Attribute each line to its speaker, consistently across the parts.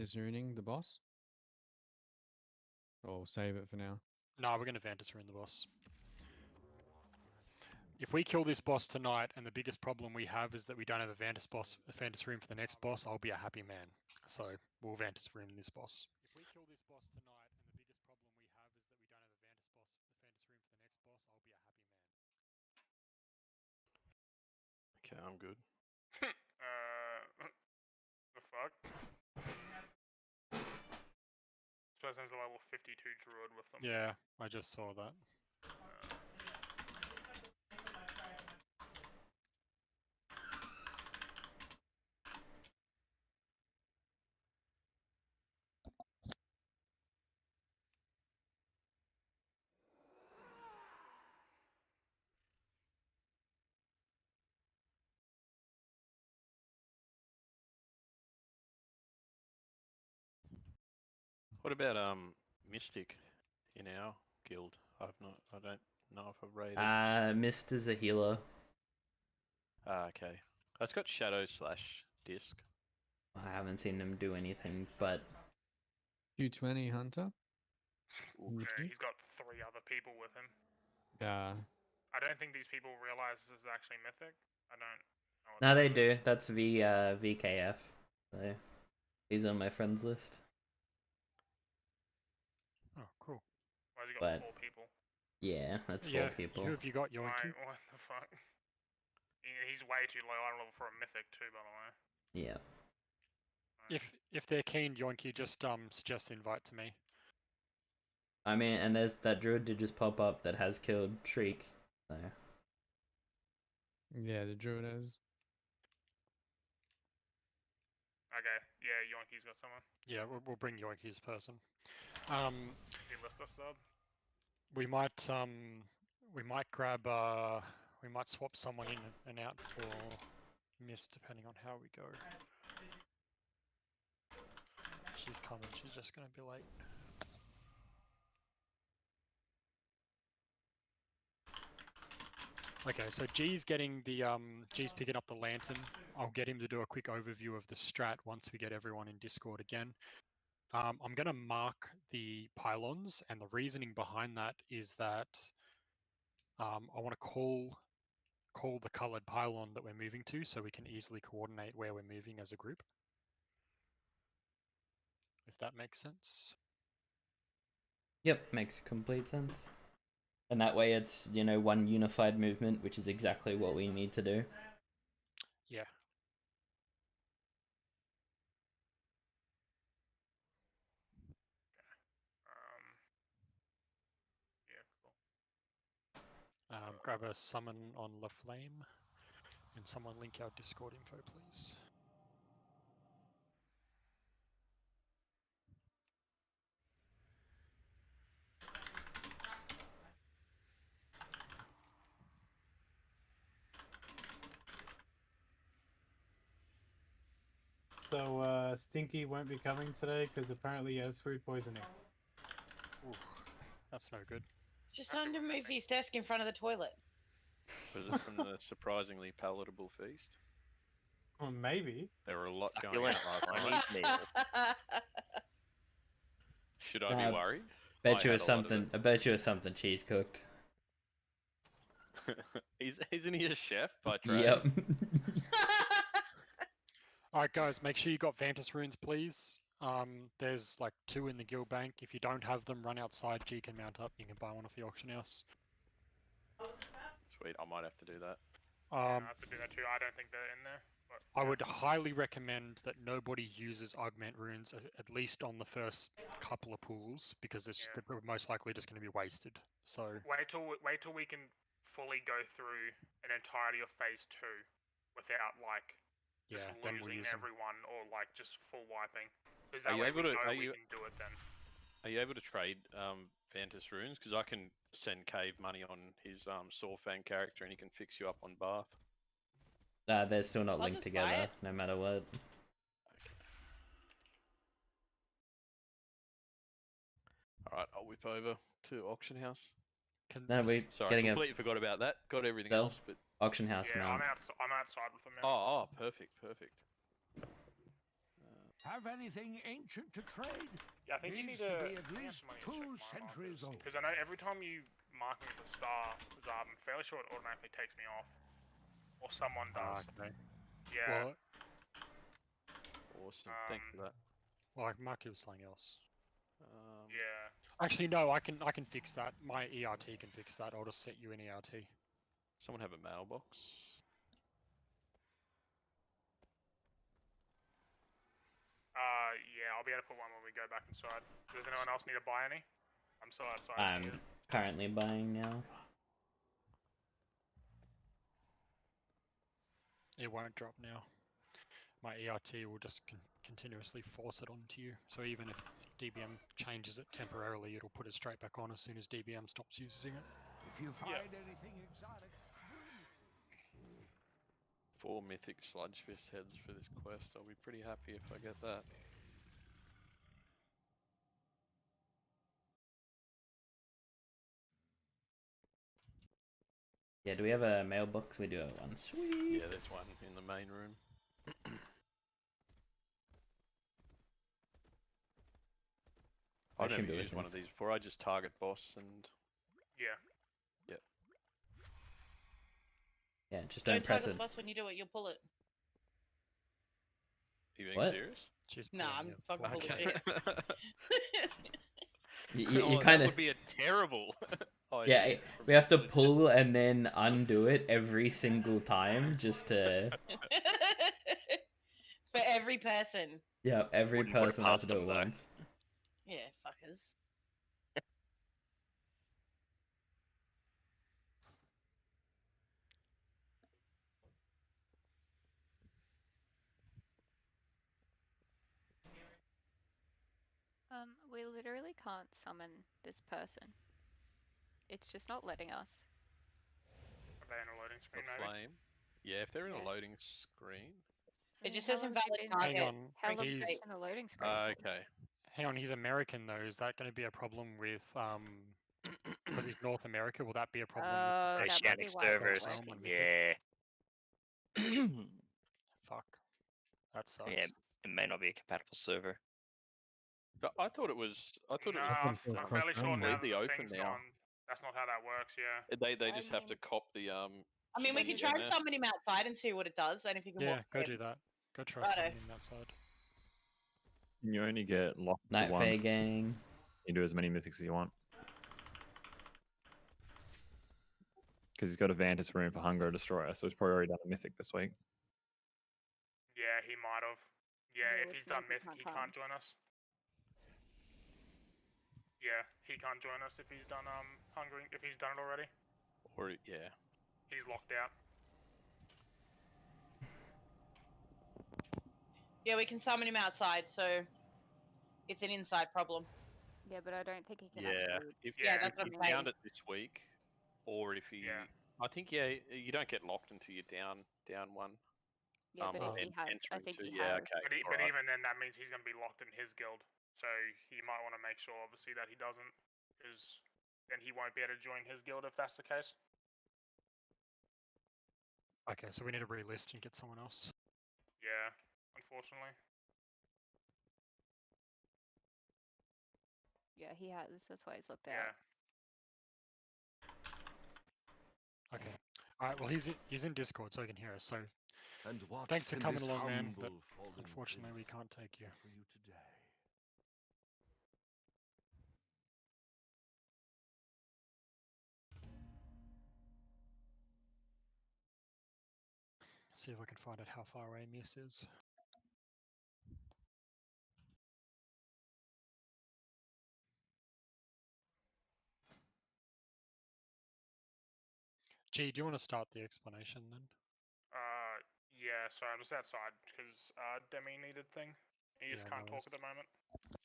Speaker 1: Vantis ruining the boss? Or save it for now?
Speaker 2: No, we're going to Vantis rune the boss. If we kill this boss tonight, and the biggest problem we have is that we don't have a Vantis rune for the next boss, I'll be a happy man. So we'll Vantis rune this boss. If we kill this boss tonight, and the biggest problem we have is that we don't have a Vantis rune for the next boss, I'll be a happy man.
Speaker 3: Okay, I'm good.
Speaker 4: The fuck? This person's a level 52 druid with them.
Speaker 2: Yeah, I just saw that.
Speaker 3: What about Mystic in our guild? I don't know if I've raided.
Speaker 5: Mist is a healer.
Speaker 3: Okay. It's got Shadow / Disc.
Speaker 5: I haven't seen him do anything, but
Speaker 1: Q20 Hunter?
Speaker 4: Yeah, he's got 3 other people with him.
Speaker 1: Yeah.
Speaker 4: I don't think these people realize this is actually mythic. I don't know.
Speaker 5: no, they do. That's VKF. So he's on my friends list.
Speaker 2: Oh, cool.
Speaker 4: Why has he got
Speaker 5: But
Speaker 4: 4 people?
Speaker 5: yeah, that's 4 people.
Speaker 2: Who have you got, Yoinky?
Speaker 4: What the fuck? He's way too low on level for a mythic too, by the way.
Speaker 5: Yeah.
Speaker 2: If they're keen, Yoinky, just suggest the invite to me.
Speaker 5: I mean, and there's that druid did just pop up that has killed Shriek. So
Speaker 1: Yeah, the druid has.
Speaker 4: Okay, yeah, Yoinky's got someone.
Speaker 2: Yeah, we'll bring Yoinky's person.
Speaker 4: He lists us sub.
Speaker 2: We might grab we might swap someone in and out for Mist depending on how we go. She's coming. She's just gonna be late. Okay, so G's getting the G's picking up the lantern. I'll get him to do a quick overview of the strat once we get everyone in Discord again. I'm gonna mark the pylons, and the reasoning behind that is that I want to call the colored pylon that we're moving to, so we can easily coordinate where we're moving as a group. If that makes sense.
Speaker 5: yep, makes complete sense. And that way it's, one unified movement, which is exactly what we need to do.
Speaker 2: Yeah.
Speaker 4: Yeah, cool.
Speaker 2: Grab a summon on La Flame, and someone link our Discord info, please.
Speaker 6: So Stinky won't be coming today because apparently he has food poisoning.
Speaker 2: Ooh, that's no good.
Speaker 7: Just tell him to move his desk in front of the toilet.
Speaker 3: Was it from the surprisingly palatable feast?
Speaker 6: Well, maybe.
Speaker 3: There were a lot going out last night.
Speaker 7: Meals.
Speaker 3: Should I be worried?
Speaker 5: Bet you
Speaker 3: I
Speaker 5: it was something. I bet you it was something cheese cooked.
Speaker 3: Isn't he a chef by trade?
Speaker 5: Yep.
Speaker 2: Alright guys, make sure you got Vantis runes, please. There's like 2 in the guild bank. If you don't have them, run outside. G can mount up. You can buy one off the auction house.
Speaker 3: Sweet, I might have to do that.
Speaker 4: I have to do that too. I don't think they're in there. But,
Speaker 2: I would highly recommend that nobody uses augment runes at least on the first couple of pools, because they're most likely just going to be wasted. So
Speaker 4: wait till we can fully go through an entirety of phase 2 without just losing everyone or just full wiping. Because that way we can do it then.
Speaker 3: Are you able to trade Vantis runes? Because I can send Cave money on his Sawfang character and he can fix you up on Bath.
Speaker 5: They're still not linked together, no matter what.
Speaker 3: Okay. Alright, I'll whip over to auction house.
Speaker 5: Sorry,
Speaker 3: completely forgot about that. Got everything else, but
Speaker 5: auction house
Speaker 4: yeah,
Speaker 5: now.
Speaker 4: I'm outside with them now.
Speaker 3: Oh, perfect.
Speaker 8: Have anything ancient to trade?
Speaker 4: Yeah, I think you
Speaker 8: Needs
Speaker 4: need
Speaker 8: to
Speaker 4: to
Speaker 8: be at least 2 centuries old.
Speaker 4: because I know every time you mark me with a star, I'm fairly sure it automatically takes me off, or someone does.
Speaker 2: Okay.
Speaker 4: Yeah.
Speaker 2: Well,
Speaker 3: Awesome. Thanks for that.
Speaker 2: well, I can mark you with something else.
Speaker 4: Yeah.
Speaker 2: Actually, no, I can fix that. My ERT can fix that. I'll just set you in ERT.
Speaker 3: Someone have a mailbox?
Speaker 4: Yeah, I'll be able to put one when we go back inside. Does anyone else need to buy any? I'm still outside.
Speaker 5: I'm currently buying now.
Speaker 2: It won't drop now. My ERT will just continuously force it onto you. So even if DBM changes it temporarily, it'll put it straight back on as soon as DBM stops using it.
Speaker 8: If you find anything exotic,
Speaker 3: 4 mythic sludgefish heads for this quest. I'll be pretty happy if I get that.
Speaker 5: Yeah, do we have a mailbox? We do have one. Sweet.
Speaker 3: Yeah, there's one in the main room. I've never used one of these before. I just target boss and...
Speaker 4: Yeah.
Speaker 3: Yep.
Speaker 5: Yeah, just don't press
Speaker 7: target
Speaker 5: it.
Speaker 7: the boss when you do it, you'll pull it.
Speaker 3: Are you being
Speaker 5: What?
Speaker 3: serious?
Speaker 7: Nah, I'm fucking full of shit.
Speaker 5: You
Speaker 3: That
Speaker 5: kind of
Speaker 3: would be a terrible.
Speaker 5: yeah. We have to pull and then undo it every single time just to.
Speaker 7: For every person.
Speaker 5: Yeah, every
Speaker 9: Wouldn't put it
Speaker 5: person has to
Speaker 9: past
Speaker 5: do it
Speaker 9: them, though.
Speaker 5: once.
Speaker 7: Yeah, fuckers.
Speaker 10: We literally can't summon this person. It's just not letting us.
Speaker 4: Are they in a loading screen,
Speaker 3: A
Speaker 4: maybe?
Speaker 3: flame? Yeah, if they're in a
Speaker 10: Yeah.
Speaker 3: loading screen.
Speaker 7: It just
Speaker 10: How
Speaker 7: says
Speaker 10: long has
Speaker 7: invalid
Speaker 10: it been?
Speaker 2: Hang
Speaker 7: target.
Speaker 2: on.
Speaker 10: How long is
Speaker 2: He's
Speaker 10: it in a loading screen?
Speaker 3: Okay.
Speaker 2: hang on. He's American though. Is that going to be a problem with because he's North America? Will that be a problem with
Speaker 10: that might be
Speaker 9: Oceanic
Speaker 10: why it's not
Speaker 9: servers.
Speaker 10: working.
Speaker 9: Yeah.
Speaker 2: Fuck. That sucks.
Speaker 9: Yeah, it may not be a compatible server.
Speaker 3: But I thought it was. I thought
Speaker 4: Nah,
Speaker 3: it was.
Speaker 4: I'm fairly sure now that
Speaker 3: completely
Speaker 4: the
Speaker 3: open
Speaker 4: thing's
Speaker 3: now.
Speaker 4: gone. That's not how that works, yeah.
Speaker 3: They
Speaker 10: I
Speaker 3: just have to
Speaker 10: mean-
Speaker 3: cop the
Speaker 7: I mean, we
Speaker 3: when
Speaker 7: can
Speaker 3: you
Speaker 7: try
Speaker 3: get
Speaker 7: and
Speaker 3: there.
Speaker 7: summon him outside and see what it does, and if you can
Speaker 2: Yeah,
Speaker 7: walk
Speaker 2: go
Speaker 7: him.
Speaker 2: do that. Go try
Speaker 7: Righto.
Speaker 2: summoning that side.
Speaker 11: You only get locked to
Speaker 5: Night
Speaker 11: one.
Speaker 5: Fae gang.
Speaker 11: You do as many mythics as you want. Because he's got a Vantis rune for Hunger Destroyer, so he's probably already done a mythic this week.
Speaker 4: Yeah, he might have. Yeah,
Speaker 10: Yeah,
Speaker 4: if
Speaker 10: which
Speaker 4: he's done
Speaker 10: means he
Speaker 4: Mythic, he
Speaker 10: can't
Speaker 4: can't join us. Yeah, he can't join us if he's done hungering. If he's done it already,
Speaker 3: Or yeah.
Speaker 4: he's locked out.
Speaker 7: Yeah, we can summon him outside, so it's an inside problem.
Speaker 10: Yeah, but I don't think he can
Speaker 3: Yeah.
Speaker 10: actually.
Speaker 3: If
Speaker 7: Yeah,
Speaker 3: if
Speaker 7: that's what
Speaker 3: you
Speaker 7: I'm saying.
Speaker 3: found it this week, or if you,
Speaker 4: Yeah.
Speaker 3: I think you don't get locked until you're down one.
Speaker 10: Yeah, but if he has, I
Speaker 3: entering
Speaker 10: think
Speaker 3: two.
Speaker 10: he
Speaker 3: Yeah,
Speaker 10: has.
Speaker 3: okay.
Speaker 4: But
Speaker 3: alright.
Speaker 4: even then, that means he's going to be locked in his guild. So he might want to make sure, obviously, that he doesn't, because then he won't be able to join his guild if that's the case.
Speaker 2: Okay, so we need to relist and get someone else.
Speaker 4: Yeah, unfortunately.
Speaker 10: Yeah, he has. That's why he's looked
Speaker 4: Yeah.
Speaker 10: out.
Speaker 2: Okay. All right. Well, he's in Discord, so he can hear us. So
Speaker 8: and what
Speaker 2: thanks for
Speaker 8: can
Speaker 2: coming
Speaker 8: this
Speaker 2: along, man. But
Speaker 8: humble fallen
Speaker 2: unfortunately, we
Speaker 8: prince
Speaker 2: can't take you.
Speaker 8: for you today?
Speaker 2: See if I can find out how far away Miss is. G, do you want to start the explanation then?
Speaker 4: Yeah, sorry, I'm just outside because Demi needed thing. He just
Speaker 2: Yeah,
Speaker 4: can't
Speaker 2: no
Speaker 4: talk
Speaker 2: worries.
Speaker 4: at the moment.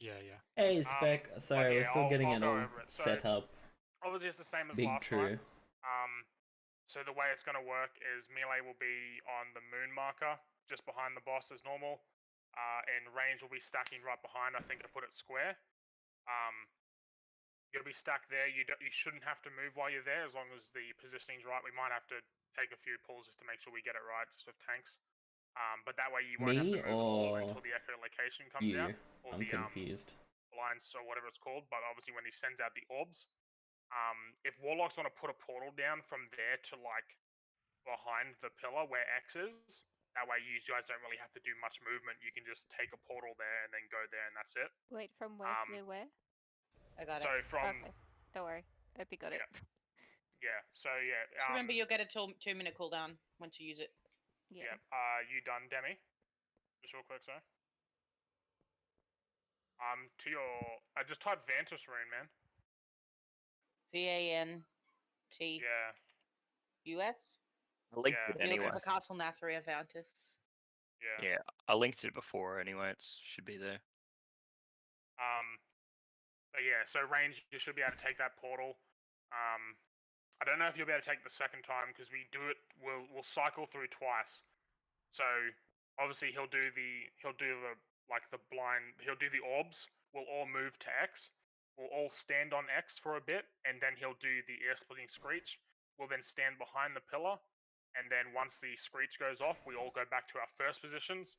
Speaker 2: Yeah, yeah.
Speaker 5: Hey, Spec. Sorry,
Speaker 4: yeah,
Speaker 5: we're still getting
Speaker 4: I'll
Speaker 5: it
Speaker 4: go
Speaker 5: all
Speaker 4: over it. So,
Speaker 5: set up.
Speaker 4: Obviously, it's the same as
Speaker 5: Big
Speaker 4: last
Speaker 5: true.
Speaker 4: time. So the way it's going to work is melee will be on the moon marker, just behind the boss as normal. And range will be stacking right behind. I think I put it square. You'll be stacked there. You shouldn't have to move while you're there as long as the positioning's right. We might have to take a few pulls just to make sure we get it right, just with tanks. But that way you won't have to move at all until the echolocation comes
Speaker 5: you?
Speaker 4: out. Or
Speaker 5: I'm
Speaker 4: the
Speaker 5: confused.
Speaker 4: blinds or whatever it's called. But obviously when he sends out the orbs, if warlocks want to put a portal down from there to like behind the pillar where X is, that way you guys don't really have to do much movement. You can just take a portal there and then go there, and that's it.
Speaker 10: Wait, from where to where?
Speaker 7: I got
Speaker 4: So
Speaker 7: it.
Speaker 4: from
Speaker 10: Okay, don't worry. Hope you got it.
Speaker 4: yeah. So yeah.
Speaker 7: Just remember, you'll get a 2-minute cooldown once you use it.
Speaker 10: Yeah.
Speaker 4: You done, Demi? Just real quick, sorry. To your, I just type Vantus rune, man.
Speaker 7: VANT.
Speaker 4: Yeah.
Speaker 9: I
Speaker 7: US.
Speaker 9: linked it
Speaker 7: You look
Speaker 9: anyway.
Speaker 7: at the Castle Nathria Vantus.
Speaker 4: Yeah.
Speaker 9: Yeah, I linked it before anyway. It should be there.
Speaker 4: But yeah, so range, you should be able to take that portal. I don't know if you'll be able to take it the second time because we do it. We'll cycle through twice. So obviously he'll do the blind. He'll do the orbs. We'll all move to X. We'll all stand on X for a bit, and then he'll do the ear splitting screech. We'll then stand behind the pillar, and then once the screech goes off, we all go back to our first positions,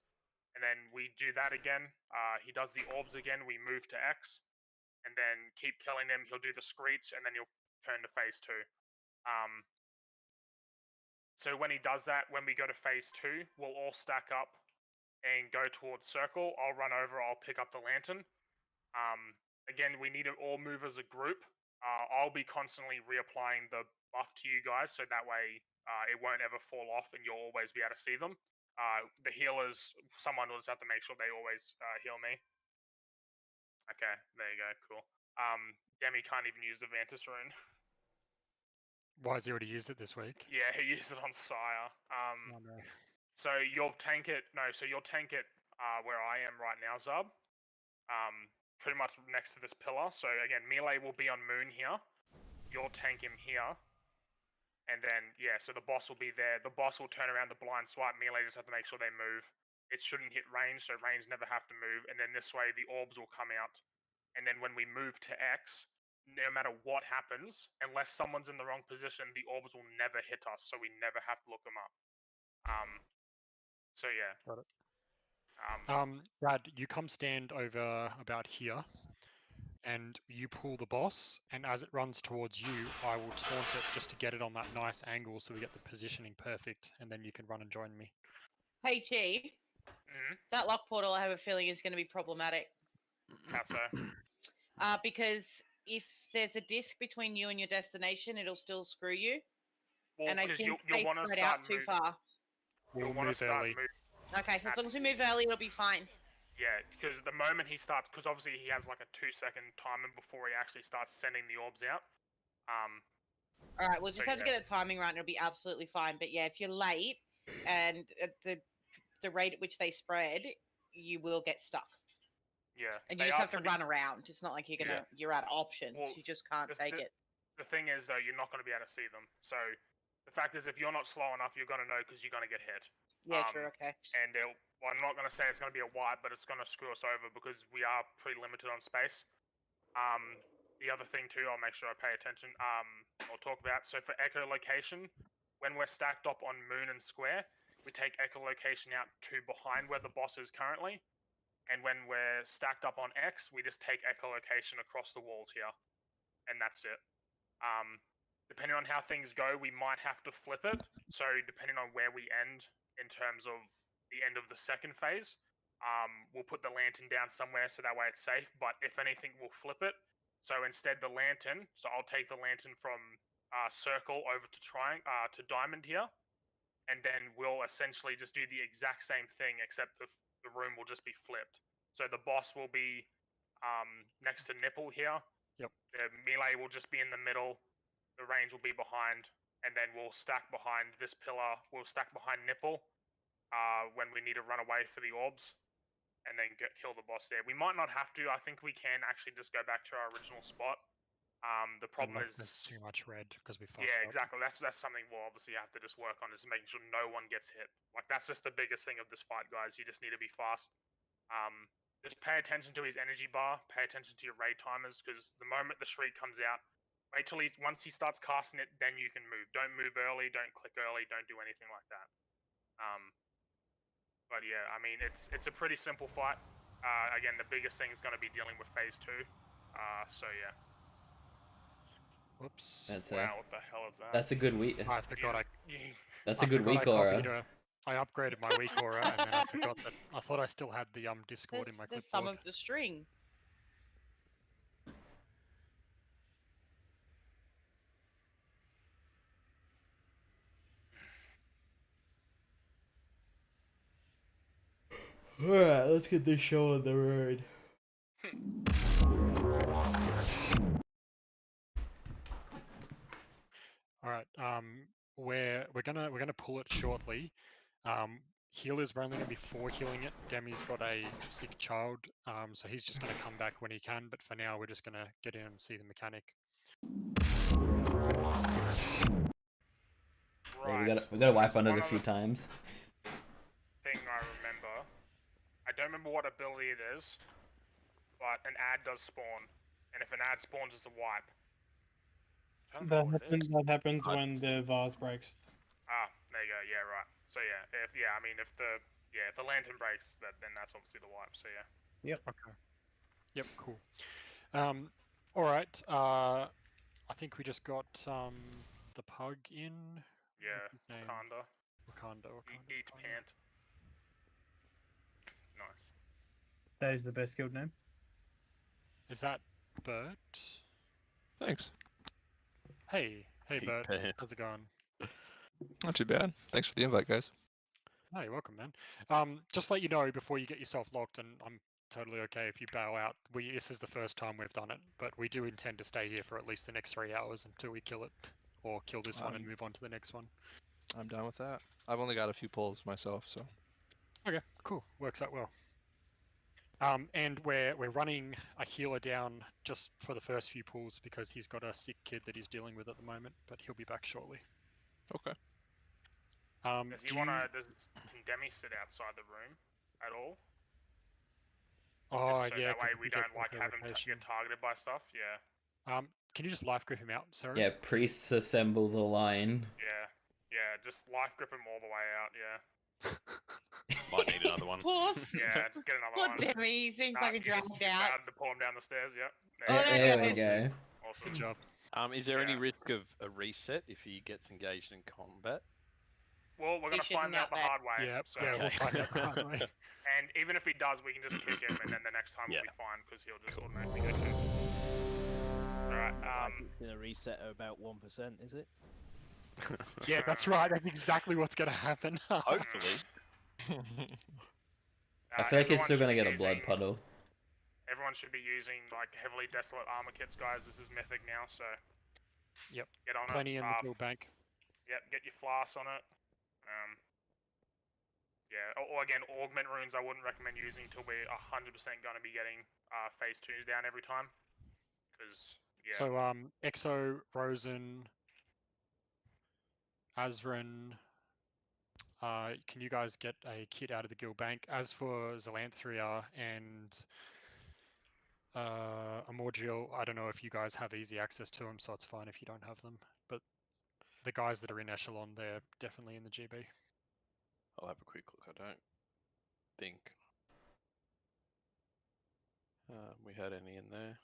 Speaker 4: and then we do that again. He does the orbs again. We move to X, and then keep killing him. He'll do the screech, and then he'll turn to phase 2. So when he does that, when we go to phase 2, we'll all stack up and go towards circle. I'll run over. I'll pick up the lantern. Again, we need to all move as a group. I'll be constantly reapplying the buff to you guys, so that way it won't ever fall off, and you'll always be able to see them. The healers, someone will just have to make sure they always heal me. Okay, there you go. Cool. Demi can't even use the Vantus rune.
Speaker 2: Why has he already used it this week?
Speaker 4: Yeah, he used it on Sire.
Speaker 2: Oh no.
Speaker 4: So you'll tank it. No, so you'll tank it where I am right now, Zub. Pretty much next to this pillar. So again, melee will be on Moon here. You'll tank him here. And then, yeah, so the boss will be there. The boss will turn around the blind swipe. Melee just have to make sure they move. It shouldn't hit range, so range never have to move. And then this way, the orbs will come out. And then when we move to X, no matter what happens, unless someone's in the wrong position, the orbs will never hit us, so we never have to look them up. So yeah.
Speaker 2: Got it. Brad, you come stand over about here, and you pull the boss, and as it runs towards you, I will taunt it just to get it on that nice angle so we get the positioning perfect, and then you can run and join me.
Speaker 7: Hey, Chi. That lock portal, I have a feeling, is going to be problematic.
Speaker 4: How so?
Speaker 7: Because if there's a disc between you and your destination, it'll still screw you.
Speaker 4: Well,
Speaker 7: and I think
Speaker 4: you'll
Speaker 7: they spread out too far.
Speaker 2: We'll move early.
Speaker 7: Okay, as long as we move early, it'll be fine.
Speaker 4: Yeah, because the moment he starts, because obviously he has like a 2-second timer before he actually starts sending the orbs out.
Speaker 7: All right, we'll just have to get the timing right, and it'll be absolutely fine. But yeah, if you're late and at the rate at which they spread, you will get stuck.
Speaker 4: Yeah,
Speaker 7: and you just have to run around. It's not like you're out of options.
Speaker 4: Well,
Speaker 7: you just can't take it.
Speaker 4: The thing is, though, you're not going to be able to see them. So the fact is, if you're not slow enough, you're going to know because you're going to get hit.
Speaker 7: Yeah, true. Okay.
Speaker 4: And I'm not going to say it's going to be a wipe, but it's going to screw us over because we are pretty limited on space. The other thing too, I'll make sure I pay attention. I'll talk about. So for echolocation, when we're stacked up on Moon and Square, we take echolocation out to behind where the boss is currently. And when we're stacked up on X, we just take echolocation across the walls here. And that's it. Depending on how things go, we might have to flip it. So depending on where we end in terms of the end of the second phase, we'll put the lantern down somewhere so that way it's safe. But if anything, we'll flip it. So instead the lantern, so I'll take the lantern from circle over to diamond here. And then we'll essentially just do the exact same thing, except the room will just be flipped. So the boss will be next to nipple here.
Speaker 2: Yep.
Speaker 4: The melee will just be in the middle. The range will be behind, and then we'll stack behind this pillar. We'll stack behind nipple when we need to run away for the orbs, and then kill the boss there. We might not have to. I think we can actually just go back to our original spot. The problem is
Speaker 2: there's too much red because we fucked
Speaker 4: yeah,
Speaker 2: up.
Speaker 4: exactly. That's something we'll obviously have to just work on, is making sure no one gets hit. Like that's just the biggest thing of this fight, guys. You just need to be fast. Just pay attention to his energy bar. Pay attention to your raid timers, because the moment the shriek comes out, wait till once he starts casting it, then you can move. Don't move early. Don't click early. Don't do anything like that. But yeah, I mean, it's a pretty simple fight. Again, the biggest thing is going to be dealing with phase 2. So yeah.
Speaker 2: Whoops.
Speaker 5: That's
Speaker 4: Wow, what the hell is that?
Speaker 5: That's a good week.
Speaker 2: I forgot
Speaker 5: That's a good week aura.
Speaker 2: I upgraded my weak aura and then I forgot that I thought I still had the Discord in my
Speaker 7: There's
Speaker 2: clipboard.
Speaker 7: some of the string.
Speaker 5: Alright, let's get this show on the road.
Speaker 2: Alright, we're gonna pull it shortly. Healers are only gonna be 4 healing it. Demi's got a sick child, so he's just gonna come back when he can, but for now we're just gonna get in and see the mechanic.
Speaker 5: Right. Yeah, we gotta wipe on it a few times.
Speaker 4: Thing I remember. I don't remember what ability it is, but an ad does spawn, and if an ad spawns, it's a wipe.
Speaker 6: That happens when the vase breaks.
Speaker 4: Ah, there you go. Yeah, right. So yeah, if the lantern breaks, then that's obviously the wipe. So yeah.
Speaker 6: Yep.
Speaker 2: Okay. Yep. Cool. All right. I think we just got the pug in.
Speaker 4: Yeah. Wakanda.
Speaker 2: Wakanda.
Speaker 4: Eat pant. Nice.
Speaker 6: That is the best guild name.
Speaker 2: Is that Bert?
Speaker 12: Thanks.
Speaker 2: Hey Bert. How's it going?
Speaker 12: Not too bad. Thanks for the invite, guys.
Speaker 2: Oh, you're welcome, man. Just let you know before you get yourself locked, and I'm totally okay if you bail out. This is the first time we've done it, but we do intend to stay here for at least the next 3 hours until we kill it, or kill this one and move on to the next one.
Speaker 12: I'm down with that. I've only got a few pulls myself, so.
Speaker 2: Okay, cool. Works out well. And we're running a healer down just for the first few pulls because he's got a sick kid that he's dealing with at the moment, but he'll be back shortly.
Speaker 12: Okay.
Speaker 4: Can Demi sit outside the room at all?
Speaker 2: Oh,
Speaker 4: so
Speaker 2: yeah.
Speaker 4: that way we don't have him get targeted by stuff. Yeah.
Speaker 2: Can you just life grip him out, sorry?
Speaker 5: Yeah, priests assemble the line.
Speaker 4: Yeah, just life grip him all the way out. Yeah.
Speaker 3: Might need another one.
Speaker 4: Yeah, just get another one.
Speaker 7: Poor Demi, he's being fucking dragged out.
Speaker 4: To pull him down the stairs. Yep.
Speaker 5: There we go.
Speaker 4: Awesome.
Speaker 2: Good job.
Speaker 3: Is there any risk of a reset if he gets engaged in combat?
Speaker 4: Well, we're gonna find out the hard way.
Speaker 2: Yeah,
Speaker 4: so.
Speaker 2: we'll find out the hard way.
Speaker 4: And even if he does, we can just kick him, and then the next time we'll be fine because he'll just automatically get kicked. Alright.
Speaker 13: It's gonna reset at about 1%, is it?
Speaker 2: Yeah, that's right. That's exactly what's gonna happen.
Speaker 3: Hopefully.
Speaker 5: I feel like it's still gonna get a blood puddle.
Speaker 4: Everyone should be using like heavily desolate armor kits, guys. This is mythic now, so.
Speaker 2: Yep.
Speaker 4: Get on
Speaker 2: Plenty
Speaker 4: it.
Speaker 2: in the build bank.
Speaker 4: Yep. Get your flasks on it. Yeah. Or again, augment runes. I wouldn't recommend using until we're 100% going to be getting phase 2s down every time. Because yeah.
Speaker 2: So Exo, Rosen, Azran. Can you guys get a kit out of the guild bank? As for Zelanthria and Amorgial, I don't know if you guys have easy access to them, so it's fine if you don't have them. But the guys that are in Echelon, they're definitely in the GB.
Speaker 3: I'll have a quick look. I don't think we had any in there.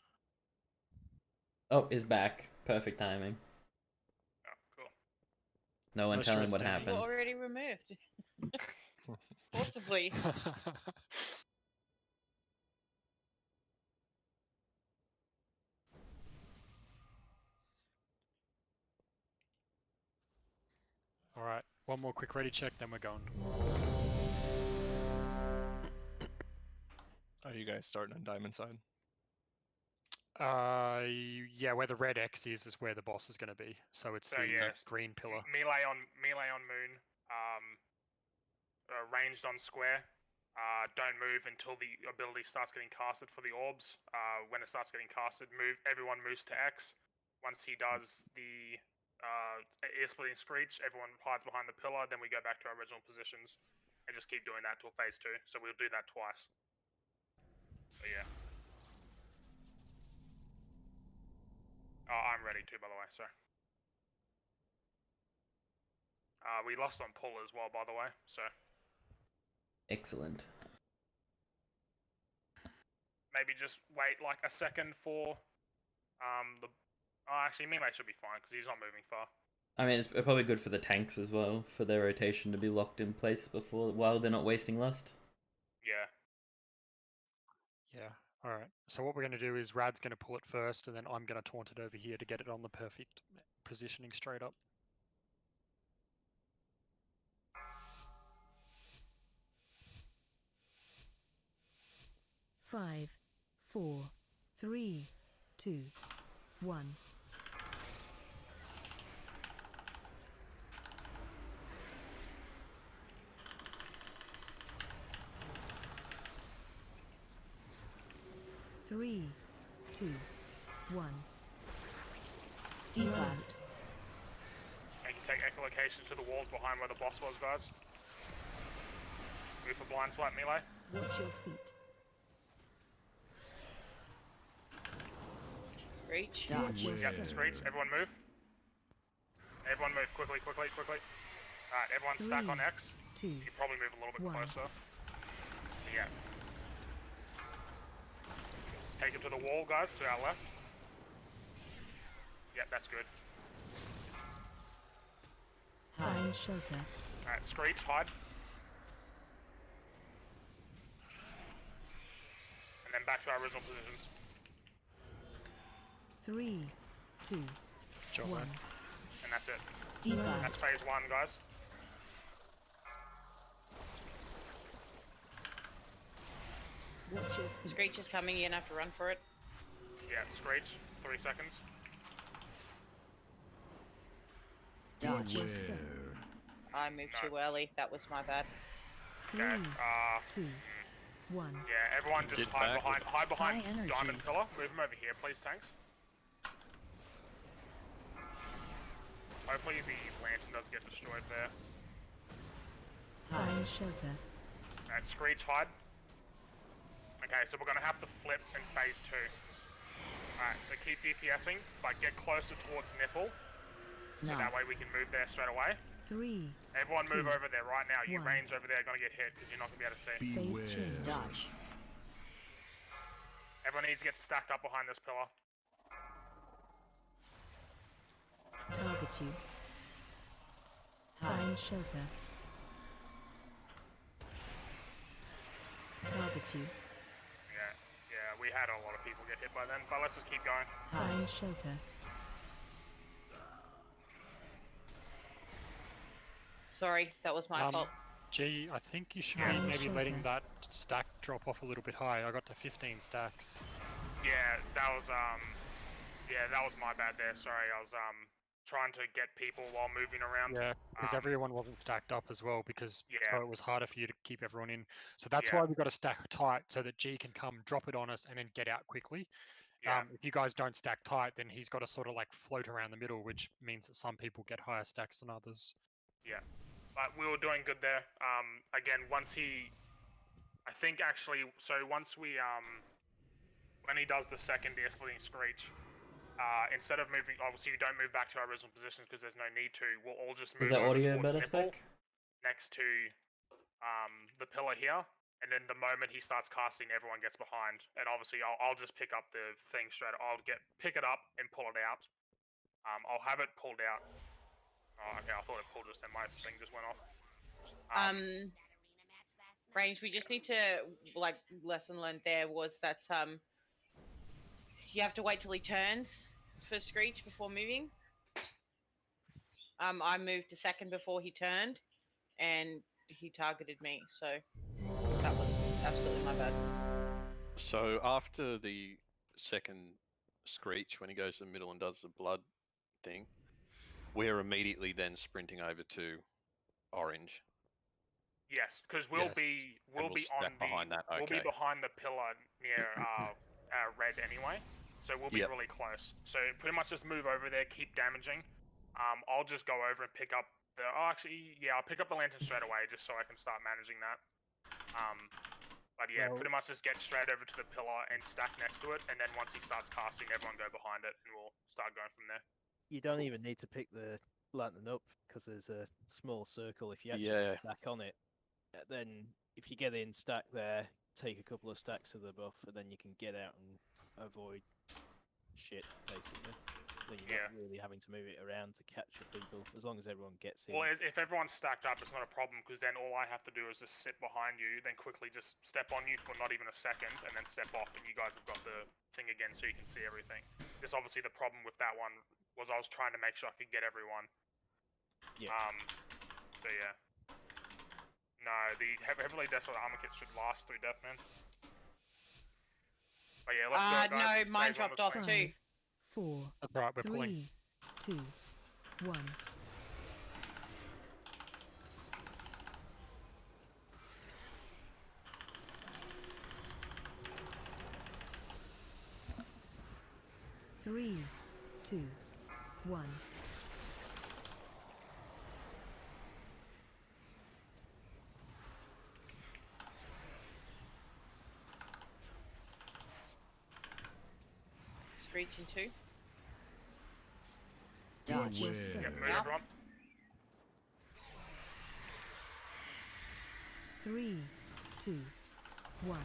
Speaker 5: Oh, is back. Perfect timing.
Speaker 4: Oh, cool.
Speaker 5: No one telling what happened.
Speaker 7: Already removed. Possibly.
Speaker 2: Alright, one more quick ready check, then we're going.
Speaker 12: Are you guys starting on diamond side?
Speaker 2: Yeah, where the red X is where the boss is going to be. So it's the green pillar.
Speaker 4: Melee on moon. Ranged on square. Don't move until the ability starts getting casted for the orbs. When it starts getting casted, everyone moves to X. Once he does the ear splitting screech, everyone hides behind the pillar, then we go back to our original positions and just keep doing that till phase 2. So we'll do that twice. So yeah. Oh, I'm ready too, by the way, so. We lost on pull as well, by the way, so.
Speaker 5: Excellent.
Speaker 4: Maybe just wait like a second for the. Oh, actually, Melee should be fine because he's not moving far.
Speaker 5: I mean, it's probably good for the tanks as well, for their rotation to be locked in place while they're not wasting lust.
Speaker 4: Yeah.
Speaker 2: Yeah. All right. So what we're going to do is Rad's going to pull it first, and then I'm going to taunt it over here to get it on the perfect positioning straight up.
Speaker 14: Five, 4, 3, 2, 1. Three, 2, 1. Deep out.
Speaker 4: You can take echolocation to the walls behind where the boss was, guys. Move for blind swipe melee.
Speaker 14: Watch your feet.
Speaker 7: Reach.
Speaker 4: Yep, screech. Everyone move. Everyone move. Quickly, quickly, quickly. Alright, everyone stack on X.
Speaker 14: 2,
Speaker 4: You can probably move a little bit
Speaker 14: 1.
Speaker 4: closer. Yeah. Take him to the wall, guys, to our left. Yep, that's good.
Speaker 14: Find shelter.
Speaker 4: Alright, screech, hide. And then back to our original positions.
Speaker 14: 3, 2,
Speaker 2: Job
Speaker 14: 1.
Speaker 2: man.
Speaker 4: And that's it.
Speaker 14: Deep out.
Speaker 4: That's phase 1, guys.
Speaker 14: Watch your feet.
Speaker 7: Screech is coming, you're gonna have to run for it.
Speaker 4: Yeah, screech. 3 seconds.
Speaker 14: Dodge your step.
Speaker 7: I moved too early. That was my bad.
Speaker 14: 3, 2, 1.
Speaker 4: Yeah, everyone just
Speaker 3: Get
Speaker 4: hide
Speaker 3: back.
Speaker 4: behind
Speaker 14: High energy.
Speaker 4: Diamond Pillar. Move him over here, please, tanks. Hopefully the lantern doesn't get destroyed there.
Speaker 14: Find shelter.
Speaker 4: Alright, screech, hide. Okay, so we're gonna have to flip in phase 2. Alright, so keep DPSing, but get closer towards nipple. So
Speaker 14: No.
Speaker 4: that way we can move there straight away.
Speaker 14: 3,
Speaker 4: Everyone move
Speaker 14: 2,
Speaker 4: over there right now. You
Speaker 14: 1.
Speaker 4: range over there are gonna get hit because you're not gonna be able to see.
Speaker 14: phase change.
Speaker 8: Dodge.
Speaker 4: Everyone needs to get stacked up behind this pillar.
Speaker 14: Target you. Find shelter. Target you.
Speaker 4: Yeah, we had a lot of people get hit by then, but let's just keep going.
Speaker 14: Find shelter.
Speaker 7: Sorry, that was my fault.
Speaker 2: G, I think you should
Speaker 14: Yeah.
Speaker 2: be maybe
Speaker 14: Shelter.
Speaker 2: letting that stack drop off a little bit high. I got to 15 stacks.
Speaker 4: Yeah, that was my bad there. Sorry, I was trying to get people while moving around.
Speaker 2: Yeah, because everyone wasn't stacked up as well, so it was harder for you to keep everyone in. So that's why we got to stack tight so that G can come, drop it on us, and then get out quickly.
Speaker 4: Yeah.
Speaker 2: If you guys don't stack tight, then he's got to sort of like float around the middle, which means that some people get higher stacks than others.
Speaker 4: Yeah, but we were doing good there. Again, I think actually, so once we when he does the second de-escalating screech, instead of moving, obviously you don't move back to our original positions because there's no need to. We'll all just move
Speaker 5: Is that
Speaker 4: over
Speaker 5: audio
Speaker 4: towards
Speaker 5: better
Speaker 4: nipple,
Speaker 5: spec?
Speaker 4: next to the pillar here, and then the moment he starts casting, everyone gets behind. And obviously, I'll just pick up the thing straight. Pick it up and pull it out. I'll have it pulled out. Oh, okay, I thought it pulled just then. My thing just went off.
Speaker 7: Range, we just need to, like, lesson learned there was that, you have to wait till he turns for Screech before moving. I moved a second before he turned, and he targeted me, so that was absolutely my bad.
Speaker 3: So after the second screech, when he goes to the middle and does the blood thing, we're immediately then sprinting over to orange.
Speaker 4: Yes, because we'll be on
Speaker 3: behind that.
Speaker 4: We'll be
Speaker 3: Okay.
Speaker 4: behind the pillar near red anyway, so we'll be really close. So pretty much just move over there, keep damaging. I'll just go over and pick up the. Oh, actually, yeah, I'll pick up the lantern straight away just so I can start managing that. But yeah, pretty much just get straight over to the pillar and stack next to it, and then once he starts casting, everyone go behind it, and we'll start going from there.
Speaker 13: You don't even need to pick the lantern up because there's a small circle. If you actually stack on it, then if you get in stack there, take a couple of stacks of the buff, and then you can get out and avoid shit, basically. Then you're not really having to move it around to capture people, as long as everyone gets in.
Speaker 4: Well, if everyone's stacked up, it's not a problem, because then all I have to do is just sit behind you, then quickly just step on you for not even a second, and then step off, and you guys have got the thing again so you can see everything. Just obviously the problem with that one was I was trying to make sure I could get everyone.
Speaker 13: Yeah.
Speaker 4: So yeah. No, the Heavily Desolate Armor Kit should last through Deathman. Oh yeah, let's go, guys.
Speaker 7: No, mine dropped off too.
Speaker 14: 4,
Speaker 2: That's right, we're pulling.
Speaker 14: 3, 2, 1. Three, 2, 1.
Speaker 7: Screeching too.
Speaker 14: Dodge your step.
Speaker 4: Yeah, move everyone.
Speaker 14: 3, 2, 1.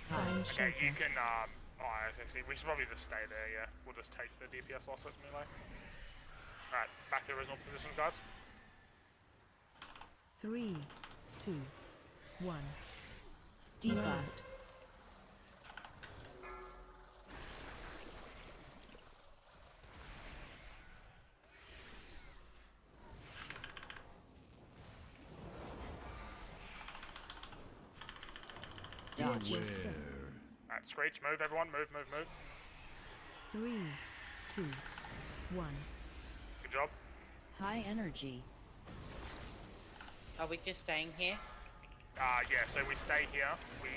Speaker 14: Find
Speaker 4: Okay,
Speaker 14: shelter.
Speaker 4: you can, actually, we should probably just stay there, yeah. We'll just take the DPS losses melee. Alright, back to original positions, guys.
Speaker 14: 3, 2, 1.
Speaker 15: Deep
Speaker 14: Right.
Speaker 15: out.
Speaker 14: Dodge your step.
Speaker 4: Alright, Screech, move everyone, move.
Speaker 14: 3, 2, 1.
Speaker 4: Good job.
Speaker 15: High energy.
Speaker 7: Are we just staying here?
Speaker 4: Yeah, so we stay here. We,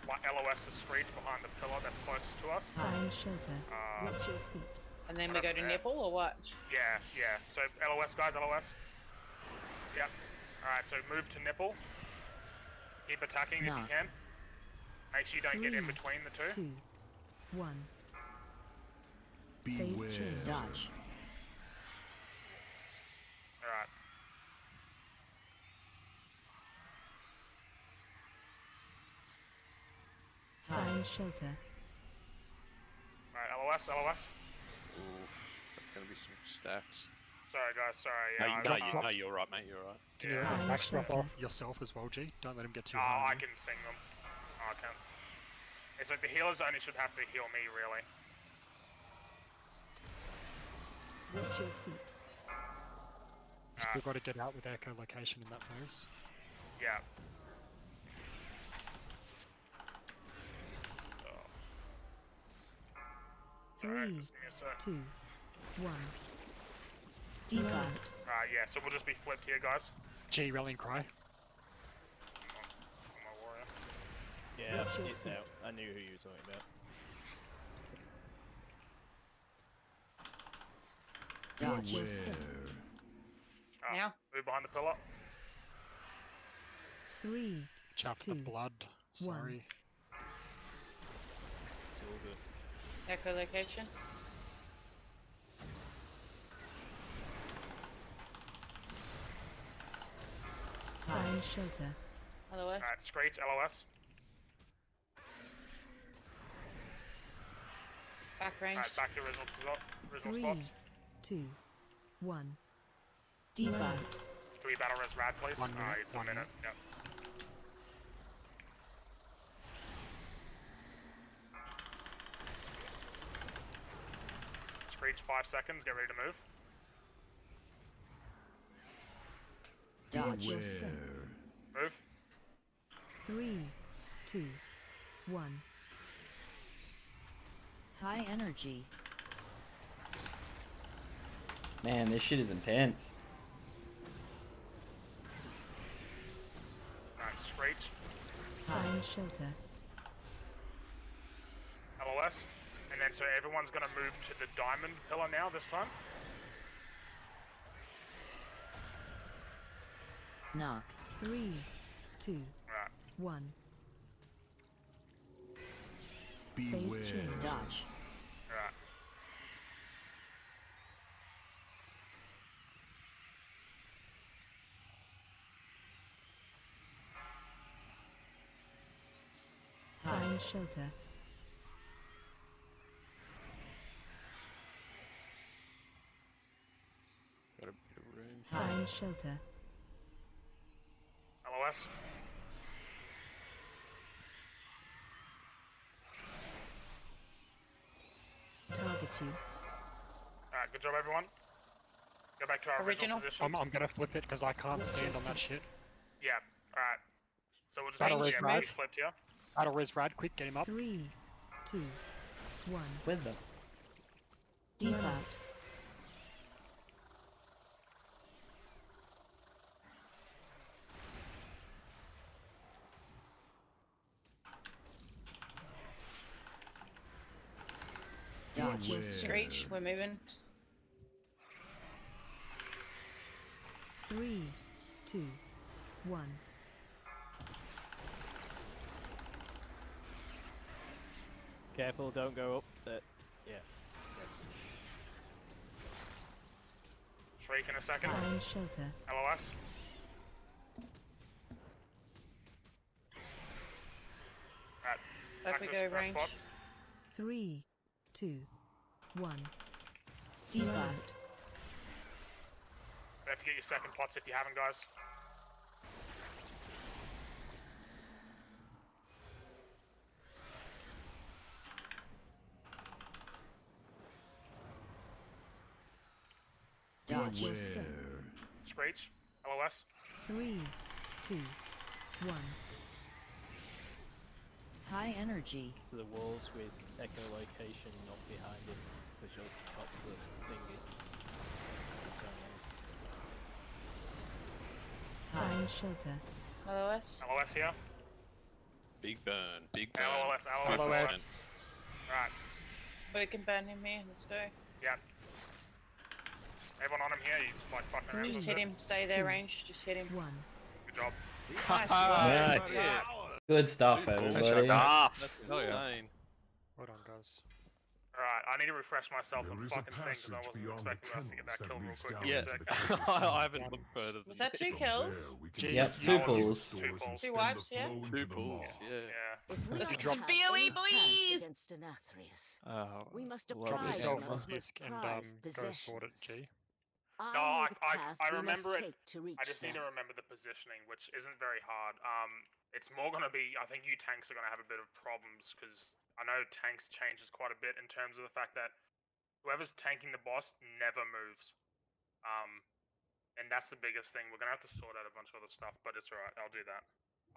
Speaker 4: LOS to Screech behind the pillar that's closest to us.
Speaker 14: Find shelter. Watch your feet.
Speaker 7: And then we go to nipple or what?
Speaker 4: Yeah. So LOS, guys, LOS. Yep. Alright, so move to nipple. Keep attacking if you can. Make sure you don't get in between the two.
Speaker 14: 2, 1. Phase change.
Speaker 15: Dodge.
Speaker 4: Alright.
Speaker 14: Find shelter.
Speaker 4: Alright, LOS.
Speaker 3: Ooh, that's gonna be some stacks.
Speaker 4: Sorry, guys, sorry.
Speaker 3: No, you're right, mate. You're right.
Speaker 2: Can you back drop off yourself as well, G? Don't let him get too
Speaker 4: Oh,
Speaker 2: high.
Speaker 4: I can thing them. Oh, I can. It's like the healers only should have to heal me, really.
Speaker 14: Watch your feet.
Speaker 2: Still got to get out with echolocation in that phase.
Speaker 4: Yeah. Alright,
Speaker 14: 3,
Speaker 4: just give me a sec.
Speaker 14: 2, 1.
Speaker 15: Deep out.
Speaker 4: Yeah, so we'll just be flipped here, guys.
Speaker 2: G, rallying cry.
Speaker 4: I'm a warrior.
Speaker 13: Yeah,
Speaker 14: Watch your
Speaker 13: it's
Speaker 14: feet.
Speaker 13: out. I knew who you were talking about.
Speaker 14: Dodge your step.
Speaker 7: Now?
Speaker 4: Move behind the pillar.
Speaker 14: 3,
Speaker 2: Chuff the
Speaker 14: 2,
Speaker 2: blood. Sorry.
Speaker 13: It's all good.
Speaker 7: Echolocation.
Speaker 14: Find shelter.
Speaker 7: LOS.
Speaker 4: Alright, Screech, LOS.
Speaker 7: Back range.
Speaker 4: Alright, back to original
Speaker 14: 3,
Speaker 4: spots.
Speaker 14: 2, 1.
Speaker 15: Deep
Speaker 14: Right.
Speaker 15: out.
Speaker 4: Can we battle res Rad, please?
Speaker 2: One minute,
Speaker 4: It's a
Speaker 2: 1
Speaker 4: minute. Yep. Screech, 5 seconds. Get ready to move.
Speaker 14: Dodge your step.
Speaker 4: Move.
Speaker 14: 3, 2, 1.
Speaker 15: High energy.
Speaker 5: Man, this shit is intense.
Speaker 4: Alright, Screech.
Speaker 14: Find shelter.
Speaker 4: LOS. And then so everyone's gonna move to the diamond pillar now this time.
Speaker 15: Knock.
Speaker 14: 3, 2,
Speaker 4: Right.
Speaker 14: 1. Phase change.
Speaker 15: Dodge.
Speaker 4: Alright.
Speaker 14: Find shelter.
Speaker 3: Got a bit of room.
Speaker 14: Find shelter.
Speaker 4: LOS.
Speaker 14: Target you.
Speaker 4: Alright, good job everyone. Go back to our original position.
Speaker 2: I'm gonna flip it because I can't stand on that shit.
Speaker 4: Yeah, alright. So we'll just
Speaker 2: Battle res rad.
Speaker 4: flipped here.
Speaker 2: Battle res rad, quick, get him up.
Speaker 14: 3, 2, 1.
Speaker 5: With them.
Speaker 14: Default.
Speaker 15: Dodge.
Speaker 7: Screech, we're moving.
Speaker 14: 3, 2, 1.
Speaker 13: Careful, don't go up. Yeah.
Speaker 4: Shriek in a second.
Speaker 14: Find shelter.
Speaker 4: LOS. Alright,
Speaker 7: Back we
Speaker 4: to
Speaker 7: go,
Speaker 4: our
Speaker 7: range.
Speaker 4: spot.
Speaker 14: 3, 2, 1.
Speaker 15: Default.
Speaker 4: Don't forget your second plots if you haven't, guys.
Speaker 15: Dodge.
Speaker 4: Screech. LOS.
Speaker 14: 3, 2, 1.
Speaker 15: High energy.
Speaker 13: To the walls with echolocation not behind it, because you'll pop the thingy. So nice.
Speaker 14: Find shelter.
Speaker 7: LOS.
Speaker 4: LOS here.
Speaker 3: Big burn. Big burn.
Speaker 4: LOS. Right.
Speaker 7: We can burn him here. Let's go.
Speaker 4: Yeah. Everyone on him here, he's like fucking around.
Speaker 7: Just hit him. Stay there, range. Just hit him.
Speaker 14: 1.
Speaker 4: Good job.
Speaker 5: Nice. Good stuff, everybody.
Speaker 3: That's insane.
Speaker 2: Well done, guys.
Speaker 4: Alright, I need to refresh myself on the fucking thing because I wasn't expecting us to get that kill real quick.
Speaker 3: Yeah, I haven't looked further.
Speaker 7: Was that 2 kills?
Speaker 5: Yep, 2 pulls.
Speaker 4: 2 pulls.
Speaker 7: 2 wipes, yeah?
Speaker 3: 2 pulls, yeah.
Speaker 4: Yeah.
Speaker 7: BOE, boys!
Speaker 15: We must
Speaker 2: Drop
Speaker 15: deprive
Speaker 2: yourself
Speaker 15: them
Speaker 2: on
Speaker 15: of
Speaker 2: disc and go sort it, G.
Speaker 4: No, I remember it. I just need to remember the positioning, which isn't very hard. It's more going to be, I think you tanks are going to have a bit of problems, because I know tanks changes quite a bit in terms of the fact that whoever's tanking the boss never moves. And that's the biggest thing. We're going to have to sort out a bunch of other stuff, but it's alright, I'll do that.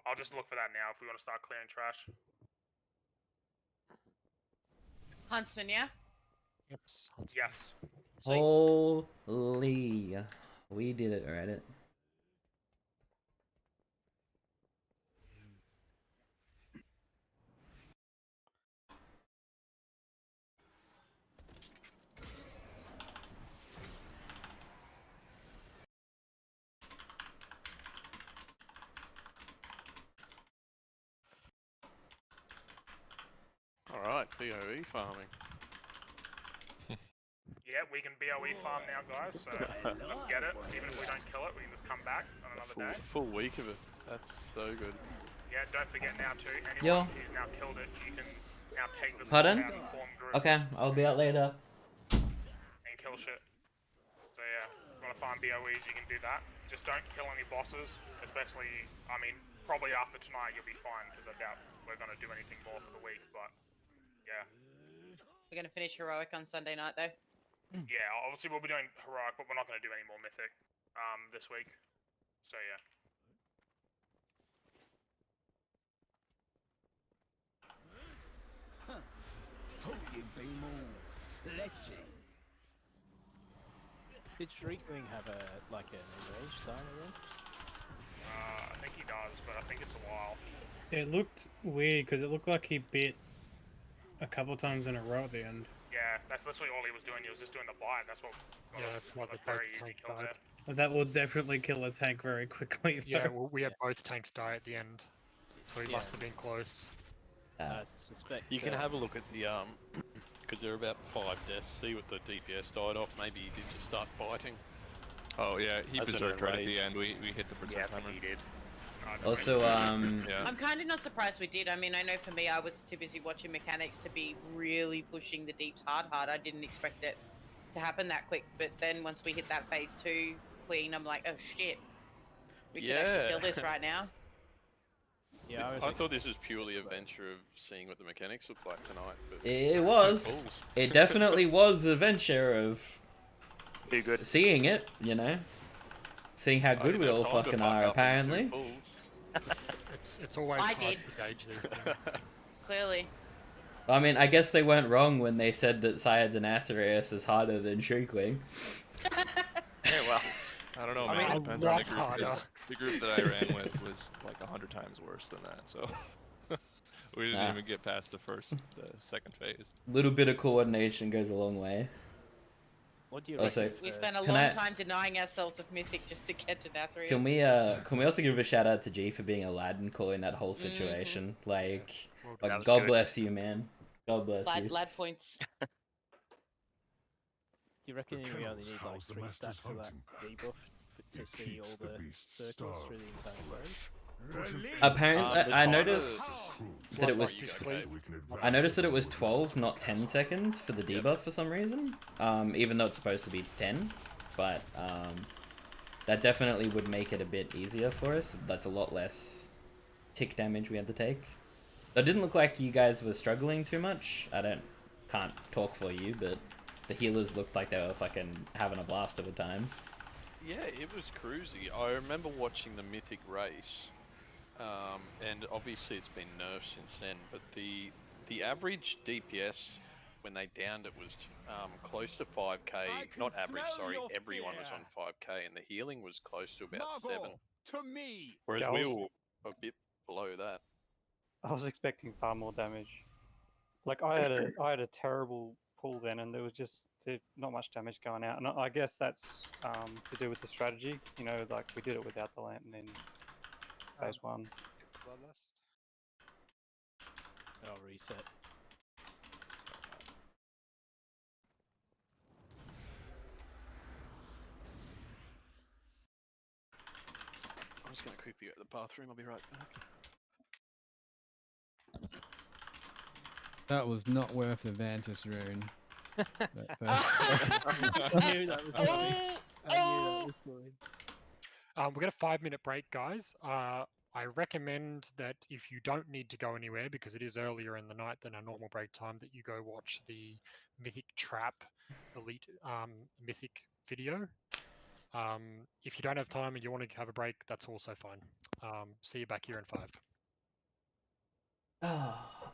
Speaker 4: I'll just look for that now if we want to start clearing trash.
Speaker 7: Huntsman, yeah?
Speaker 2: Yes.
Speaker 4: Yes.
Speaker 5: Holy. We did it, Reddit.
Speaker 3: Alright, PoE farming.
Speaker 4: Yeah, we can BOE farm now, guys, so let's get it. Even if we don't kill it, we can just come back on another day.
Speaker 3: Full week of it. That's so good.
Speaker 4: Yeah, don't forget now too, anyone who's now killed it, you can now take this out
Speaker 5: Pardon?
Speaker 4: and form groups
Speaker 5: Okay, I'll be out later.
Speaker 4: and kill shit. So yeah, if you want to farm BOEs, you can do that. Just don't kill any bosses, especially, I mean, probably after tonight you'll be fine, because I doubt we're going to do anything more for the week, but yeah.
Speaker 7: We're going to finish Heroic on Sunday night, though.
Speaker 4: Yeah, obviously we'll be doing Heroic, but we're not going to do any more Mythic this week. So yeah.
Speaker 13: Did Shriekwing have a like an enraged sign again?
Speaker 4: I think he does, but I think it's a while.
Speaker 6: It looked weird because it looked like he bit a couple times in a row at the end.
Speaker 4: Yeah, that's literally all he was doing. He was just doing the bite. That's what was a very easy kill there.
Speaker 6: But that will definitely kill a tank very quickly. Though.
Speaker 2: Yeah, well, we had both tanks die at the end, so he must have been close.
Speaker 13: I suspect
Speaker 3: You can have a look at the because there are about 5 deaths. See what the DPS died off. Maybe he did just start biting.
Speaker 12: Oh yeah, he
Speaker 3: As an
Speaker 12: berserked right at the
Speaker 3: enraged.
Speaker 12: end. We hit the berserk hammer.
Speaker 9: he did.
Speaker 5: Also,
Speaker 12: Yeah.
Speaker 7: I'm kind of not surprised we did. I mean, I know for me, I was too busy watching mechanics to be really pushing the deeps hard. I didn't expect it to happen that quick. But then once we hit that phase 2 clean, I'm like, oh shit, we could actually kill this right now.
Speaker 13: Yeah,
Speaker 3: I thought this was purely a venture of seeing what the mechanics look like tonight. But
Speaker 5: it was. It definitely was a venture of seeing it, you know, seeing how good we all fucking are. Apparently.
Speaker 2: It's always
Speaker 7: I
Speaker 2: hard
Speaker 7: did.
Speaker 2: to gauge these things.
Speaker 7: Clearly.
Speaker 5: I mean, I guess they weren't wrong when they said that Syeds and Athreus is harder than Shriekwing.
Speaker 12: Yeah, well, I don't know, man.
Speaker 2: I
Speaker 12: It
Speaker 2: mean,
Speaker 12: depends on the group.
Speaker 2: harder.
Speaker 12: 'Cause the group that I ran with was like 100 times worse than that. So we didn't even get past the second phase.
Speaker 5: Little bit of coordination goes a long way.
Speaker 13: What do you
Speaker 5: also,
Speaker 13: reckon?
Speaker 7: We spent a long time denying ourselves of Mythic just to get to Nathrius.
Speaker 5: Can we also give a shout out to G for being Aladdin, calling that whole situation? Like, God
Speaker 9: good.
Speaker 5: bless you, man. God bless you.
Speaker 7: Lad points.
Speaker 13: Do you reckon we only need like 3 stacks of that debuff to see all the circles through the entire phase?
Speaker 5: Apparently, I noticed that it was. I noticed that it was 12, not 10 seconds for the debuff for some reason. Even though it's supposed to be 10, but that definitely would make it a bit easier for us. That's a lot less tick damage we had to take. It didn't look like you guys were struggling too much. Can't talk for you, but the healers looked like they were fucking having a blast of a time.
Speaker 3: yeah, it was cruisy. I remember watching the Mythic race. And obviously it's been nerfed since then, but the average DPS when they downed it was close to 5k. Not average, sorry, everyone was on 5k, and the healing was close to about 7.
Speaker 8: To me.
Speaker 3: Whereas
Speaker 16: Yeah,
Speaker 3: we were a bit below that.
Speaker 16: I was expecting far more damage. Like I had a terrible pull then, and there was just not much damage going out. And I guess that's to do with the strategy. You know, like we did it without the lantern in phase 1.
Speaker 17: Bloodlust.
Speaker 13: I'll reset.
Speaker 3: I'm just going to quickly go to the bathroom. I'll be right back.
Speaker 1: That was not worth the Vantis rune.
Speaker 13: I knew that was coming.
Speaker 2: We've got a 5-minute break, guys. I recommend that if you don't need to go anywhere, because it is earlier in the night than our normal break time, that you go watch the Mythic Trap Elite Mythic video. If you don't have time and you want to have a break, that's also fine. See you back here in 5.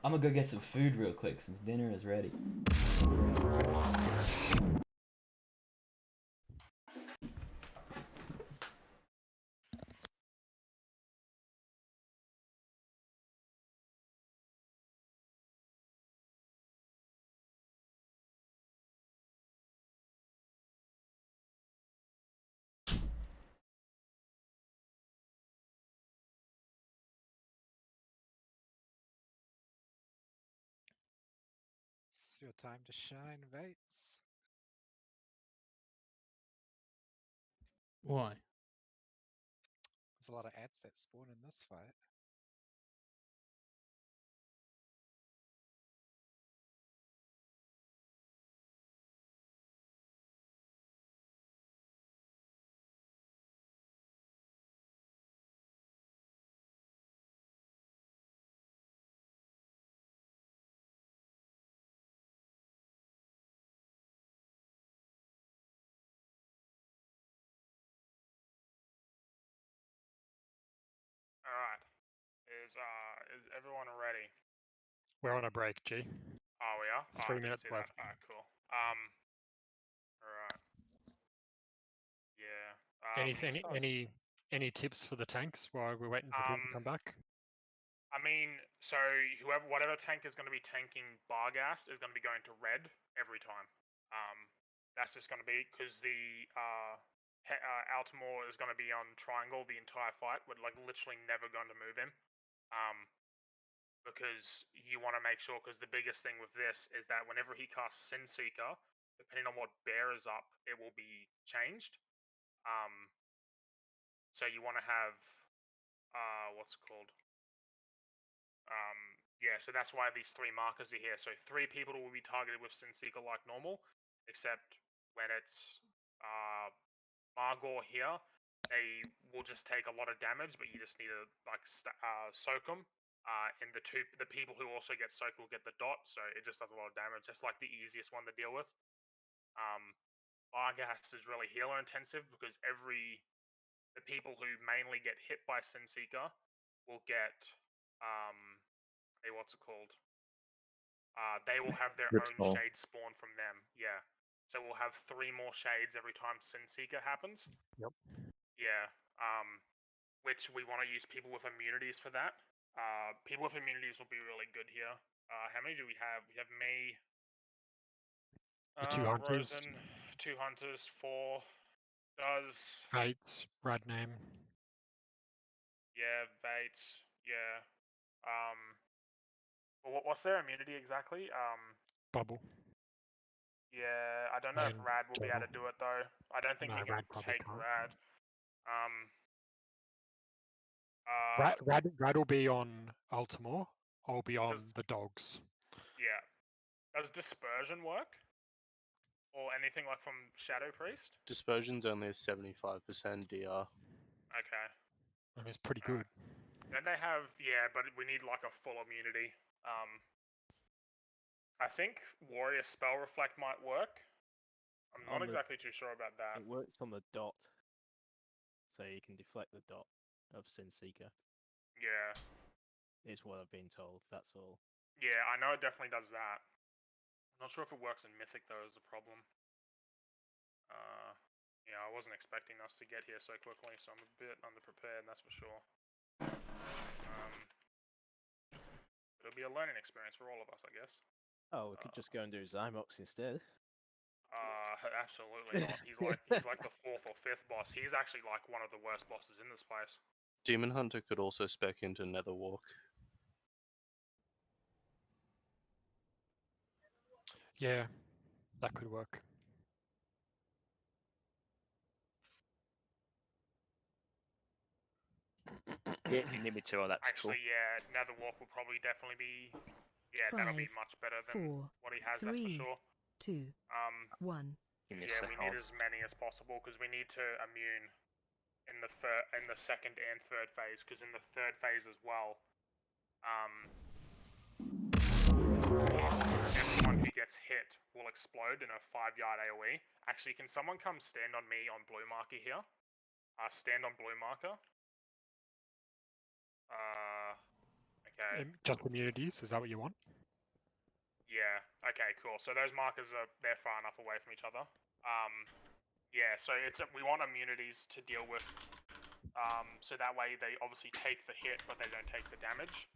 Speaker 5: I'm gonna go get some food real quick since dinner is ready.
Speaker 17: It's your time to shine, mates.
Speaker 6: Why?
Speaker 17: There's a lot of ants that spawn in this fight.
Speaker 4: Alright. Is everyone ready?
Speaker 2: We're on a break, G.
Speaker 4: Oh, we are?
Speaker 2: 3 minutes left.
Speaker 4: Alright, cool. Alright. Yeah.
Speaker 2: Any tips for the tanks while we're waiting for people to come back?
Speaker 4: I mean, so whatever tank is going to be tanking Barghast is going to be going to red every time. That's just going to be because the Altamore is going to be on triangle the entire fight. We're like literally never going to move him. because you want to make sure. Because the biggest thing with this is that whenever he casts Sin Seeker, depending on what bear is up, it will be changed. So you want to have what's it called? Yeah, so that's why these 3 markers are here. So 3 people will be targeted with Sin Seeker like normal, except when it's Margor here, they will just take a lot of damage, but you just need to like soak them. And the people who also get soaked will get the dot, so it just does a lot of damage. That's like the easiest one to deal with. Arghast is really healer intensive because the people who mainly get hit by Sin Seeker will get what's it called? They will have their own shade spawn from them. Yeah. So we'll have 3 more shades every time Sin Seeker happens.
Speaker 2: Yep.
Speaker 4: Yeah. Which we want to use people with immunities for that. People with immunities will be really good here. How many do we have? We have me.
Speaker 2: The 2 hunters.
Speaker 4: Rosen, 2 hunters, 4. Does.
Speaker 2: Fates, rad name.
Speaker 4: Yeah, Vates. Yeah. What's their immunity exactly?
Speaker 2: Bubble.
Speaker 4: Yeah, I don't know if
Speaker 2: And
Speaker 4: Rad will be able
Speaker 2: Juggle.
Speaker 4: to do it though. I don't think
Speaker 2: No,
Speaker 4: we can
Speaker 2: Rad probably
Speaker 4: take
Speaker 2: can't.
Speaker 4: Rad.
Speaker 2: Rad will be on Altamore. I'll be on the dogs.
Speaker 4: Yeah. Does Dispersion work? Or anything like from Shadow Priest?
Speaker 18: Dispersion's only a 75% DR.
Speaker 4: Okay.
Speaker 2: I mean, it's pretty good.
Speaker 4: Don't they have... Yeah, but we need like a full immunity. I think Warrior Spell Reflect might work. I'm not exactly too sure about that.
Speaker 13: It works on the dot. So you can deflect the dot of Sin Seeker.
Speaker 4: Yeah.
Speaker 13: Is what I've been told, that's all.
Speaker 4: Yeah, I know it definitely does that. I'm not sure if it works in Mythic though is a problem. Yeah, I wasn't expecting us to get here so quickly, so I'm a bit underprepared, that's for sure. It'll be a learning experience for all of us, I guess.
Speaker 13: Oh, we could just go and do Zymox instead.
Speaker 4: Absolutely not. He's like the 4th or 5th boss. He's actually like one of the worst bosses in this place.
Speaker 18: Demon Hunter could also spec into Netherwalk.
Speaker 2: Yeah, that could work.
Speaker 9: Yeah, if you need me to, that's
Speaker 4: actually,
Speaker 9: cool.
Speaker 4: Yeah, Netherwalk will probably definitely be... Yeah,
Speaker 14: 5,
Speaker 4: that'll be much better than
Speaker 14: 4,
Speaker 4: what he has,
Speaker 14: 3,
Speaker 4: that's for sure.
Speaker 14: 2, 1.
Speaker 4: Yeah, we need as many as possible because we need to immune in the second and 3rd phase. Because in the 3rd phase as well, everyone who gets hit will explode in a 5-yard AOE. Actually, can someone come stand on me on blue marker here? Stand on blue marker. Okay.
Speaker 2: Just immunities, is that what you want?
Speaker 4: Yeah. Okay. Cool. So those markers they're far enough away from each other. Yeah. So we want immunities to deal with. So that way they obviously take the hit, but they don't take the damage.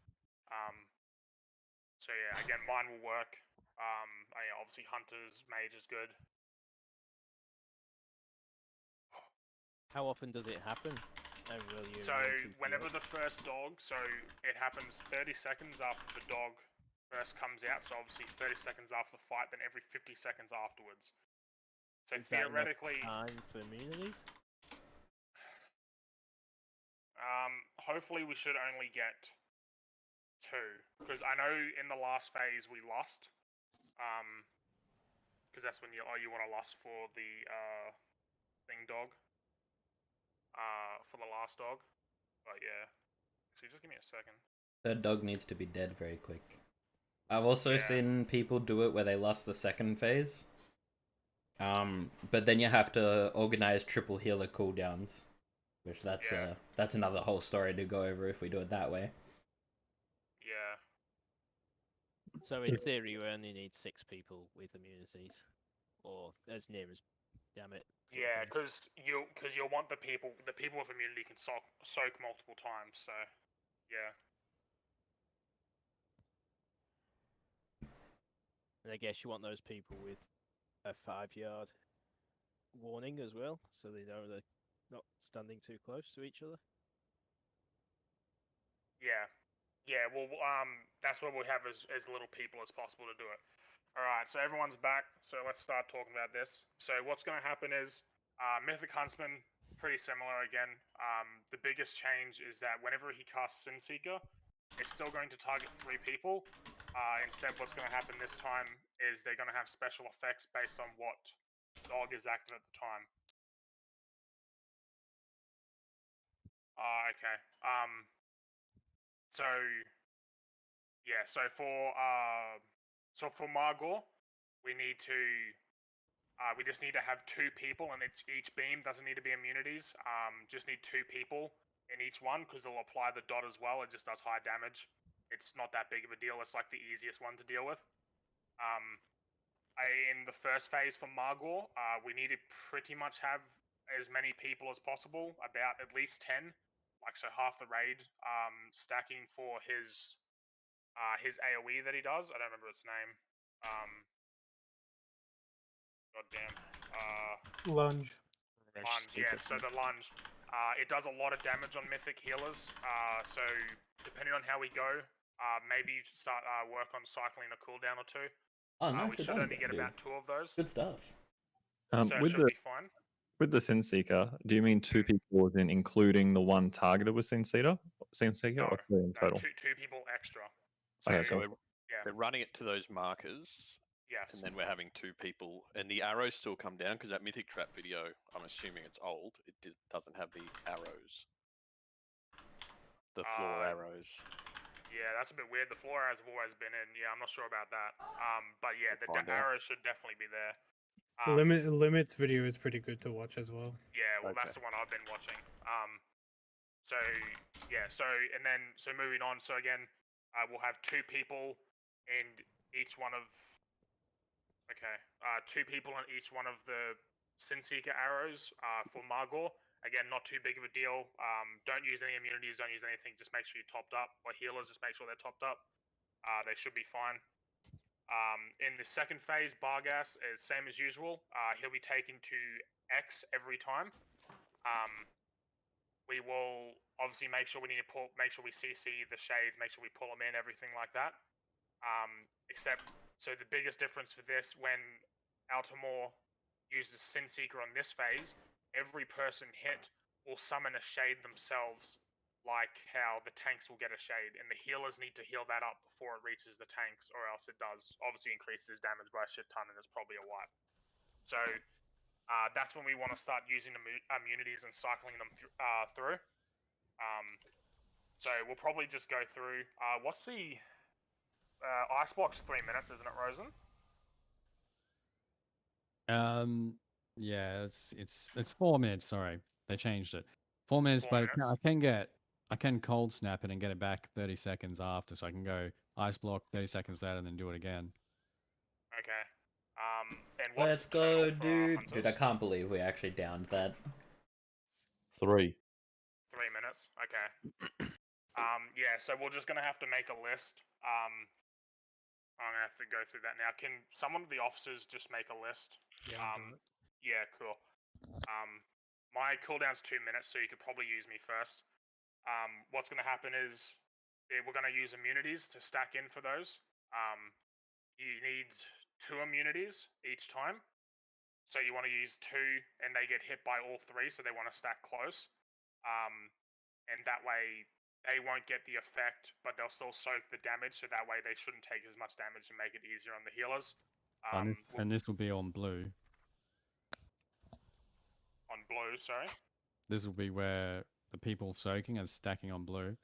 Speaker 4: So yeah. Again, mine will work. Yeah, obviously Hunter's Mage is good.
Speaker 13: How often does it happen?
Speaker 4: So whenever the first dog, so it happens 30 seconds after the dog first comes out, so obviously 30 seconds after the fight, then every 50 seconds afterwards. So
Speaker 13: is
Speaker 4: theoretically...
Speaker 13: that enough time for immunities?
Speaker 4: Hopefully we should only get 2, because I know in the last phase we lost, because that's when you want to lust for the thing dog, for the last dog. But yeah, so just give me a second.
Speaker 5: That dog needs to be dead very quick. I've also seen people do it where they lost the second phase. But then you have to organize triple healer cooldowns, which that's another whole story to go over if we do it that way.
Speaker 4: Yeah.
Speaker 13: So in theory, you only need 6 people with immunities, or as near as, damn it.
Speaker 4: Yeah, because you'll want the people with immunity can soak multiple times. So, yeah.
Speaker 13: And I guess you want those people with a 5-yard warning as well, so they know they're not standing too close to each other.
Speaker 4: Yeah. Yeah, well, that's what we'll have as little people as possible to do it. Alright, so everyone's back, so let's start talking about this. So what's going to happen is, Mythic Huntsman, pretty similar again. The biggest change is that whenever he casts Sin Seeker, it's still going to target 3 people. Instead, what's going to happen this time is they're going to have special effects based on what dog is active at the time. Okay. So yeah, so for Margor, we need to we just need to have 2 people, and each beam doesn't need to be immunities. Just need 2 people in each one because they'll apply the dot as well. It just does high damage. It's not that big of a deal. It's like the easiest one to deal with. In the first phase for Margor, we need to pretty much have as many people as possible, about at least 10, like so half the raid, stacking for his AoE that he does. I don't remember its name. Goddamn.
Speaker 6: Lunge.
Speaker 4: Lunge, yeah. So the lunge, it does a lot of damage on mythic healers. So depending on how we go, maybe you should start work on cycling a cooldown or 2.
Speaker 5: Oh, nice.
Speaker 4: We should only get about 2 of those.
Speaker 5: Good stuff.
Speaker 4: So it should be fine.
Speaker 11: With the Sin Seeker, do you mean 2 people as in including the one targeted with Sin Seeker,
Speaker 4: No,
Speaker 11: or 3 in total?
Speaker 4: 2 people extra.
Speaker 11: Okay,
Speaker 3: So
Speaker 11: cool.
Speaker 3: we're running it to those markers.
Speaker 4: Yes.
Speaker 3: And then we're having 2 people, and the arrows still come down because that Mythic Trap video, I'm assuming it's old. It doesn't have the arrows, the floor arrows.
Speaker 4: Yeah, that's a bit weird. The floor arrows have always been in. Yeah, I'm not sure about that. But yeah, the
Speaker 3: Find out.
Speaker 4: arrows should definitely be there.
Speaker 6: Limit's video is pretty good to watch as well.
Speaker 4: Yeah, well, that's the one I've been watching. So yeah, so moving on. So again, we'll have 2 people in each one of. Okay, 2 people on each one of the Sin Seeker arrows for Margor. Again, not too big of a deal. Don't use any immunities, don't use anything. Just make sure you're topped up. Or healers, just make sure they're topped up. They should be fine. In the second phase, Bargas is same as usual. He'll be taken to X every time. We will obviously make sure we CC the shades, make sure we pull them in, everything like that. So the biggest difference for this, when Altamore uses Sin Seeker on this phase, every person hit will summon a shade themselves, like how the tanks will get a shade, and the healers need to heal that up before it reaches the tanks, or else it does obviously increases damage by a shit ton, and it's probably a wipe. So that's when we want to start using immunities and cycling them through. So we'll probably just go through. What's the Icebox? 3 minutes, isn't it, Rosen?
Speaker 1: Yeah, it's 4 minutes. Sorry, they changed it. 4 minutes,
Speaker 4: 4
Speaker 1: but
Speaker 4: minutes.
Speaker 1: I can cold snap it and get it back 30 seconds after, so I can go ice block 30 seconds later and then do it again.
Speaker 4: Okay. And what's
Speaker 5: Let's go, dude. Dude, I can't believe we actually downed that.
Speaker 18: 3.
Speaker 4: 3 minutes. Okay. Yeah. So we're just gonna have to make a list. I'm gonna have to go through that now. Can someone of the officers just make a list?
Speaker 2: Yeah.
Speaker 4: Yeah. Cool. My cooldown's 2 minutes, so you could probably use me first. What's gonna happen is we're gonna use immunities to stack in for those. You need 2 immunities each time. So you want to use 2, and they get hit by all 3, so they want to stack close. And that way they won't get the effect, but they'll still soak the damage, so that way they shouldn't take as much damage and make it easier on the healers.
Speaker 1: And this will be on blue.
Speaker 4: On blue, sorry?
Speaker 1: This will be where the people soaking are stacking on blue.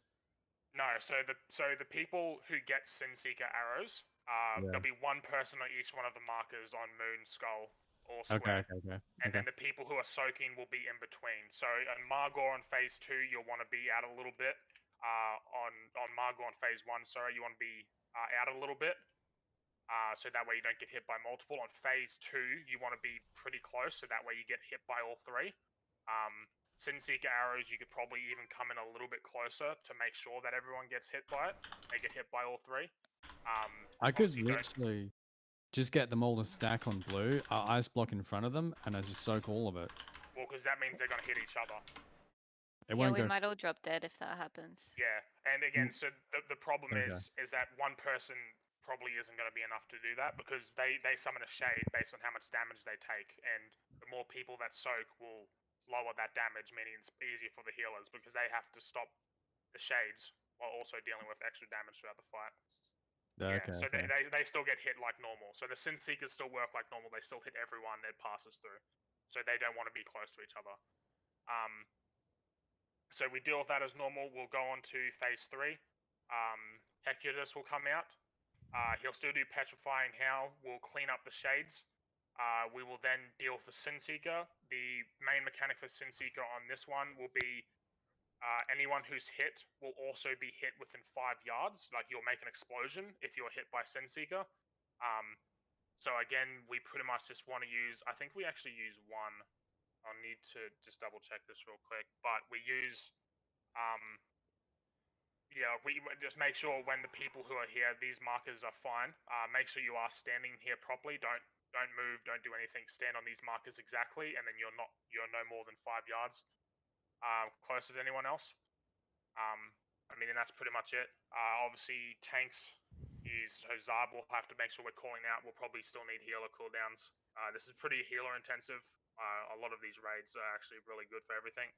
Speaker 4: No, so the people who get Sin Seeker arrows, there'll be 1 person on each one of the markers on Moon, Skull, or Square.
Speaker 1: Okay.
Speaker 4: And then the people who are soaking will be in between. So on Margor on phase 2, you'll want to be out a little bit. On Margor on phase 1, sorry, you want to be out a little bit. So that way you don't get hit by multiple. On phase 2, you want to be pretty close, so that way you get hit by all 3. Sin Seeker arrows, you could probably even come in a little bit closer to make sure that everyone gets hit by it. They get hit by all 3.
Speaker 1: I could literally just get them all to stack on blue, ice block in front of them, and I just soak all of it.
Speaker 4: Well, because that means they're going to hit each other.
Speaker 10: Yeah, we might all drop dead if that happens.
Speaker 4: Yeah, and again, so the problem is that one person probably isn't going to be enough to do that because they summon a shade based on how much damage they take, and the more people that soak will lower that damage, meaning it's easier for the healers because they have to stop the shades while also dealing with extra damage throughout the fight.
Speaker 1: Okay,
Speaker 4: so
Speaker 1: okay.
Speaker 4: they still get hit like normal. So the Sin Seekers still work like normal. They still hit everyone it passes through. So they don't want to be close to each other. So we deal with that as normal. We'll go on to phase 3. Hecutus will come out. He'll still do Petrifying Howl. We'll clean up the shades. We will then deal with the Sin Seeker. The main mechanic for Sin Seeker on this one will be anyone who's hit will also be hit within 5 yards. Like you'll make an explosion if you're hit by Sin Seeker. So again, we pretty much just want to use. I think we actually use one. I'll need to just double check this real quick. But we use. We just make sure when the people who are here, these markers are fine. Make sure you are standing here properly. Don't move. Don't do anything. Stand on these markers exactly, and then you're no more than 5 yards closer to anyone else. And that's pretty much it. Obviously, tanks so Zarb will have to make sure we're calling out. We'll probably still need healer cooldowns. This is pretty healer intensive. A lot of these raids are actually really good for everything.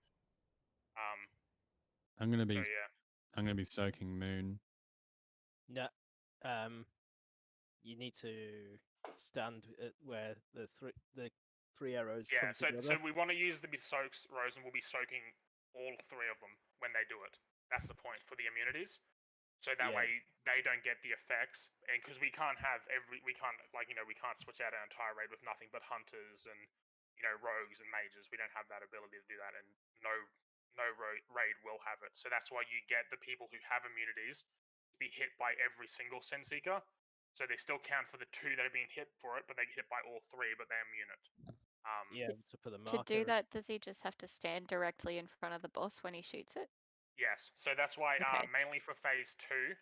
Speaker 1: I'm gonna be.
Speaker 4: So yeah.
Speaker 1: I'm gonna be soaking Moon.
Speaker 13: No, you need to stand where the three arrows come together.
Speaker 4: So we want to use the soaks, Rose, and we'll be soaking all 3 of them when they do it. That's the point for the immunities. So that way they don't get the effects, and because we can't switch out our entire raid with nothing but hunters and rogues and mages. We don't have that ability to do that, and no raid will have it. So that's why you get the people who have immunities to be hit by every single Sin Seeker. So they still count for the 2 that are being hit for it, but they get hit by all 3, but they immune it.
Speaker 13: To put the
Speaker 10: To
Speaker 13: marker.
Speaker 10: do that, does he just have to stand directly in front of the boss when he shoots it?
Speaker 4: Yes. So that's why
Speaker 10: Okay.
Speaker 4: mainly for phase 2,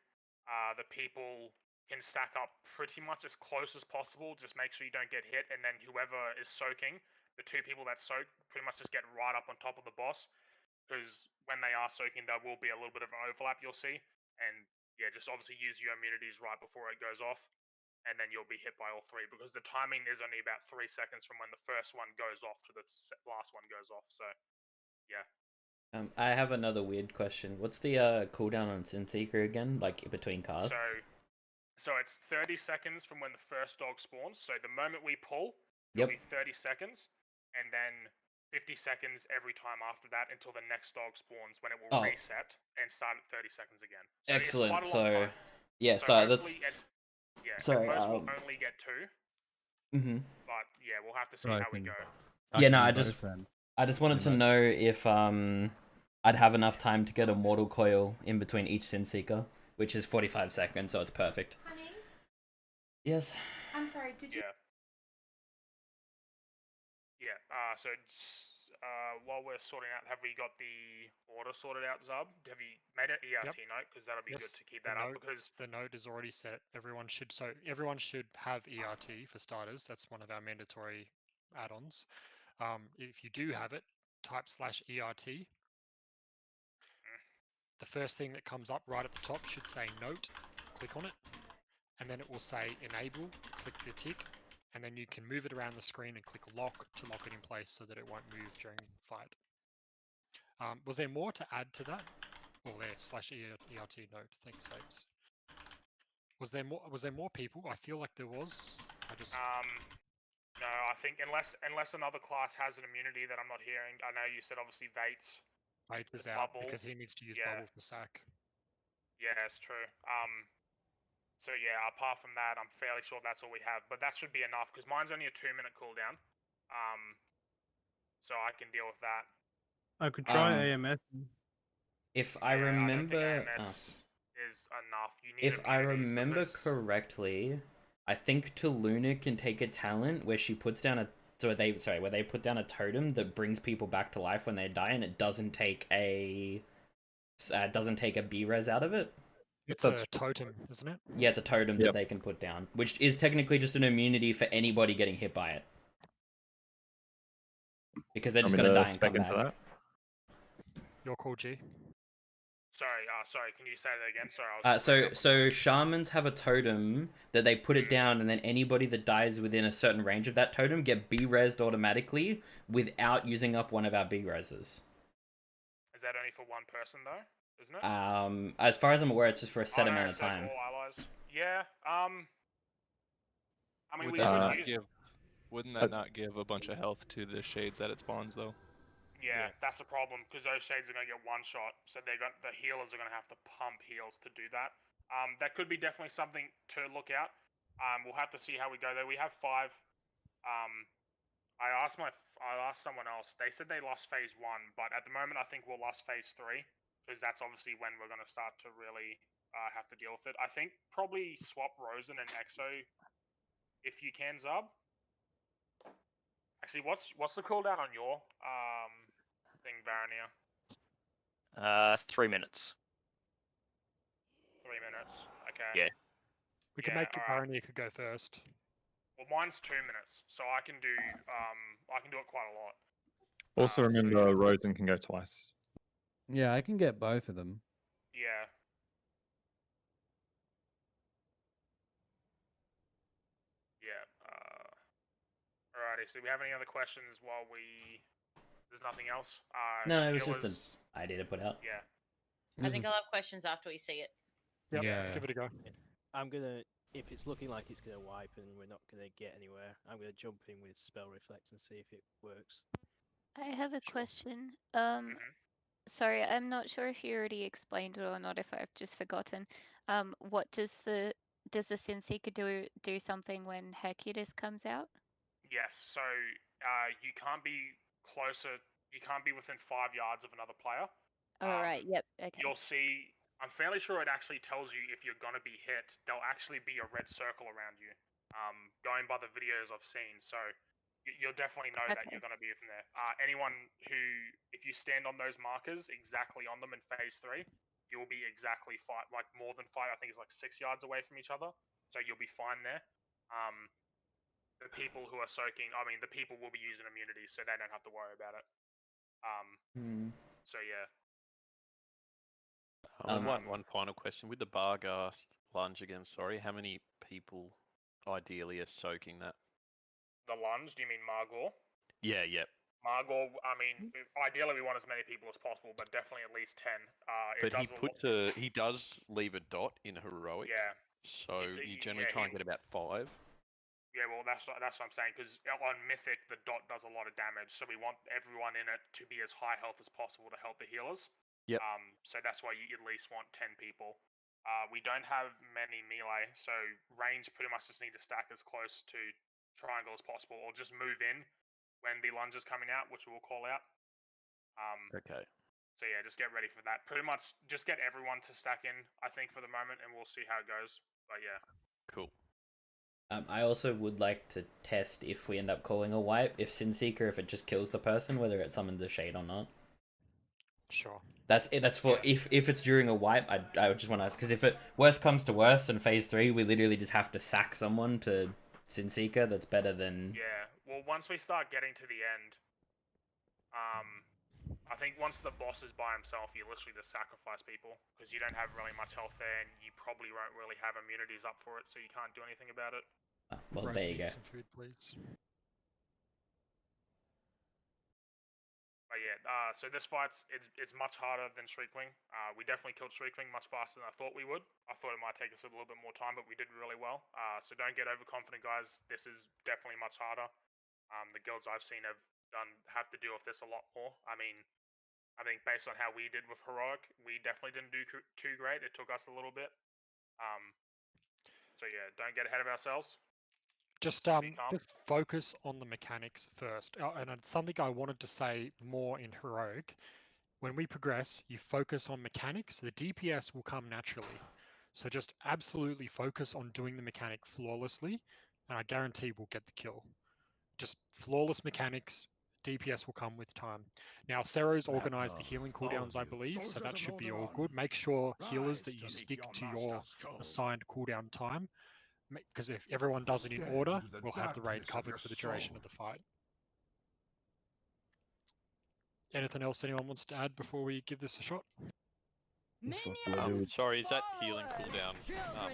Speaker 4: the people can stack up pretty much as close as possible. Just make sure you don't get hit, and then whoever is soaking, the 2 people that soak pretty much just get right up on top of the boss. Because when they are soaking, there will be a little bit of an overlap, you'll see. And just obviously use your immunities right before it goes off. And then you'll be hit by all 3. Because the timing is only about 3 seconds from when the first one goes off to the last one goes off. So, yeah.
Speaker 5: I have another weird question. What's the cooldown on Sin Seeker again? Like between casts?
Speaker 4: So it's 30 seconds from when the first dog spawns. So the moment we pull, it'll be 30 seconds. And then 50 seconds every time after that until the next dog spawns, when it will reset and start at 30 seconds again. So
Speaker 5: excellent.
Speaker 4: It's quite a long time.
Speaker 5: That's.
Speaker 4: Sorry, most will only get 2. But we'll have to see how we go.
Speaker 5: I just wanted to know if I'd have enough time to get a mortal coil in between each Sin Seeker, which is 45 seconds, so it's perfect.
Speaker 19: Honey?
Speaker 5: Yes.
Speaker 19: I'm sorry, did you?
Speaker 4: So while we're sorting out, have we got the order sorted out, Zub? Have you made an ERT note? Because that'll be good to keep that up. Because
Speaker 2: the note is already set. Everyone should have ERT for starters. That's one of our mandatory add-ons. If you do have it, type /ERT. The first thing that comes up right at the top should say note. Click on it, and then it will say enable. Click the tick, and then you can move it around the screen and click lock to lock it in place so that it won't move during the fight. Was there more to add to that? Oh, there /ERT note. Thanks, Fates. Was there more people? I feel like there was.
Speaker 4: No, I think unless another class has an immunity that I'm not hearing. I know you said obviously Vates.
Speaker 2: Vates is out because he needs to use bubble for sack.
Speaker 4: Yeah, that's true. So apart from that, I'm fairly sure that's all we have. But that should be enough because mine's only a 2-minute cooldown. So I can deal with that.
Speaker 6: I could try AMS.
Speaker 5: If I remember,
Speaker 4: AMS is enough. You need
Speaker 5: if I remember correctly, I think Tuluna can take a talent where she puts down where they put down a totem that brings people back to life when they die, and it doesn't take a B-res out of it.
Speaker 2: It's a totem, isn't it?
Speaker 5: Yeah, it's a totem that they can put down, which is technically just an immunity for anybody getting hit by it. Because they're just gonna die and come back.
Speaker 11: That?
Speaker 2: Your call, G.
Speaker 4: Sorry. Can you say that again? Sorry. I was
Speaker 5: So shamans have a totem that they put it down, and then anybody that dies within a certain range of that totem get B-resed automatically without using up one of our B-reses.
Speaker 4: Is that only for one person though? Isn't it?
Speaker 5: As far as I'm aware, it's just for a set amount of time.
Speaker 4: For all allies. Yeah. I mean,
Speaker 12: wouldn't that not give a bunch of health to the shades that it spawns though?
Speaker 4: Yeah, that's the problem because those shades are gonna get one shot, so the healers are gonna have to pump heals to do that. That could be definitely something to look out. We'll have to see how we go there. We have 5. I asked someone else. They said they lost phase 1, but at the moment I think we'll lost phase 3 because that's obviously when we're gonna start to really have to deal with it. I think probably swap Rosen and Exo if you can, Zub. Actually, what's the cooldown on your thing, Varanier?
Speaker 9: 3 minutes.
Speaker 4: 3 minutes. Okay.
Speaker 9: Yeah.
Speaker 2: We can make Varanier could go first.
Speaker 4: Well, mine's 2 minutes, so I can do it quite a lot.
Speaker 11: Also remember, Rosen can go twice.
Speaker 1: Yeah, I can get both of them.
Speaker 4: Yeah. Yeah. Alrighty. So, do we have any other questions while we? There's nothing else.
Speaker 5: No, it was just an idea to put out.
Speaker 4: Yeah.
Speaker 7: I think I'll have questions after we see it.
Speaker 2: Yep,
Speaker 1: Yeah.
Speaker 2: let's give it a go.
Speaker 13: I'm gonna, if it's looking like it's gonna wipe and we're not gonna get anywhere, I'm gonna jump in with spell reflex and see if it works.
Speaker 10: I have a question.
Speaker 4: Mm-hmm.
Speaker 10: Sorry, I'm not sure if you already explained it or not. If I've just forgotten. What does the Sin Seeker do something when Hercules comes out?
Speaker 4: Yes. So you can't be closer. You can't be within 5 yards of another player.
Speaker 10: Oh, right. Yep. Okay.
Speaker 4: You'll see. I'm fairly sure it actually tells you if you're gonna be hit. There'll actually be a red circle around you. Going by the videos I've seen, so you'll definitely know that you're gonna be from there. Anyone who, if you stand on those markers exactly on them in phase 3, you'll be exactly more than 5. I think it's like 6 yards away from each other, so you'll be fine there. The people who are soaking, I mean, the people will be using immunity, so they don't have to worry about it. So yeah.
Speaker 3: One final question. With the Barghast lunge again, sorry, how many people ideally are soaking that?
Speaker 4: The lunge? Do you mean Margor?
Speaker 3: Yeah, yep.
Speaker 4: Margor, I mean, ideally we want as many people as possible, but definitely at least 10.
Speaker 3: But he does leave a dot in heroic.
Speaker 4: Yeah.
Speaker 3: So you generally try and get about 5.
Speaker 4: Yeah, well, that's what I'm saying, because on Mythic, the dot does a lot of damage, so we want everyone in it to be as high health as possible to help the healers.
Speaker 3: Yep.
Speaker 4: So that's why you at least want 10 people. We don't have many melee, so range pretty much just need to stack as close to triangle as possible, or just move in when the lunge is coming out, which we'll call out.
Speaker 3: Okay.
Speaker 4: So yeah, just get ready for that. Pretty much just get everyone to stack in, I think, for the moment, and we'll see how it goes. But yeah.
Speaker 3: Cool.
Speaker 5: I also would like to test if we end up calling a wipe, if Sin Seeker, if it just kills the person, whether it summons a shade or not.
Speaker 2: Sure.
Speaker 5: That's it. That's for if it's during a wipe. I would just want to ask, because if it worst comes to worst in phase 3, we literally just have to sack someone to Sin Seeker. That's better than.
Speaker 4: Yeah. Well, once we start getting to the end, I think once the boss is by himself, you literally just sacrifice people because you don't have really much health there, and you probably won't really have immunities up for it, so you can't do anything about it.
Speaker 5: Well, there you go.
Speaker 2: Some food, please.
Speaker 4: But yeah, so this fight's it's much harder than Shriekwing. We definitely killed Shriekwing much faster than I thought we would. I thought it might take us a little bit more time, but we did really well. So don't get overconfident, guys. This is definitely much harder. The guilds I've seen have to deal with this a lot more. I think based on how we did with Heroic, we definitely didn't do too great. It took us a little bit. So yeah, don't get ahead of ourselves.
Speaker 2: Just focus on the mechanics first. And it's something I wanted to say more in Heroic. When we progress, you focus on mechanics. The DPS will come naturally. So just absolutely focus on doing the mechanic flawlessly, and I guarantee we'll get the kill. Just flawless mechanics. DPS will come with time. Now, Sero's organised the healing cooldowns, I believe, so that should be all good. Make sure, healers, that you stick to your assigned cooldown time, because if everyone does it in order, we'll have the raid covered for the duration of the fight. Anything else anyone wants to add before we give this a shot?
Speaker 3: Sorry, is that healing cooldown on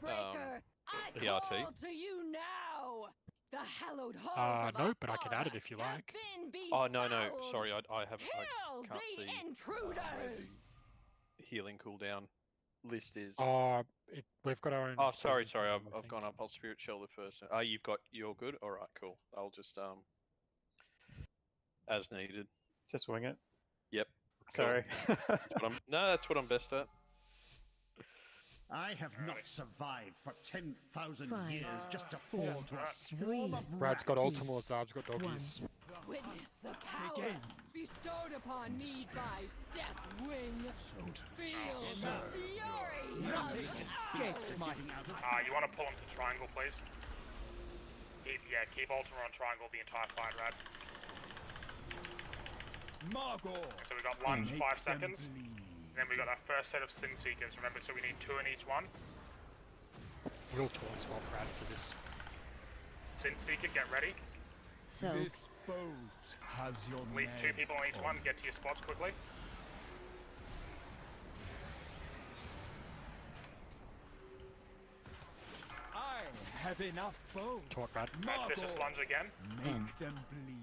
Speaker 3: that PRT?
Speaker 2: No, but I can add it if you like.
Speaker 3: Oh no, sorry, I can't see where the healing cooldown list is.
Speaker 2: We've got our own.
Speaker 3: Oh, sorry, I've gone up. I'll spirit shelter first. You're good. All right, cool. I'll just as needed.
Speaker 16: Just wing it.
Speaker 3: Yep.
Speaker 16: Sorry.
Speaker 3: That's what I'm best at.
Speaker 8: I have not survived for 10,000 years just to fall to a swarm of
Speaker 2: Brad's got Ultimore, Zab's got doggies.
Speaker 19: Witness the power bestowed upon me by Deathwing. Feel the fury.
Speaker 8: Nothing escapes my sight.
Speaker 4: You want to pull him to triangle, please? Keep Ultimore on triangle the entire fight, Rad.
Speaker 8: Margor.
Speaker 4: So we got lunge 5 seconds. Then we got our first set of Sin Seekers. Remember, so we need 2 in each one.
Speaker 2: We'll taunt swap Rad for this.
Speaker 4: Sin Seeker, get ready.
Speaker 15: So.
Speaker 8: This bolt has your
Speaker 4: Leaves 2 people on each one. Get to your spots quickly.
Speaker 8: I have enough bolts.
Speaker 2: Taunt Rad.
Speaker 4: Vicious lunge again.
Speaker 8: Make them bleed.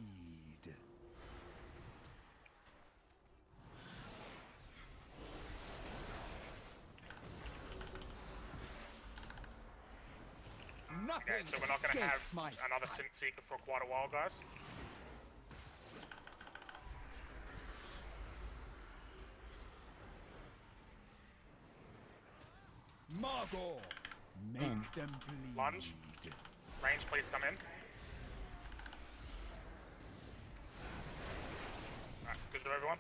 Speaker 4: Okay, so we're not going to have another Sin Seeker for quite a while, guys.
Speaker 8: Margor, make them bleed.
Speaker 4: Lunge. Range, please come in. Alright, good to everyone.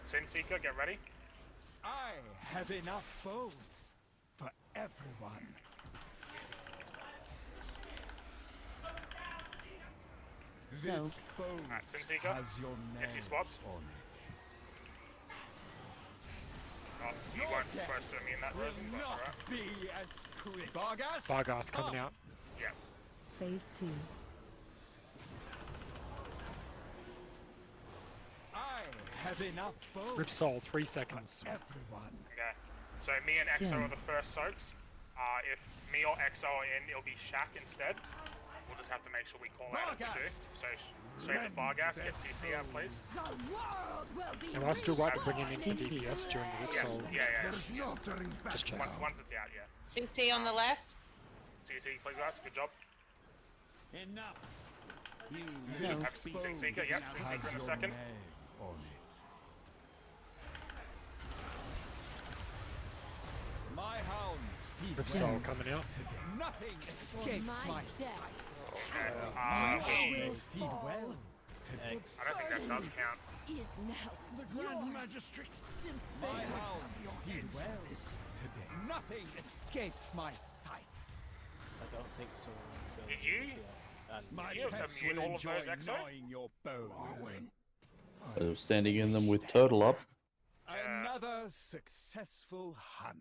Speaker 4: Sin Seeker, get ready.
Speaker 8: I have enough bolts for everyone.
Speaker 15: So.
Speaker 8: This bolt
Speaker 4: Sin Seeker,
Speaker 8: has your
Speaker 4: get to your
Speaker 8: name
Speaker 4: spots.
Speaker 8: on it.
Speaker 4: You weren't supposed to immune that version, but alright.
Speaker 8: Be as quick. Vargas?
Speaker 2: Vargas coming out.
Speaker 4: Yeah.
Speaker 14: Phase 2.
Speaker 8: I have enough bolts.
Speaker 2: Rip Soul, 3 seconds.
Speaker 8: Everyone.
Speaker 4: Okay. So me and Exo are the first soaks. If me or Exo are in, it'll be Shaq instead. We'll just have to make sure we call out if we do. So straight to Vargas, get CC out, please.
Speaker 2: Am I still right to bring him into DPS during the Rip Soul?
Speaker 4: Yeah.
Speaker 8: There's no turning back.
Speaker 2: Just check.
Speaker 4: Once it's out, yeah.
Speaker 7: CC on the left.
Speaker 4: CC, please, guys. Good job.
Speaker 8: Enough.
Speaker 4: Have Sin Seeker, yep, Sin Seeker in a second.
Speaker 8: On it. My hounds feed
Speaker 2: Rip Soul coming out.
Speaker 8: today. Nothing escapes my sight.
Speaker 4: Okay.
Speaker 8: Feed well today.
Speaker 4: I don't think that does count.
Speaker 19: Is now
Speaker 8: The Grand Magistrix. My hounds feed well today. Nothing escapes my sight.
Speaker 13: I don't think so.
Speaker 4: Did you?
Speaker 8: My
Speaker 4: You
Speaker 8: pets
Speaker 4: immune
Speaker 8: will
Speaker 4: all of
Speaker 8: enjoy
Speaker 4: those, Exo?
Speaker 8: gnawing your bones.
Speaker 18: I was standing in them with turtle up.
Speaker 8: Another successful hunt.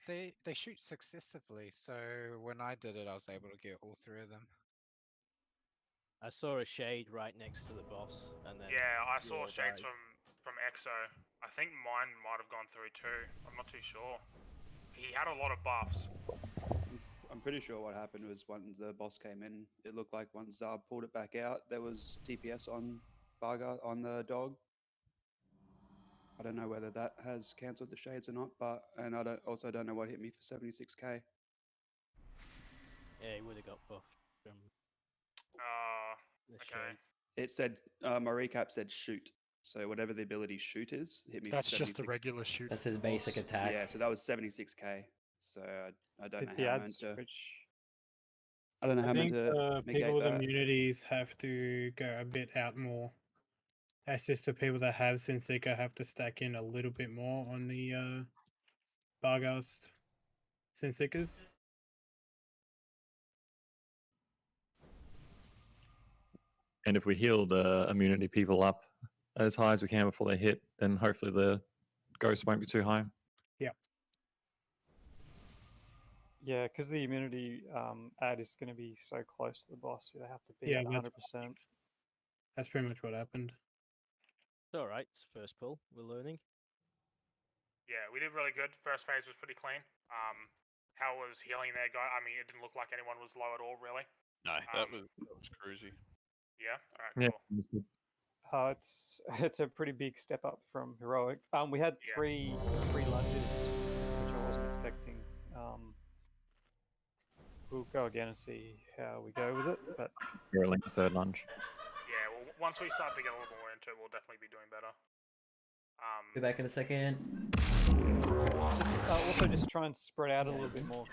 Speaker 17: They shoot successively, so when I did it, I was able to get all 3 of them.
Speaker 13: I saw a shade right next to the boss, and then
Speaker 4: Yeah, I saw
Speaker 13: yours
Speaker 4: shades
Speaker 13: died.
Speaker 4: from Exo. I think mine might have gone through too. I'm not too sure. He had a lot of buffs.
Speaker 20: I'm pretty sure what happened was when the boss came in, it looked like once Zarb pulled it back out, there was DPS on Vargas on the dog. I don't know whether that has cancelled the shades or not, but and I don't know what hit me for 76k.
Speaker 13: Yeah, he would have got buffed from the
Speaker 4: Okay.
Speaker 13: shade.
Speaker 20: It said my recap said shoot, so whatever the ability shoot is hit me.
Speaker 2: That's
Speaker 20: for
Speaker 2: just the
Speaker 20: 76.
Speaker 2: regular shoot.
Speaker 5: That's his basic attack.
Speaker 20: Yeah, so that was 76k. So I don't
Speaker 16: Did
Speaker 20: know
Speaker 16: the
Speaker 20: how I
Speaker 16: ads
Speaker 20: meant to.
Speaker 16: switch?
Speaker 20: I don't know how
Speaker 6: I
Speaker 20: I meant
Speaker 6: think
Speaker 20: to
Speaker 6: people
Speaker 20: negate
Speaker 6: with
Speaker 20: that.
Speaker 6: immunities have to go a bit out more. That's just the people that have Sin Seeker have to stack in a little bit more on the Barghast Sin Seekers.
Speaker 11: And if we heal the immunity people up as high as we can before they hit, then hopefully the ghost won't be too high.
Speaker 6: Yeah.
Speaker 16: Yeah, because the immunity ad is going to be so close to the boss, they have to be
Speaker 6: Yeah,
Speaker 16: at
Speaker 6: that's-
Speaker 16: 100%.
Speaker 6: That's pretty much what happened.
Speaker 13: It's alright, it's first pull, we're learning.
Speaker 4: Yeah, we did really good. First phase was pretty clean. How was healing there, guy? I mean, it didn't look like anyone was low at all, really.
Speaker 3: No, that was cruisy.
Speaker 4: Yeah. All right. Cool.
Speaker 16: Yeah. It's a pretty big step up from heroic. We had three lunges, which I wasn't expecting. We'll go again and see how we go with it. But
Speaker 11: We're like the third lunge.
Speaker 4: Yeah. Well, once we start to get a little more into it, we'll definitely be doing better.
Speaker 5: Be back in a second.
Speaker 16: Also, just try and spread out a little bit more.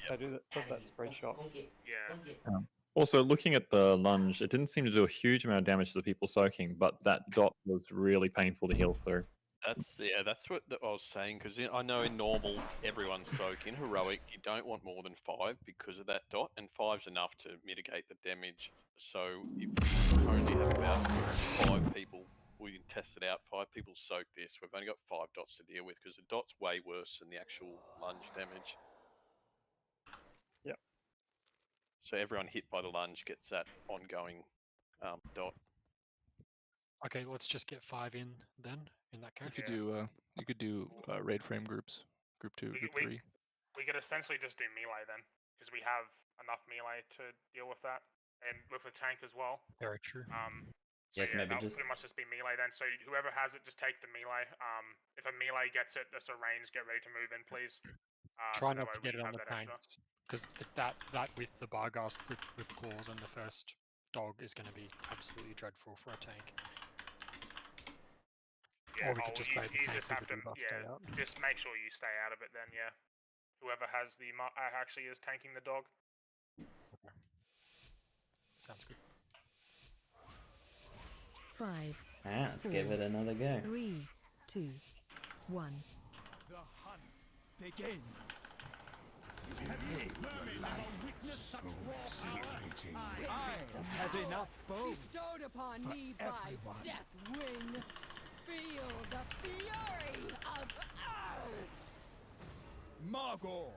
Speaker 16: They do that, does that spread shot.
Speaker 4: Yeah.
Speaker 11: Also, looking at the lunge, it didn't seem to do a huge amount of damage to the people soaking, but that dot was really painful to heal through.
Speaker 3: That's what I was saying, because I know in normal everyone's soak. In heroic, you don't want more than 5 because of that dot, and 5's enough to mitigate the damage. So if we only have about 5 people, we can test it out. 5 people soak this. We've only got 5 dots to deal with because the dot's way worse than the actual lunge damage.
Speaker 16: Yep.
Speaker 3: So everyone hit by the lunge gets that ongoing dot.
Speaker 2: Okay, let's just get 5 in then. In that case,
Speaker 12: You could do raid frame groups, group 2, group 3.
Speaker 4: We could essentially just do melee then, because we have enough melee to deal with that, and with the tank as well.
Speaker 2: Very true.
Speaker 4: So
Speaker 5: Yes, maybe
Speaker 4: that'll
Speaker 5: just
Speaker 4: pretty much just be melee then. So whoever has it, just take the melee. If a melee gets it, that's a range. Get ready to move in, please.
Speaker 2: Try
Speaker 4: so
Speaker 2: not
Speaker 4: that
Speaker 2: to
Speaker 4: way
Speaker 2: get it
Speaker 4: we
Speaker 2: on
Speaker 4: have
Speaker 2: the
Speaker 4: that extra.
Speaker 2: tanks, because that with the Barghast with claws and the first dog is going to be absolutely dreadful for a tank.
Speaker 4: Yeah,
Speaker 2: or we could just play the
Speaker 4: you
Speaker 2: tank
Speaker 4: just
Speaker 2: with
Speaker 4: have
Speaker 2: the
Speaker 4: to,
Speaker 2: debuff stay out.
Speaker 4: just make sure you stay out of it then, yeah. Whoever has the, actually is tanking the dog.
Speaker 2: Okay. Sounds good.
Speaker 14: 5.
Speaker 5: Let's give it another go.
Speaker 14: 3, 2, 1.
Speaker 19: The hunt begins. I have enough bones bestowed upon me by Deathwing. Feel the fury of Margor.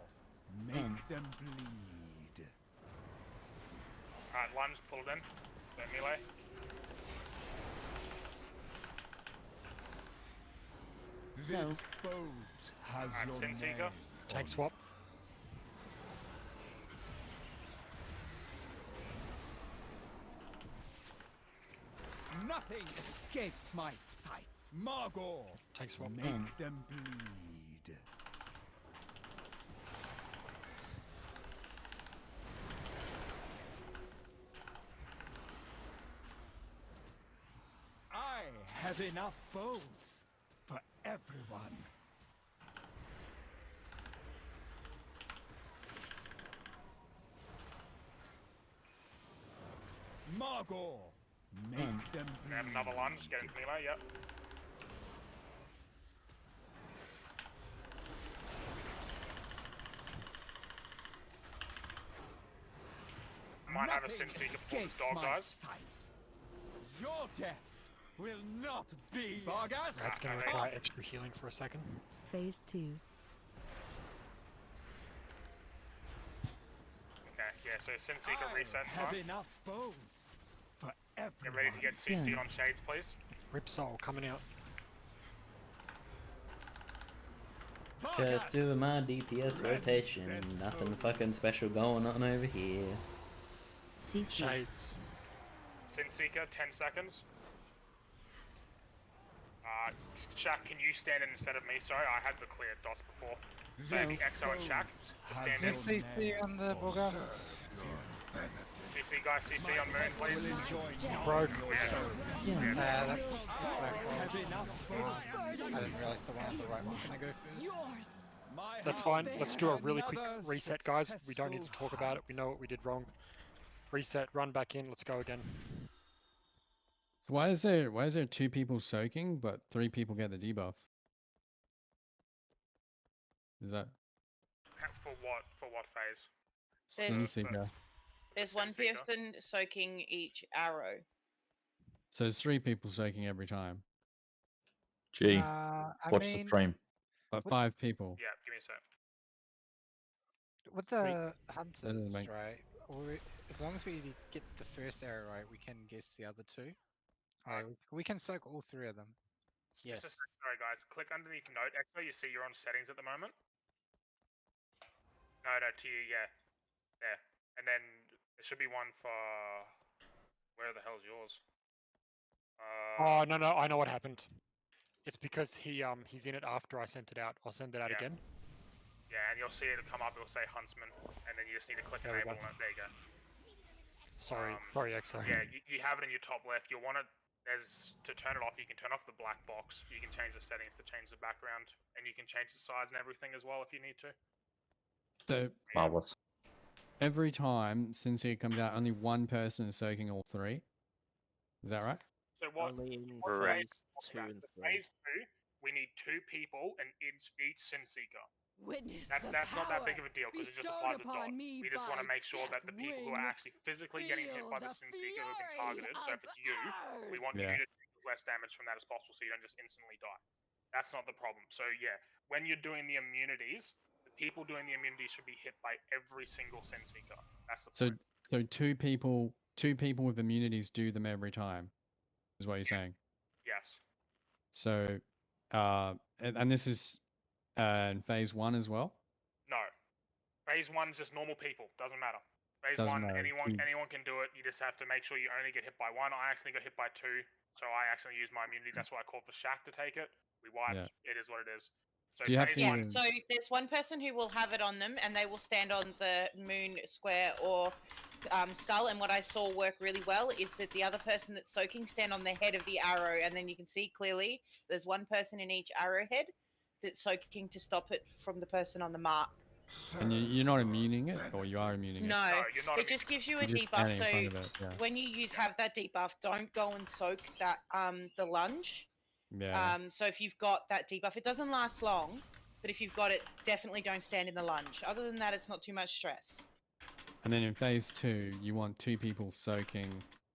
Speaker 19: Make them bleed.
Speaker 4: Alright, lunge, pull it in. Then melee.
Speaker 19: This boat has your
Speaker 4: Sin
Speaker 19: name.
Speaker 4: Seeker.
Speaker 2: Tank swap.
Speaker 19: Nothing escapes my sights. Margor.
Speaker 2: Tank swap.
Speaker 19: Make them bleed. I have enough bones for everyone. Margor, make them bleed.
Speaker 4: We have another lunge, get into melee, yep. Might have a Sin Seeker before this dog dies.
Speaker 19: Your deaths will not be Vargas.
Speaker 2: That's going to require extra healing for a second.
Speaker 14: Phase 2.
Speaker 4: Okay, yeah, so Sin Seeker reset
Speaker 19: have
Speaker 4: time.
Speaker 19: enough bones for everyone.
Speaker 4: Get ready to get CC on Shades, please.
Speaker 2: Rip Soul coming out.
Speaker 5: Just doing my DPS rotation. Nothing fucking special going on over here.
Speaker 2: Shades.
Speaker 4: Sin Seeker, 10 seconds. Shaq, can you stand in instead of me? Sorry, I had the clear dots before. So the EXO and Shaq, just stand in.
Speaker 17: CC on the Borgas.
Speaker 4: CC guys, CC on Moon, please.
Speaker 2: Prog.
Speaker 17: I didn't realize the one on the right was going to go first.
Speaker 2: That's fine. Let's do a really quick reset, guys. We don't need to talk about it. We know what we did wrong. Reset, run back in. Let's go again.
Speaker 1: So why is there 2 people soaking but 3 people get the debuff? Is that
Speaker 4: For what? For what phase?
Speaker 1: Sin Seeker?
Speaker 7: There's one person soaking each arrow.
Speaker 1: So there's 3 people soaking every time.
Speaker 11: Gee,
Speaker 17: I
Speaker 11: watch the
Speaker 17: mean,
Speaker 11: stream.
Speaker 1: But 5 people.
Speaker 4: Yeah, give me a sec.
Speaker 17: with the hunters,
Speaker 1: make-
Speaker 17: right? As long as we get the first arrow right, we can guess the other 2. We can soak all 3 of them.
Speaker 13: Yes.
Speaker 4: Just a sec, sorry guys. Click underneath Note Expo. You see you're on settings at the moment. No, to you, yeah, there. And then there should be one for where the hell's yours?
Speaker 2: Oh no, I know what happened. It's because he's in it after I sent it out. I'll send it out again.
Speaker 4: Yeah, and you'll see it come up. It'll say Huntsman, and then you just need to click
Speaker 2: There we
Speaker 4: enable
Speaker 2: go.
Speaker 4: on it. There you go.
Speaker 2: Sorry, Exo.
Speaker 4: Yeah, you have it in your top left. You'll want to. There's to turn it off. You can turn off the black box. You can change the settings to change the background, and you can change the size and everything as well if you need to.
Speaker 1: So
Speaker 18: Marvelous.
Speaker 1: every time Sincere comes out, only one person is soaking all three. Is that right?
Speaker 4: So what?
Speaker 13: Only in
Speaker 4: Correct.
Speaker 13: phase 2 and 3.
Speaker 4: Phase 2, we need 2 people and each Sin Seeker.
Speaker 19: Witness
Speaker 4: That's
Speaker 19: the
Speaker 4: not that big
Speaker 19: power
Speaker 4: of a deal because it just
Speaker 19: bestowed
Speaker 4: applies a dot.
Speaker 19: upon me
Speaker 4: We just want to
Speaker 19: by
Speaker 4: make sure that the people who are
Speaker 19: Deathwing
Speaker 4: actually physically getting hit by the
Speaker 19: feel
Speaker 4: Sin
Speaker 19: the
Speaker 4: Seeker who have been
Speaker 19: fury
Speaker 4: targeted. So if
Speaker 19: of
Speaker 4: it's you, we want
Speaker 1: Yeah.
Speaker 4: you to take as less damage from that as possible so you don't just instantly die. That's not the problem. So yeah, when you're doing the immunities, the people doing the immunities should be hit by every single Sin Seeker. That's the point.
Speaker 1: So two people with immunities do them every time, is what you're saying.
Speaker 4: Yes.
Speaker 1: So, and this is in phase 1 as well.
Speaker 4: No. Phase 1 is just normal people. Doesn't matter. Phase
Speaker 1: Doesn't
Speaker 4: 1,
Speaker 1: matter.
Speaker 4: anyone can do it. You just have to make sure you only get hit by 1. I actually got hit by 2, so I actually used my immunity. That's why I called for Shaq to take it. We wiped.
Speaker 1: Yeah.
Speaker 4: It is what it is. So
Speaker 1: Do you have to
Speaker 7: Yeah,
Speaker 1: even-
Speaker 7: so there's one person who will have it on them, and they will stand on the moon, square, or skull. And what I saw work really well is that the other person that's soaking stand on the head of the arrow, and then you can see clearly there's one person in each arrowhead that's soaking to stop it from the person on the mark.
Speaker 1: And you're not immuning it, or you are immuning it?
Speaker 7: No,
Speaker 4: you're not
Speaker 7: it just gives you a
Speaker 1: You're just
Speaker 7: debuff.
Speaker 1: standing in
Speaker 7: So
Speaker 1: front of it, yeah.
Speaker 7: when you have that debuff, don't go and soak that the lunge.
Speaker 1: Yeah.
Speaker 7: So if you've got that debuff, it doesn't last long, but if you've got it, definitely don't stand in the lunge. Other than that, it's not too much stress.
Speaker 1: And then in phase 2, you want 2 people soaking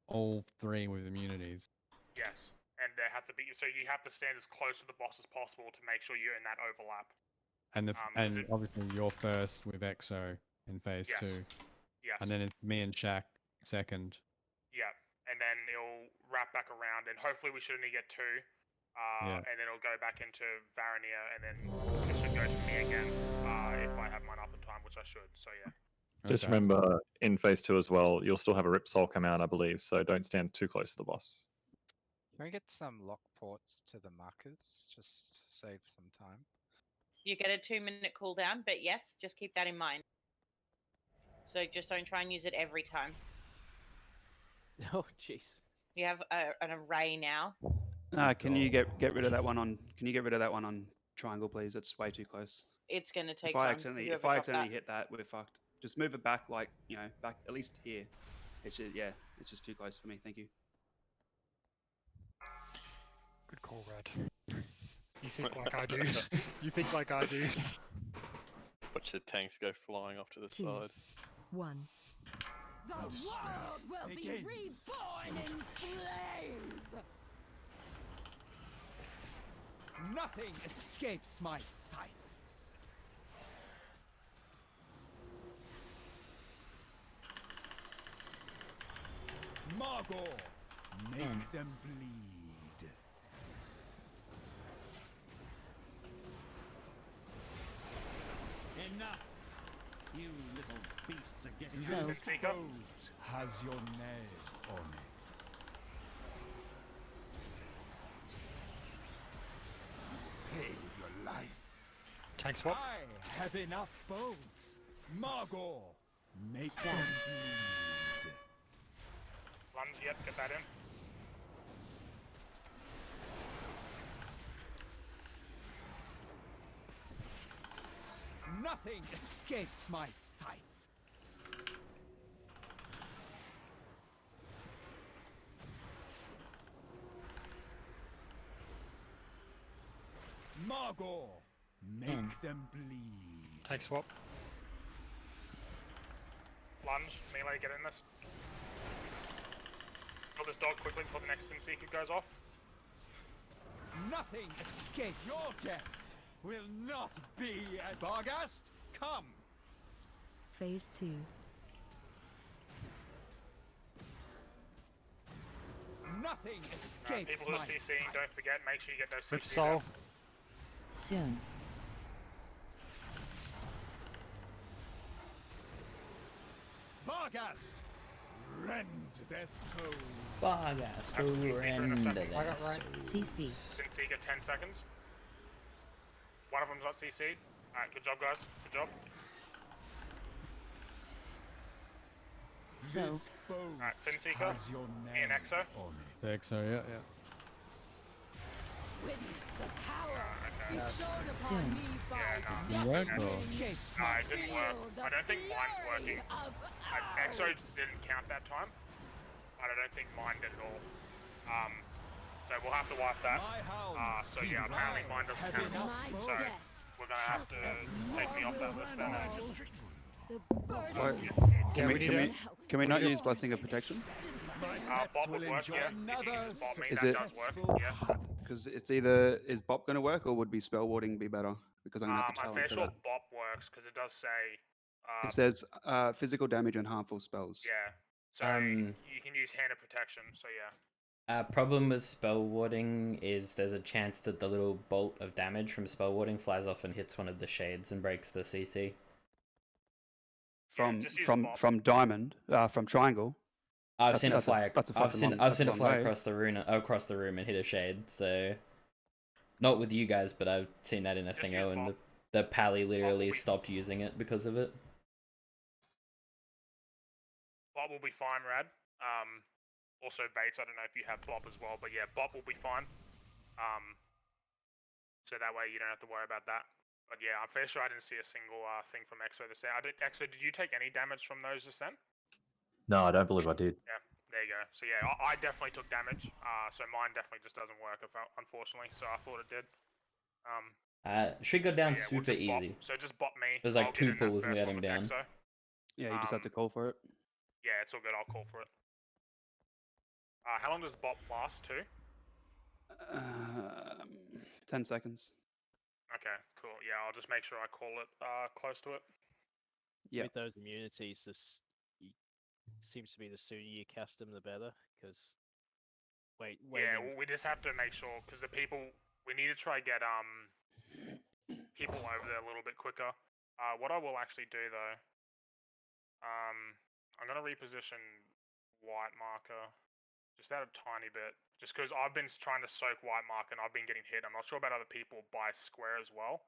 Speaker 1: all 3 with immunities.
Speaker 4: Yes. And they have to be. So you have to stand as close to the boss as possible to make sure you're in that overlap.
Speaker 1: And obviously you're first with Exo in phase 2.
Speaker 4: Yes.
Speaker 1: And then it's me and Shaq second.
Speaker 4: Yeah. And then it'll wrap back around, and hopefully we should only get 2.
Speaker 1: Yeah.
Speaker 4: And then it'll go back into Varania, and then it should go to me again if I have mine up in time, which I should. So yeah.
Speaker 11: Just remember, in phase 2 as well, you'll still have a Rip Soul come out, I believe, so don't stand too close to the boss.
Speaker 17: Can we get some lock ports to the markers, just to save some time?
Speaker 7: You get a 2-minute cooldown, but yes, just keep that in mind. So just don't try and use it every time.
Speaker 13: Oh, jeez.
Speaker 7: You have an array now.
Speaker 20: Can you get rid of that one on? Can you get rid of that one on triangle, please? It's way too close.
Speaker 7: It's gonna take
Speaker 20: If I
Speaker 7: time.
Speaker 20: accidentally,
Speaker 7: for
Speaker 20: if
Speaker 7: whoever
Speaker 20: I
Speaker 7: dropped
Speaker 20: accidentally
Speaker 7: that.
Speaker 20: hit that, we're fucked. Just move it back, like back at least here. It's just, yeah, it's just too close for me. Thank you.
Speaker 2: Good call, Red. You think like I do. You think like I do.
Speaker 3: Watch the tanks go flying off to the
Speaker 14: 2,
Speaker 3: side.
Speaker 14: 1.
Speaker 19: The world will be reborn in flames!
Speaker 21: Nothing escapes my sight. Margot, make them bleed.
Speaker 8: Enough! You little beasts are getting
Speaker 21: This boat has your name on it. Pay with your life.
Speaker 2: Tank swap.
Speaker 21: I have enough boats. Margot, make them bleed.
Speaker 4: Lunge, yep, get that in.
Speaker 21: Nothing escapes my sight. Margot, make them bleed.
Speaker 2: Tank swap.
Speaker 4: Lunge, melee, get in this. Kill this dog quickly before the next Sim Seeker goes off.
Speaker 21: Nothing escapes your deaths. Will not be as Barghast. Come.
Speaker 14: Phase 2.
Speaker 21: Nothing escapes
Speaker 4: people who are
Speaker 21: my
Speaker 4: CCing, don't forget, make sure you get those
Speaker 2: Rip
Speaker 4: CCs
Speaker 2: Soul.
Speaker 4: out.
Speaker 15: Soon.
Speaker 21: Barghast, rend their souls.
Speaker 5: Barghast, rend their
Speaker 15: CC.
Speaker 4: Sinseeker, 10 seconds. One of them's not CC'd. Alright, good job, guys. Good job.
Speaker 15: So.
Speaker 4: Alright, Sinseeker, me and Exo.
Speaker 1: Exo, yeah, yeah.
Speaker 19: Witness the power
Speaker 4: Okay.
Speaker 19: bestowed upon
Speaker 15: Soon.
Speaker 19: me by
Speaker 1: Didn't work,
Speaker 19: death
Speaker 1: or?
Speaker 19: wing.
Speaker 4: It didn't work. I don't think mine's working. Exo just didn't count that time. But I don't think mine did at all. So we'll have to wipe that. So yeah, apparently mine doesn't count. So we're gonna have to take me off that list then.
Speaker 20: Alright. Can we not use Blessing of Protection?
Speaker 4: Bob would work, yeah. If you can just bot me,
Speaker 20: Is
Speaker 4: that
Speaker 20: it?
Speaker 4: does work, yeah.
Speaker 20: Because it's either is Bop going to work or would be Spell Warding be better? Because I'm going to have to
Speaker 4: I'm
Speaker 20: tell
Speaker 4: fair
Speaker 20: him for
Speaker 4: sure
Speaker 20: that.
Speaker 4: Bop works because it does say.
Speaker 20: It says physical damage and harmful spells.
Speaker 4: Yeah. So you can use Hand of Protection. So yeah.
Speaker 5: Problem with spell warding is there's a chance that the little bolt of damage from spell warding flies off and hits one of the shades and breaks the CC.
Speaker 20: From Diamond, from Triangle.
Speaker 5: I've seen it fly. I've seen it fly
Speaker 20: way.
Speaker 5: across the room and hit a shade. So, not with you guys, but I've seen that in a thingo, and the pally literally stopped using it because of it.
Speaker 4: Bop will be fine, Rad. Also Bates, I don't know if you have Bop as well, but yeah, Bop will be fine. So that way you don't have to worry about that. But yeah, I'm fair sure I didn't see a single thing from Exo this day. Exo, did you take any damage from those just then?
Speaker 11: No, I don't believe I did.
Speaker 4: Yeah, there you go. So yeah, I definitely took damage. So mine definitely just doesn't work, unfortunately. So I thought it did.
Speaker 5: Should go down
Speaker 4: Yeah,
Speaker 5: super easy.
Speaker 4: So just bot me.
Speaker 5: There's like 2 pulls and we had him down.
Speaker 4: Exo.
Speaker 20: Yeah, you just have to call for it.
Speaker 4: Yeah, it's all good. I'll call for it. How long does bot last too?
Speaker 20: 10 seconds.
Speaker 4: Okay, cool. Yeah, I'll just make sure I call it close to it.
Speaker 20: Yeah.
Speaker 13: With those immunities, seems to be the sooner you cast them, the better. Because
Speaker 4: yeah, we just have to make sure because we need to try get people over there a little bit quicker. What I will actually do though, I'm gonna reposition white marker just out a tiny bit, just because I've been trying to soak white marker and I've been getting hit. I'm not sure about other people by square as well,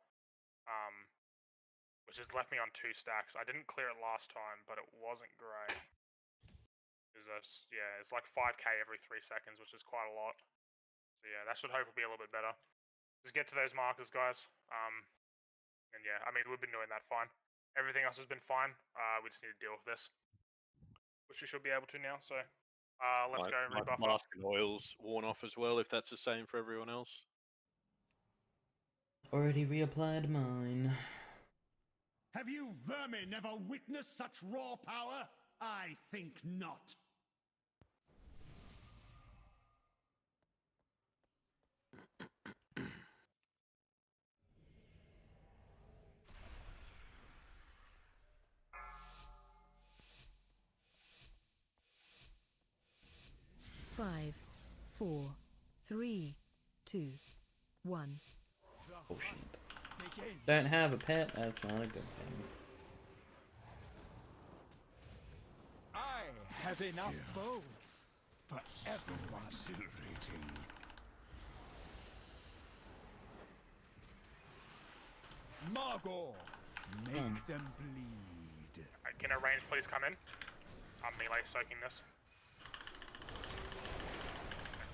Speaker 4: which has left me on 2 stacks. I didn't clear it last time, but it wasn't great. Yeah, it's like 5k every 3 seconds, which is quite a lot. So yeah, that should hopefully be a little bit better. Just get to those markers, guys. And yeah, I mean, we've been doing that fine. Everything else has been fine. We just need to deal with this, which we should be able to now. So let's go and rebuff
Speaker 3: my
Speaker 4: up.
Speaker 3: mask and oil's worn off as well, if that's the same for everyone else.
Speaker 5: Already reapplied mine.
Speaker 8: Have you vermin ever witnessed such raw power? I think not.
Speaker 14: Five, 4, 3, 2, 1.
Speaker 5: Oh shit. Don't have a pet, that's not a good thing.
Speaker 21: I have enough bows for everyone. Margot, make them bleed.
Speaker 4: Can a range please come in? I'm melee soaking this.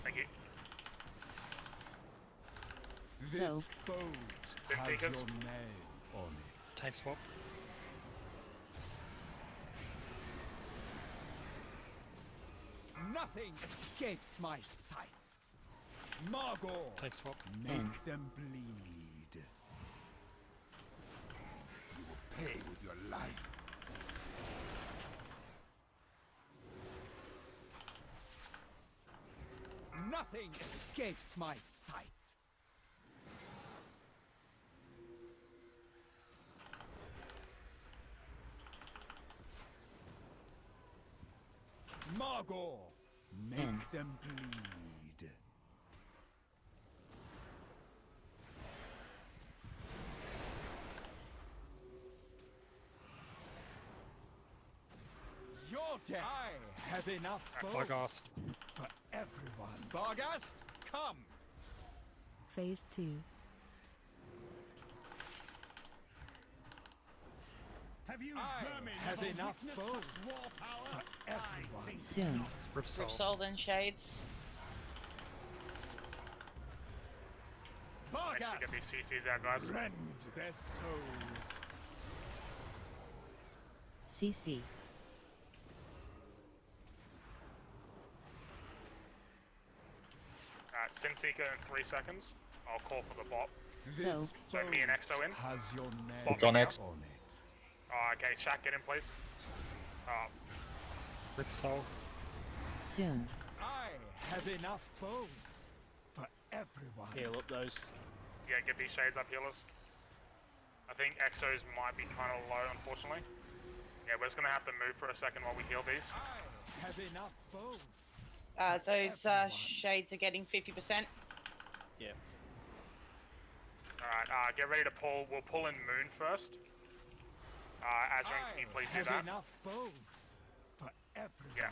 Speaker 4: Thank you.
Speaker 21: This boat has your
Speaker 4: Seekers.
Speaker 21: name on it.
Speaker 2: Tank swap.
Speaker 21: Nothing escapes my sights. Margot,
Speaker 2: Tank swap.
Speaker 21: make them bleed. You will pay with your life. Nothing escapes my sights. Margot,
Speaker 15: Make
Speaker 21: them bleed. Your death. I have enough
Speaker 2: Varghast.
Speaker 21: for everyone. Varghast, come.
Speaker 14: Phase 2.
Speaker 8: Have you
Speaker 21: have enough bones
Speaker 8: war power?
Speaker 21: for everyone.
Speaker 15: Soon.
Speaker 7: Ripsol then Shades.
Speaker 4: Make sure we get these CCs out, guys.
Speaker 21: Rend their souls.
Speaker 15: CC.
Speaker 4: Alright, Sinseeker in 3 seconds. I'll call for the bot.
Speaker 15: So.
Speaker 4: So me and Exo in.
Speaker 21: Has your name
Speaker 11: It's on X.
Speaker 21: on it.
Speaker 4: Okay, Shaq, get in, please.
Speaker 2: Ripsol.
Speaker 15: Soon.
Speaker 21: I have enough bones for everyone.
Speaker 13: Heal up those.
Speaker 4: Yeah, get these shades up, healers. I think Exos might be kind of low, unfortunately. Yeah, we're just gonna have to move for a second while we heal these.
Speaker 21: I have enough bones.
Speaker 7: Those Shades are getting 50%.
Speaker 13: Yeah.
Speaker 4: Alright, get ready to pull. We'll pull in Moon first. Azrin, can you please do that?
Speaker 21: Enough bones for everyone.
Speaker 4: Yeah.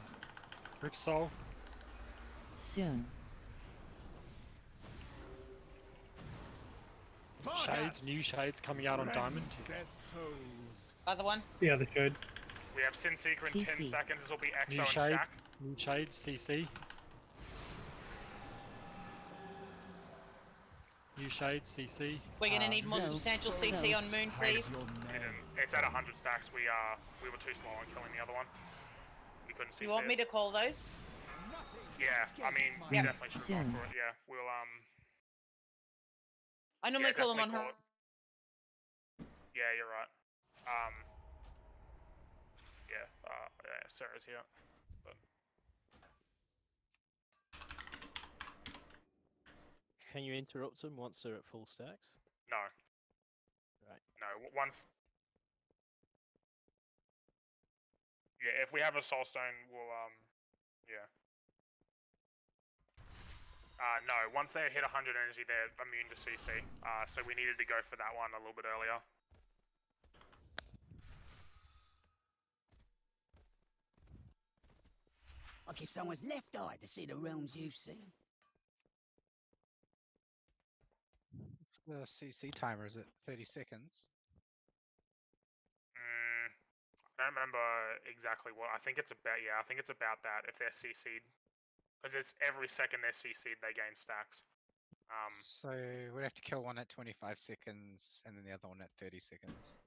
Speaker 2: Ripsol.
Speaker 15: Soon.
Speaker 2: Shades, new Shades coming out on Diamond.
Speaker 21: Their souls.
Speaker 7: Other one.
Speaker 6: The other shade.
Speaker 4: We have Sinseeker in 10
Speaker 15: CC.
Speaker 4: seconds. This will be Exo
Speaker 2: New
Speaker 4: and
Speaker 2: Shades.
Speaker 4: Shaq.
Speaker 2: New Shades, CC. New Shades, CC.
Speaker 7: We're gonna need more
Speaker 15: So-
Speaker 7: substantial
Speaker 15: so-
Speaker 7: CC on Moon, please.
Speaker 4: It's at 100 stacks. We were too slow on killing the other one. We couldn't see.
Speaker 7: You want me to call those?
Speaker 4: Yeah, I mean, we definitely should have gone for it. Yeah, we'll
Speaker 7: I normally call them on her.
Speaker 4: Yeah, you're right. Yeah, Sarah's here. But
Speaker 13: Can you interrupt them once they're at full stacks?
Speaker 4: no,
Speaker 13: Right.
Speaker 4: no. Once. Yeah, if we have a soul stone, we'll yeah. No, once they hit 100 energy, they're immune to CC. So we needed to go for that one a little bit earlier.
Speaker 8: I'll give someone's left eye to see the realms you've seen.
Speaker 17: What's the CC timer? Is it 30 seconds?
Speaker 4: I don't remember exactly what. I think it's about, yeah, I think it's about that if they're CC'd. Because it's every second they're CC'd, they gain stacks.
Speaker 17: So we'd have to kill one at 25 seconds and then the other one at 30 seconds.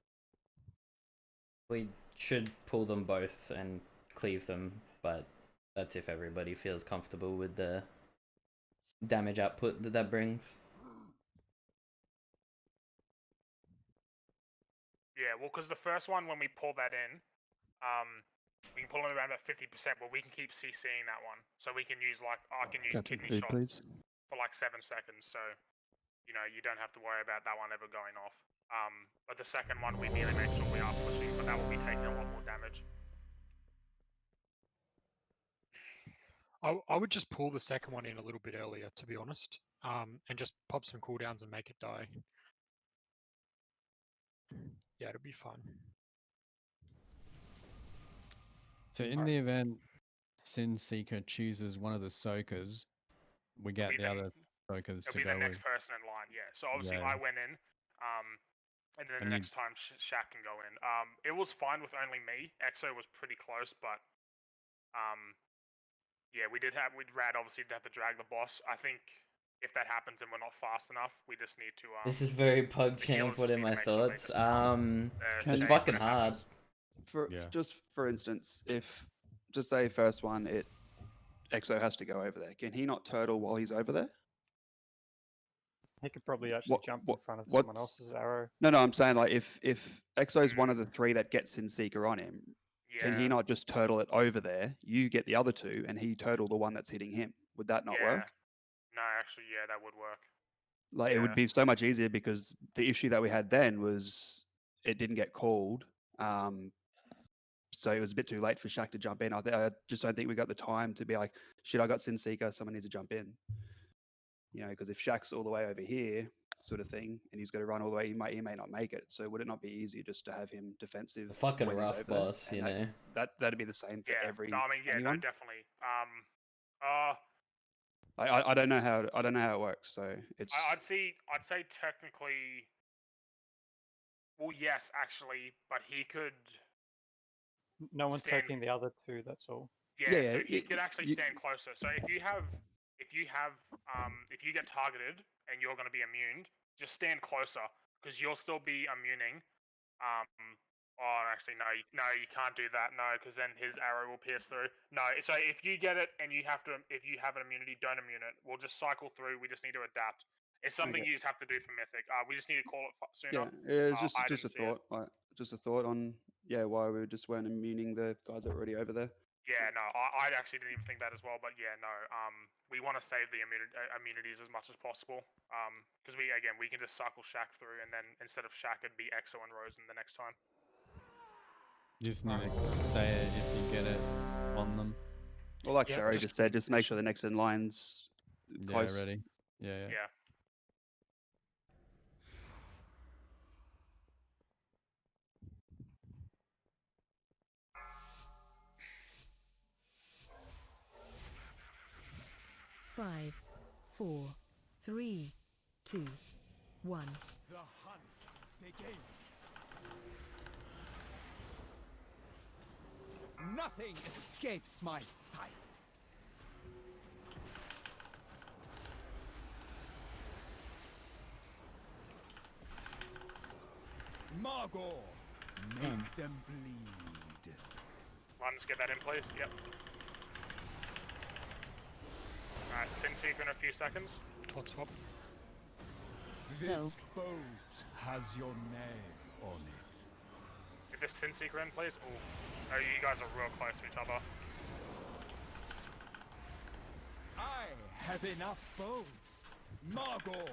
Speaker 5: We should pull them both and cleave them, but that's if everybody feels comfortable with the damage output that brings.
Speaker 4: Yeah, well, because the first one, when we pull that in, we can pull in around about 50%, but we can keep CCing that one. So we can use, like, I can use
Speaker 11: Captain
Speaker 4: kidney
Speaker 11: Food,
Speaker 4: shot
Speaker 11: please.
Speaker 4: for like 7 seconds. So, you know, you don't have to worry about that one ever going off. But the second one, we need to make sure we are pushing, but that will be taking a lot more damage.
Speaker 2: I would just pull the second one in a little bit earlier, to be honest, and just pop some cooldowns and make it die. Yeah, it'll be fun.
Speaker 1: So in the event Sinseeker chooses one of the soakers, we get the other soakers
Speaker 4: It'll
Speaker 1: to
Speaker 4: be
Speaker 1: go
Speaker 4: the next
Speaker 1: with.
Speaker 4: person in line, yeah. So obviously
Speaker 1: Yeah.
Speaker 4: I went in, and then the
Speaker 1: And you-
Speaker 4: next time Shaq can go in. It was fine with only me. Exo was pretty close, but yeah, we'd Rad obviously have to drag the boss. I think if that happens and we're not fast enough, we just need to.
Speaker 5: This is very pug
Speaker 4: the
Speaker 5: champ.
Speaker 4: healers
Speaker 5: What
Speaker 4: just
Speaker 5: are
Speaker 4: need
Speaker 5: my
Speaker 4: to make sure they
Speaker 5: thoughts?
Speaker 4: just pump,
Speaker 5: It's
Speaker 4: shade
Speaker 5: fucking
Speaker 4: when it
Speaker 5: hard.
Speaker 4: happens.
Speaker 20: Just for instance, if just say first one, Exo has to go over there. Can he not turtle while he's over there?
Speaker 16: He could probably actually jump in front of
Speaker 20: what's-
Speaker 16: someone else's arrow.
Speaker 20: No, I'm saying like if Exo's one of the 3 that gets Sinseeker on him, can he
Speaker 4: Yeah.
Speaker 20: not just turtle it over there? You get the other 2, and he turtle the one that's hitting him. Would that not
Speaker 4: Yeah.
Speaker 20: work?
Speaker 4: No, actually, yeah, that would work.
Speaker 20: Like it would be so much easier because the issue that we had then was it didn't get called. so it was a bit too late for Shaq to jump in. I just don't think we got the time to be like, shit, I got Sin Seeker, someone needs to jump in. You know, because if Shaq's all the way over here, sort of thing, and he's got to run all the way, he may not make it. So would it not be easier just to have him defensive?
Speaker 5: Fucking
Speaker 20: when he's
Speaker 5: rough
Speaker 20: over there?
Speaker 5: boss,
Speaker 20: And
Speaker 5: you know.
Speaker 20: that'd be the same for every
Speaker 4: No, I mean, yeah,
Speaker 20: anyone.
Speaker 4: no, definitely.
Speaker 20: I don't know how it works. So it's
Speaker 4: I'd say technically. Well, yes, actually, but he could.
Speaker 16: No one's
Speaker 4: stand,
Speaker 16: taking the other two. That's all.
Speaker 4: Yeah, so he could actually stand closer. So if you get targeted and you're going to be immune, just stand closer because you'll still be immuning. Oh, actually, no, you can't do that. No, because then his arrow will pierce through. No, so if you get it and if you have an immunity, don't immune it. We'll just cycle through. We just need to adapt. It's something you just have to do for Mythic. We just need to call it sooner.
Speaker 20: Yeah, it's just a thought. Just a thought on why we just weren't immuning the guys that were already over there.
Speaker 4: Yeah, no, I actually didn't even think that as well. But yeah, no, we want to save the immunities as much as possible. Because we can just cycle Shaq through, and then instead of Shaq, it'd be Exo and Rosen the next time.
Speaker 1: You just need to say it if you get it on them.
Speaker 20: Well, like Sarah just said, just make sure the next in line's close.
Speaker 1: Yeah, ready. Yeah.
Speaker 4: Yeah.
Speaker 14: Five, 4, 3, 2, 1.
Speaker 21: The hunt begins. Nothing escapes my sights. Margot, make them bleed.
Speaker 4: Just get that in, please. Yep. Alright, Sin Seeker in a few seconds.
Speaker 2: Tot swap.
Speaker 21: This boat has your name on it.
Speaker 4: Get this Sin Seeker in, please. Oh, you guys are real close to each other.
Speaker 21: I have enough boats. Margot,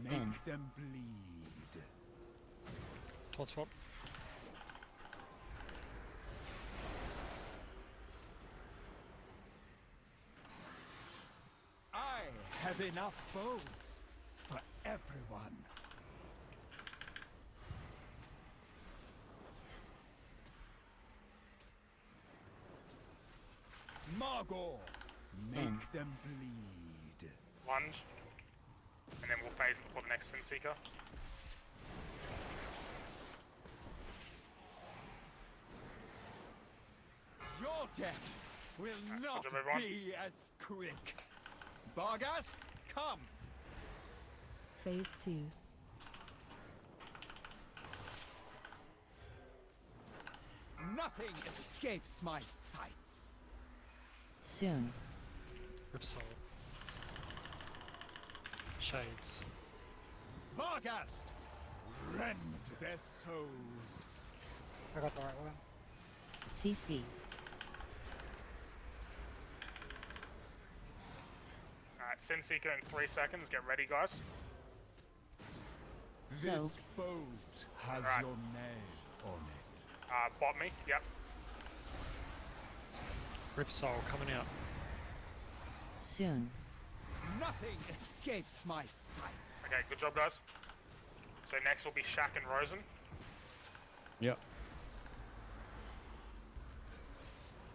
Speaker 21: make them bleed.
Speaker 2: Tot swap.
Speaker 21: I have enough boats for everyone. Margot, make them bleed.
Speaker 4: Lunge. And then we'll phase before the next Sin Seeker.
Speaker 21: Your death will not be as quick. Barghast, come!
Speaker 14: Phase 2.
Speaker 21: Nothing escapes my sights.
Speaker 15: Soon.
Speaker 2: Ripsol. Shades.
Speaker 21: Barghast, rend their souls.
Speaker 2: I got the right one.
Speaker 15: CC.
Speaker 4: Alright, Sin Seeker in 3 seconds. Get ready, guys.
Speaker 21: This boat has your name on it.
Speaker 4: Bot me. Yep.
Speaker 2: Ripsol coming out.
Speaker 15: Soon.
Speaker 21: Nothing escapes my sights.
Speaker 4: Okay, good job, guys. So next will be Shaq and Rosen.
Speaker 1: Yep.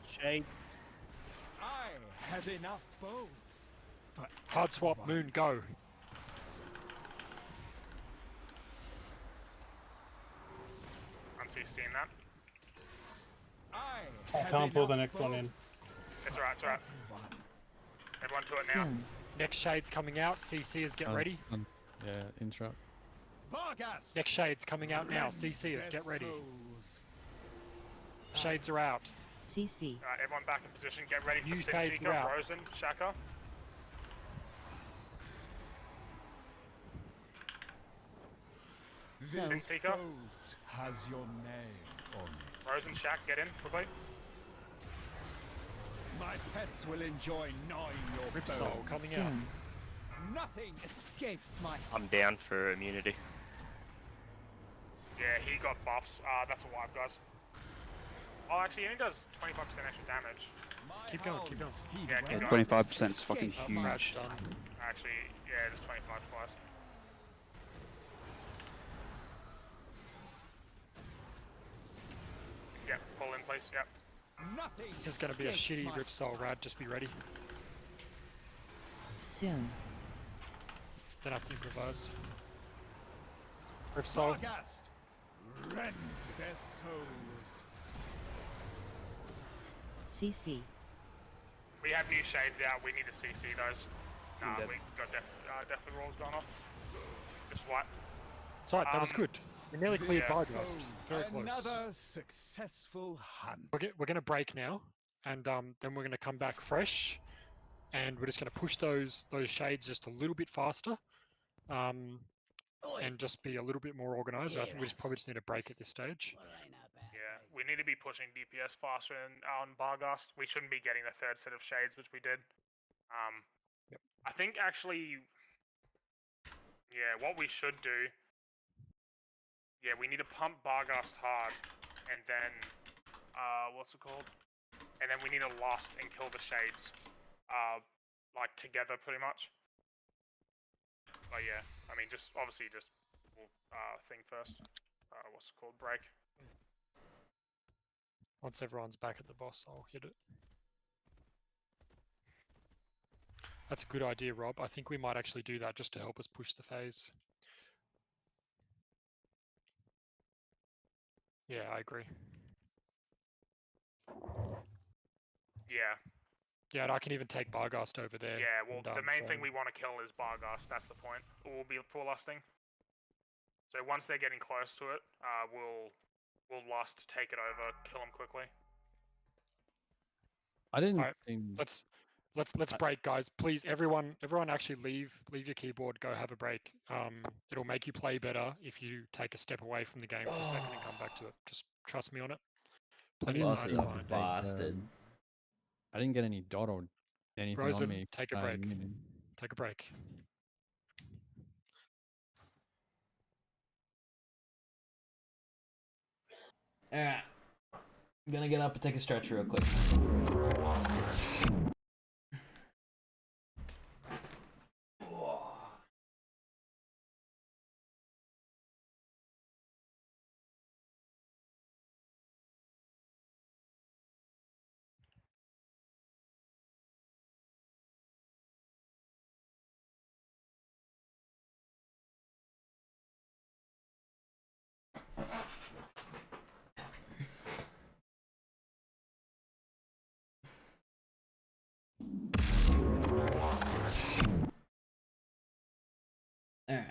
Speaker 13: Shade.
Speaker 21: I have enough boats. For
Speaker 2: Hard swap, Moon, go.
Speaker 4: Unceasing that.
Speaker 6: I can't pull the next one in.
Speaker 4: It's alright, it's alright. Everyone to it now.
Speaker 2: Next Shade's coming out. CC is get ready.
Speaker 1: Yeah, interrupt.
Speaker 21: Barghast.
Speaker 2: Next Shade's coming out now. CC is get ready. Shades are out.
Speaker 15: CC.
Speaker 4: Alright, everyone back in position. Get ready for
Speaker 2: New
Speaker 4: Sin
Speaker 2: Shades
Speaker 4: Seeker,
Speaker 2: are out.
Speaker 4: Rosen, Shaka. Sin Seeker.
Speaker 21: Boat has your name on it.
Speaker 4: Rosen, Shaq, get in quickly.
Speaker 21: My pets will enjoy gnawing your
Speaker 2: Ripsol
Speaker 21: bones.
Speaker 2: coming out.
Speaker 21: Nothing escapes my
Speaker 9: I'm down for immunity.
Speaker 4: Yeah, he got buffs. That's a wipe, guys. Oh, actually, it only does 25% extra damage.
Speaker 2: Keep going, keep going.
Speaker 4: Yeah, keep
Speaker 20: Yeah,
Speaker 4: going.
Speaker 20: 25% is fucking
Speaker 2: Oh,
Speaker 20: huge.
Speaker 2: Brad's done.
Speaker 4: Actually, yeah, it is 25 twice. Yep, pull in place, yep.
Speaker 2: This is gonna be a shitty Rip Soul, Rad, just be ready.
Speaker 15: Soon.
Speaker 2: Then I think reverse. Rip Soul.
Speaker 21: Rend their souls.
Speaker 15: CC.
Speaker 4: We have new shades out, we need to CC those. Nah, we got definitely rolls gone off. Just what?
Speaker 2: It's alright, that was good. We nearly cleared Bargast. Very close.
Speaker 21: Another successful hunt.
Speaker 2: We're gonna break now, and then we're gonna come back fresh, and we're just gonna push those shades just a little bit faster, and just be a little bit more organized. I think we probably just need a break at this stage.
Speaker 4: Yeah, we need to be pushing DPS faster on Bargast. We shouldn't be getting the third set of shades, which we did. I think actually, yeah, what we should do, yeah, we need to pump Bargast hard, and then, what's it called? And then we need to lust and kill the shades, like together pretty much. But yeah, I mean, just obviously just thing first. What's it called? Break.
Speaker 2: Once everyone's back at the boss, I'll hit it. That's a good idea, Rob. I think we might actually do that just to help us push the phase. Yeah, I agree.
Speaker 4: Yeah.
Speaker 2: Yeah, and I can even take Bargast over there.
Speaker 4: Yeah, well,
Speaker 2: and,
Speaker 4: the main thing we want to kill is Bargast, that's the point. We'll be full lusting. So once they're getting close to it, we'll lust, take it over, kill them quickly.
Speaker 1: I didn't
Speaker 2: Alright,
Speaker 1: seem...
Speaker 2: let's break, guys. Please, everyone actually leave your keyboard, go have a break. It'll make you play better if you take a step away from the game for a second and come back to it. Just trust me on it. Plenty of time to find.
Speaker 5: Bastard.
Speaker 1: I didn't get any dot or anything
Speaker 2: Rosen,
Speaker 1: on me.
Speaker 2: take a break. Take a break.
Speaker 5: Alright. I'm gonna get up and take a stretch real quick. Alright.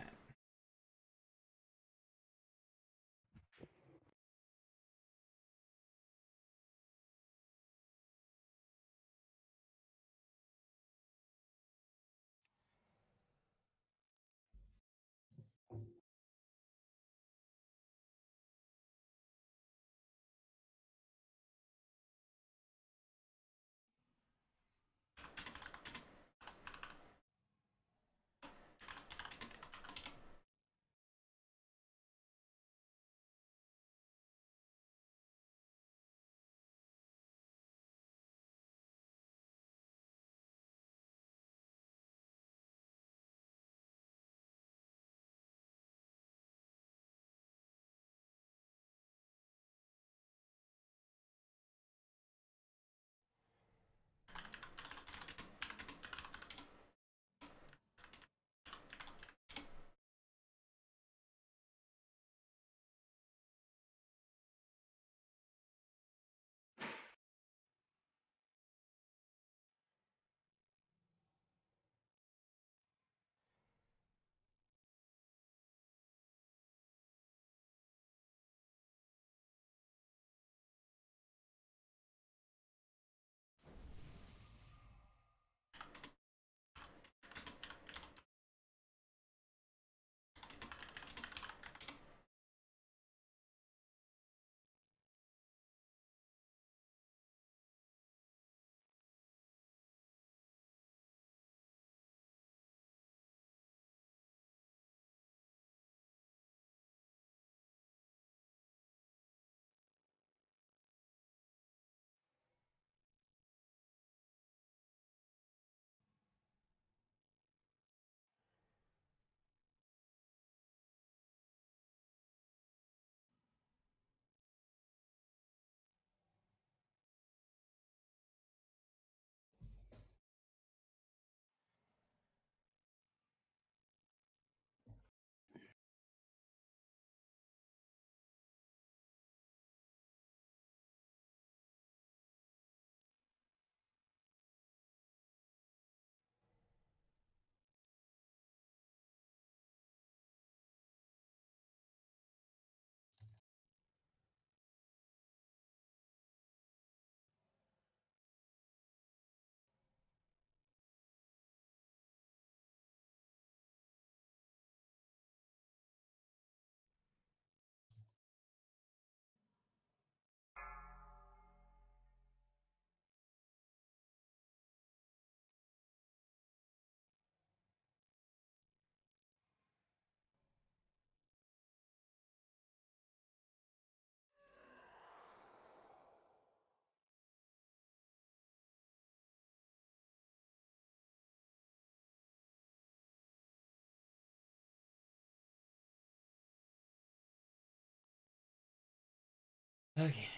Speaker 5: Okay.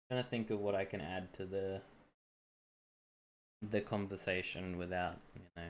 Speaker 5: Trying to think of what I can add to the conversation without, you know.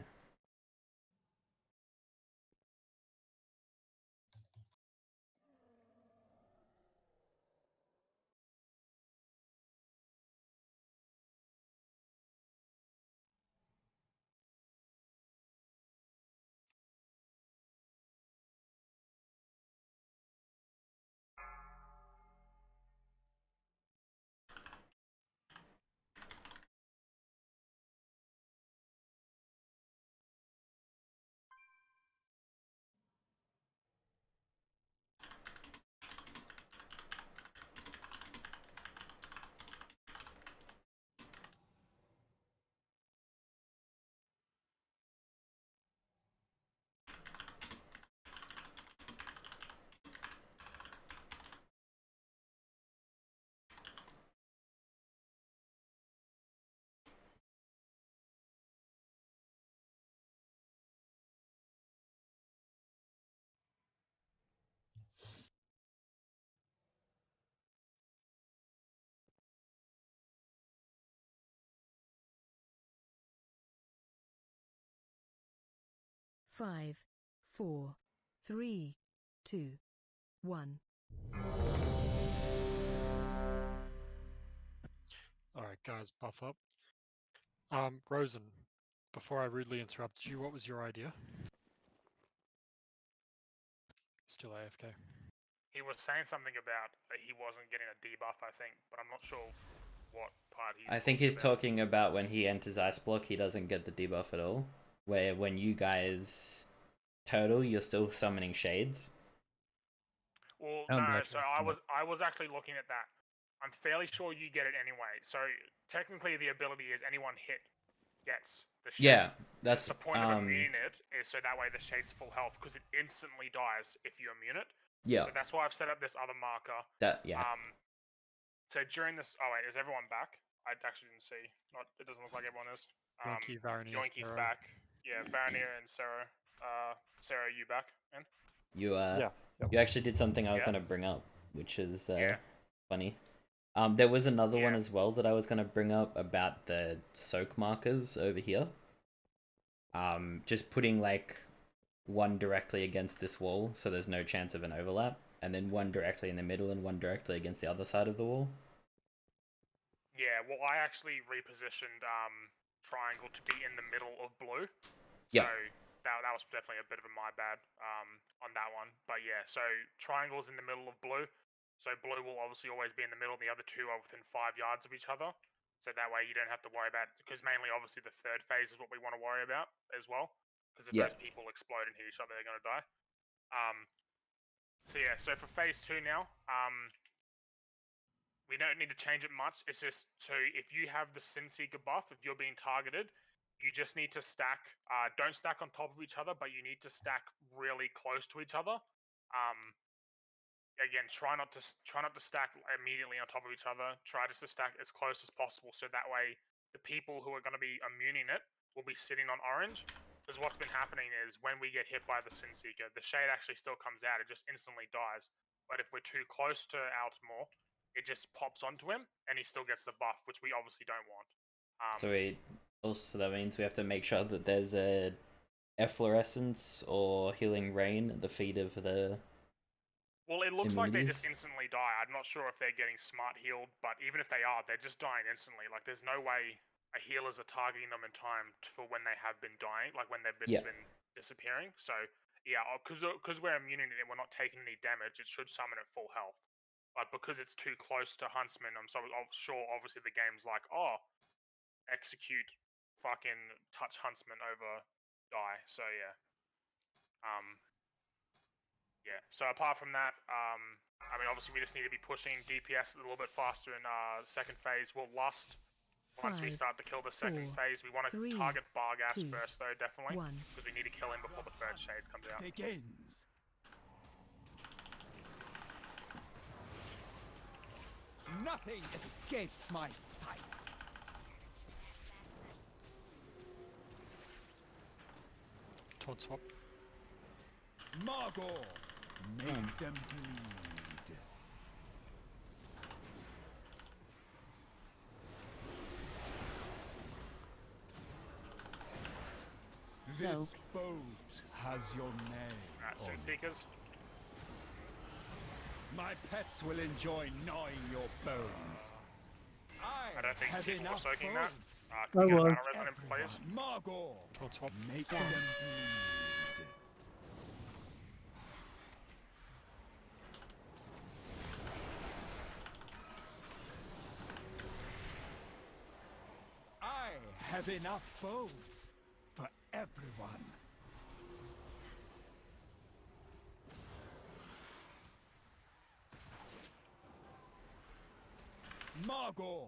Speaker 14: Five, 4, 3, 2, 1.
Speaker 2: Alright, guys, buff up. Rosen, before I rudely interrupt you, what was your idea? Still AFK.
Speaker 4: He was saying something about he wasn't getting a debuff, I think, but I'm not sure what part he's
Speaker 5: I think he's talking about when he enters Ice Block, he doesn't get the debuff at all. Where when you guys turtle, you're still summoning shades.
Speaker 4: Well, no, so I was actually looking at that. I'm fairly sure you get it anyway. So technically, the ability is anyone hit gets the shade.
Speaker 5: Yeah, that's
Speaker 4: the point of immuning it is so that way the shade's full health because it instantly dies if you immune it.
Speaker 5: Yeah.
Speaker 4: So that's why I've set up this other marker.
Speaker 5: Yeah.
Speaker 4: So during this, oh wait, is everyone back? I actually didn't see. It doesn't look like everyone is.
Speaker 2: Yoinky, Varanir,
Speaker 4: Yoinky's
Speaker 2: Sarah.
Speaker 4: back. Yeah, Varanir and Sarah. Sarah, you back, man?
Speaker 5: You you actually did something I was gonna bring up, which is funny. There was another one as well that I was gonna bring up about the soak markers over here. Just putting like one directly against this wall, so there's no chance of an overlap, and then one directly in the middle and one directly against the other side of the wall.
Speaker 4: Yeah, well, I actually repositioned triangle to be in the middle of blue.
Speaker 5: Yeah.
Speaker 4: So that was definitely a bit of a my bad on that one. But yeah, so triangle's in the middle of blue. So blue will obviously always be in the middle, and the other two are within 5 yards of each other. So that way you don't have to worry about, because mainly obviously the third phase is what we want to worry about as well. Because if those people explode and hit each other, they're going to die. So yeah, so for phase 2 now, we don't need to change it much. It's just, so if you have the Sin Seeker buff, if you're being targeted, you just need to stack, don't stack on top of each other, but you need to stack really close to each other. Again, try not to stack immediately on top of each other. Try just to stack as close as possible, so that way the people who are going to be immuning it will be sitting on orange. Because what's been happening is when we get hit by the Sin Seeker, the shade actually still comes out. It just instantly dies. But if we're too close to Altmore, it just pops onto him, and he still gets the buff, which we obviously don't want.
Speaker 5: So that means we have to make sure that there's a efflorescence or healing rain at the feet of the.
Speaker 4: Well, it looks like they just instantly die. I'm not sure if they're getting smart healed, but even if they are, they're just dying instantly. Like, there's no way a healers are targeting them in time for when they have been dying, like when they've just been disappearing. So, yeah, because we're immuning it and we're not taking any damage, it should summon at full health. But because it's too close to Huntsman, I'm sure obviously the game's like, oh, execute fucking touch Huntsman over die. So, yeah. Yeah, so apart from that, I mean, obviously we just need to be pushing DPS a little bit faster in second phase. We'll lust once we start to kill the second phase. We want to target Barghast first, though, definitely, because we need to kill him before the third shades comes out.
Speaker 21: Begins. Nothing escapes my sight.
Speaker 2: Taunt swap.
Speaker 21: Margor, make them bleed. This boat has your name.
Speaker 4: Sin Seekers.
Speaker 21: My pets will enjoy gnawing your bones.
Speaker 4: I don't think people were soaking that.
Speaker 21: I
Speaker 4: Can we get a
Speaker 21: was.
Speaker 4: battle resonant, please?
Speaker 21: Margot, make
Speaker 15: Stop.
Speaker 21: them bleed. I have enough boats for everyone. Margot,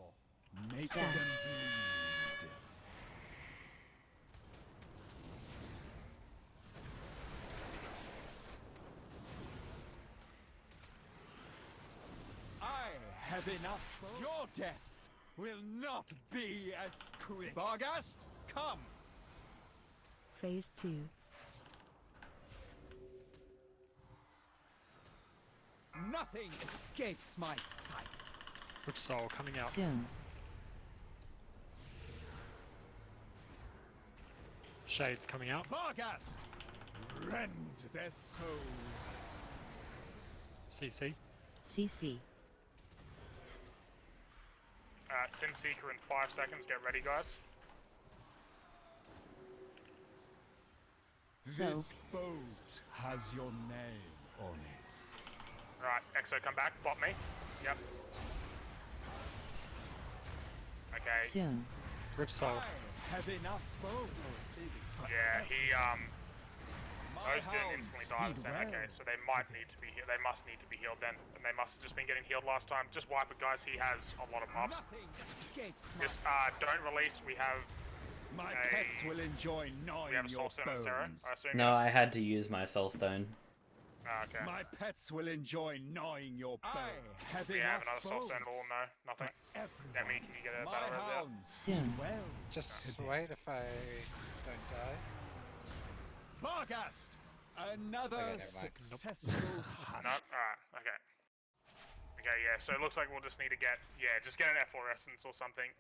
Speaker 21: make
Speaker 15: Stop.
Speaker 21: them bleed. I have enough. Your deaths will not be as quick. Barghast, come.
Speaker 14: Phase 2.
Speaker 21: Nothing escapes my sight.
Speaker 2: Ripsaw coming out.
Speaker 15: Soon.
Speaker 2: Shades coming out.
Speaker 21: Barghast, rend their souls.
Speaker 2: CC.
Speaker 15: CC.
Speaker 4: Sin Seeker in 5 seconds. Get ready, guys.
Speaker 21: This boat has your name on it.
Speaker 4: Right, Exo, come back. Bot me. Yep. Okay.
Speaker 15: Soon.
Speaker 2: Ripsaw.
Speaker 21: I have enough boats.
Speaker 4: Yeah, he those didn't instantly die at the same. Okay, so they might need to be healed. They must need to be healed then, and they must have just been getting healed last time. Just wipe it, guys. He has a lot of buffs. Just don't release. We have.
Speaker 21: My pets will enjoy gnawing
Speaker 4: We have a
Speaker 21: your
Speaker 4: soul stone on Sarah,
Speaker 21: bones.
Speaker 4: I assume.
Speaker 5: No,
Speaker 4: yes?
Speaker 5: I had to use my soul stone.
Speaker 4: Okay.
Speaker 21: My pets will enjoy gnawing your bones. I have
Speaker 4: Do we have
Speaker 21: enough
Speaker 4: another soul
Speaker 21: bones.
Speaker 4: stone at all? No, nothing. Demi, can you get a
Speaker 21: My
Speaker 4: battle res out?
Speaker 21: hounds
Speaker 15: Soon.
Speaker 21: well.
Speaker 17: Just wait if I don't die.
Speaker 21: Barghast, another
Speaker 17: Okay, never mind.
Speaker 21: successful hunt.
Speaker 4: No? Alright, okay. Okay, yeah, so it looks like we'll just need to get, just get an efflorescence or something,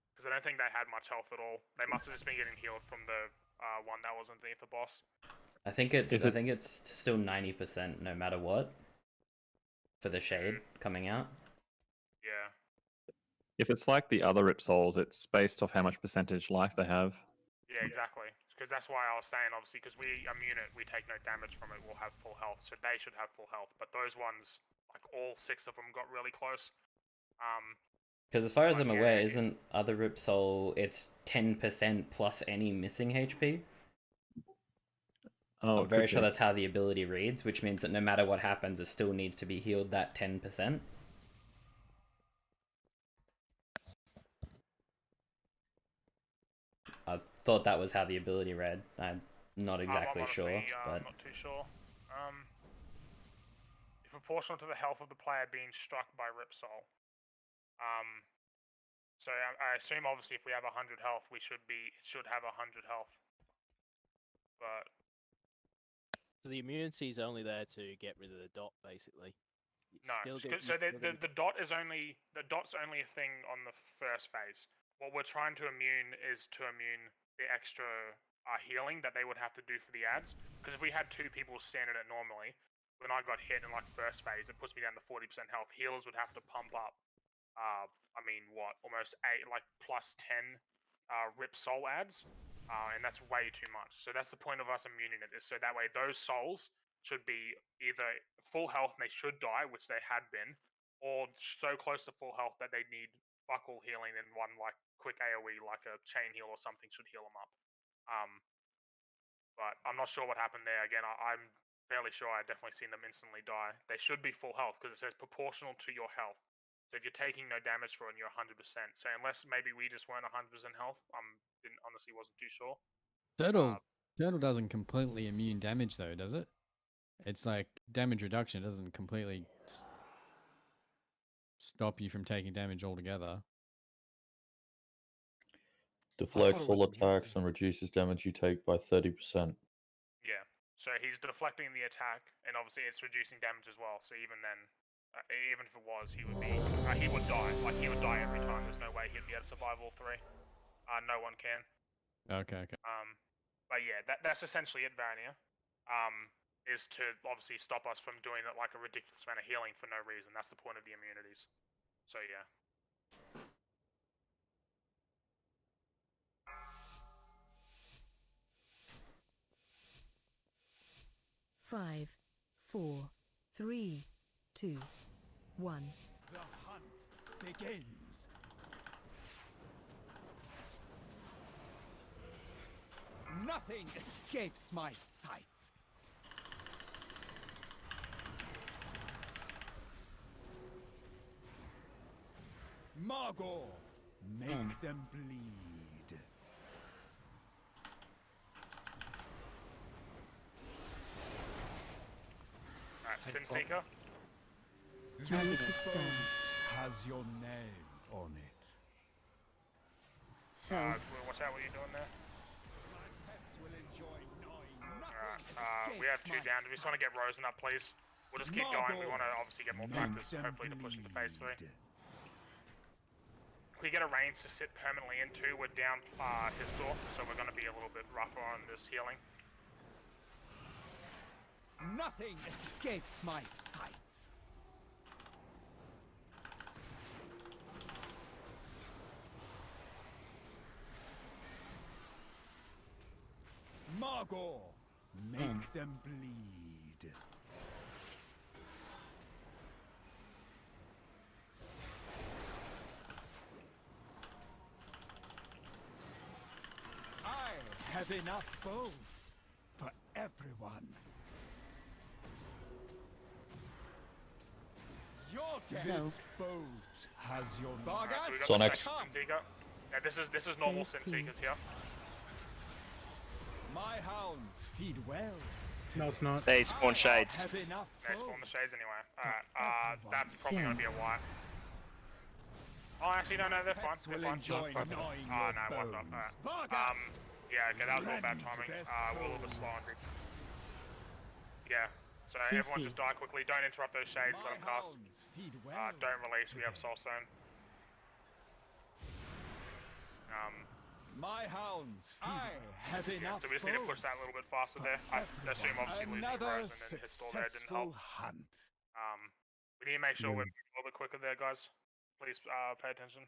Speaker 4: because I don't think they had much health at all. They must have just been getting healed from the one that was underneath the boss.
Speaker 5: I think it's still 90% no matter what for the shade coming out.
Speaker 4: Yeah.
Speaker 11: If it's like the other Rip Souls, it's based off how much percentage life they have.
Speaker 4: Yeah, exactly. Because that's why I was saying, obviously, because we immune it, we take no damage from it, we'll have full health, so they should have full health. But those ones, like all 6 of them got really close.
Speaker 5: Because as far as I'm aware, isn't other Rip Soul, it's 10% plus any missing HP?
Speaker 11: Oh,
Speaker 5: I'm very sure that's how the ability reads, which means that no matter what happens, it still needs to be healed that 10%. I thought that was how the ability read. I'm not exactly sure, but
Speaker 4: I'm not too sure. If proportional to the health of the player being struck by Rip Soul. So I assume obviously if we have 100 health, it should have 100 health. But
Speaker 13: so the immunity is only there to get rid of the dot, basically.
Speaker 4: no, so the dot is only a thing on the first phase. What we're trying to immune is to immune the extra healing that they would have to do for the ads. Because if we had 2 people standing it normally, when I got hit in like first phase, it puts me down to 40% health. Healers would have to pump up. Almost 8, like plus 10 Rip Soul ads, and that's way too much. So that's the point of us immuning it, is so that way those souls should be either full health and they should die, which they had been, or so close to full health that they need buckle healing and one like quick AoE, like a chain heal or something, should heal them up. But I'm not sure what happened there. Again, I'm fairly sure I definitely seen them instantly die. They should be full health because it says proportional to your health. So if you're taking no damage for it and you're 100%, so unless maybe we just weren't 100% health, honestly wasn't too sure.
Speaker 1: Turtle doesn't completely immune damage though, does it? It's like damage reduction. It doesn't completely stop you from taking damage altogether.
Speaker 18: Deflects all attacks and reduces damage you take by 30%.
Speaker 4: Yeah, so he's deflecting the attack, and obviously it's reducing damage as well. So even then, even if it was, he would die. Like he would die every time. There's no way he'd be able to survive all 3. No one can.
Speaker 1: Okay.
Speaker 4: But yeah, that's essentially it, Vania. Is to obviously stop us from doing it like a ridiculous amount of healing for no reason. That's the point of the immunities. So yeah.
Speaker 14: Five, 4, 3, 2, 1.
Speaker 21: The hunt begins. Nothing escapes my sights. Margot, make them bleed.
Speaker 4: Sin Seeker.
Speaker 21: This boat has your name on it.
Speaker 15: So.
Speaker 4: Watch out what you're doing there. We have 2 down. We just want to get Rosen up, please. We'll just keep going. We want to obviously get more practice, hopefully, to push into phase 3. If we get a range to sit permanently into, we're down his door, so we're going to be a little bit rougher on this healing.
Speaker 21: Nothing escapes my sights. Margot, make them bleed. I have enough boats for everyone. This boat has your Bargas.
Speaker 4: So yeah, this is normal Sin Seekers here.
Speaker 21: My hounds feed well.
Speaker 6: No, it's not.
Speaker 9: They spawn shades.
Speaker 4: They spawn the shades anyway. Alright, that's probably going to be a wipe. Oh, actually, no, they're fine. They're fine. Oh, no, wiped up. Alright. Yeah, okay, that was all bad timing. We're a little bit slow on Rick. Yeah, so everyone just die quickly. Don't interrupt those shades, let them cast. Don't release, we have Soul Stone.
Speaker 21: My hounds have enough.
Speaker 4: So we just need to push that a little bit faster there. I assume obviously losing Rosen and his stall there didn't help. We need to make sure we're a little bit quicker there, guys. Please pay attention.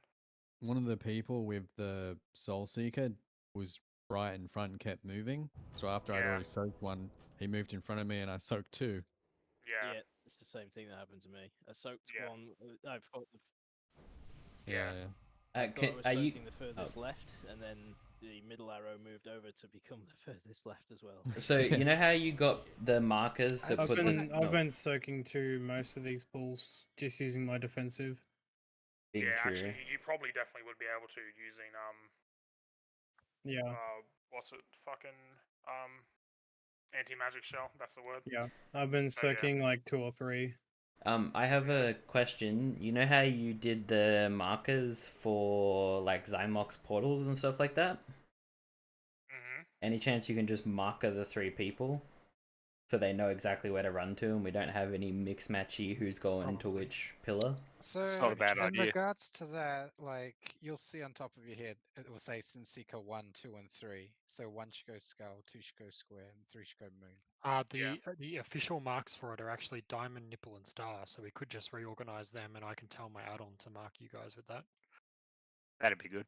Speaker 1: One of the people with the Soul Seeker was right in front and kept moving. So after I'd already soaked one, he moved in front of me and I soaked 2.
Speaker 13: Yeah, it's the same thing that happened to me. I soaked one. I thought I was soaking the furthest left, and then the middle arrow moved over to become the furthest left as well.
Speaker 5: So you know how you got the markers that
Speaker 6: I've been soaking to most of these pools just using my defensive.
Speaker 4: Actually, you probably definitely would be able to using what's it? Fucking anti-magic shell. That's the word.
Speaker 6: Yeah, I've been soaking like 2 or 3.
Speaker 5: I have a question. You know how you did the markers for like Zymox portals and stuff like that? Any chance you can just marker the 3 people so they know exactly where to run to and we don't have any mix matchy who's going into which pillar?
Speaker 17: So
Speaker 9: not a bad
Speaker 17: in
Speaker 9: idea.
Speaker 17: regards to that, like you'll see on top of your head, it will say Sin Seeker 1, 2, and 3. So 1 should go skull, 2 should go square, and 3 should go moon.
Speaker 2: The official marks for it are actually diamond, nipple, and star. So we could just reorganize them, and I can tell my add-on to mark you guys with that.
Speaker 9: That'd be good.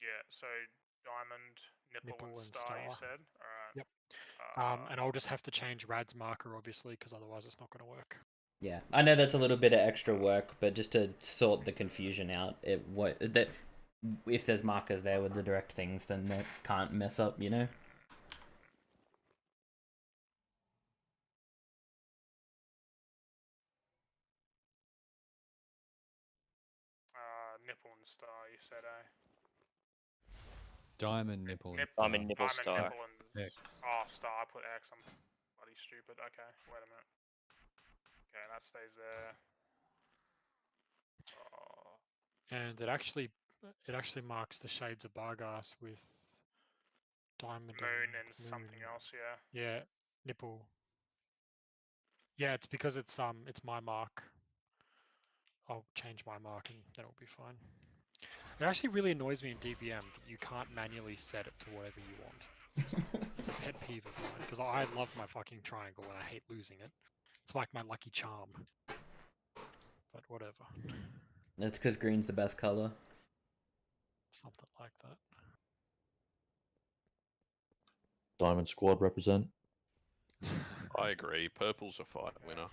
Speaker 4: Yeah. So diamond, nipple and star. You said. All right.
Speaker 2: Yep. And I'll just have to change Rad's marker, obviously, because otherwise it's not going to work.
Speaker 5: Yeah, I know that's a little bit of extra work, but just to sort the confusion out, if there's markers there with the direct things, then that can't mess up, you know?
Speaker 4: Nipple and star. You said,
Speaker 1: Diamond, nipple, and
Speaker 9: Diamond, nipple, star.
Speaker 4: Nipple and oh, star. I put X. I'm bloody stupid. Okay, wait a minute. Okay, that stays there.
Speaker 2: And it actually marks the shades of Bargas with diamond,
Speaker 4: moon and something else. Yeah.
Speaker 2: Yeah, nipple. Yeah, it's because it's my mark. I'll change my mark and then it'll be fine. It actually really annoys me in DBM that you can't manually set it to whatever you want. It's a pet peeve of mine because I love my fucking triangle and I hate losing it. It's like my lucky charm. But whatever.
Speaker 5: That's because green's the best color.
Speaker 2: Something like that.
Speaker 18: Diamond Squad represent.
Speaker 3: I agree. Purple's a fight winner.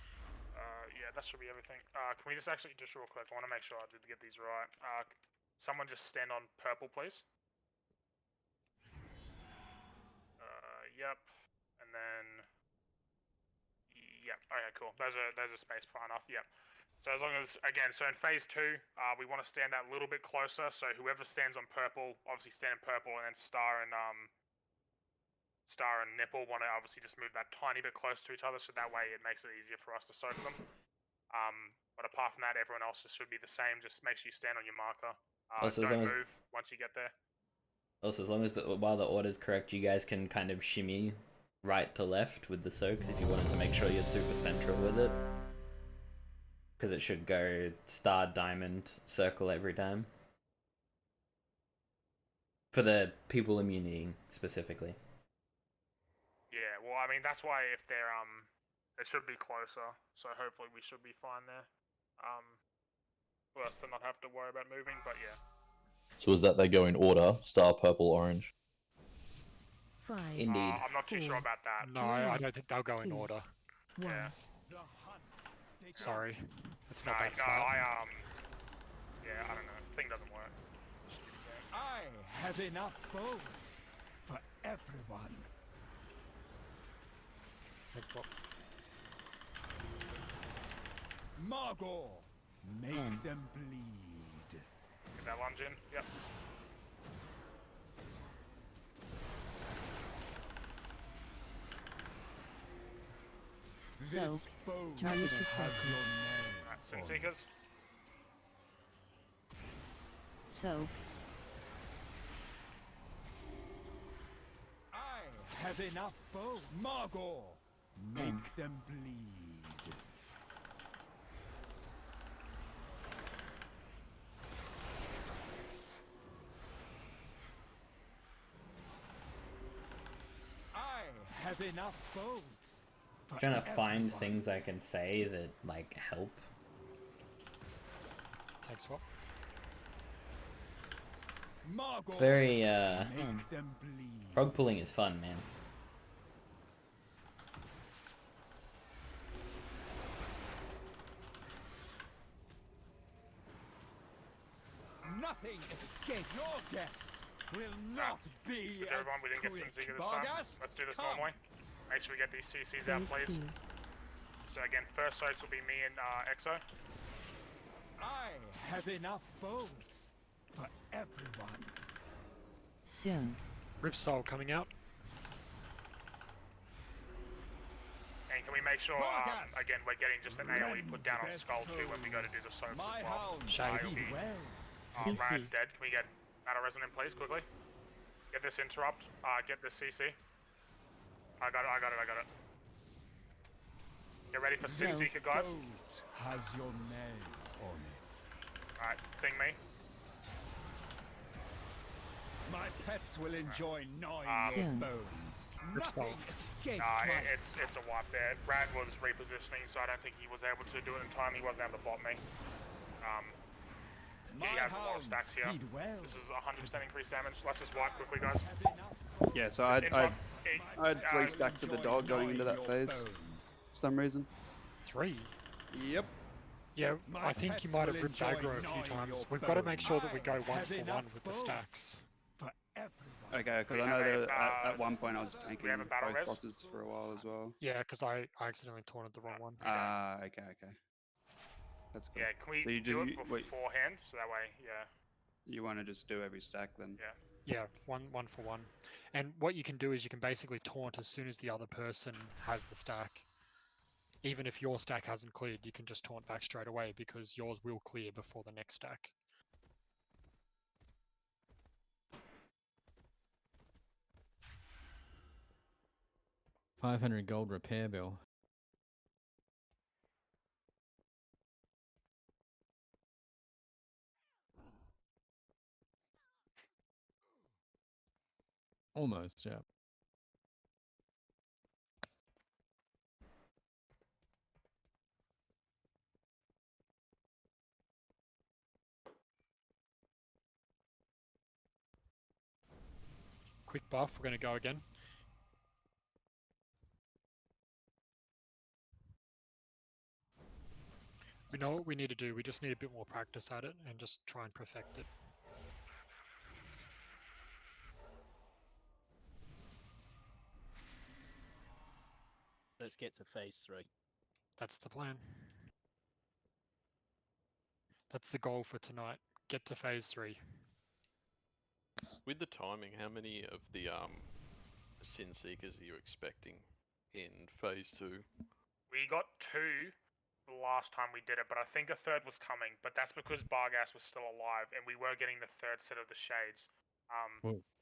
Speaker 4: Yeah, that should be everything. Can we just actually, just real quick, I want to make sure I did get these right. Someone just stand on purple, please. Yep. And then, yep. Okay, cool. Those are spaced far enough. Yep. So as long as, again, so in phase 2, we want to stand that little bit closer. So whoever stands on purple, obviously stand in purple, and then Star and Nipple want to obviously just move that tiny bit close to each other, so that way it makes it easier for us to soak them. But apart from that, everyone else just should be the same. Just make sure you stand on your marker.
Speaker 5: Also,
Speaker 4: don't move once you get there.
Speaker 5: Also, as long as while the order's correct, you guys can kind of shimmy right to left with the soaks if you wanted to make sure you're super central with it. Because it should go star, diamond, circle every time. For the people immunity specifically.
Speaker 4: Yeah, well, I mean, that's why if they're, they should be closer. So hopefully we should be fine there. For us to not have to worry about moving, but yeah.
Speaker 18: So is that they go in order? Star, purple, orange.
Speaker 14: 5.
Speaker 5: Indeed.
Speaker 4: I'm not too sure about that.
Speaker 2: No, I don't think they'll go in
Speaker 14: 2,
Speaker 2: order.
Speaker 14: 1.
Speaker 4: Yeah.
Speaker 2: Sorry. It's not that
Speaker 4: No,
Speaker 2: smart.
Speaker 4: yeah, I don't know. Thing doesn't work.
Speaker 21: I have enough bows for everyone. Margot, make them bleed.
Speaker 4: Get that lunge in. Yep.
Speaker 15: Soak. Target to soak.
Speaker 4: Alright, Sin Seekers.
Speaker 15: Soak.
Speaker 21: I have enough bows. Margot, make them bleed. I have enough bows.
Speaker 5: I'm trying to find things I can say that like help.
Speaker 2: Take swap.
Speaker 5: It's very prog pulling is fun, man.
Speaker 21: Nothing escapes your deaths will not be
Speaker 4: Good, everyone, we didn't get Sin Seeker this time. Let's do this normally. Make sure we get these CCs out, please. So again, first soaks will be me and Exo.
Speaker 21: I have enough bows for everyone.
Speaker 15: Soon.
Speaker 2: Rip Soul coming out.
Speaker 4: And can we make sure, again, we're getting just an AoE put down on Skull too when we go to do the soaks as well.
Speaker 2: Shady.
Speaker 4: Rad's dead. Can we get Battle Resonant, please, quickly? Get this interrupt. Get this CC. I got it. Get ready for Sin Seeker, guys.
Speaker 21: Has your name on it.
Speaker 4: Alright, thing me.
Speaker 21: My pets will enjoy gnawing your bones. Nothing escapes
Speaker 4: it's a wipe there. Rad was repositioning, so I don't think he was able to do it in time. He wasn't able to bot me. He has a lot of stacks here. This is 100% increased damage. Let's just wipe quickly, guys.
Speaker 20: Yeah, so I had 3 stacks of the dog going into that phase. For some reason.
Speaker 2: 3?
Speaker 20: Yep.
Speaker 2: Yeah, I think you might have ripped aggro a few times. We've got to make sure that we go 1-for-1 with the stacks.
Speaker 20: Okay, because I know that at one point I was tanking both boxes for a while as well.
Speaker 2: Yeah, because I accidentally taunted the wrong one.
Speaker 20: Okay. That's good.
Speaker 4: Yeah, can we
Speaker 20: so you
Speaker 4: do it beforehand? So that way, yeah.
Speaker 20: You want to just do every stack then?
Speaker 2: Yeah, one for one. And what you can do is you can basically taunt as soon as the other person has the stack. Even if your stack hasn't cleared, you can just taunt back straight away because yours will clear before the next stack.
Speaker 1: $500 gold repair bill. Almost, yeah.
Speaker 2: quick buff. We're going to go again. We know what we need to do. We just need a bit more practice at it and just try and perfect it.
Speaker 13: Let's get to phase 3.
Speaker 2: That's the plan. That's the goal for tonight. Get to phase 3.
Speaker 3: With the timing, how many of the Sin Seekers are you expecting in phase 2?
Speaker 4: We got 2 the last time we did it, but I think a third was coming. But that's because Bargas was still alive, and we were getting the third set of the shades.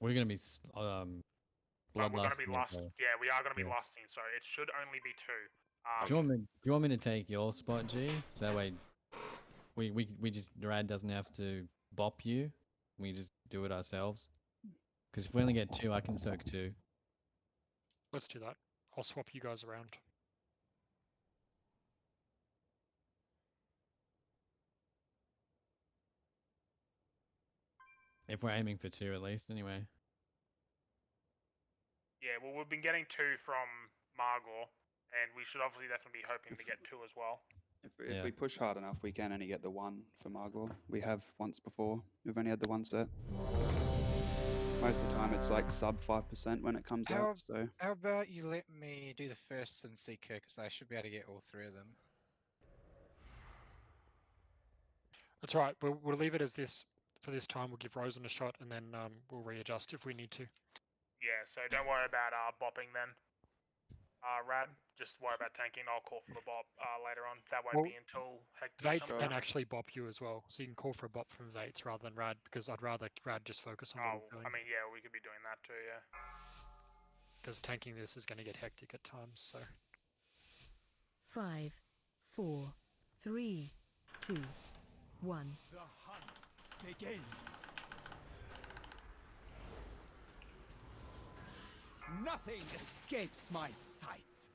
Speaker 1: We're gonna be
Speaker 4: But we're going to be
Speaker 1: bloodlusting.
Speaker 4: yeah, we are going to be lusting, so it should only be 2.
Speaker 1: Do you want me to take your spot, G? So that way, we just Rad doesn't have to bop you. We just do it ourselves. Because if we only get 2, I can soak 2.
Speaker 2: Let's do that. I'll swap you guys around.
Speaker 1: If we're aiming for 2 at least, anyway.
Speaker 4: Yeah, well, we've been getting 2 from Margor, and we should obviously definitely be hoping to get 2 as well.
Speaker 20: If we push hard enough, we can only get the 1 for Margor. We have once before. We've only had the 1 set. Most of the time, it's like sub 5% when it comes out. So
Speaker 17: how about you let me do the first Sin Seeker, because I should be able to get all 3 of them.
Speaker 2: That's right. We'll leave it as this for this time. We'll give Rosen a shot, and then we'll readjust if we need to.
Speaker 4: Yeah, so don't worry about bopping then. Rad, just worry about tanking. I'll call for the bop later on. That won't be until Hector.
Speaker 2: Vates can actually bop you as well, so you can call for a bop from Vates rather than Rad, because I'd rather Rad just focus on the killing.
Speaker 4: I mean, yeah, we could be doing that too, yeah.
Speaker 2: Because tanking this is going to get hectic at times, so.
Speaker 14: 5, 4, 3, 2, 1.
Speaker 21: The hunt begins. Nothing escapes my sights.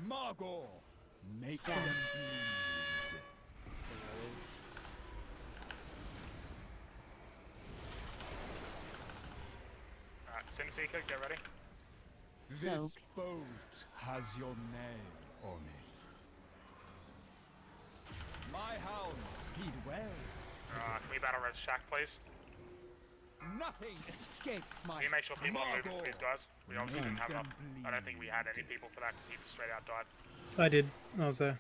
Speaker 21: Margor, make them bleed.
Speaker 4: Sin Seeker, get ready.
Speaker 21: This boat has your name on it. My hounds feed well.
Speaker 4: Can we battle Red Shack, please?
Speaker 21: Nothing escapes my
Speaker 4: Can you make sure people are moving for these guys? We obviously didn't have
Speaker 21: Make
Speaker 4: enough.
Speaker 21: them
Speaker 4: I don't think we had any people for that because he just straight out died.
Speaker 6: I did. I was there.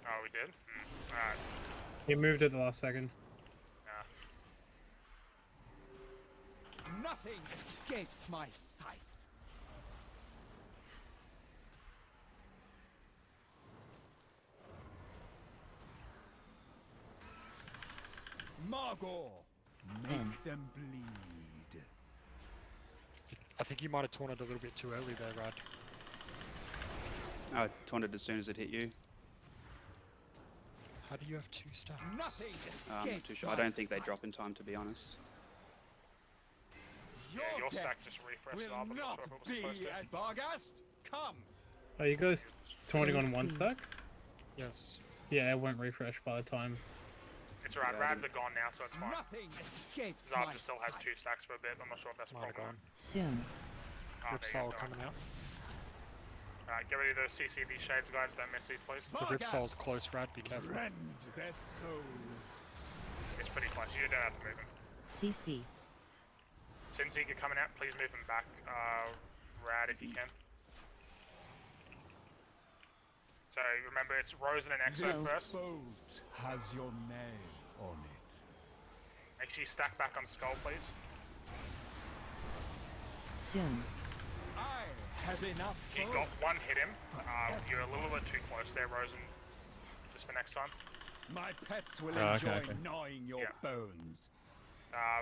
Speaker 4: Oh, we did? Alright.
Speaker 6: He moved at the last second.
Speaker 21: Nothing escapes my sights. Margor, make them bleed.
Speaker 2: I think you might have torn it a little bit too early there, Rad.
Speaker 20: I taunted as soon as it hit you.
Speaker 2: How do you have 2 stacks?
Speaker 21: Nothing
Speaker 20: Not too sure. I don't think they drop in time, to be honest.
Speaker 4: Yeah, your stack just refreshed up. I'm not sure if it was supposed to.
Speaker 21: Bargast, come.
Speaker 6: Are you guys taunting on 1 stack?
Speaker 2: Yes.
Speaker 6: Yeah, it won't refresh by the time.
Speaker 4: It's alright, Rads are gone now, so it's fine.
Speaker 21: Nothing escapes
Speaker 4: Zarb
Speaker 21: my
Speaker 4: just still has 2 stacks for a bit. I'm not sure if that's a problem.
Speaker 15: Soon.
Speaker 2: Ripsaw coming out.
Speaker 4: Alright, get ready to CC these shades, guys. Don't miss these, please.
Speaker 2: The Ripsaw's close, Rad. Be careful.
Speaker 21: Rend their souls.
Speaker 4: It's pretty close. You don't have to move him.
Speaker 15: CC.
Speaker 4: Sin Seeker coming out. Please move him back. Rad, if you can. So remember, it's Rosen and Exo first.
Speaker 21: This boat has your name on it.
Speaker 4: Make sure you stack back on Skull, please.
Speaker 15: Soon.
Speaker 21: I have enough.
Speaker 4: You got 1 hit him. You're a little bit too close there, Rosen. Just for next time.
Speaker 21: My pets will enjoy gnawing your bones.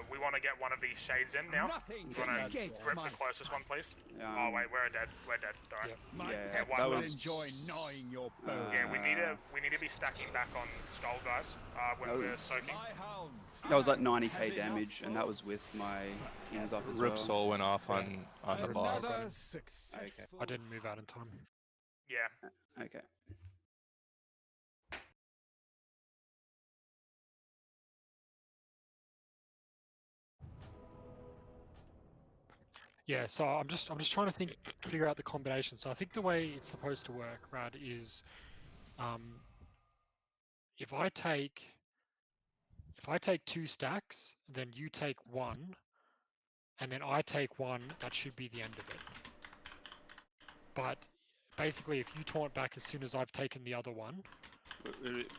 Speaker 4: We want to get one of these shades in now.
Speaker 21: Nothing
Speaker 4: You want to
Speaker 21: escapes
Speaker 4: rip
Speaker 21: my
Speaker 4: the closest one, please?
Speaker 20: Yeah,
Speaker 4: Oh wait, we're dead. We're dead. Alright.
Speaker 21: My
Speaker 20: Yeah,
Speaker 21: pets
Speaker 20: that
Speaker 21: will
Speaker 20: was-
Speaker 21: enjoy gnawing your bones.
Speaker 4: Yeah, we need to be stacking back on Skull, guys. When
Speaker 20: That
Speaker 4: we're
Speaker 20: was-
Speaker 4: soaking.
Speaker 21: My hounds.
Speaker 20: That was like 90k damage, and that was with my kings up as well.
Speaker 12: Ripsaw went off on the boss.
Speaker 21: Another successful.
Speaker 20: Okay.
Speaker 2: I didn't move out in time.
Speaker 4: Yeah.
Speaker 20: Okay.
Speaker 2: Yeah, so I'm just trying to figure out the combination. So I think the way it's supposed to work, right, is if I take 2 stacks, then you take 1, and then I take 1, that should be the end of it. But basically, if you taunt back as soon as I've taken the other one,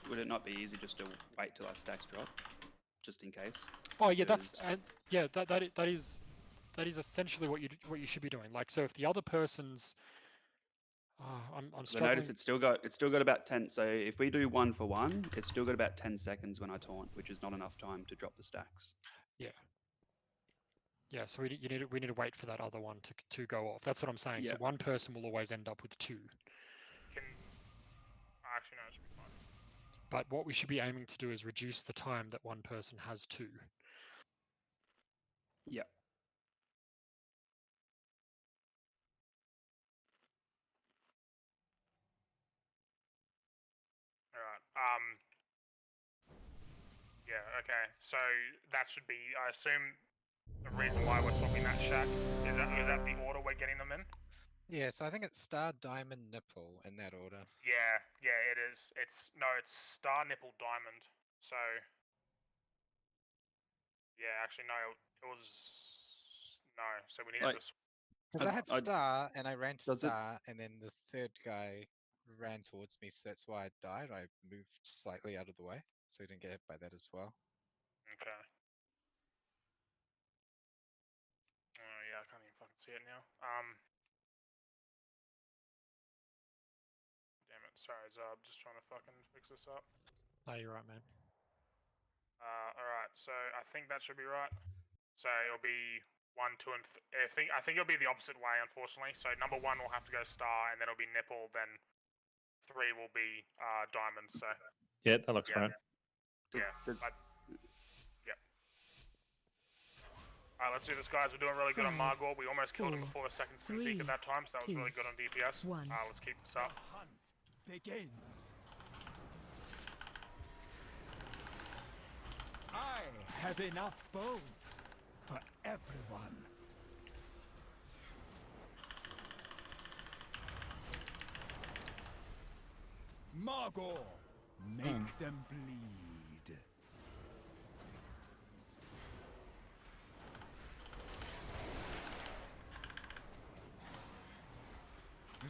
Speaker 20: Would it not be easy just to wait till our stacks drop, just in case?
Speaker 2: oh yeah, that is essentially what you should be doing. Like, so if the other person's, I'm
Speaker 20: I
Speaker 2: struggling.
Speaker 20: noticed it's still got about 10. So if we do 1 for 1, it's still got about 10 seconds when I taunt, which is not enough time to drop the stacks.
Speaker 2: Yeah. Yeah, so we need to wait for that other one to go off. That's what I'm saying.
Speaker 20: Yeah.
Speaker 2: So one person will always end up with 2.
Speaker 4: Actually, no, it should be fine.
Speaker 2: But what we should be aiming to do is reduce the time that one person has 2.
Speaker 20: Yeah.
Speaker 4: All right. Yeah. Okay. So that should be. I assume the reason why we're swapping that shack is that the order we're getting them in.
Speaker 17: Yeah, so I think it's star, diamond, nipple in that order.
Speaker 4: Yeah, it is. It's star, nipple, diamond. So yeah, actually no, it was no. So we needed this.
Speaker 17: Because I had star and I ran to
Speaker 20: Does it-
Speaker 17: star, and then the third guy ran towards me, so that's why I died. I moved slightly out of the way, so he didn't get hit by that as well.
Speaker 4: Okay. Yeah, I can't even fucking see it now. Damn it. Sorry, Zab. Just trying to fucking fix this up.
Speaker 2: No, you're right, man.
Speaker 4: Alright, so I think that should be right. So it'll be 1, 2, and I think it'll be the opposite way, unfortunately. So number 1 will have to go star, and then it'll be nipple. Then 3 will be diamond. So
Speaker 11: Yeah, that looks right.
Speaker 4: yeah. Alright, let's do this, guys. We're doing really good on Margor. We almost killed him before the second Sinseek at that time, so that was really good on DPS. Let's keep this up.
Speaker 21: The hunt begins. I have enough boats for everyone. Margor, make them bleed.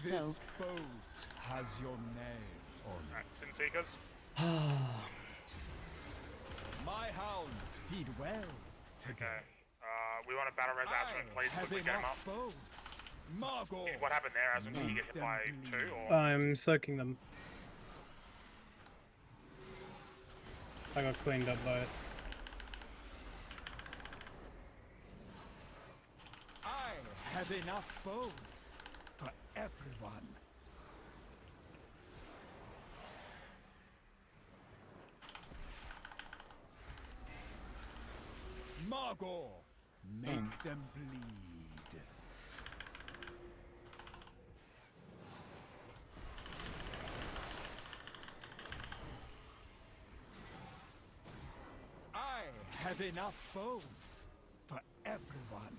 Speaker 21: This boat has your name on it.
Speaker 4: Alright, Sinseekers.
Speaker 21: My hounds feed well today.
Speaker 4: We want to battle res Asmund, please, quickly get him up.
Speaker 21: Margor,
Speaker 4: What happened there, Asmund? Did you get hit by 2 or?
Speaker 6: I'm soaking them. I got cleaned up by it.
Speaker 21: I have enough boats for everyone. Margor, make them bleed. I have enough boats for everyone.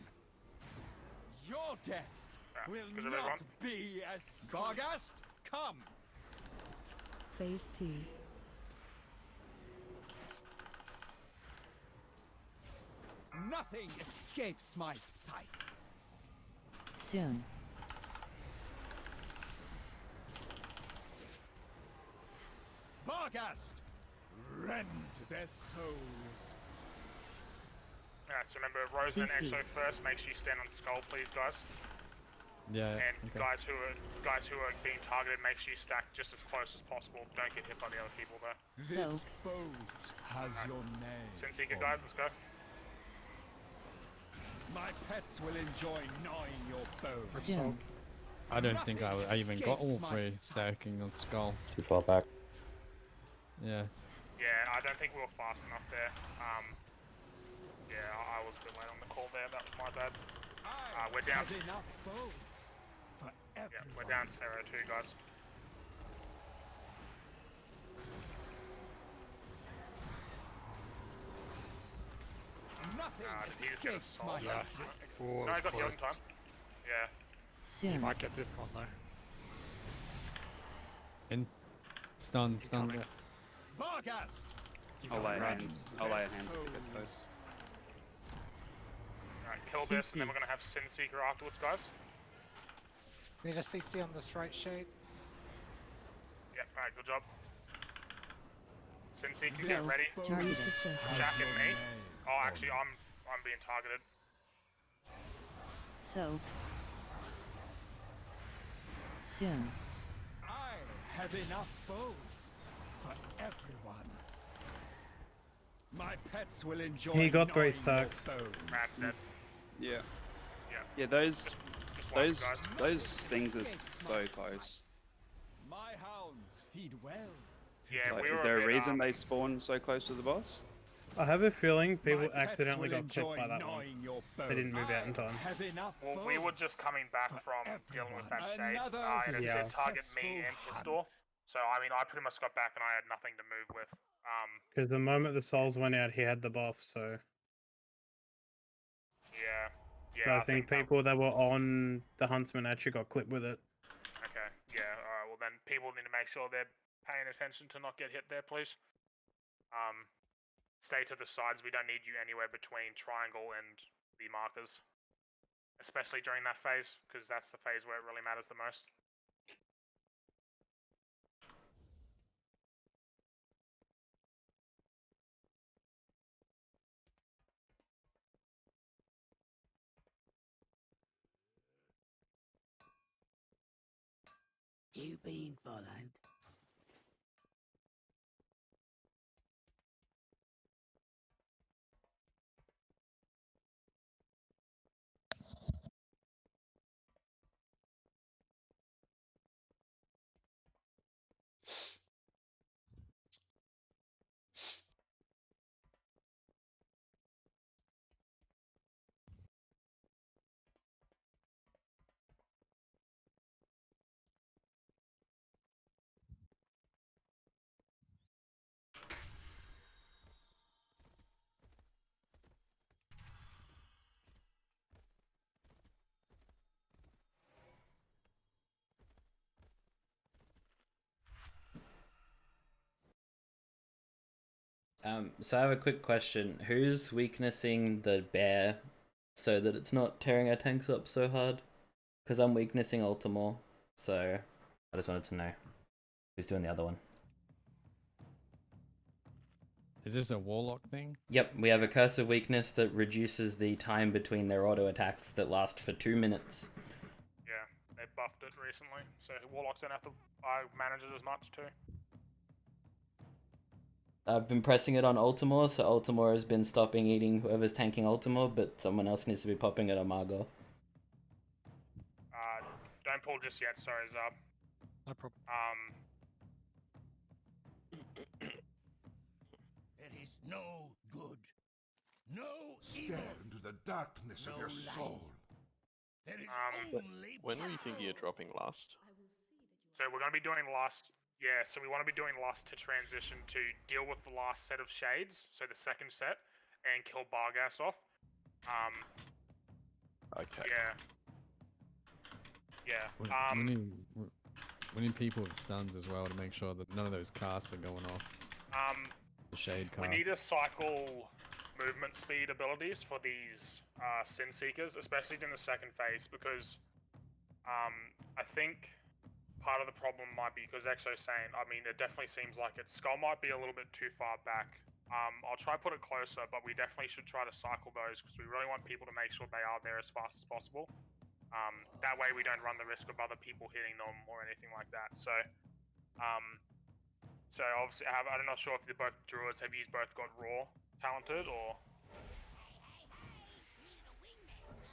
Speaker 21: Your deaths will not be as Barghast. Come.
Speaker 14: Phase 2.
Speaker 21: Nothing escapes my sight.
Speaker 15: Soon.
Speaker 21: Barghast, rend their souls.
Speaker 4: Alright, so remember, Rosen and Exo first. Make sure you stand on skull, please, guys.
Speaker 1: Yeah.
Speaker 4: And
Speaker 1: okay.
Speaker 4: guys who are being targeted, make sure you stack just as close as possible. Don't get hit by the other people there.
Speaker 21: This boat has your name.
Speaker 4: Sinseeker, guys, let's go.
Speaker 21: My pets will enjoy gnawing your bones.
Speaker 1: Soon. I don't think I even got all 3 stacking on skull.
Speaker 18: Too far back.
Speaker 1: Yeah.
Speaker 4: Yeah, I don't think we were fast enough there. Yeah, I was a bit late on the call there. That was my bad. We're down. Yeah, we're down 0-2, guys. Did he just get a soul?
Speaker 2: Yeah.
Speaker 4: No, I got healed in time. Yeah.
Speaker 2: You
Speaker 15: Soon.
Speaker 2: might get this one though.
Speaker 1: And stun.
Speaker 20: I'll lay hands. I'll lay hands if it gets close.
Speaker 4: Alright, kill this, and then we're gonna have Sin Seeker afterwards, guys.
Speaker 17: Need a CC on this right shade.
Speaker 4: Yep, alright, good job. Sin Seeker, get ready.
Speaker 14: Target to circle.
Speaker 4: Jack and me. Oh, actually, I'm being targeted.
Speaker 15: So. Soon.
Speaker 21: I have enough bows for everyone. My pets will enjoy.
Speaker 6: He got 3
Speaker 21: gnawing
Speaker 6: stacks.
Speaker 21: your bones.
Speaker 4: Matt's dead.
Speaker 20: Yeah.
Speaker 4: Yeah.
Speaker 20: Yeah, those
Speaker 4: Just one, guys.
Speaker 20: things are so close.
Speaker 21: My hounds feed well.
Speaker 4: Yeah,
Speaker 20: Like,
Speaker 4: we
Speaker 20: is
Speaker 4: were
Speaker 20: there
Speaker 4: a
Speaker 20: a
Speaker 4: bit,
Speaker 20: reason they spawn so close to the boss?
Speaker 6: I have a feeling people
Speaker 21: My pets
Speaker 6: accidentally
Speaker 21: will
Speaker 6: got clipped
Speaker 21: enjoy
Speaker 6: by that one.
Speaker 21: gnawing your
Speaker 6: They didn't move out in time.
Speaker 21: Have enough
Speaker 4: Well, we were just coming back from dealing with that shade, and it
Speaker 6: Yeah.
Speaker 4: said target me and pistol. So, I mean, I pretty much got back and I had nothing to move with.
Speaker 6: Because the moment the souls went out, he had the buff, so...
Speaker 4: Yeah.
Speaker 6: So
Speaker 4: Yeah,
Speaker 6: I think people that were on the Huntsman actually got clipped with it.
Speaker 4: Okay, yeah, alright, well then people need to make sure they're paying attention to not get hit there, please. Stay to the sides, we don't need you anywhere between triangle and the markers. Especially during that phase, because that's the phase where it really matters the most.
Speaker 10: You being followed?
Speaker 5: So I have a quick question. Who's weaknessing the bear so that it's not tearing our tanks up so hard? Because I'm weaknessing Ultimore, so I just wanted to know who's doing the other one.
Speaker 1: Is this a warlock thing?
Speaker 5: Yep, we have a curse of weakness that reduces the time between their auto attacks that last for 2 minutes.
Speaker 4: Yeah, they buffed it recently, so Warlocks don't have to manage it as much too.
Speaker 5: I've been pressing it on Ultimore, so Ultimore has been stopping eating whoever's tanking Ultimore, but someone else needs to be popping it on Margot.
Speaker 4: Don't pull just yet, sorry, Zab.
Speaker 2: No problem.
Speaker 8: It is no good. No
Speaker 22: Stare into the darkness of your soul.
Speaker 8: There is only
Speaker 3: When were you thinking of dropping Lust?
Speaker 4: So we're going to be doing Lust. Yeah, so we want to be doing Lust to transition to deal with the last set of shades, so the second set, and kill Bargas off.
Speaker 3: Okay.
Speaker 4: Yeah. Yeah.
Speaker 1: We need people with stuns as well to make sure that none of those casts are going off. The shade cast.
Speaker 4: We need to cycle movement speed abilities for these Sin Seekers, especially during the second phase, because I think part of the problem might be because Exo's saying, I mean, it definitely seems like it. Skull might be a little bit too far back. I'll try to put it closer, but we definitely should try to cycle those because we really want people to make sure they are there as fast as possible. That way we don't run the risk of other people hitting them or anything like that. So, obviously, I'm not sure if the both druids have you both got raw talented or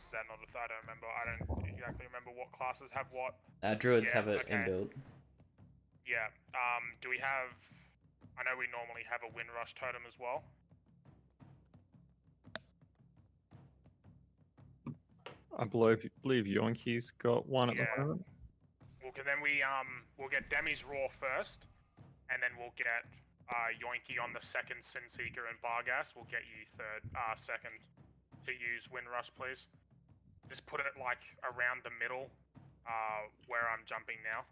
Speaker 4: is that not? I don't remember. I don't exactly remember what classes have what.
Speaker 5: Druids have it inbuilt.
Speaker 4: Yeah. Do we have? I know we normally have a Windrush totem as well.
Speaker 11: I believe Yoinky's got one at the moment.
Speaker 4: Well, then we'll get Demi's raw first, and then we'll get Yoinky on the second Sin Seeker and Bargas. We'll get you second. to use Windrush, please. Just put it like around the middle, where I'm jumping now.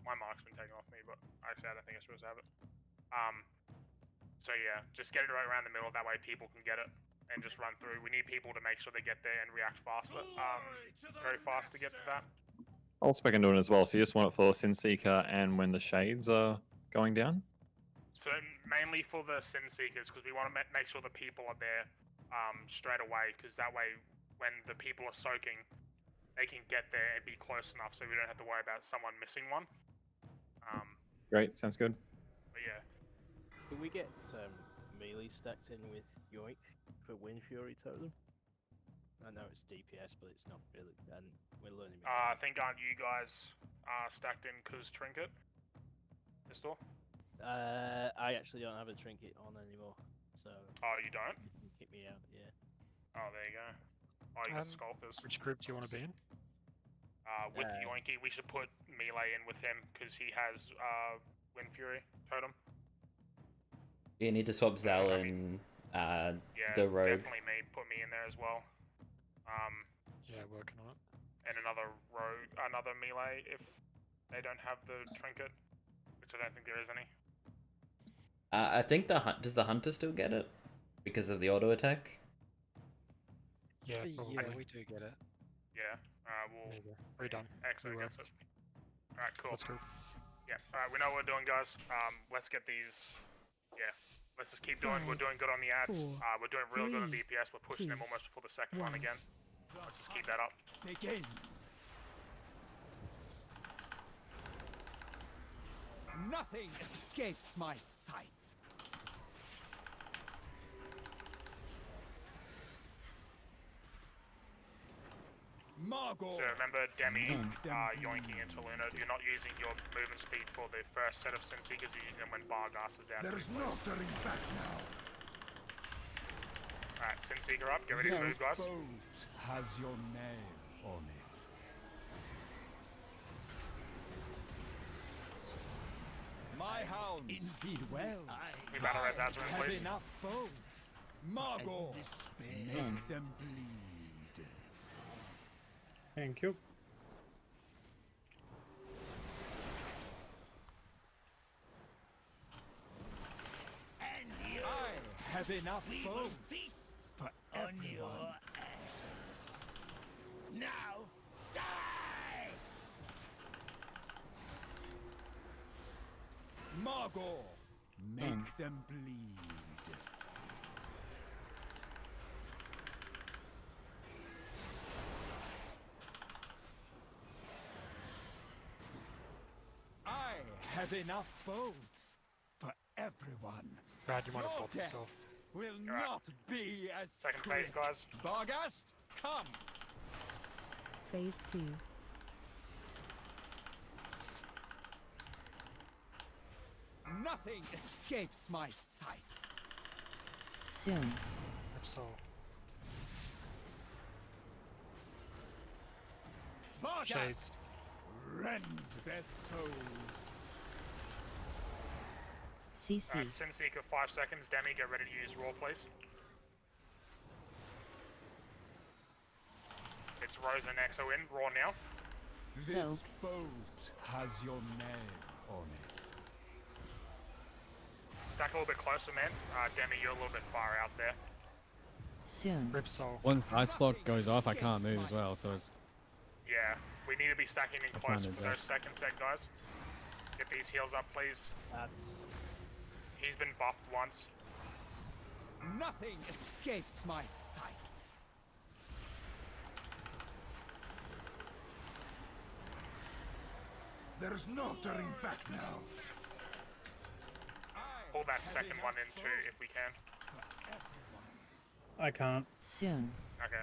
Speaker 4: My mark's been taken off me, but actually I don't think I'm supposed to have it. So yeah, just get it right around the middle. That way people can get it and just run through. We need people to make sure they get there and react faster. Very fast to get to that.
Speaker 11: I'll spec into it as well. So you just want it for Sin Seeker and when the shades are going down?
Speaker 4: So mainly for the Sin Seekers, because we want to make sure the people are there straight away, because that way when the people are soaking, they can get there and be close enough so we don't have to worry about someone missing one.
Speaker 11: Great, sounds good.
Speaker 4: But yeah.
Speaker 13: Can we get melee stacked in with Yoink for Wind Fury totem? I know it's DPS, but it's not really, and we're learning.
Speaker 4: I think aren't you guys stacked in cause Trinket? Pistol?
Speaker 13: I actually don't have a trinket on anymore, so.
Speaker 4: Oh, you don't?
Speaker 13: You can kick me out, yeah.
Speaker 4: Oh, there you go. Oh, you got Skulkers.
Speaker 2: Which group do you want to be in?
Speaker 4: With Yoinky, we should put melee in with him because he has Wind Fury totem.
Speaker 5: You need to swap Zal and
Speaker 4: yeah,
Speaker 5: the Rogue.
Speaker 4: Definitely me. Put me in there as well.
Speaker 2: Yeah, working on it.
Speaker 4: And another Rogue, another melee if they don't have the trinket, which I don't think there is any.
Speaker 5: I think does the Hunter still get it because of the auto attack?
Speaker 2: Yeah, probably.
Speaker 17: Yeah, we do get it.
Speaker 4: Yeah.
Speaker 2: We're done.
Speaker 4: Exo gets it. Alright, cool.
Speaker 2: Let's go.
Speaker 4: Yeah, alright, we know what we're doing, guys. Let's get these. Yeah. Let's just keep doing. We're doing good on the ads. We're doing real good on DPS. We're pushing them almost before the second one again. Let's just keep that up.
Speaker 21: Begins. Nothing escapes my sights. Margot.
Speaker 4: So remember, Demi, Yoinking into Luna, you're not using your movement speed for the first set of Sin Seekers, you're using them when Barghast is out.
Speaker 22: There is no turning back now.
Speaker 4: Alright, Sin Seeker up, get ready to move, guys.
Speaker 21: Boat has your name on it. My hounds feed well.
Speaker 4: We battle res Azarin, please.
Speaker 21: Have enough boats. Margot, make them bleed.
Speaker 6: Thank you.
Speaker 21: I have enough boats for everyone. Now, die! Margot, make them bleed. I have enough boats for everyone.
Speaker 2: Brad, you might have
Speaker 21: Your
Speaker 2: blocked yourself.
Speaker 21: death will not be as
Speaker 4: Second phase, guys.
Speaker 21: Barghast, come.
Speaker 14: Phase 2.
Speaker 21: Nothing escapes my sight.
Speaker 15: Soon.
Speaker 2: Absol.
Speaker 21: Barghast,
Speaker 2: Shades.
Speaker 21: rend their souls.
Speaker 15: CC.
Speaker 4: Alright, Sin Seeker, 5 seconds. Demi, get ready to use Raw, please. It's Rose and Exo in. Raw now.
Speaker 21: This boat has your name on it.
Speaker 4: Stack a little bit closer, man. Demi, you're a little bit far out there.
Speaker 15: Soon.
Speaker 2: Rip Soul.
Speaker 1: Once Ice Block goes off, I can't move as well, so it's...
Speaker 4: Yeah, we need to be stacking in close for those second set, guys. Get these heals up, please.
Speaker 13: That's...
Speaker 4: He's been buffed once.
Speaker 21: Nothing escapes my sight.
Speaker 22: There is no turning back now.
Speaker 4: Pull that second one in too, if we can.
Speaker 6: I can't.
Speaker 15: Soon.
Speaker 4: Okay.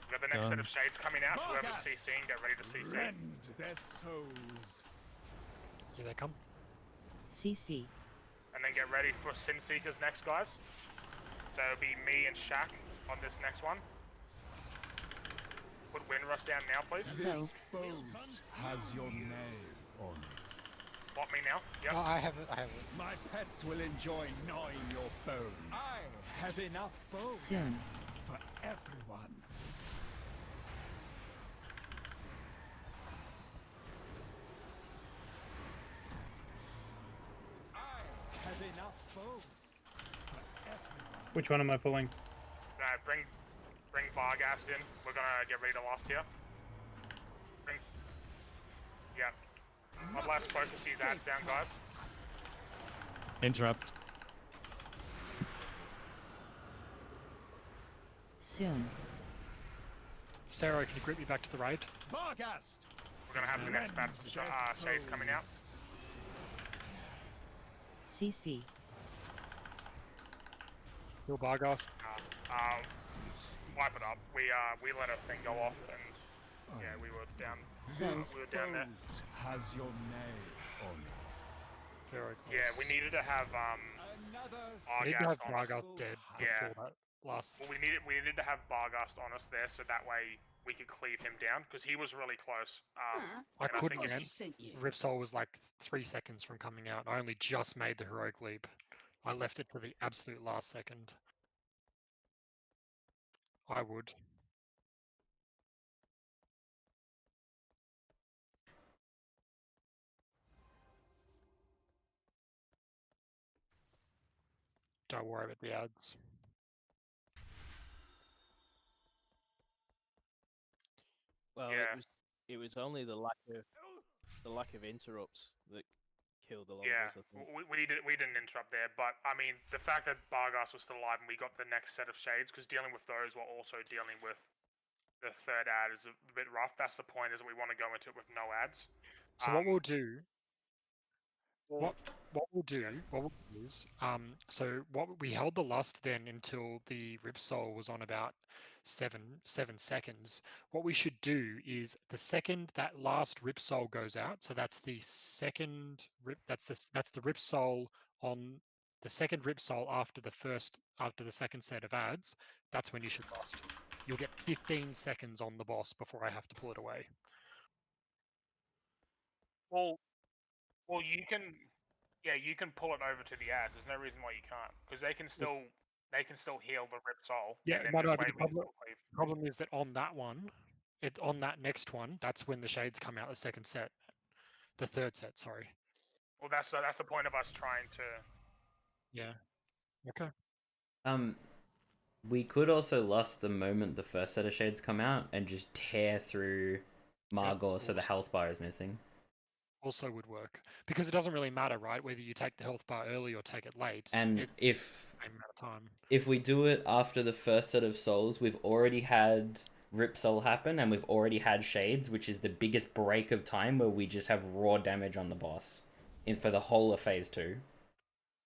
Speaker 4: We got the next set of shades coming out. Whoever's CCing, get ready to CC.
Speaker 21: Rend their souls.
Speaker 2: Here they come.
Speaker 15: CC.
Speaker 4: And then get ready for Sin Seekers next, guys. So it'll be me and Shaq on this next one. Put Windrush down now, please.
Speaker 21: This boat has your name on it.
Speaker 4: Spot me now. Yep.
Speaker 17: Oh, I have it. I have it.
Speaker 21: My pets will enjoy gnawing your bones. I have enough bones
Speaker 15: Soon.
Speaker 21: for everyone. I have enough bones for everyone.
Speaker 6: Which one am I pulling?
Speaker 4: Bring Barghast in. We're gonna get ready to last here. Yeah. Bloodlust focus these ads down, guys.
Speaker 1: Interrupt.
Speaker 15: Soon.
Speaker 2: Sarah, can you grip me back to the raid?
Speaker 21: Barghast!
Speaker 4: We're gonna have the next batch shades coming out.
Speaker 15: CC.
Speaker 2: Your Barghast.
Speaker 4: Wipe it up. We let a thing go off, and yeah, we were down. We were down there.
Speaker 21: Has your name on it.
Speaker 2: Very close.
Speaker 4: Yeah, we needed to have
Speaker 2: We need to have
Speaker 4: Barghast
Speaker 2: Barghast dead
Speaker 4: Yeah.
Speaker 2: before that last.
Speaker 4: Well, we needed to have Barghast on us there, so that way we could cleave him down, because he was really close.
Speaker 2: I
Speaker 4: and
Speaker 2: couldn't
Speaker 4: think
Speaker 2: get Ripsol was like 3 seconds from coming out. I only just made the heroic leap. I left it to the absolute last second. I would. Don't worry about the ads.
Speaker 13: Well,
Speaker 4: Yeah.
Speaker 13: it was only the lack of interrupts that killed a lot
Speaker 4: Yeah,
Speaker 13: of us, I think.
Speaker 4: we didn't interrupt there, but I mean the fact that Barghast was still alive and we got the next set of shades, because dealing with those while also dealing with the third ad is a bit rough. That's the point, is that we want to go into it with no ads.
Speaker 2: So what we'll do what we'll do is so what we held the lust then until the Ripsol was on about 7 seconds. What we should do is the second that last Ripsol goes out, so that's the second that's the Ripsol on the second Ripsol after the second set of ads, that's when you should lust. You'll get 15 seconds on the boss before I have to pull it away.
Speaker 4: Well, you can pull it over to the ads. There's no reason why you can't, because they can still heal the Ripsol.
Speaker 2: Yeah,
Speaker 4: and then
Speaker 2: no,
Speaker 4: this
Speaker 2: but
Speaker 4: way
Speaker 2: the
Speaker 4: we can still cleave.
Speaker 2: problem is that on that one, on that next one, that's when the shades come out the second set. The third set, sorry.
Speaker 4: Well, that's the point of us trying to.
Speaker 2: Yeah. Okay.
Speaker 5: We could also lust the moment the first set of shades come out and just tear through Margor so the health bar is missing.
Speaker 2: Also would work. Because it doesn't really matter, right? Whether you take the health bar early or take it late.
Speaker 5: And if
Speaker 2: same amount of time.
Speaker 5: If we do it after the first set of souls, we've already had Ripsol happen and we've already had Shades, which is the biggest break of time where we just have raw damage on the boss for the whole of phase 2.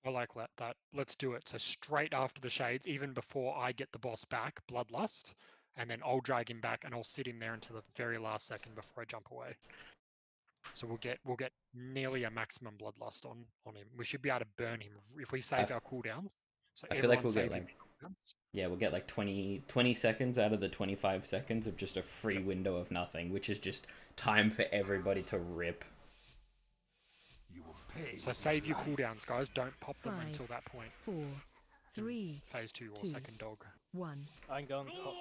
Speaker 2: I like that. Let's do it. So straight after the shades, even before I get the boss back, Bloodlust, and then I'll drag him back and I'll sit him there until the very last second before I jump away. So we'll get nearly a maximum Bloodlust on him. We should be able to burn him if we save our cooldowns. So
Speaker 5: I feel like we'll
Speaker 2: everyone
Speaker 5: get
Speaker 2: save your cooldowns.
Speaker 5: Yeah, we'll get like 20 seconds out of the 25 seconds of just a free window of nothing, which is just time for everybody to rip.
Speaker 2: So save your cooldowns, guys. Don't pop them
Speaker 14: 5,
Speaker 2: until that point.
Speaker 14: 4, 3,
Speaker 2: phase 2 or
Speaker 14: 2,
Speaker 2: second dog.
Speaker 14: 1.
Speaker 13: I'm going to pop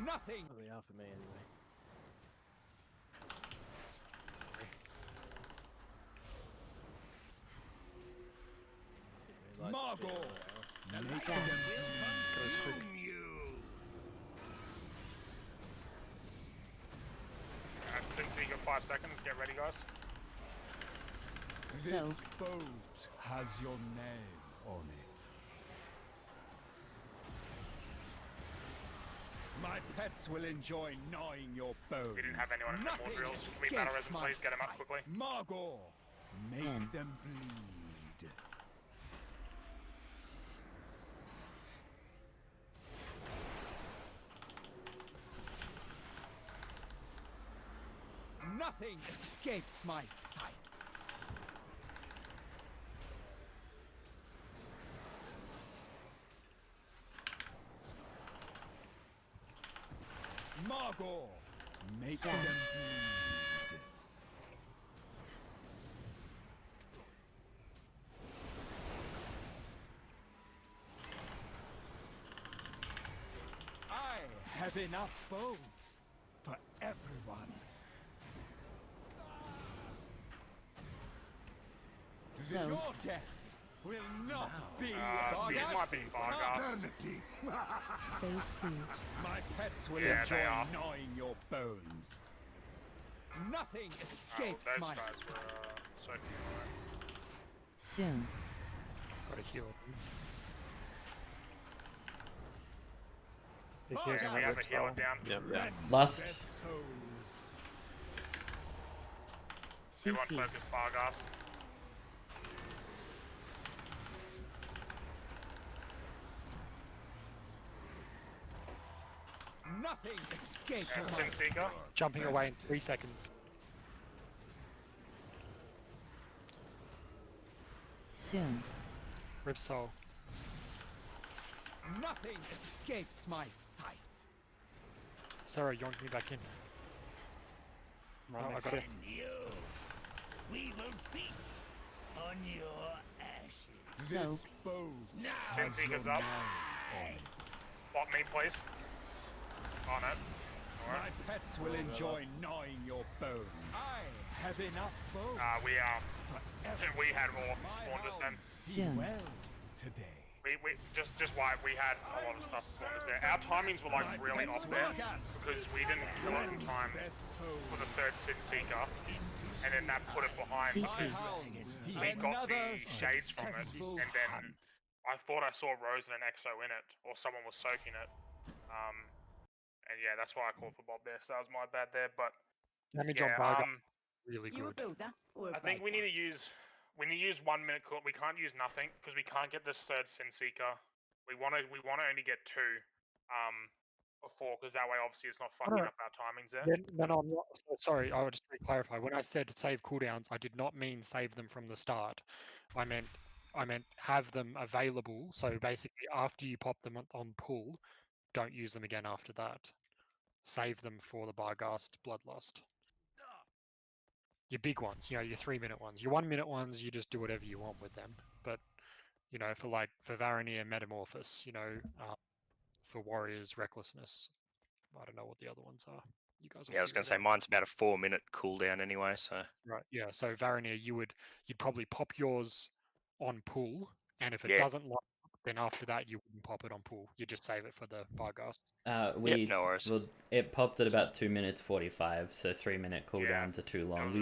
Speaker 21: Nothing.
Speaker 13: Oh, they are for me anyway.
Speaker 21: Margor.
Speaker 4: Since you got 5 seconds, get ready, guys.
Speaker 21: This boat has your name on it. My pets will enjoy gnawing your bones.
Speaker 4: We didn't have anyone in the more drills. Can we battle resin, please? Get him up quickly.
Speaker 21: Margor, make them bleed. Nothing escapes my sight. Margor, make
Speaker 15: Stop.
Speaker 21: them bleed. I have enough votes for everyone.
Speaker 15: So,
Speaker 21: Your deaths will not be
Speaker 4: It might be Vargas.
Speaker 14: phase 2.
Speaker 21: My pets will
Speaker 4: Yeah,
Speaker 21: enjoy
Speaker 4: they are.
Speaker 21: gnawing your bones. Nothing escapes
Speaker 4: Those
Speaker 21: my
Speaker 4: guys were soaking alright.
Speaker 15: soon.
Speaker 2: Got a heal.
Speaker 4: Yeah, we have a healer down.
Speaker 12: Yep.
Speaker 5: Last.
Speaker 4: Everyone
Speaker 15: CC.
Speaker 4: focus Vargas.
Speaker 21: Nothing escapes
Speaker 4: And
Speaker 21: my
Speaker 4: Sin Seeker.
Speaker 2: Jumping away in 3 seconds.
Speaker 15: Soon.
Speaker 2: Rip Soul.
Speaker 21: Nothing escapes my sights.
Speaker 2: Sarah, yonk me back in. Right, I got it.
Speaker 21: We will feast on your ashes.
Speaker 15: So,
Speaker 21: This bow
Speaker 4: Sin Seeker's up. Bot me, please. On it.
Speaker 21: My
Speaker 4: Alright.
Speaker 21: pets will enjoy gnawing your bones. I have enough bones.
Speaker 4: We had all spawned us then.
Speaker 15: soon.
Speaker 21: Well today.
Speaker 4: We just why we had a lot of stuff spawned us there. Our timings were like really off there because we didn't kill it in time for the third Sin Seeker, and then that put it behind because we got the shades from it, and then I thought I saw Rose and an Exo in it, or someone was soaking it. And yeah, that's why I called for Bob there. So that was my bad there, but
Speaker 2: Damage
Speaker 4: yeah,
Speaker 2: on Vargas. Really good.
Speaker 4: I think we need to use 1 minute cool. We can't use nothing because we can't get this third Sin Seeker. We want to only get 2 before, because that way obviously it's not fucking up our timings there.
Speaker 2: No, I'm not. Sorry, I would just clarify. When I said save cooldowns, I did not mean save them from the start. I meant have them available. So basically, after you pop them on pull, don't use them again after that. Save them for the Barghast Bloodlust. Your big ones, your 3-minute ones. Your 1-minute ones, you just do whatever you want with them. But for Varanier Metamorphosis, for Warriors Recklessness. I don't know what the other ones are. You guys.
Speaker 9: Yeah, I was gonna say mine's about a 4-minute cooldown anyway, so.
Speaker 2: Right. Yeah. So Varanier, you'd probably pop yours on pull, and if it doesn't lock, then after that you wouldn't pop it on pull. You just save it for the Varghast.
Speaker 9: No worries.
Speaker 5: Well, it popped at about 2 minutes 45, so 3-minute cooldowns are too long.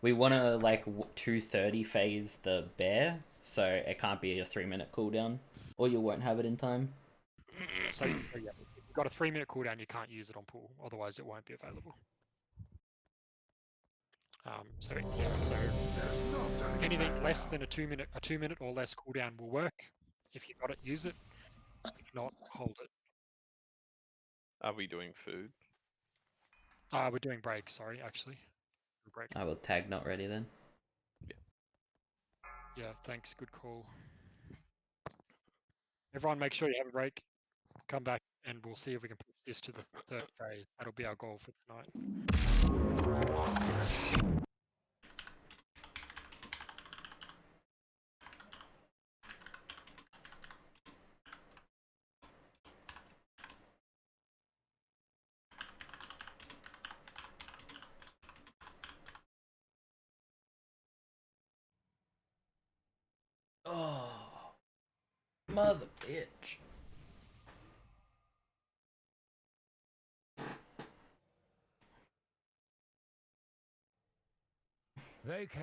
Speaker 5: We wanna like 2:30 phase the bear, so it can't be a 3-minute cooldown, or you won't have it in time.
Speaker 2: So yeah, if you've got a 3-minute cooldown, you can't use it on pull, otherwise it won't be available. So anything less than a 2-minute or less cooldown will work. If you got it, use it. If not, hold it.
Speaker 12: Are we doing food?
Speaker 2: We're doing break. Sorry, actually. Break.
Speaker 5: I will tag not ready then.
Speaker 2: Yeah. Thanks. Good call. Everyone, make sure you have a break. Come back, and we'll see if we can push this to the 3rd phase. That'll be our goal for tonight.
Speaker 5: Oh, mother bitch.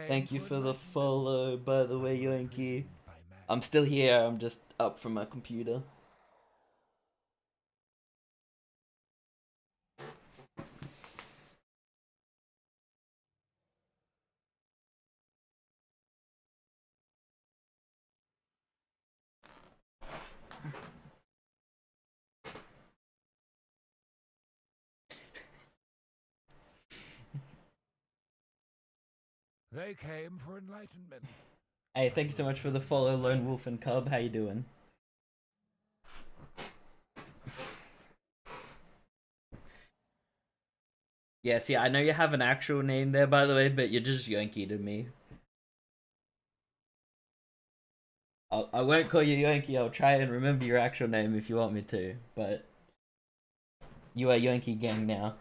Speaker 5: Thank you for the follow, by the way, Yoinky. I'm still here, I'm just up from my computer.
Speaker 22: They came for enlightenment.
Speaker 5: Hey, thank you so much for the follow, Lone Wolf and Cub. How you doing? Yeah, see, I know you have an actual name there, by the way, but you're just Yonky to me. I won't call you Yonky. I'll try and remember your actual name if you want me to, but you are Yonky Gang now.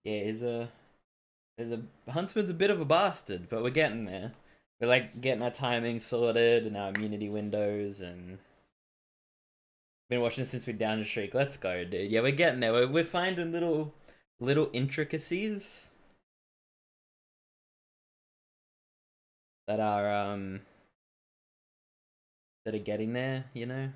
Speaker 5: Yeah, Huntsman's a bit of a bastard, but we're getting there. We're like getting our timing sorted and our immunity windows, and been watching since we're down to Shriek. Let's go, dude. Yeah, we're getting there. We're finding little intricacies that are getting there, you know.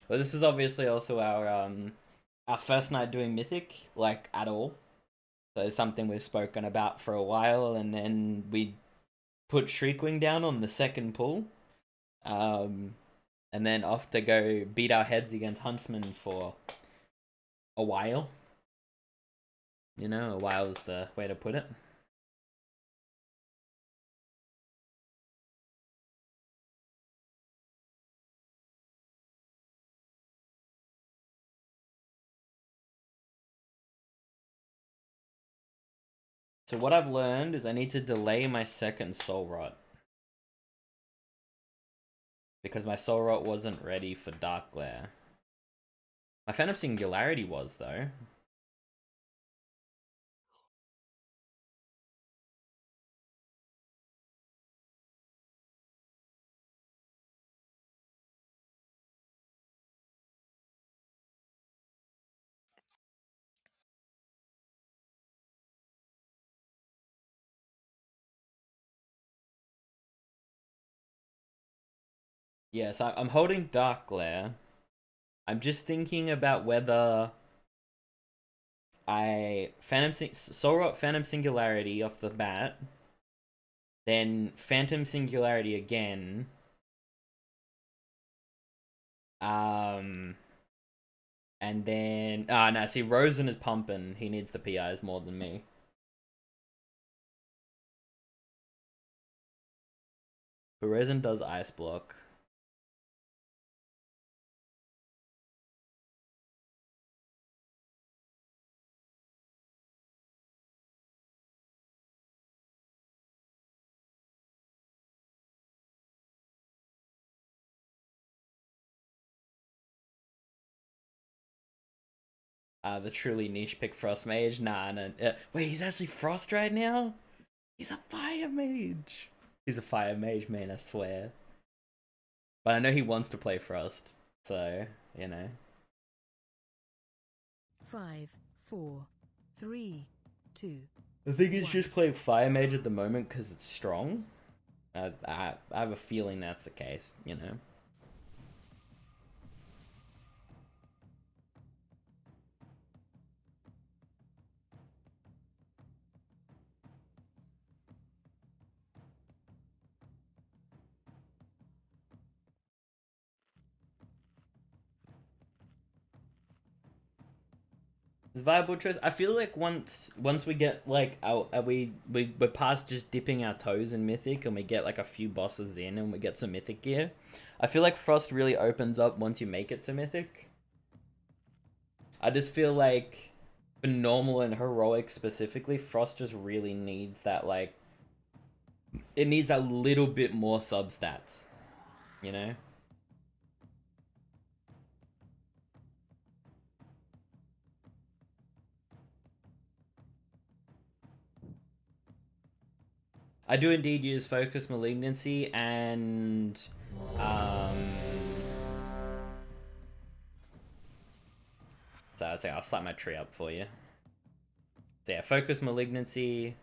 Speaker 5: Well, this is obviously also our first night doing Mythic, like, at all. So it's something we've spoken about for a while, and then we put Shriekwing down on the second pull. And then off to go beat our heads against Huntsman for a while. You know, a while is the way to put it. So what I've learned is I need to delay my second Soul Rot. Because my Soul Rot wasn't ready for Dark Glare. My Phantom Singularity was, though. Yeah, so I'm holding Dark Glare. I'm just thinking about whether I Soul Rot Phantom Singularity off the bat, then Phantom Singularity again, and then no, see, Rosen is pumping. He needs the PIs more than me. But Rosen does Ice Block. The truly niche pick Frost Mage. Nah, no. Wait, he's actually Frost right now? He's a Fire Mage. He's a Fire Mage, man, I swear. But I know he wants to play Frost, so, you know.
Speaker 14: 5, 4, 3, 2.
Speaker 5: I think he's just playing Fire Mage at the moment because it's strong. I have a feeling that's the case, you know. It's a viable choice. I feel like once we get like we're past just dipping our toes in Mythic and we get like a few bosses in and we get some Mythic gear, I feel like Frost really opens up once you make it to Mythic. I just feel like for normal and heroic specifically, Frost just really needs that, like, it needs a little bit more substats, you know? I do indeed use Focus Malignancy and so I'd say I'll slap my tree up for you. So yeah, Focus Malignancy,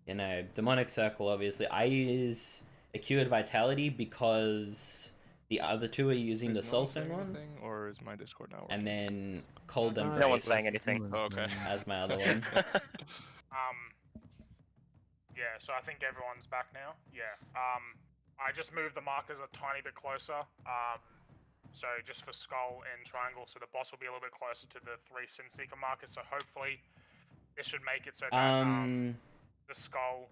Speaker 5: you know, Demonic Circle, obviously. I use Acute Vitality because The other two are using the
Speaker 12: Is no one
Speaker 5: Soulstone
Speaker 12: saying
Speaker 5: one,
Speaker 12: anything, or is my Discord not working?
Speaker 5: and then Cold Embrace.
Speaker 9: No one's saying anything.
Speaker 12: Oh, okay.
Speaker 5: As my other one.
Speaker 4: Yeah, so I think everyone's back now. Yeah. I just moved the markers a tiny bit closer. So just for Skull and Triangle, so the boss will be a little bit closer to the 3 Sinseeker markers. So hopefully, this should make it so that the Skull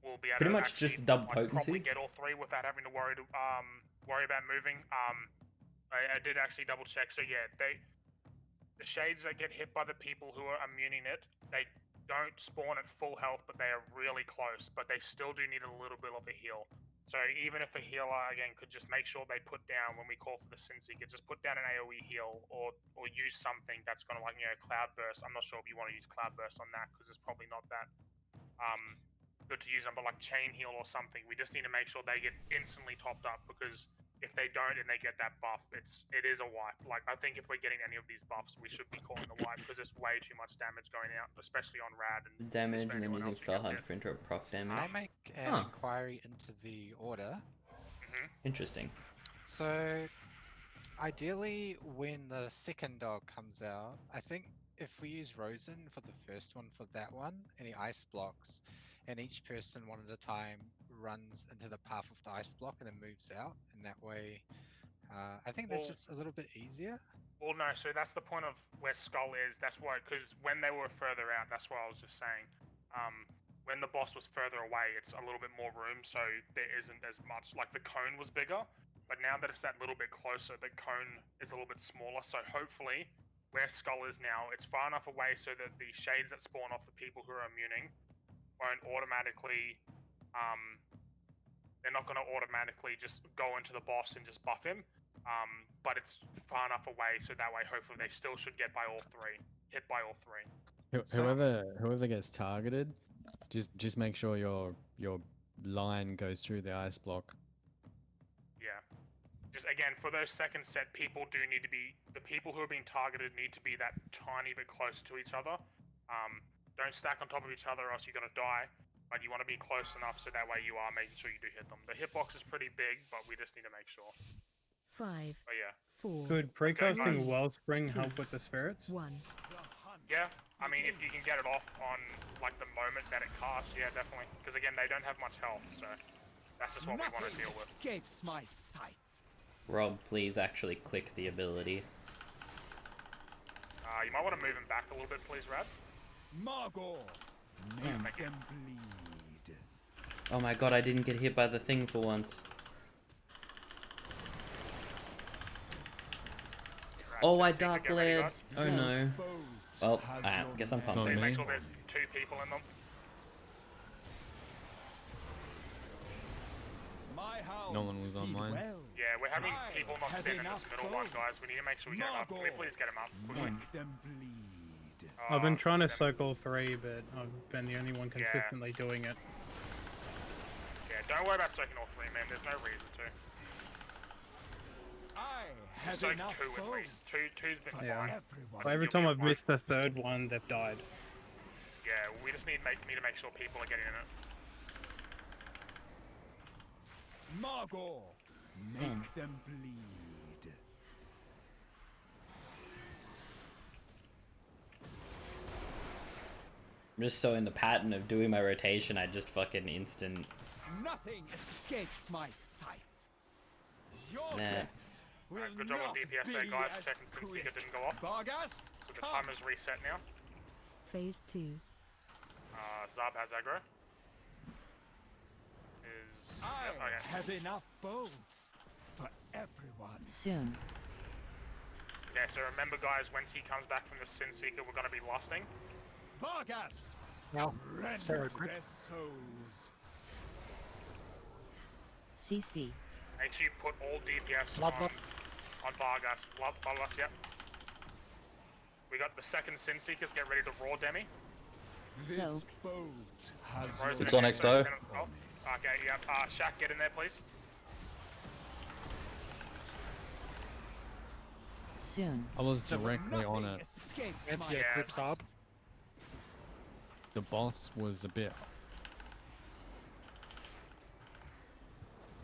Speaker 4: will be able
Speaker 5: pretty
Speaker 4: to
Speaker 5: much
Speaker 4: actually
Speaker 5: just double
Speaker 4: probably
Speaker 5: potency.
Speaker 4: get all 3 without having to worry about moving. I did actually double check. So yeah, the shades that get hit by the people who are immuning it, they don't spawn at full health, but they are really close. But they still do need a little bit of a heal. So even if a healer, again, could just make sure they put down, when we call for the Sinseeker, just put down an AoE heal or use something that's going to, like, Cloud Burst. I'm not sure if you want to use Cloud Burst on that, because it's probably not that good to use them, but like Chain Heal or something. We just need to make sure they get instantly topped up, because if they don't and they get that buff, it is a wipe. Like, I think if we're getting any of these buffs, we should be calling a wipe, because it's way too much damage going out, especially on Rad. And
Speaker 5: Damage, and then using Fellhunt for intro proc damage.
Speaker 17: Can I make an inquiry into the order?
Speaker 5: Interesting.
Speaker 17: So, ideally, when the second dog comes out, I think if we use Rosen for the first one for that one, any ice blocks, and each person one at a time runs into the path of the ice block and then moves out, and that way, I think that's just a little bit easier.
Speaker 4: Well, no, so that's the point of where Skull is. That's why, because when they were further out, that's what I was just saying. When the boss was further away, it's a little bit more room, so there isn't as much. Like, the cone was bigger, but now that it's that little bit closer, the cone is a little bit smaller. So hopefully, where Skull is now, it's far enough away so that the shades that spawn off the people who are immuning won't automatically, they're not going to automatically just go into the boss and just buff him. But it's far enough away, so that way hopefully they still should get by all 3, hit by all 3.
Speaker 1: Whoever gets targeted, just make sure your line goes through the ice block.
Speaker 4: Yeah. Just again, for those second set, people do need to be, the people who are being targeted need to be that tiny bit close to each other. Don't stack on top of each other, or else you're gonna die. But you want to be close enough so that way you are making sure you do hit them. The hitbox is pretty big, but we just need to make sure.
Speaker 14: 5,
Speaker 4: But yeah.
Speaker 14: 4.
Speaker 6: Could precasting Wellspring help with the spirits?
Speaker 14: 1.
Speaker 4: Yeah, I mean, if you can get it off on like the moment that it casts, yeah, definitely. Because again, they don't have much health, so that's just what we want to deal with.
Speaker 21: Escapes my sights.
Speaker 5: Rob, please actually click the ability.
Speaker 4: You might want to move him back a little bit, please, Rad.
Speaker 21: Margot, make them bleed.
Speaker 5: Oh my god, I didn't get hit by the thing for once. Oh, I dark bled. Oh no. Well, I guess I'm pumped.
Speaker 4: Make sure there's 2 people in them.
Speaker 1: No one was on mine.
Speaker 4: Yeah, we're having people not standing in this middle one, guys. We need to make sure we get him up. Can we please get him up quickly?
Speaker 6: I've been trying to soak all 3, but I've been the only one consistently doing it.
Speaker 4: Yeah, don't worry about soaking all 3, man. There's no reason to. Just soak 2 at least. Two's been fine.
Speaker 6: Well, every time I've missed the 3rd one, they've died.
Speaker 4: Yeah, we just need to make sure people are getting in it.
Speaker 21: Margot, make them bleed.
Speaker 5: I'm just so in the pattern of doing my rotation, I just fucking instant.
Speaker 21: Nothing escapes my sights. Your deaths will
Speaker 4: good job
Speaker 21: not
Speaker 4: on DPS there, guys. Checking since Seeker didn't go off.
Speaker 21: Barghast,
Speaker 4: so the timer's reset now.
Speaker 14: Phase 2.
Speaker 4: Zab has aggro.
Speaker 21: I have enough bolts for everyone.
Speaker 15: Soon.
Speaker 4: Okay, so remember, guys, once he comes back from the Sinseeker, we're going to be lusting.
Speaker 21: Barghast,
Speaker 2: now,
Speaker 21: Sarah, their souls.
Speaker 15: CC.
Speaker 4: Make sure you put all DPS on Barghast. Bloodlust, yep. We got the second Sinseekers. Get ready to raw demi.
Speaker 15: Soak.
Speaker 18: It's on XO.
Speaker 4: Oh, okay, yep. Shaq, get in there, please.
Speaker 15: Soon.
Speaker 1: I was directly on it.
Speaker 2: Clips up.
Speaker 1: The boss was a bit.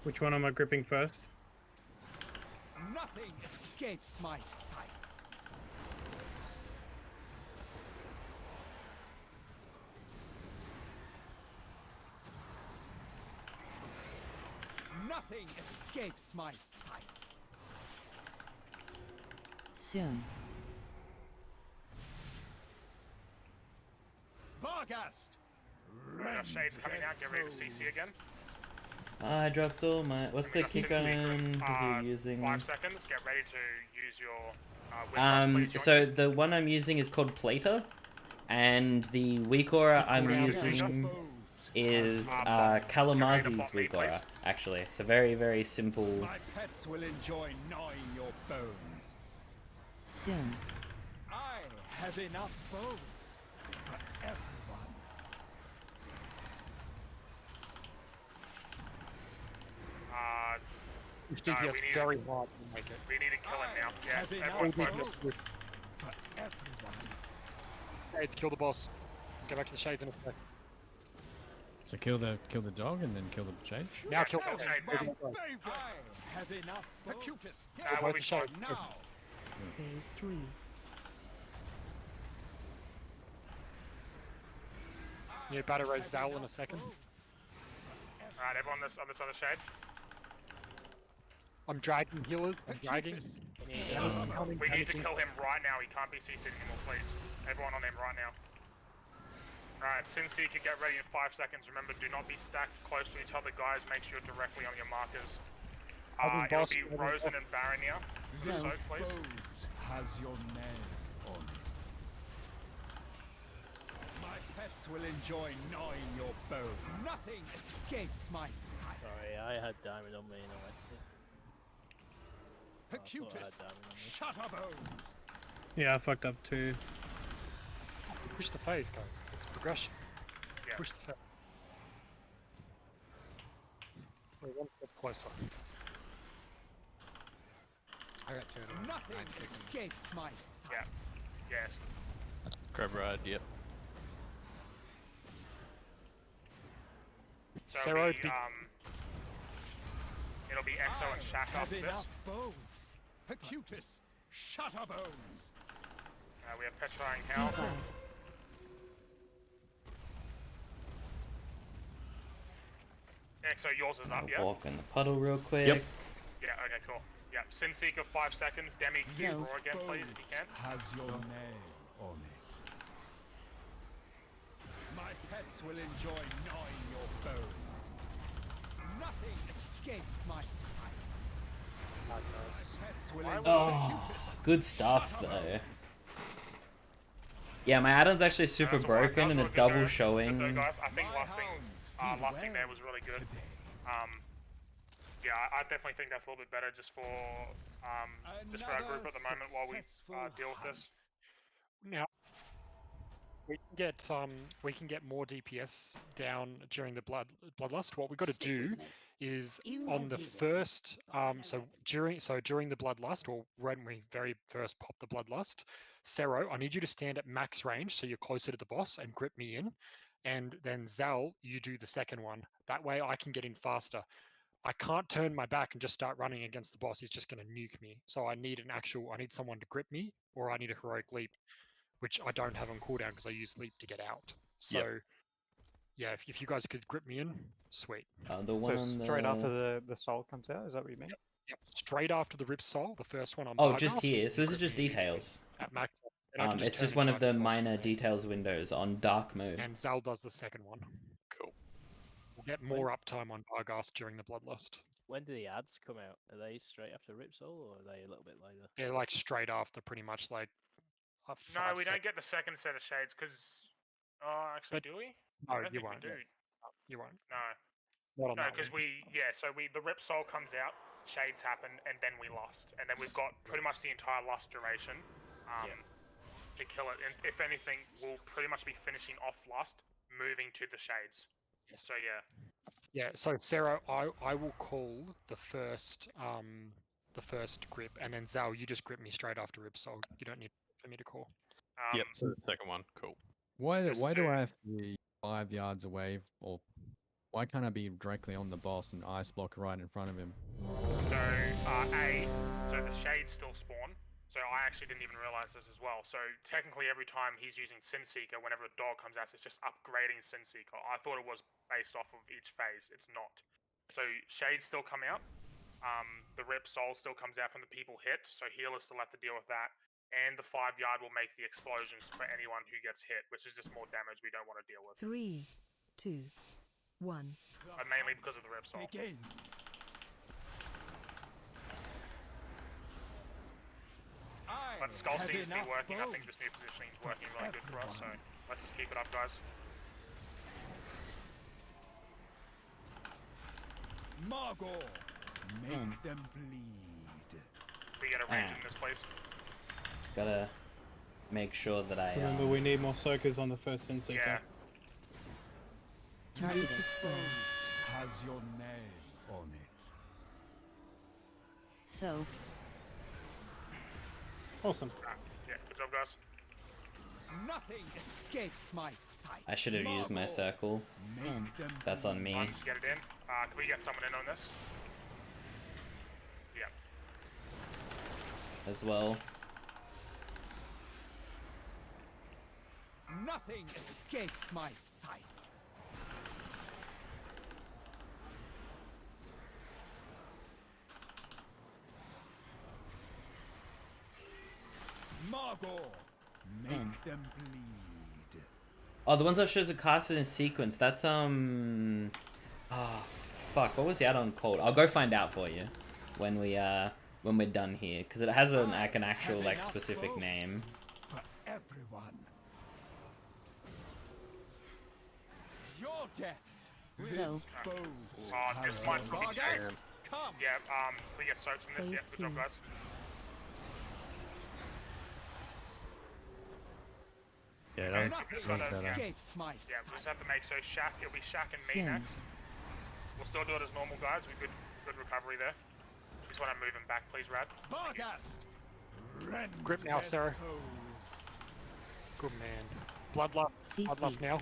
Speaker 6: Which one am I gripping first?
Speaker 21: Nothing escapes my sight. Nothing escapes my sight.
Speaker 15: Soon.
Speaker 21: Barghast!
Speaker 4: Shades coming out, get ready for CC again.
Speaker 5: I dropped all my. What's the kick on you're using?
Speaker 4: 5 seconds, get ready to use your please,
Speaker 5: So the one I'm using is called Plater, and the weak aura I'm using is Kalamazi's weak aura, actually. So very, very simple.
Speaker 21: My pets will enjoy gnawing your bones.
Speaker 15: Soon.
Speaker 21: I have enough bones for everyone.
Speaker 2: No, we need very hard to make it.
Speaker 4: We need to kill him now. Yeah, everyone focus.
Speaker 21: For everyone.
Speaker 2: Shades, kill the boss. Go back to the shades in a sec.
Speaker 1: So kill the dog and then kill the shades.
Speaker 2: Now kill
Speaker 4: the shades.
Speaker 21: I have enough Acutus.
Speaker 4: We'll be fine.
Speaker 21: Now.
Speaker 14: Phase 3.
Speaker 2: You better raise Zal in a second.
Speaker 4: Alright, everyone on this other shade.
Speaker 2: I'm dragging healers. I'm dragging.
Speaker 4: We need to kill him right now. He can't be CC'd anymore, please. Everyone on him right now. Alright, Sinseeker, get ready in 5 seconds. Remember, do not be stacked close to each other, guys. Make sure you're directly on your markers. It'll be Rosen and Baron here. So, please.
Speaker 21: Has your name on it. My pets will enjoy gnawing your bone. Nothing escapes my sight.
Speaker 13: Sorry, I had diamond on me and I went to.
Speaker 21: Acutus, shut up, bones.
Speaker 6: Yeah, I fucked up too.
Speaker 2: Push the phase, guys. It's progression.
Speaker 4: Yeah.
Speaker 2: Push the phase. We're one step closer.
Speaker 17: I got 2 in 9 seconds.
Speaker 21: Escapes my sight.
Speaker 4: Yeah. Yes.
Speaker 12: Crab ride, yep.
Speaker 4: So it'll be Exo and Shaq after this.
Speaker 21: Bones. Acutus, shut up, bones.
Speaker 4: We have Petrifying Hell. Exo, yours is up, yeah?
Speaker 5: Walk in the puddle real quick.
Speaker 11: Yep.
Speaker 4: Yeah, okay, cool. Yeah, Sinseeker 5 seconds. Demi, can you roar again, please, if you can?
Speaker 21: Has your name on it. My pets will enjoy gnawing your bones. Nothing escapes my sight. My pets will enjoy
Speaker 5: Good stuff though. Yeah, my add-on's actually super broken and it's double showing.
Speaker 4: Guys, I think last thing there was really good. Yeah, I definitely think that's a little bit better just for our group at the moment while we deal with this.
Speaker 2: Now we can get more DPS down during the bloodlust. What we've got to do is on the first during the bloodlust, or when we very first pop the bloodlust, Sero, I need you to stand at max range so you're closer to the boss and grip me in, and then Zal, you do the second one. That way I can get in faster. I can't turn my back and just start running against the boss. He's just going to nuke me. So I need someone to grip me, or I need a heroic leap, which I don't have on cooldown because I use leap to get out. So yeah, if you guys could grip me in, sweet.
Speaker 5: The one
Speaker 16: so straight after the soul comes out, is that what you mean?
Speaker 2: Yep. Straight after the rip soul, the first one on.
Speaker 5: Oh, just here. So this is just details.
Speaker 2: At max.
Speaker 5: It's just one of the minor details windows on dark mode.
Speaker 2: And Zal does the second one.
Speaker 12: Cool.
Speaker 2: We'll get more uptime on Barghast during the bloodlust.
Speaker 13: When do the ads come out? Are they straight after Rip Soul, or are they a little bit later?
Speaker 2: They're like straight after, pretty much like.
Speaker 4: No, we don't get the second set of shades because. Actually, do we?
Speaker 2: No,
Speaker 4: I don't
Speaker 2: you
Speaker 4: think
Speaker 2: won't.
Speaker 4: we do.
Speaker 2: You won't.
Speaker 4: No, because the Rip Soul comes out, shades happen, and then we lost, and then we've got pretty much the entire lost duration to kill it. And if anything, we'll pretty much be finishing off lost, moving to the shades. Yes. So yeah.
Speaker 2: Yeah. So Sarah, I will call the first grip, and then Zal, you just grip me straight after Rip Soul. You don't need for me to call.
Speaker 12: Yep. So the second one, cool.
Speaker 1: Why do I have to be 5 yards away or Why can't I be directly on the boss and ice block right in front of him?
Speaker 4: So, so the shades still spawn. So I actually didn't even realize this as well. So technically every time he's using Sin Seeker, whenever a dog comes out, it's just upgrading Sin Seeker. I thought it was based off of each phase. It's not. So shades still come out. The Rip Soul still comes out from the people hit, so healers still have to deal with that. And the 5 yard will make the explosions for anyone who gets hit, which is just more damage we don't want to deal with.
Speaker 14: 3, 2, 1.
Speaker 4: Mainly because of the Rip Soul. But Skull seems to be working. I think this new positioning is working really good for us, so let's just keep it up, guys.
Speaker 21: Margot, make them bleed.
Speaker 4: We get a range in this place.
Speaker 5: Gotta make sure that I.
Speaker 6: Remember, we need more soakers on the first Sin Seeker.
Speaker 4: Yeah.
Speaker 14: Target
Speaker 21: has your name on it.
Speaker 15: So.
Speaker 6: Awesome.
Speaker 4: Yeah, good job, guys.
Speaker 21: Nothing escapes my sight.
Speaker 5: I should have used my circle. That's on me.
Speaker 4: Get it in. Can we get someone in on this? Yeah.
Speaker 5: As well.
Speaker 21: Nothing escapes my sight. Margot, make them bleed.
Speaker 5: Oh, the ones that shows a casted in sequence. That's fuck. What was the add-on called? I'll go find out for you when we're done here, because it has an actual like specific name.
Speaker 21: For everyone. Your deaths.
Speaker 15: So.
Speaker 4: This might be changed. Yeah, we get soaked from this. Yeah, good job, guys.
Speaker 1: Yeah, that was better.
Speaker 4: Yeah, we just have to make so Shaq. It'll be Shaq and me next. We'll still do it as normal, guys. We good recovery there. Just want to move him back, please, Rad.
Speaker 2: Grip now, Sarah. Good man. Bloodlust. Bloodlust now.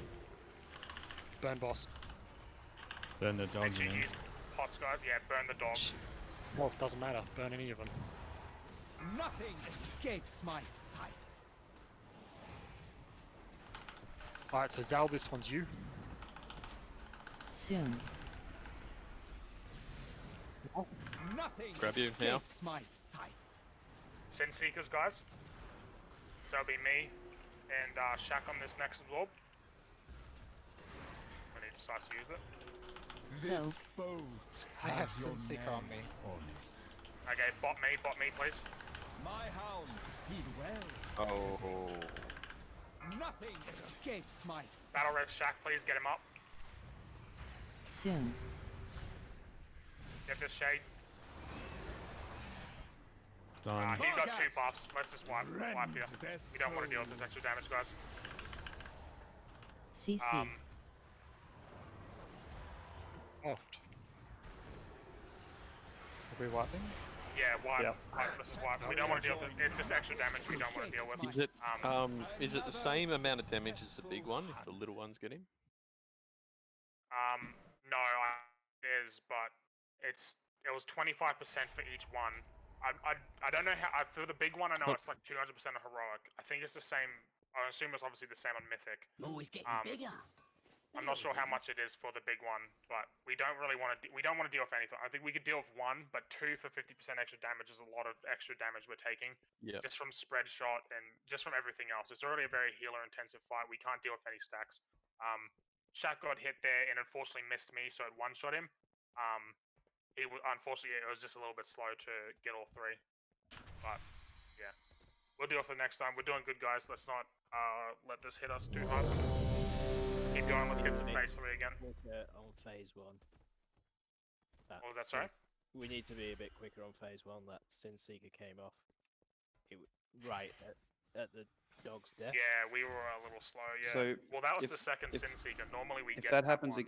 Speaker 2: Burn boss.
Speaker 1: Burn the dogs,
Speaker 4: Make sure you
Speaker 1: man.
Speaker 4: use pots, guys. Yeah, burn the dogs.
Speaker 2: Well, it doesn't matter. Burn any of them.
Speaker 21: Nothing escapes my sight.
Speaker 2: Alright, so Zal, this one's you.
Speaker 15: Soon.
Speaker 21: Nothing
Speaker 12: Grab you now.
Speaker 21: escapes my sight.
Speaker 4: Sin Seekers, guys. So it'll be me and Shaq on this next absorb. When he decides to use it.
Speaker 21: This boat
Speaker 17: I have
Speaker 21: has your
Speaker 17: Sin Seeker on me.
Speaker 4: Okay, bot me, please.
Speaker 21: My hounds heed well.
Speaker 12: Oh.
Speaker 21: Nothing escapes my sight.
Speaker 4: Battle Rev Shaq, please get him up.
Speaker 15: Soon.
Speaker 4: Get this shade.
Speaker 1: Done.
Speaker 4: He's got 2 buffs. Let's just wipe here. We don't want to deal with this extra damage, guys.
Speaker 15: CC.
Speaker 2: Oft. Are we wiping?
Speaker 4: Yeah, wipe.
Speaker 2: Yeah.
Speaker 4: Let's just wipe. We don't want to deal with it. It's just extra damage we don't want to deal with.
Speaker 3: Is it the same amount of damage as the big one if the little ones get him?
Speaker 4: No, it is, but it was 25% for each one. I don't know how. For the big one, I know it's like 200% of heroic. I think it's the same. I assume it's obviously the same on mythic.
Speaker 21: Always getting bigger.
Speaker 4: I'm not sure how much it is for the big one, but we don't really want to. We don't want to deal with anything. I think we could deal with 1, but 2 for 50% extra damage is a lot of extra damage we're taking.
Speaker 3: Yeah.
Speaker 4: Just from spread shot and just from everything else. It's already a very healer intensive fight. We can't deal with any stacks. Shaq got hit there and unfortunately missed me, so it one-shot him. Unfortunately, it was just a little bit slow to get all 3. But yeah, we'll deal with it next time. We're doing good, guys. Let's not let this hit us too hard. Let's keep going. Let's get to phase 3 again.
Speaker 13: On phase 1.
Speaker 4: What was that, sorry?
Speaker 13: We need to be a bit quicker on phase 1. That Sin Seeker came off. Right at the dog's death.
Speaker 4: Yeah, we were a little slow. Yeah.
Speaker 20: So
Speaker 4: well, that was the second Sin Seeker. Normally we
Speaker 20: if
Speaker 4: get
Speaker 20: that happens
Speaker 4: one.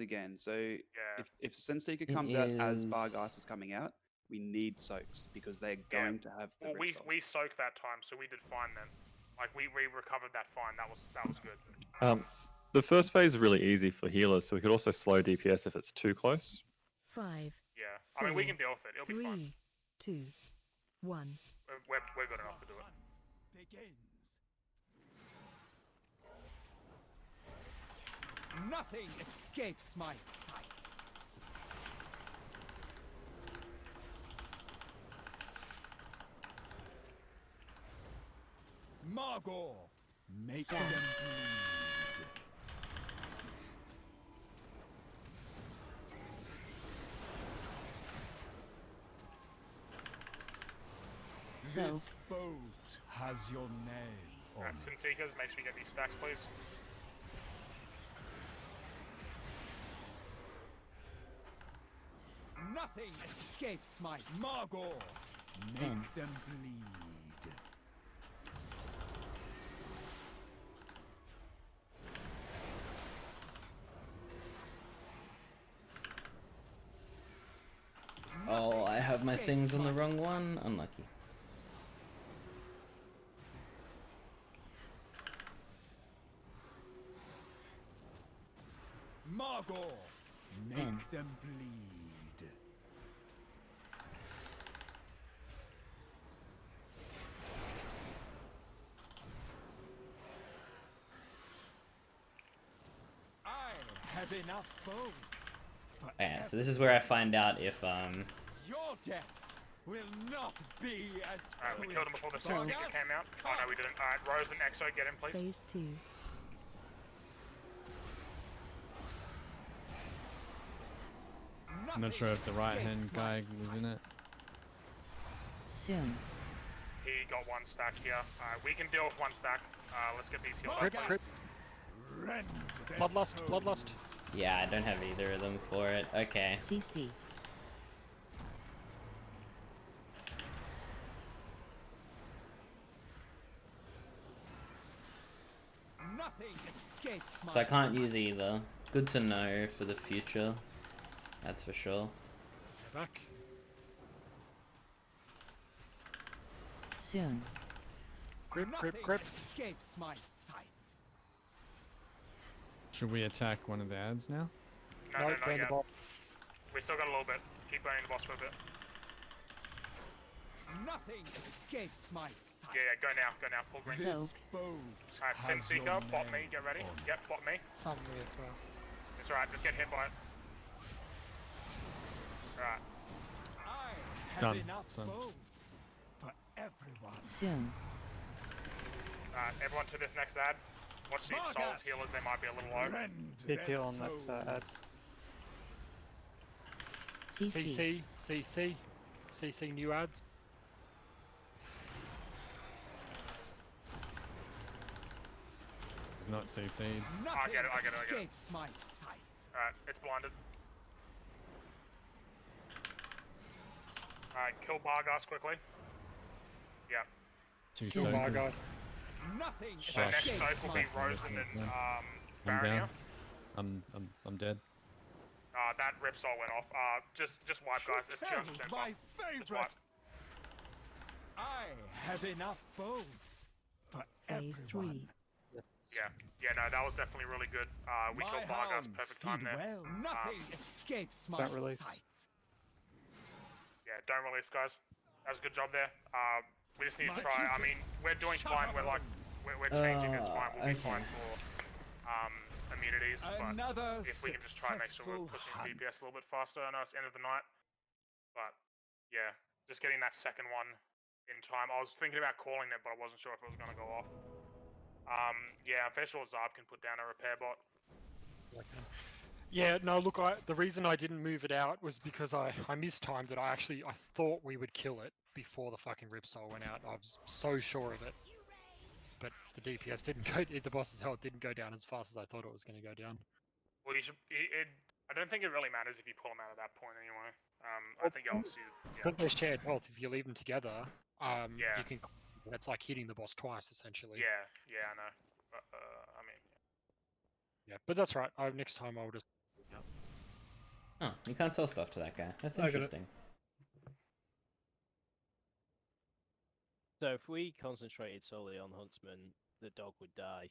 Speaker 20: again, so
Speaker 4: Yeah.
Speaker 20: if Sin Seeker comes out as Barghast is coming out, we need soaks because they're going to have the
Speaker 4: Well, we soaked that time, so we did fine then. Like we recovered that fine. That was good.
Speaker 11: The first phase is really easy for healers, so we could also slow DPS if it's too close.
Speaker 14: 5.
Speaker 4: Yeah, I mean, we can deal with it. It'll be fine.
Speaker 14: 3, 2, 1.
Speaker 4: We're good enough to do it.
Speaker 21: Begins. Nothing escapes my sights. Margot, make them bleed. This boat has your name on
Speaker 4: Alright,
Speaker 21: it.
Speaker 4: Sin Seekers, make sure you get these stacks, please.
Speaker 21: Nothing escapes my Margot. Make them bleed.
Speaker 5: Oh, I have my things on the wrong one. Unlucky.
Speaker 21: Margot, make them bleed. I have enough bones.
Speaker 5: Yeah, so this is where I find out if
Speaker 21: Your deaths will not be as
Speaker 4: Alright, we killed him before the Sin Seeker came out. Oh no, we didn't. Alright, Rose and Exo, get in, please.
Speaker 14: Phase 2.
Speaker 1: I'm not sure if the right hand guy was in it.
Speaker 15: Soon.
Speaker 4: He got one stack here. Alright, we can deal with one stack. Let's get these healed up, please.
Speaker 2: Bloodlust, Bloodlust.
Speaker 5: yeah, I don't have either of them for it. Okay.
Speaker 15: CC.
Speaker 21: Nothing escapes my
Speaker 5: So I can't use either. Good to know for the future. That's for sure.
Speaker 2: Back.
Speaker 15: Soon.
Speaker 2: Grip,
Speaker 21: Nothing
Speaker 2: grip, grip.
Speaker 21: escapes my sights.
Speaker 1: Should we attack one of the ads now?
Speaker 4: No,
Speaker 2: No,
Speaker 4: not
Speaker 2: burn the
Speaker 4: yet.
Speaker 2: ball.
Speaker 4: We still got a little bit. Keep burning the boss for a bit.
Speaker 21: Nothing escapes my sights.
Speaker 4: Yeah, go now, pull green.
Speaker 15: Soak.
Speaker 4: Alright, Sin Seeker, bot me, get ready. Yep, bot me.
Speaker 17: Some me as well.
Speaker 4: It's alright, just get hit by it. Alright.
Speaker 21: I have
Speaker 1: Done,
Speaker 21: enough
Speaker 1: son.
Speaker 21: bones for everyone.
Speaker 15: Soon.
Speaker 4: Alright, everyone to this next ad. Watch these souls healers, they might be a little low.
Speaker 16: Big heal on that ad.
Speaker 2: CC, CC, CC new ads.
Speaker 1: It's not CC'd.
Speaker 4: I get it.
Speaker 21: Escapes my sights.
Speaker 4: Alright, it's blinded. Alright, kill Bargas quickly. Yep.
Speaker 1: Too
Speaker 2: Kill
Speaker 1: soon.
Speaker 2: Bargas.
Speaker 21: Nothing
Speaker 4: So next
Speaker 21: escapes
Speaker 4: soak will
Speaker 21: my
Speaker 4: be Rosen and
Speaker 1: I'm
Speaker 4: Baron.
Speaker 1: down. I'm dead.
Speaker 4: That Ripsol went off. Just wipe, guys. It's
Speaker 21: Tell
Speaker 4: 200%
Speaker 21: my
Speaker 4: buff. Just
Speaker 21: favorite.
Speaker 4: wipe.
Speaker 21: I have enough bones for
Speaker 14: Phase
Speaker 21: everyone.
Speaker 14: 3.
Speaker 4: Yeah, no, that was definitely really good. We
Speaker 21: My
Speaker 4: killed Bargas,
Speaker 21: hounds
Speaker 4: perfect
Speaker 21: feed
Speaker 4: time there.
Speaker 21: well. Nothing escapes my
Speaker 16: Don't release.
Speaker 21: sights.
Speaker 4: Yeah, don't release, guys. That was a good job there. We just need to
Speaker 21: My
Speaker 4: try. I
Speaker 21: keepers,
Speaker 4: mean, we're doing
Speaker 21: shut
Speaker 4: fine.
Speaker 21: up,
Speaker 4: We're like,
Speaker 21: bones.
Speaker 4: we're changing. It's fine. We'll be
Speaker 5: okay.
Speaker 4: fine for immunities. But
Speaker 21: Another
Speaker 4: if we can just try and make sure we're
Speaker 21: successful
Speaker 4: pushing
Speaker 21: hunt.
Speaker 4: DPS a little bit faster. I know it's end of the night, but yeah, just getting that second one in time. I was thinking about calling it, but I wasn't sure if it was going to go off. Yeah, I'm fairly sure Zarb can put down a repair bot.
Speaker 2: Yeah, no, look, the reason I didn't move it out was because I mistimed it. I thought we would kill it before the fucking Ripsol went out. I was so sure of it. But the DPS didn't go, the boss's health didn't go down as fast as I thought it was going to go down.
Speaker 4: Well, you should. I don't think it really matters if you pull them out at that point anyway. I think obviously. Yeah.
Speaker 2: Because they're shared health, if you leave them together,
Speaker 4: Yeah.
Speaker 2: you can. It's like hitting the boss twice, essentially.
Speaker 4: Yeah, I know. But, I mean.
Speaker 2: Yeah, but that's right. Next time I'll just.
Speaker 5: Oh, you can't sell stuff to that guy. That's
Speaker 6: I got it.
Speaker 5: interesting.
Speaker 13: So if we concentrated solely on Huntsman, the dog would die.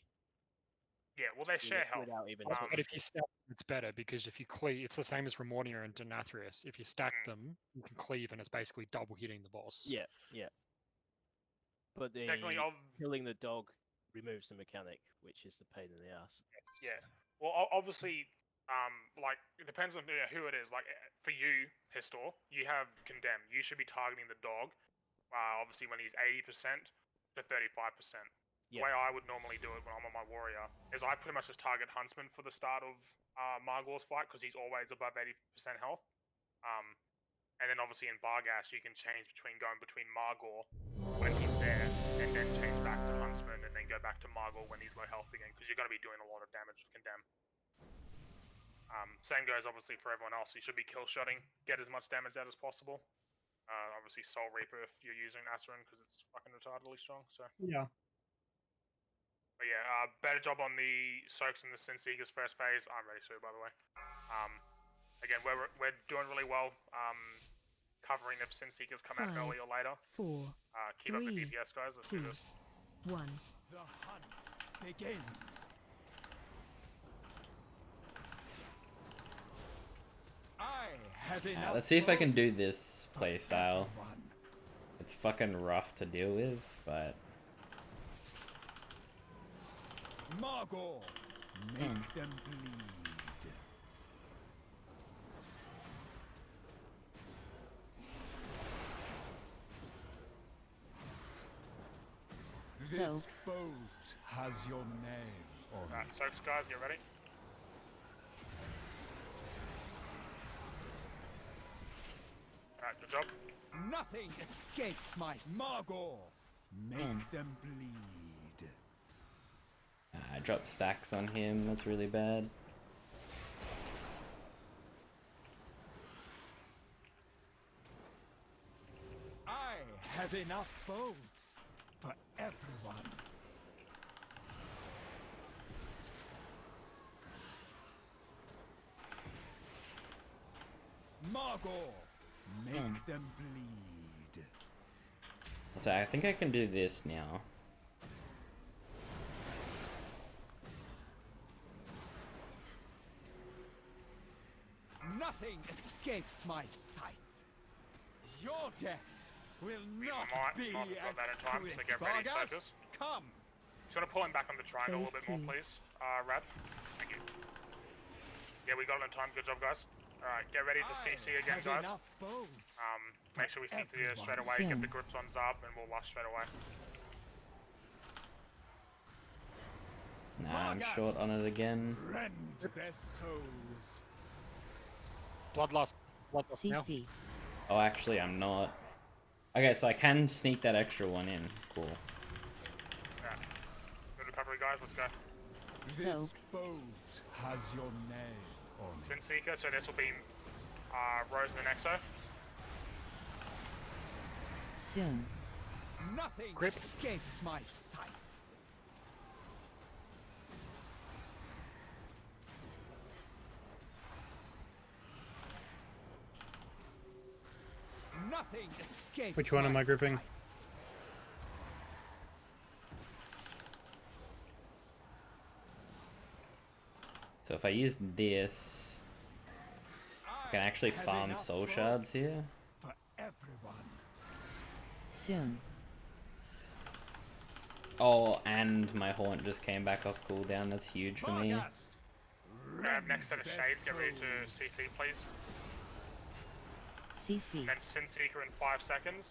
Speaker 4: Yeah, well, they share health.
Speaker 13: Without even
Speaker 2: But if you stack, it's better because if you cleave, it's the same as Ramonia and Denathrius. If you stack them, you can cleave, and it's basically double hitting the boss.
Speaker 13: Yeah, yeah. But the
Speaker 4: Technically,
Speaker 13: killing the dog removes the mechanic, which is the pain in the ass.
Speaker 4: Yeah. Well, obviously, like it depends on who it is. Like for you, Histor, you have Condemn. You should be targeting the dog. Obviously, when he's 80% to 35%. The way I would normally do it when I'm on my warrior is I pretty much just target Huntsman for the start of Margor's fight because he's always above 80% health. And then obviously in Bargash you can change going between Margor when he's there and then change back to Huntsman and then go back to Margor when he's low health again because you're going to be doing a lot of damage with Condemn. Same goes obviously for everyone else. You should be kill shotting, get as much damage out as possible. Obviously Soul Reaper if you're using Asarin because it's fucking retardedly strong. So
Speaker 6: yeah.
Speaker 4: But yeah, better job on the Soaks and the Sin Seekers first phase. I'm ready to, by the way. Again, we're doing really well. Covering if Sin Seekers come out early or later.
Speaker 14: 4,
Speaker 4: keep
Speaker 14: 3,
Speaker 4: up the DPS, guys. Let's
Speaker 14: 2,
Speaker 4: do this.
Speaker 14: 1.
Speaker 21: The hunt begins.
Speaker 5: Let's see if I can do this playstyle. It's fucking rough to deal with, but
Speaker 21: Margor, make them bleed. This boat has your name on
Speaker 4: Alright, Soaks, guys, get ready. Alright, good job.
Speaker 21: Nothing escapes my Margor. Make them bleed.
Speaker 5: I dropped stacks on him. That's really bad.
Speaker 21: I have enough boats for everyone. Margor, make them bleed.
Speaker 5: So I think I can do this now.
Speaker 21: Nothing escapes my sights. Your deaths will not be
Speaker 4: might have got that in time,
Speaker 21: quick.
Speaker 4: so get ready,
Speaker 21: Vargas,
Speaker 4: Soakers.
Speaker 21: come.
Speaker 4: Just want to pull him back on the triangle a little bit more, please. Rad. Thank you. Yeah, we got it in time. Good job, guys. Alright, get ready to CC again, guys. Make sure we CC straight away, get the grips on Zab, and we'll lust straight away.
Speaker 5: Nah, I'm short on it again.
Speaker 21: Rend their souls.
Speaker 2: Bloodlust now.
Speaker 15: CC.
Speaker 5: Oh, actually, I'm not. Okay, so I can sneak that extra one in. Cool.
Speaker 4: Alright. Good recovery, guys. Let's go.
Speaker 21: This boat has your name on it.
Speaker 4: Sin Seeker, so this will be Rose and Exo.
Speaker 15: Soon.
Speaker 21: Nothing
Speaker 2: Grip.
Speaker 21: escapes my sight. Nothing escapes.
Speaker 6: Which one am I gripping?
Speaker 5: So if I use this, I can actually farm soul shards here.
Speaker 21: For everyone.
Speaker 15: Soon.
Speaker 5: Oh, and my haunt just came back off cooldown. That's huge for me.
Speaker 4: Next set of shades, get ready to CC, please.
Speaker 15: CC.
Speaker 4: And then Sin Seeker in 5 seconds.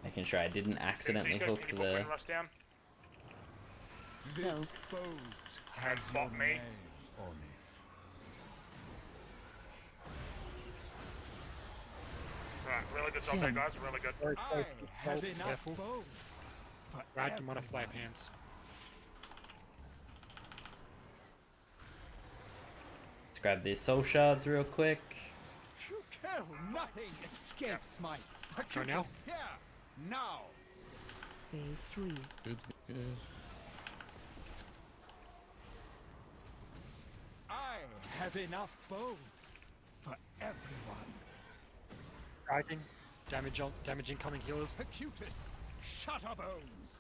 Speaker 5: Making sure I didn't accidentally
Speaker 4: Sin-Seeker,
Speaker 5: hook
Speaker 4: can you put
Speaker 5: the.
Speaker 4: Wind Rush down?
Speaker 21: This boat has
Speaker 4: And
Speaker 21: your
Speaker 4: bot me.
Speaker 21: name on it.
Speaker 4: Right, really good job there, guys. Really good.
Speaker 21: I have enough
Speaker 2: Careful.
Speaker 21: boats for
Speaker 2: Rad, you might have
Speaker 21: everyone.
Speaker 2: flap hands.
Speaker 5: Let's grab these soul shards real quick.
Speaker 21: You kill. Nothing escapes my sight.
Speaker 2: Go now.
Speaker 21: Here, now.
Speaker 14: Phase 3.
Speaker 1: Good, good.
Speaker 21: I have enough boats for everyone.
Speaker 2: Dragging. Damage incoming healers.
Speaker 21: Acutus, Shutterbones.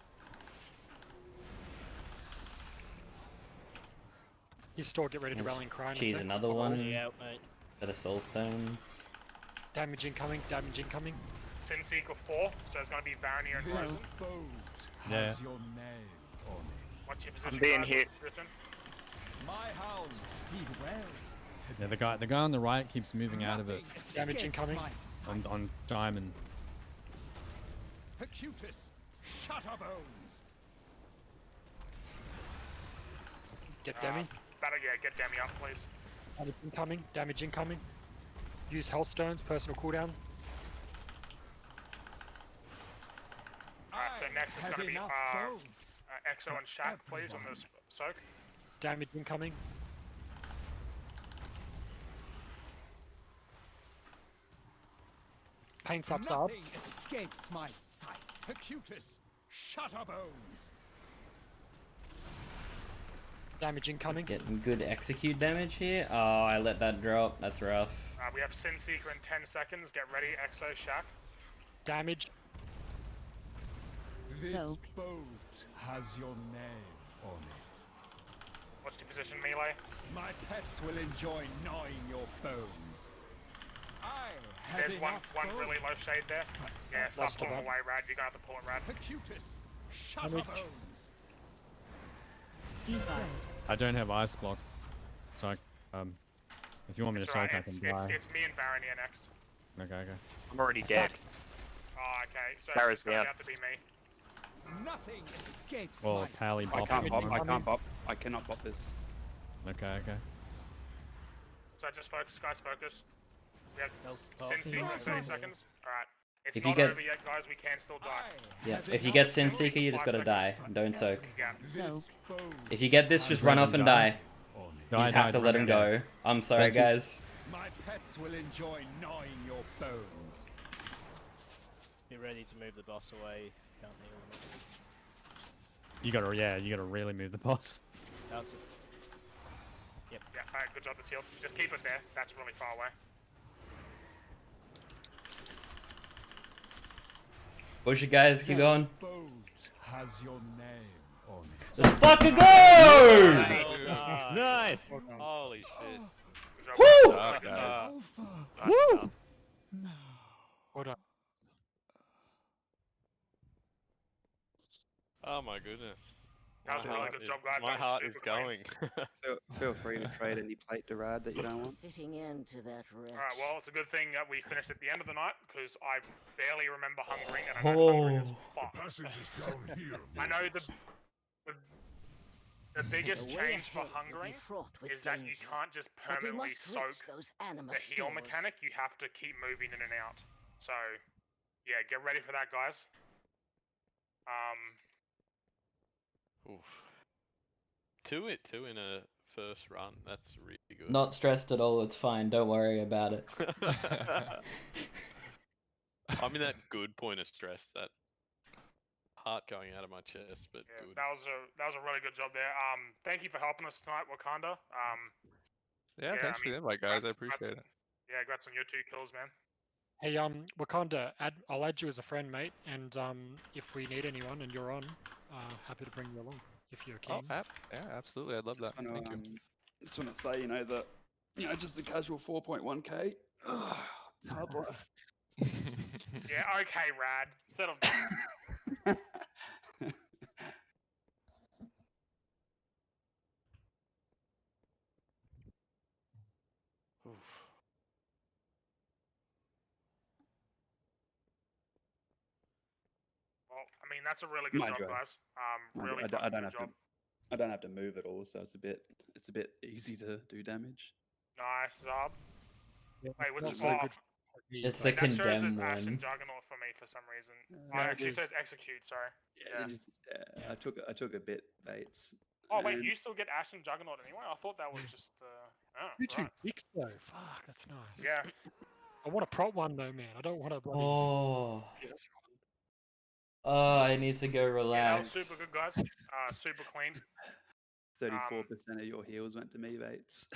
Speaker 2: You store, get ready to rally and cry. In a
Speaker 5: Cheese
Speaker 2: sec.
Speaker 5: another
Speaker 2: I'm
Speaker 5: one.
Speaker 2: already out, mate.
Speaker 5: Set of soul stones.
Speaker 2: Damage incoming, damage incoming.
Speaker 4: Sin Seeker 4, so it's going to be Barony and Rosen.
Speaker 1: Yeah.
Speaker 4: What's your position,
Speaker 9: I'm being
Speaker 4: guys?
Speaker 9: hit.
Speaker 4: Tristan?
Speaker 21: My hounds feed well.
Speaker 1: Yeah, the guy on the right keeps moving out of it.
Speaker 2: Damage incoming.
Speaker 1: On Diamond.
Speaker 21: Acutus, Shutterbones.
Speaker 2: Get Demi.
Speaker 4: Get Demi up, please.
Speaker 2: Damage incoming, damage incoming. Use health stones, personal cooldowns.
Speaker 4: Alright, so next is going to be Exo and Shaq, please, on this soak.
Speaker 2: Damage incoming. Paint sub.
Speaker 21: Nothing escapes my sights. Acutus, Shutterbones.
Speaker 2: Damage incoming.
Speaker 5: Getting good execute damage here. Oh, I let that drop. That's rough.
Speaker 4: We have Sin Seeker in 10 seconds. Get ready, Exo, Shaq.
Speaker 2: Damage.
Speaker 21: This boat has your name on it.
Speaker 4: What's your position, Melee?
Speaker 21: My pets will enjoy gnawing your bones.
Speaker 4: There's one really low shade there. Yeah, stop pulling away, Rad. You're going to have to pull it, Rad.
Speaker 21: Acutus, Shutterbones.
Speaker 1: I don't have ice block, so if you want me to soak, I can die.
Speaker 4: It's me and Baron here next.
Speaker 1: Okay.
Speaker 9: I'm already dead.
Speaker 4: Oh, okay. So
Speaker 9: Barra's
Speaker 4: it's going to
Speaker 9: down.
Speaker 4: have to be me.
Speaker 21: Nothing escapes
Speaker 1: Well, Pally
Speaker 20: I
Speaker 1: bops.
Speaker 20: can't bop. I can't bop. I cannot bop this.
Speaker 1: Okay.
Speaker 4: So just focus, guys, focus. We have
Speaker 21: Oh,
Speaker 4: Sin Seeker in 30 seconds. Alright. It's
Speaker 5: If
Speaker 4: not
Speaker 5: you get-
Speaker 4: over yet, guys. We can still die.
Speaker 5: Yeah, if you get Sin Seeker, you just gotta die. Don't soak.
Speaker 4: Yeah.
Speaker 5: If you get this, just run off and die. You just have to let him go. I'm sorry,
Speaker 1: That's
Speaker 5: guys.
Speaker 21: My pets will enjoy gnawing your bones.
Speaker 13: Get ready to move the boss away. Can't heal them.
Speaker 1: You gotta really move the boss.
Speaker 13: That's it.
Speaker 4: Yeah, alright, good job, that's healed. Just keep it there. That's really far away.
Speaker 5: Push it, guys. Keep going.
Speaker 21: Boat has your name on it.
Speaker 5: Let's fucking go!
Speaker 12: Nice.
Speaker 3: Holy shit.
Speaker 5: Woo!
Speaker 3: Oh, God.
Speaker 5: Woo!
Speaker 2: Hold on.
Speaker 3: Oh my goodness.
Speaker 4: That was a really good job, guys.
Speaker 3: My
Speaker 4: That was
Speaker 3: heart is
Speaker 4: super clean.
Speaker 3: going.
Speaker 20: Feel free to trade any plate to Rad that you don't want.
Speaker 15: Fitting into that wretch.
Speaker 4: Alright, well, it's a good thing that we finished at the end of the night, because I barely remember hungering, and I know hungry as fuck.
Speaker 22: Passage is down here.
Speaker 4: I know the biggest
Speaker 15: The way
Speaker 4: change for
Speaker 15: ahead will be
Speaker 4: hungering
Speaker 15: fraught with
Speaker 4: is that you
Speaker 15: danger,
Speaker 4: can't just
Speaker 15: but we
Speaker 4: permanently
Speaker 15: must
Speaker 4: soak
Speaker 15: reach those anima
Speaker 4: the heal
Speaker 15: stores.
Speaker 4: mechanic. You have to keep moving in and out. So, yeah, get ready for that, guys.
Speaker 3: Oof. Two in a first run. That's really good.
Speaker 5: Not stressed at all. It's fine. Don't worry about it.
Speaker 3: I'm in that good point of stress, that heart going out of my chest, but
Speaker 4: yeah,
Speaker 3: good.
Speaker 4: that was a really good job there. Thank you for helping us tonight, Wakanda.
Speaker 12: Yeah, thanks for the invite, guys. I appreciate it.
Speaker 4: Yeah, congrats on your 2 kills, man.
Speaker 2: Hey, Wakanda, I'll add you as a friend, mate, and if we need anyone and you're on, happy to bring you along if you're keen.
Speaker 12: Oh, yeah, absolutely. I'd love that. Thank you.
Speaker 20: Just want to say, just the casual 4.1k. It's hard life.
Speaker 4: Yeah, okay, Rad. Settle down. Well, I mean, that's a really good job, guys. Really
Speaker 20: I don't
Speaker 4: good
Speaker 20: have
Speaker 4: job.
Speaker 20: I don't have to move at all, so it's a bit easy to do damage.
Speaker 4: Nice, Zob. Wait, which
Speaker 5: That's
Speaker 4: is
Speaker 5: so
Speaker 4: off?
Speaker 5: good. It's the
Speaker 4: That shows
Speaker 5: condemn
Speaker 4: as Ashen
Speaker 5: one.
Speaker 4: Juggernaut for me for some reason.
Speaker 20: Yeah,
Speaker 4: Oh,
Speaker 20: it
Speaker 4: actually, it
Speaker 20: is.
Speaker 4: says execute. Sorry.
Speaker 20: Yeah. I took a bit baits.
Speaker 4: Oh wait,
Speaker 20: and-
Speaker 4: you still get Ashen Juggernaut anyway? I thought that was just the. Oh,
Speaker 2: Two
Speaker 4: right.
Speaker 2: weeks though. Fuck, that's nice.
Speaker 4: Yeah.
Speaker 2: I want a prop one though, man. I don't want a bloody.
Speaker 5: Oh.
Speaker 2: PS
Speaker 5: Oh, I need to go
Speaker 4: Yeah, that
Speaker 5: relax.
Speaker 4: was super good, guys. Super clean.
Speaker 20: 34% of your heals went to me, Bates.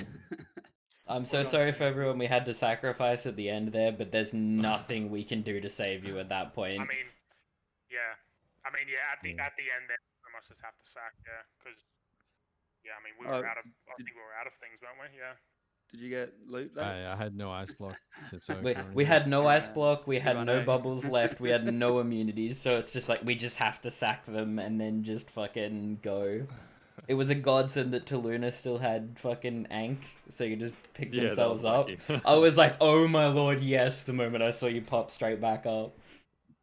Speaker 5: I'm so sorry for everyone we had to sacrifice at the end there, but there's nothing we can do to save you at that point.
Speaker 4: I mean, yeah. At the end there, I must just have to sack, yeah, because Yeah, I mean we were out of. I think we were out of things, weren't we? Yeah.
Speaker 20: Did you get loot?
Speaker 1: I had no ice block to soak.
Speaker 5: We had no ice block, we had
Speaker 20: I
Speaker 5: no
Speaker 20: know.
Speaker 5: bubbles left, we had no immunities, so it's just like we just have to sack them and then just fucking go. It was a godsend that Taluna still had fucking Ank, so you just pick
Speaker 11: Yeah, that
Speaker 5: themselves
Speaker 11: was
Speaker 5: up.
Speaker 11: lucky.
Speaker 5: I was like, oh my lord, yes, the moment I saw you pop straight back up.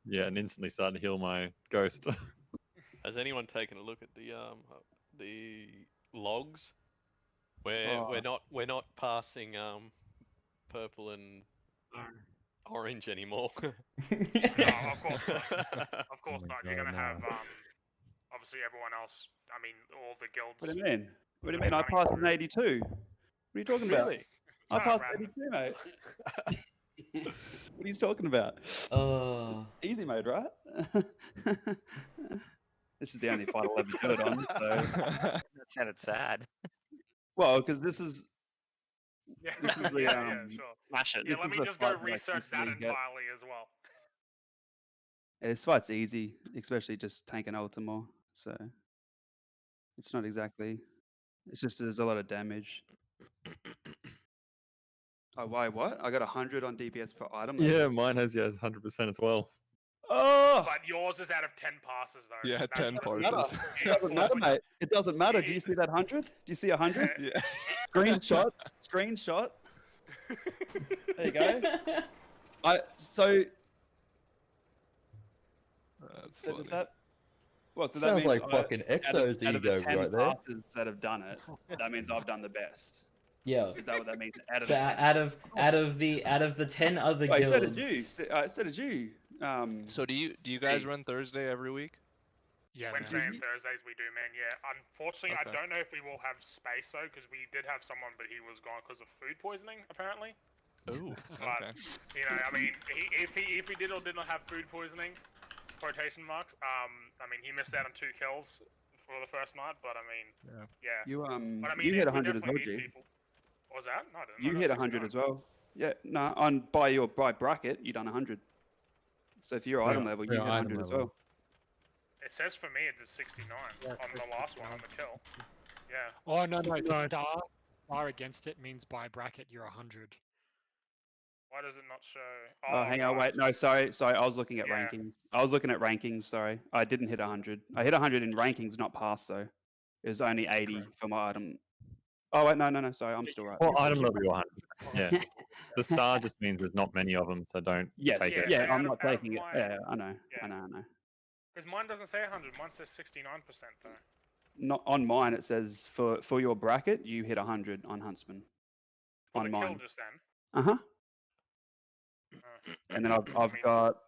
Speaker 11: Yeah, and instantly started to heal my ghost.
Speaker 3: Has anyone taken a look at the logs? We're
Speaker 20: Oh.
Speaker 3: we're not passing purple and orange anymore.
Speaker 4: No, of course not. Of course
Speaker 1: my
Speaker 4: not. You're
Speaker 1: God,
Speaker 4: gonna have
Speaker 1: no.
Speaker 4: obviously everyone else. I mean, all the guilds.
Speaker 20: What do you mean? What do you
Speaker 4: Are
Speaker 20: mean? I
Speaker 4: running
Speaker 20: passed an
Speaker 4: through.
Speaker 20: 82. What are you talking about?
Speaker 3: Really?
Speaker 20: I
Speaker 4: Nah,
Speaker 20: passed
Speaker 4: random.
Speaker 20: 82, mate. What are you talking about?
Speaker 5: Oh.
Speaker 20: It's easy mode, right? This is the only fight I'll ever do it on. So,
Speaker 9: That sounded sad.
Speaker 20: well, because this is
Speaker 4: Yeah,
Speaker 20: this is the
Speaker 4: yeah, sure.
Speaker 9: Smash it.
Speaker 4: Yeah,
Speaker 20: this
Speaker 4: let
Speaker 20: is
Speaker 4: me
Speaker 20: the
Speaker 4: just go
Speaker 20: fight that I
Speaker 4: research that
Speaker 20: constantly get.
Speaker 4: entirely as well.
Speaker 20: This fight's easy, especially just tanking ulti more. So it's not exactly. It's just there's a lot of damage. Oh, why? What? I got 100 on DPS for item level.
Speaker 11: Yeah, mine has 100% as well.
Speaker 20: Oh,
Speaker 4: But yours is out of 10 passes though.
Speaker 12: Yeah,
Speaker 4: so
Speaker 12: 10
Speaker 4: that's
Speaker 20: doesn't matter.
Speaker 12: passes.
Speaker 20: It doesn't matter, mate. It doesn't matter. Do you see that 100? Do you see 100?
Speaker 12: Yeah.
Speaker 20: Screenshot. Screenshot. There you go.
Speaker 12: That's
Speaker 20: So
Speaker 12: funny.
Speaker 20: does that? Well, so that
Speaker 18: Sounds
Speaker 20: means
Speaker 18: like fucking Exo's
Speaker 20: out of the
Speaker 18: ego
Speaker 20: 10
Speaker 18: right there.
Speaker 20: passes that have done it, that means I've done the best.
Speaker 5: Yeah.
Speaker 20: Is that what that means? Out of
Speaker 5: So
Speaker 20: the 10.
Speaker 5: out of the 10 other
Speaker 20: Wait,
Speaker 5: guilds.
Speaker 20: so did you. So did you.
Speaker 12: So do you guys run Thursday every week?
Speaker 2: Yeah,
Speaker 4: Wednesday
Speaker 2: man.
Speaker 4: and Thursdays we do, man. Yeah. Unfortunately, I
Speaker 12: Okay.
Speaker 4: don't know if we will have space though, because we did have someone, but he was gone because of food poisoning, apparently.
Speaker 12: Oh,
Speaker 4: But
Speaker 12: okay.
Speaker 4: you know, I mean, if he did or did not have food poisoning, quotation marks. I mean, he missed out on 2 kills for the first night, but I mean, yeah.
Speaker 20: You
Speaker 4: But I mean,
Speaker 20: you hit
Speaker 4: we
Speaker 20: 100 as well,
Speaker 4: definitely
Speaker 20: G.
Speaker 4: need people. What was that? No, I didn't.
Speaker 20: You
Speaker 4: I got
Speaker 20: hit 100
Speaker 4: 69.
Speaker 20: as well. Yeah, no, by bracket, you done 100. So if you're
Speaker 1: For
Speaker 20: item
Speaker 1: your-
Speaker 20: level,
Speaker 1: for
Speaker 20: you
Speaker 1: your
Speaker 20: hit
Speaker 1: item
Speaker 20: 100 as
Speaker 1: level.
Speaker 20: well.
Speaker 4: It says for me it did 69 on the last one on the kill. Yeah.
Speaker 2: Oh no,
Speaker 6: No,
Speaker 2: the
Speaker 6: it's-
Speaker 2: star against it means by bracket you're 100.
Speaker 4: Why does it not show?
Speaker 20: Oh, hang on,
Speaker 4: right.
Speaker 20: wait, no, sorry, I was looking at
Speaker 4: Yeah.
Speaker 20: rankings. I was looking at rankings, sorry. I didn't hit 100. I hit 100 in rankings, not pass though. It was only 80 for my item. Oh, wait, no, sorry, I'm still right.
Speaker 11: Well, item level, you're 100%. Yeah. The star just means there's not many of them, so don't
Speaker 20: Yes,
Speaker 11: take it.
Speaker 20: yeah,
Speaker 4: so
Speaker 20: I'm
Speaker 4: out
Speaker 20: not
Speaker 4: of
Speaker 20: taking it.
Speaker 4: my-
Speaker 20: Yeah, I know.
Speaker 4: Yeah. Because mine doesn't say 100, mine says 69% though.
Speaker 20: Not on mine, it says for your bracket, you hit 100 on Huntsman.
Speaker 4: For
Speaker 20: On
Speaker 4: the
Speaker 20: mine.
Speaker 4: kill just then.
Speaker 20: Uh-huh. And then I've
Speaker 4: I mean,
Speaker 20: got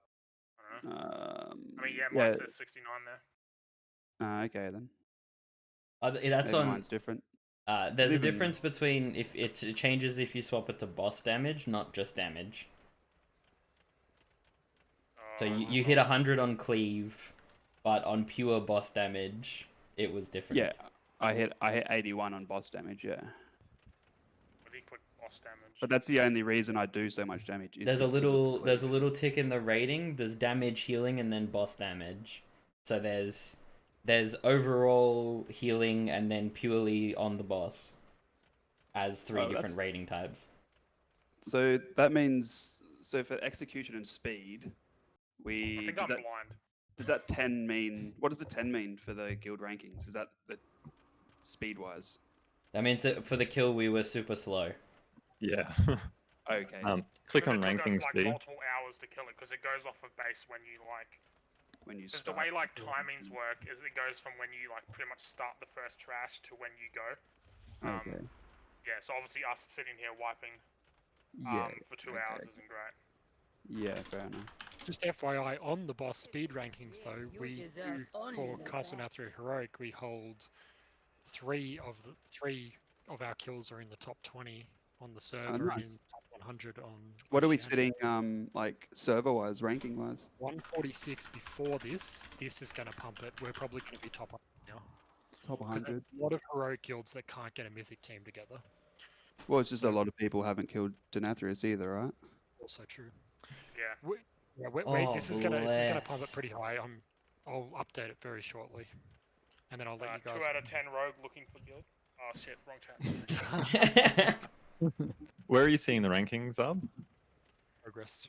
Speaker 4: I don't know. I mean, yeah, mine says 69 there.
Speaker 20: okay then.
Speaker 5: That's
Speaker 20: Maybe
Speaker 5: on.
Speaker 20: mine's different.
Speaker 5: There's a
Speaker 20: Even-
Speaker 5: difference between if it changes if you swap it to boss damage, not just damage. So you hit 100 on cleave, but on pure boss damage, it was different.
Speaker 20: Yeah, I hit 81 on boss damage, yeah.
Speaker 4: But he put boss damage.
Speaker 20: But that's the only reason I do so much damage. Is
Speaker 5: There's a
Speaker 20: because of the
Speaker 5: little
Speaker 20: cleave.
Speaker 5: tick in the rating. There's damage, healing, and then boss damage. So there's overall healing and then purely on the boss as 3 different
Speaker 20: that's-
Speaker 5: rating types.
Speaker 20: So that means for execution and speed,
Speaker 4: I think
Speaker 20: does
Speaker 4: I'm
Speaker 20: that,
Speaker 4: blind.
Speaker 20: does that 10 mean what does the 10 mean for the guild rankings? Is that the speed wise?
Speaker 5: That means that for the kill we were super slow.
Speaker 11: Yeah.
Speaker 20: Okay.
Speaker 11: Click on
Speaker 4: It took us,
Speaker 11: rankings,
Speaker 4: like
Speaker 11: G.
Speaker 4: multiple hours to kill it because it goes off of base when you like.
Speaker 20: When you
Speaker 4: Because the way like timings work is it goes from when you like pretty much start the first trash to when you go.
Speaker 20: Okay.
Speaker 4: Yeah, so obviously us sitting here wiping
Speaker 20: Yeah.
Speaker 4: for 2 hours isn't great.
Speaker 20: Yeah, fair enough.
Speaker 2: Just FYI, on the boss speed rankings though, we
Speaker 15: deserve
Speaker 2: for
Speaker 15: only the
Speaker 2: Castle
Speaker 15: best.
Speaker 2: Nathru Heroic, we hold 3 of our kills are in the top 20 on the server and
Speaker 20: nice.
Speaker 2: in top 100 on.
Speaker 20: What are we
Speaker 2: Oceania.
Speaker 20: sitting like server wise, ranking wise?
Speaker 2: 146 before this. This is going to pump it. We're probably going to be top 100 now.
Speaker 20: Top
Speaker 2: Because there's
Speaker 20: 100.
Speaker 2: a lot of heroic guilds that can't get a mythic team together.
Speaker 20: Well, it's just a lot of people haven't killed Denathrius either, right?
Speaker 2: Also true.
Speaker 4: Yeah.
Speaker 2: This is gonna pump it pretty high. I'll update it very shortly, and then I'll let you guys.
Speaker 4: 2 out of 10 rogue looking for guild. Oh shit, wrong chat.
Speaker 11: Where are you seeing the rankings, Up?
Speaker 2: Progress.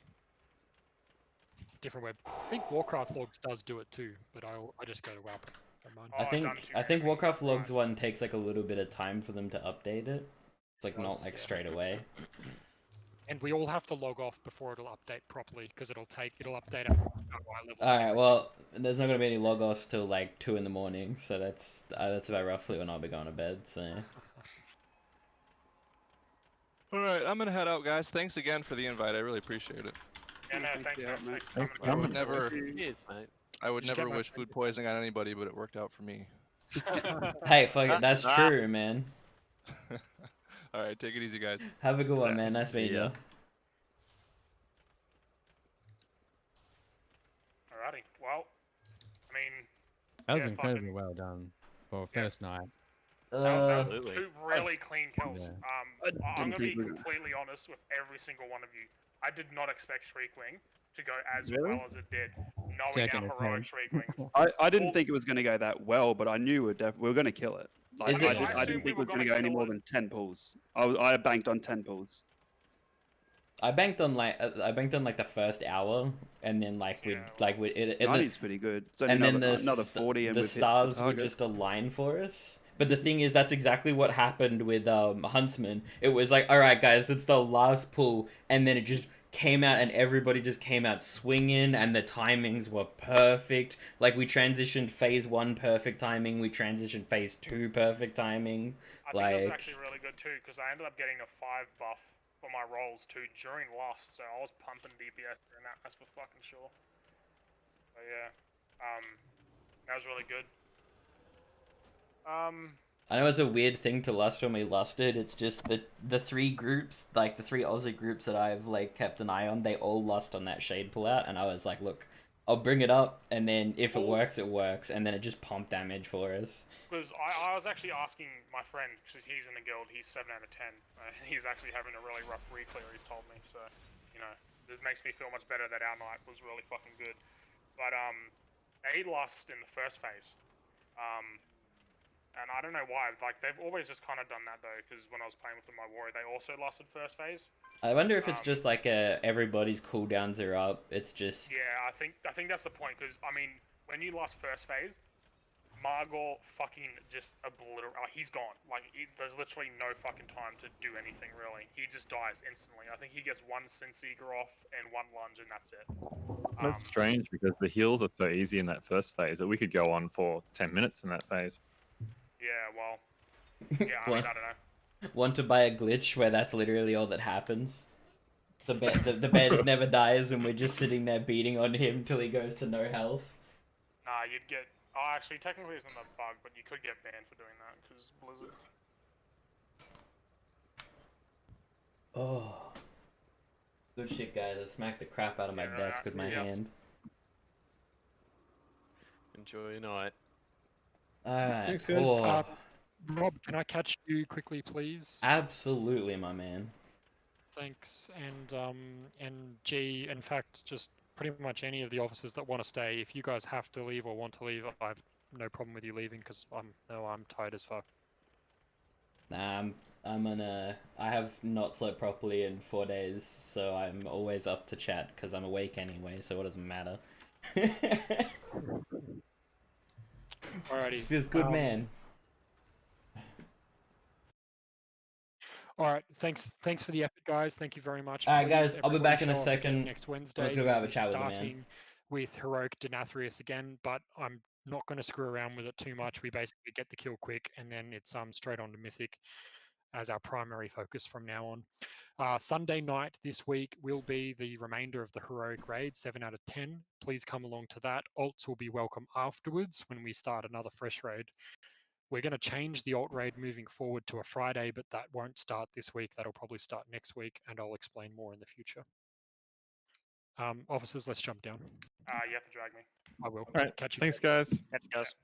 Speaker 2: Different web. I think Warcraft Logs does do it too, but I just go to WoW.
Speaker 5: I think Warcraft Logs 1 takes like a little bit of time for them to update it. It's like not like straight away.
Speaker 2: And we all have to log off before it'll update properly because it'll update at levels.
Speaker 5: Alright, well, there's not gonna be any log offs till like 2 in the morning, so that's about roughly when I'll be going to bed. So.
Speaker 12: All right, I'm gonna head out, guys. Thanks again for the invite. I really appreciate it.
Speaker 4: Yeah, no, thanks, man. Thanks for
Speaker 11: Thanks
Speaker 4: coming.
Speaker 11: for
Speaker 12: I would never wish food poisoning on anybody, but it worked out for me.
Speaker 5: Hey, fuck it, that's true, man.
Speaker 12: All right, take it easy, guys.
Speaker 5: Have a good one, man. Nice meeting you.
Speaker 4: Alrighty. Well, I mean,
Speaker 1: that was incredibly well done for first night.
Speaker 4: That was two really clean kills.
Speaker 1: Yeah.
Speaker 4: I'm gonna be completely honest with every single one of you. I did not expect Shriekwing to go as well as it did, knowing our heroic Shriekwings.
Speaker 20: I didn't think it was going to go that well, but I knew we were going to kill it. Like, I didn't think it was going to go any more than 10 pulls. I banked on 10 pulls.
Speaker 5: I banked on like the first hour, and then like we
Speaker 20: 90's pretty good. It's only
Speaker 5: and then
Speaker 20: another 40, and
Speaker 5: the
Speaker 20: we've hit
Speaker 5: stars
Speaker 20: the
Speaker 5: would
Speaker 20: target.
Speaker 5: just align for us. But the thing is, that's exactly what happened with Huntsman. It was like, all right, guys, it's the last pull, and then it just came out, and everybody just came out swinging, and the timings were perfect. Like we transitioned phase 1 perfect timing, we transitioned phase 2 perfect timing.
Speaker 4: I think that was actually really good too, because I ended up getting a 5 buff for my rolls too during Lost, so I was pumping DPS during that. That's for fucking sure. So yeah, that was really good.
Speaker 5: I know it's a weird thing to lust when we lusted. It's just the 3 groups, like the 3 Aussie groups that I've like kept an eye on, they all lust on that shade pullout, and I was like, look, I'll bring it up, and then if it works, it works, and then it just pumped damage for us.
Speaker 4: Because I was actually asking my friend, because he's in the guild, he's 7 out of 10. He's actually having a really rough re-clear, he's told me, so, you know, it makes me feel much better that our night was really fucking good. But, they lost in the first phase. And I don't know why, like, they've always just kind of done that, though, because when I was playing with them, my warrior, they also lost in first phase.
Speaker 5: I wonder if it's just like everybody's cooldowns are up. It's just
Speaker 4: Yeah, I think that's the point, because, I mean, when you lost first phase, Margor fucking just obliterated. He's gone. Like, there's literally no fucking time to do anything, really. He just dies instantly. I think he gets 1 Sinseeker off and 1 lunge, and that's it.
Speaker 11: That's strange because the heals are so easy in that first phase that we could go on for 10 minutes in that phase.
Speaker 4: Yeah, well, yeah, I mean, I don't know.
Speaker 5: Want to buy a glitch where that's literally all that happens? The bed never dies, and we're just sitting there beating on him till he goes to no health.
Speaker 4: Nah, you'd get. Oh, actually, technically, it's not a bug, but you could get banned for doing that because Blizzard.
Speaker 5: Oh, good shit, guys! I smacked the crap out of my desk with my hand.
Speaker 12: Enjoy your night.
Speaker 5: Alright.
Speaker 2: Thanks, guys. Rob, can I catch you quickly, please?
Speaker 5: Absolutely, my man.
Speaker 2: Thanks. And G, in fact, just pretty much any of the officers that want to stay, if you guys have to leave or want to leave, I have no problem with you leaving because I'm tired as fuck.
Speaker 5: Nah, I have not slept properly in 4 days, so I'm always up to chat because I'm awake anyway, so it doesn't matter.
Speaker 2: Alrighty.
Speaker 5: Feels good, man.
Speaker 2: Alright, thanks for the effort, guys. Thank you very much.
Speaker 5: Alright, guys,
Speaker 2: Please,
Speaker 5: I'll be back in a
Speaker 2: everybody show up again
Speaker 5: second.
Speaker 2: Next Wednesday,
Speaker 5: Let's go have a
Speaker 2: we'll be
Speaker 5: chat with the man.
Speaker 2: starting with Heroic Denathrius again, but I'm not going to screw around with it too much. We basically get the kill quick, and then it's straight on to Mythic as our primary focus from now on. Sunday night this week will be the remainder of the Heroic Raid, 7 out of 10. Please come along to that. Alts will be welcome afterwards when we start another fresh raid. We're going to change the alt raid moving forward to a Friday, but that won't start this week. That'll probably start next week, and I'll explain more in the future. Officers, let's jump down.
Speaker 4: You have to drag me.
Speaker 2: I will.
Speaker 11: All right.
Speaker 2: Catch you.
Speaker 11: Thanks, guys.
Speaker 9: Catch you guys.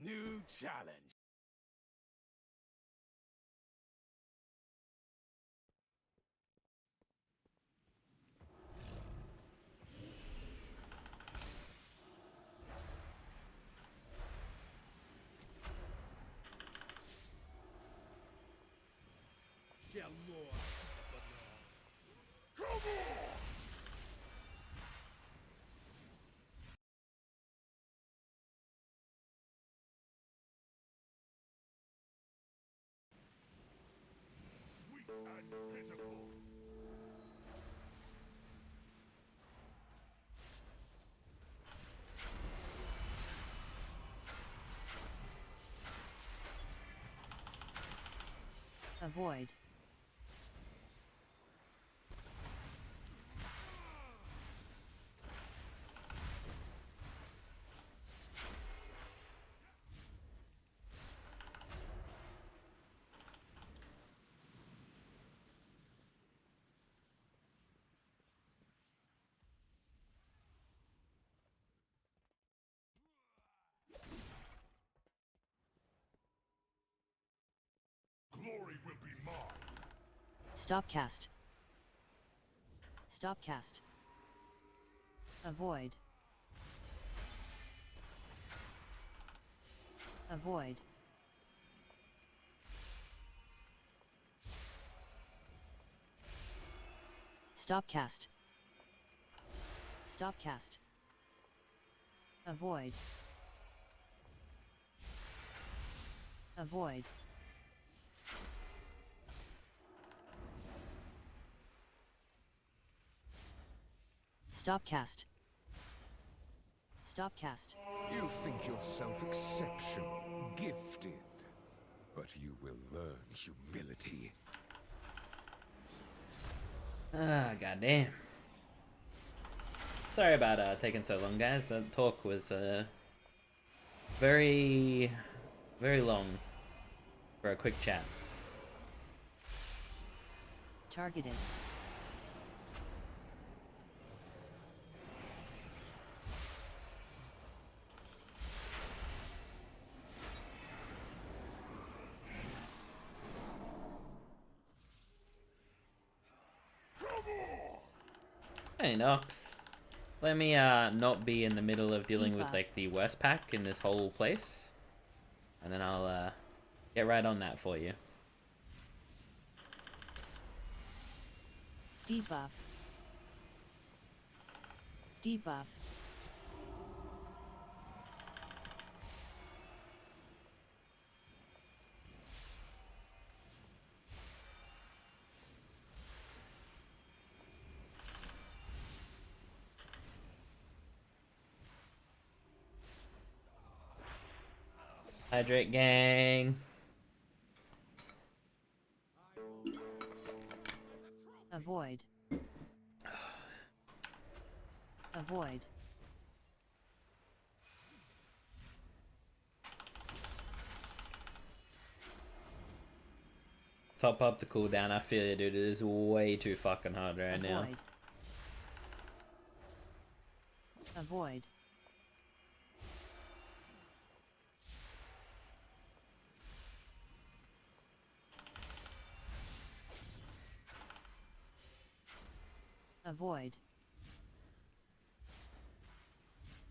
Speaker 22: New challenge. Come on! Weak and pitiful.
Speaker 15: Avoid.
Speaker 22: Glory will be mine.
Speaker 15: Stop cast. Stop cast. Avoid. Avoid. Stop cast. Stop cast. Avoid. Avoid. Stop cast. Stop cast.
Speaker 22: You think yourself exceptional, gifted, but you will learn humility.
Speaker 5: Ah, goddamn. Sorry about taking so long, guys. That talk was very, very long for a quick chat.
Speaker 15: Targeted.
Speaker 5: Hey, Nox. Let me not be in the middle of dealing with like the worst pack in this whole place, and then I'll get right on that for you.
Speaker 15: Debuff. Debuff.
Speaker 5: Hydrate gang.
Speaker 15: Avoid. Avoid.
Speaker 5: Top up the cooldown. I feel you, dude. It is way too fucking hard right now.
Speaker 15: Avoid. Avoid.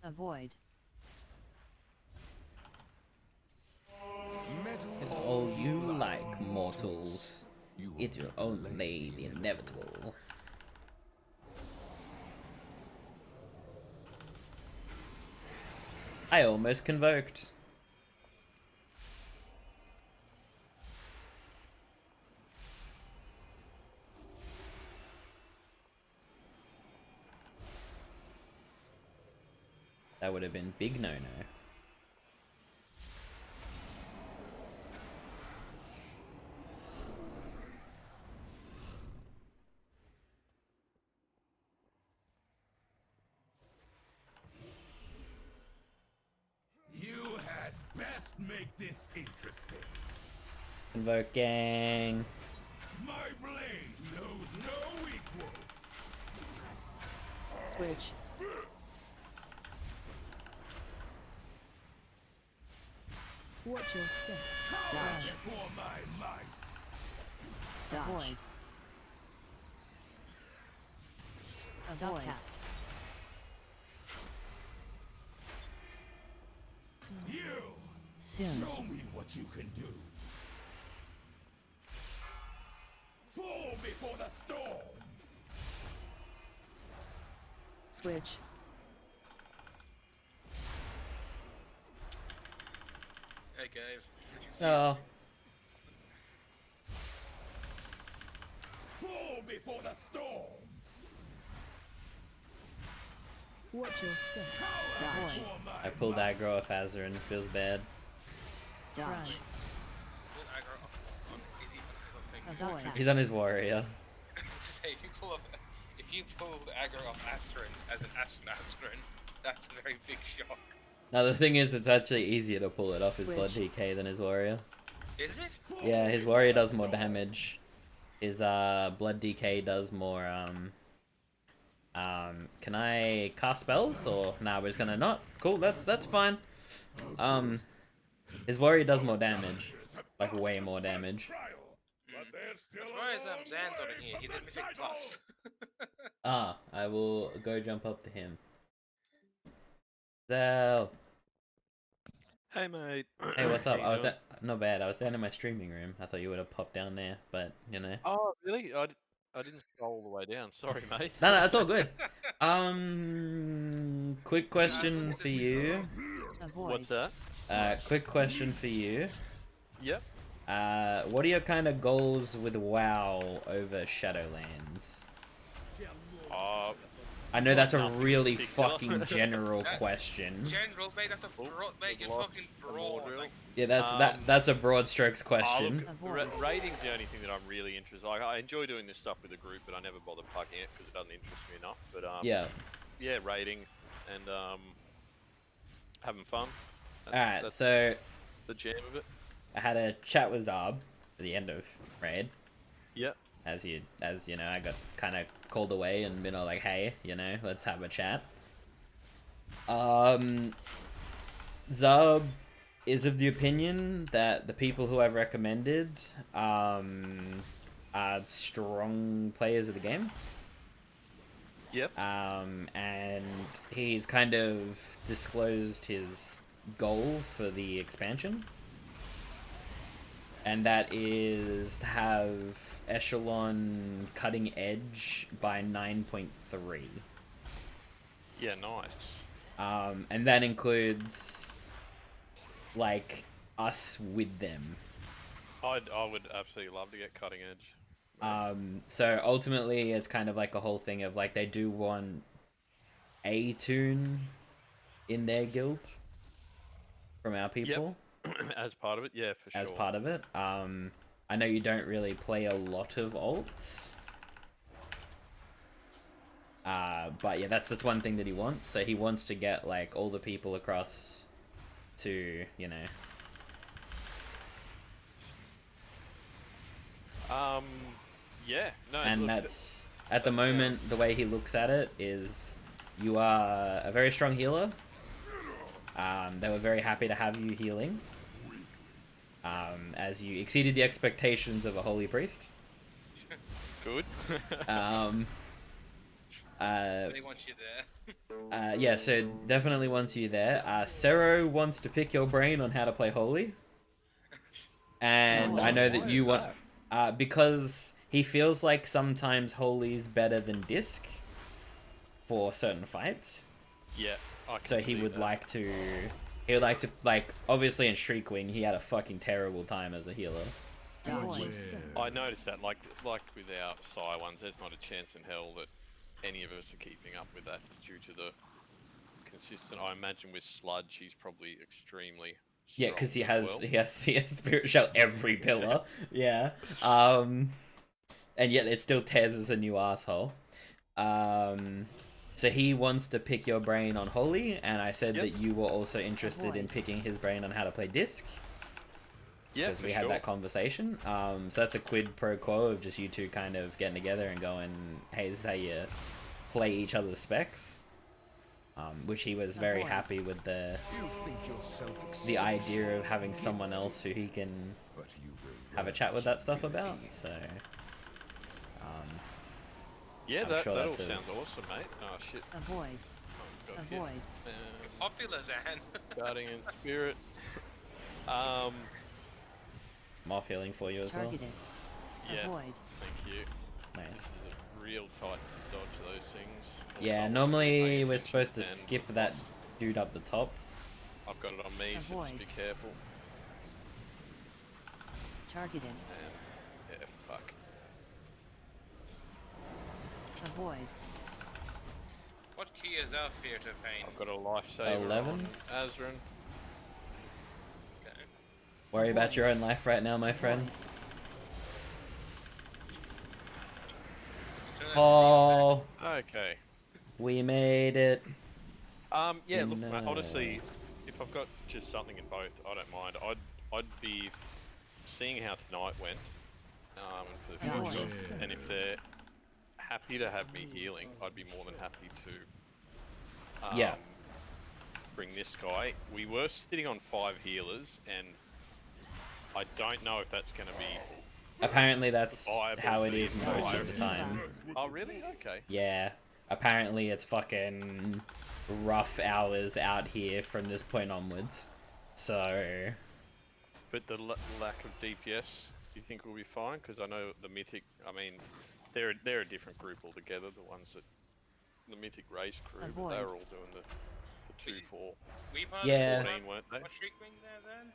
Speaker 15: Avoid.
Speaker 5: And all you like, mortals. It will only the inevitable. I almost convoked. That would have been big no-no.
Speaker 22: You had best make this interesting.
Speaker 5: Convoke gang.
Speaker 22: My blade knows no equal.
Speaker 15: Switch.
Speaker 14: Watch your step.
Speaker 21: Dodge. For my might.
Speaker 15: Avoid. Avoid. Cast.
Speaker 21: You.
Speaker 15: Soon.
Speaker 21: Show me what you can do. Fall before the storm.
Speaker 14: Switch.
Speaker 10: Hey, Gabe.
Speaker 5: Oh.
Speaker 21: Fall before the storm.
Speaker 14: Watch your step.
Speaker 15: Dodge.
Speaker 5: I pulled aggro off Azarin. Feels bad.
Speaker 15: Dodge. Avoid.
Speaker 5: He's on his warrior.
Speaker 10: Say, if you pull aggro off Asterin as an Asterin, that's a very big shock.
Speaker 5: Now the thing is, it's actually easier to pull it off his blood DK than his warrior.
Speaker 10: Is it?
Speaker 5: Yeah, his warrior does more damage. His blood DK does more. Can I cast spells or nah? We're just gonna not. Cool, that's fine. His warrior does more damage, like way more damage.
Speaker 10: As far as Zan's on it here, he's at Mythic Plus.
Speaker 5: I will go jump up to him. Zal.
Speaker 3: Hey mate.
Speaker 5: Hey, what's up?
Speaker 3: How you
Speaker 5: I was
Speaker 3: doing?
Speaker 5: not bad. I was down in my streaming room. I thought you would have popped down there, but you know.
Speaker 3: Oh really? I didn't scroll all the way down. Sorry, mate.
Speaker 5: No, it's all good. Quick question for you.
Speaker 3: What's that?
Speaker 5: Quick question for you.
Speaker 3: Yep.
Speaker 5: What are your kind of goals with WoW over Shadowlands? I know that's a really fucking general question.
Speaker 10: General, mate, that's a broad, mate, you're fucking broad. Like,
Speaker 5: Yeah, that's a broad strokes question.
Speaker 3: Rating's the only thing that I'm really interested in. Like, I enjoy doing this stuff with a group, but I never bother plugging it because it doesn't interest me enough. But
Speaker 5: Yeah.
Speaker 3: Yeah, rating and having fun.
Speaker 5: Alright, so
Speaker 3: the jam of it.
Speaker 5: I had a chat with Zarb at the end of raid.
Speaker 3: Yep.
Speaker 5: As you know, I got kind of called away and been all like, hey, you know, let's have a chat. Zarb is of the opinion that the people who I've recommended are strong players of the game.
Speaker 3: Yep.
Speaker 5: And he's kind of disclosed his goal for the expansion. And that is to have Echelon cutting edge by 9.3.
Speaker 3: Yeah, nice.
Speaker 5: And that includes like us with them.
Speaker 3: I would absolutely love to get cutting edge.
Speaker 5: So ultimately it's kind of like a whole thing of like they do want a tune in their guild from our people.
Speaker 3: Yep. As part of it, yeah, for sure.
Speaker 5: As part of it. I know you don't really play a lot of alts. But yeah, that's one thing that he wants. So he wants to get like all the people across to, you know.
Speaker 3: Yeah, no.
Speaker 5: And
Speaker 3: look,
Speaker 5: that's at the moment the way he looks at it is you are a very strong healer. They were very happy to have you healing. As you exceeded the expectations of a holy priest.
Speaker 3: Good.
Speaker 10: They want you there.
Speaker 5: Yeah, so definitely wants you there. Sero wants to pick your brain on how to play holy. And I know that you want... because he feels like sometimes holy is better than disc for certain fights.
Speaker 3: Yeah, I can
Speaker 5: so he
Speaker 3: see
Speaker 5: would
Speaker 3: that.
Speaker 5: like to... He would like to, like, obviously in Shriekwing, he had a fucking terrible time as a healer.
Speaker 3: I noticed that, like with our Psi ones, there's not a chance in hell that any of us are keeping up with that due to the consistent. I imagine with Sludge, he's probably extremely.
Speaker 5: Yeah, because he
Speaker 3: strong
Speaker 5: has,
Speaker 3: as well.
Speaker 5: he has Spirit Shell every pillar. Yeah. And yet it still tears as a new asshole. So he wants to pick your brain on Holy, and I said that you were also interested in picking his brain on how to play Disc.
Speaker 3: Yeah,
Speaker 5: because we had that conversation. So that's a quid pro quo of just you two kind of getting together and going, hey, this is how you play each other's specs. which he was very happy with the idea of having someone else who he can have a chat with that stuff about. So
Speaker 3: yeah,
Speaker 5: I'm
Speaker 3: that
Speaker 5: sure
Speaker 3: all
Speaker 5: that's
Speaker 3: sounds awesome, mate. Oh shit.
Speaker 14: Avoid.
Speaker 3: Oh, got hit.
Speaker 14: Avoid.
Speaker 10: Popular, Zan.
Speaker 3: Guardian Spirit.
Speaker 5: More feeling for you as well.
Speaker 14: Targeted.
Speaker 3: Yeah.
Speaker 14: Avoid.
Speaker 3: Thank you.
Speaker 5: Nice.
Speaker 3: This is a real tight to dodge those things.
Speaker 5: Yeah,
Speaker 3: Also,
Speaker 5: normally
Speaker 3: paying
Speaker 5: we're
Speaker 3: attention
Speaker 5: supposed to
Speaker 3: and
Speaker 5: skip that dude up the top.
Speaker 3: I've got it on me, so just be careful.
Speaker 14: Targeted.
Speaker 3: And, yeah, fuck.
Speaker 14: Avoid.
Speaker 10: What key is our fear to pain?
Speaker 3: I've got a lifesaver
Speaker 5: 11.
Speaker 3: on Azran.
Speaker 10: Okay.
Speaker 5: Worry about your own life right now, my friend. Oh.
Speaker 3: Okay.
Speaker 5: We made it.
Speaker 3: Yeah, look, mate,
Speaker 5: No.
Speaker 3: honestly, if I've got just something in both, I don't mind. I'd be seeing how tonight went, for the future, and if they're happy to have me healing, I'd be more than happy to.
Speaker 5: Yeah.
Speaker 3: Bring this guy. We were sitting on 5 healers, and I don't know if that's going to be.
Speaker 5: Apparently that's
Speaker 3: viable
Speaker 5: how
Speaker 3: for
Speaker 5: it
Speaker 3: the
Speaker 5: is most
Speaker 3: entire
Speaker 5: of the time.
Speaker 3: Oh, really? Okay.
Speaker 5: Yeah. Apparently it's fucking rough hours out here from this point onwards. So...
Speaker 3: But the lack of DPS, do you think will be fine? Because I know the Mythic, I mean, they're a different group altogether, the ones that... The Mythic race crew, but they were all doing the 2-4.
Speaker 5: Yeah.
Speaker 3: 14, weren't they?
Speaker 10: What shriek ring there, Zan?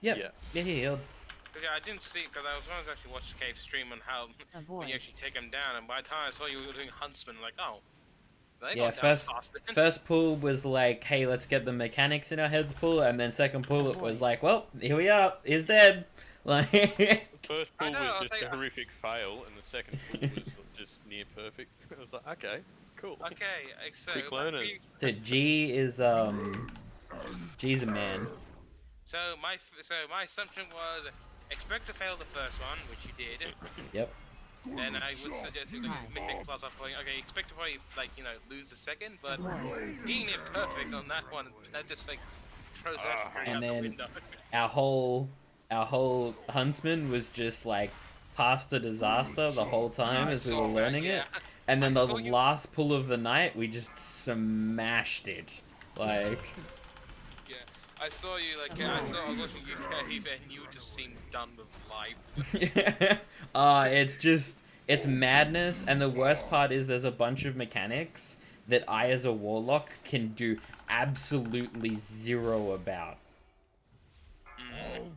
Speaker 5: Yep.
Speaker 3: Yeah.
Speaker 5: Yeah, he healed.
Speaker 10: Yeah, I didn't see because I was once actually watched Cave stream on how when you actually take him down, and by the time I saw you were doing Huntsman, like, oh, they
Speaker 5: Yeah,
Speaker 10: got down
Speaker 5: first
Speaker 10: fast.
Speaker 5: first pull was like, hey, let's get the mechanics in our heads pull, and then second pull it was like, well, here we are, he's dead. Like
Speaker 3: The first pull was just a horrific fail, and the second pull was just near perfect. I was like, okay, cool.
Speaker 10: Okay, so
Speaker 3: quick learner.
Speaker 5: So G is G's a man.
Speaker 10: So my assumption was expect to fail the first one, which you did.
Speaker 5: Yep.
Speaker 10: Then I would suggest you Mythic Plus up point. Okay, expect to probably lose the second, but being near perfect on that one, that just throws everything
Speaker 5: And
Speaker 10: out the
Speaker 5: then
Speaker 10: window.
Speaker 5: our whole huntsman was just like past a disaster the whole time as we were learning it. And then the last pull of the night, we just smashed it. Like
Speaker 10: Yeah, I saw you I was watching you cave and you just seemed done with life.
Speaker 5: it's madness, and the worst part is there's a bunch of mechanics that I as a warlock can do absolutely zero about.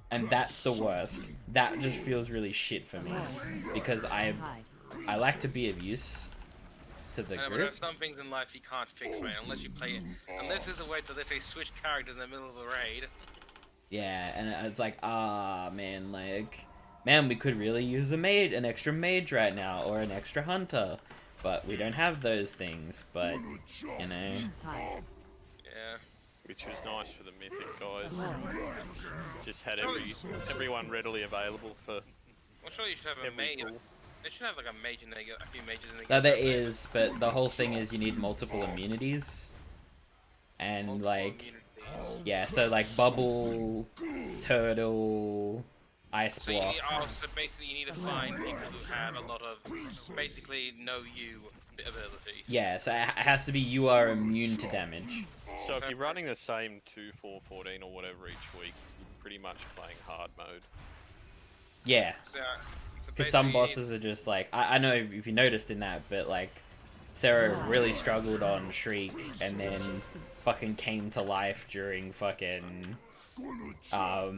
Speaker 5: And that's the worst. That just feels really shit for me, because I like to be of use to the
Speaker 10: But
Speaker 5: group.
Speaker 10: there's some things in life you can't fix, man, unless you play it. Unless there's a way to literally switch characters in the middle of a raid.
Speaker 5: Yeah, and it's like, man, we could really use an extra mage right now, or an extra hunter, but we don't have those things, but, you know.
Speaker 10: Yeah.
Speaker 3: Which was nice for the Mythic guys. Just had everyone readily available for.
Speaker 10: I'm sure you should have a mage. They should have a mage in there, a few mages in there.
Speaker 5: No, there is, but the whole thing is you need multiple immunities. And yeah, so bubble, turtle, ice block.
Speaker 10: So basically you need to find people who have a lot of, basically know you abilities.
Speaker 5: Yeah, so it has to be you are immune to damage.
Speaker 3: So if you're running the same 2, 4, 14 or whatever each week, you're pretty much playing hard mode.
Speaker 5: Yeah.
Speaker 10: So
Speaker 5: Because some bosses are just I know if you noticed in that, but Sarah really struggled on Shriek and then fucking came to life during fucking
Speaker 10: I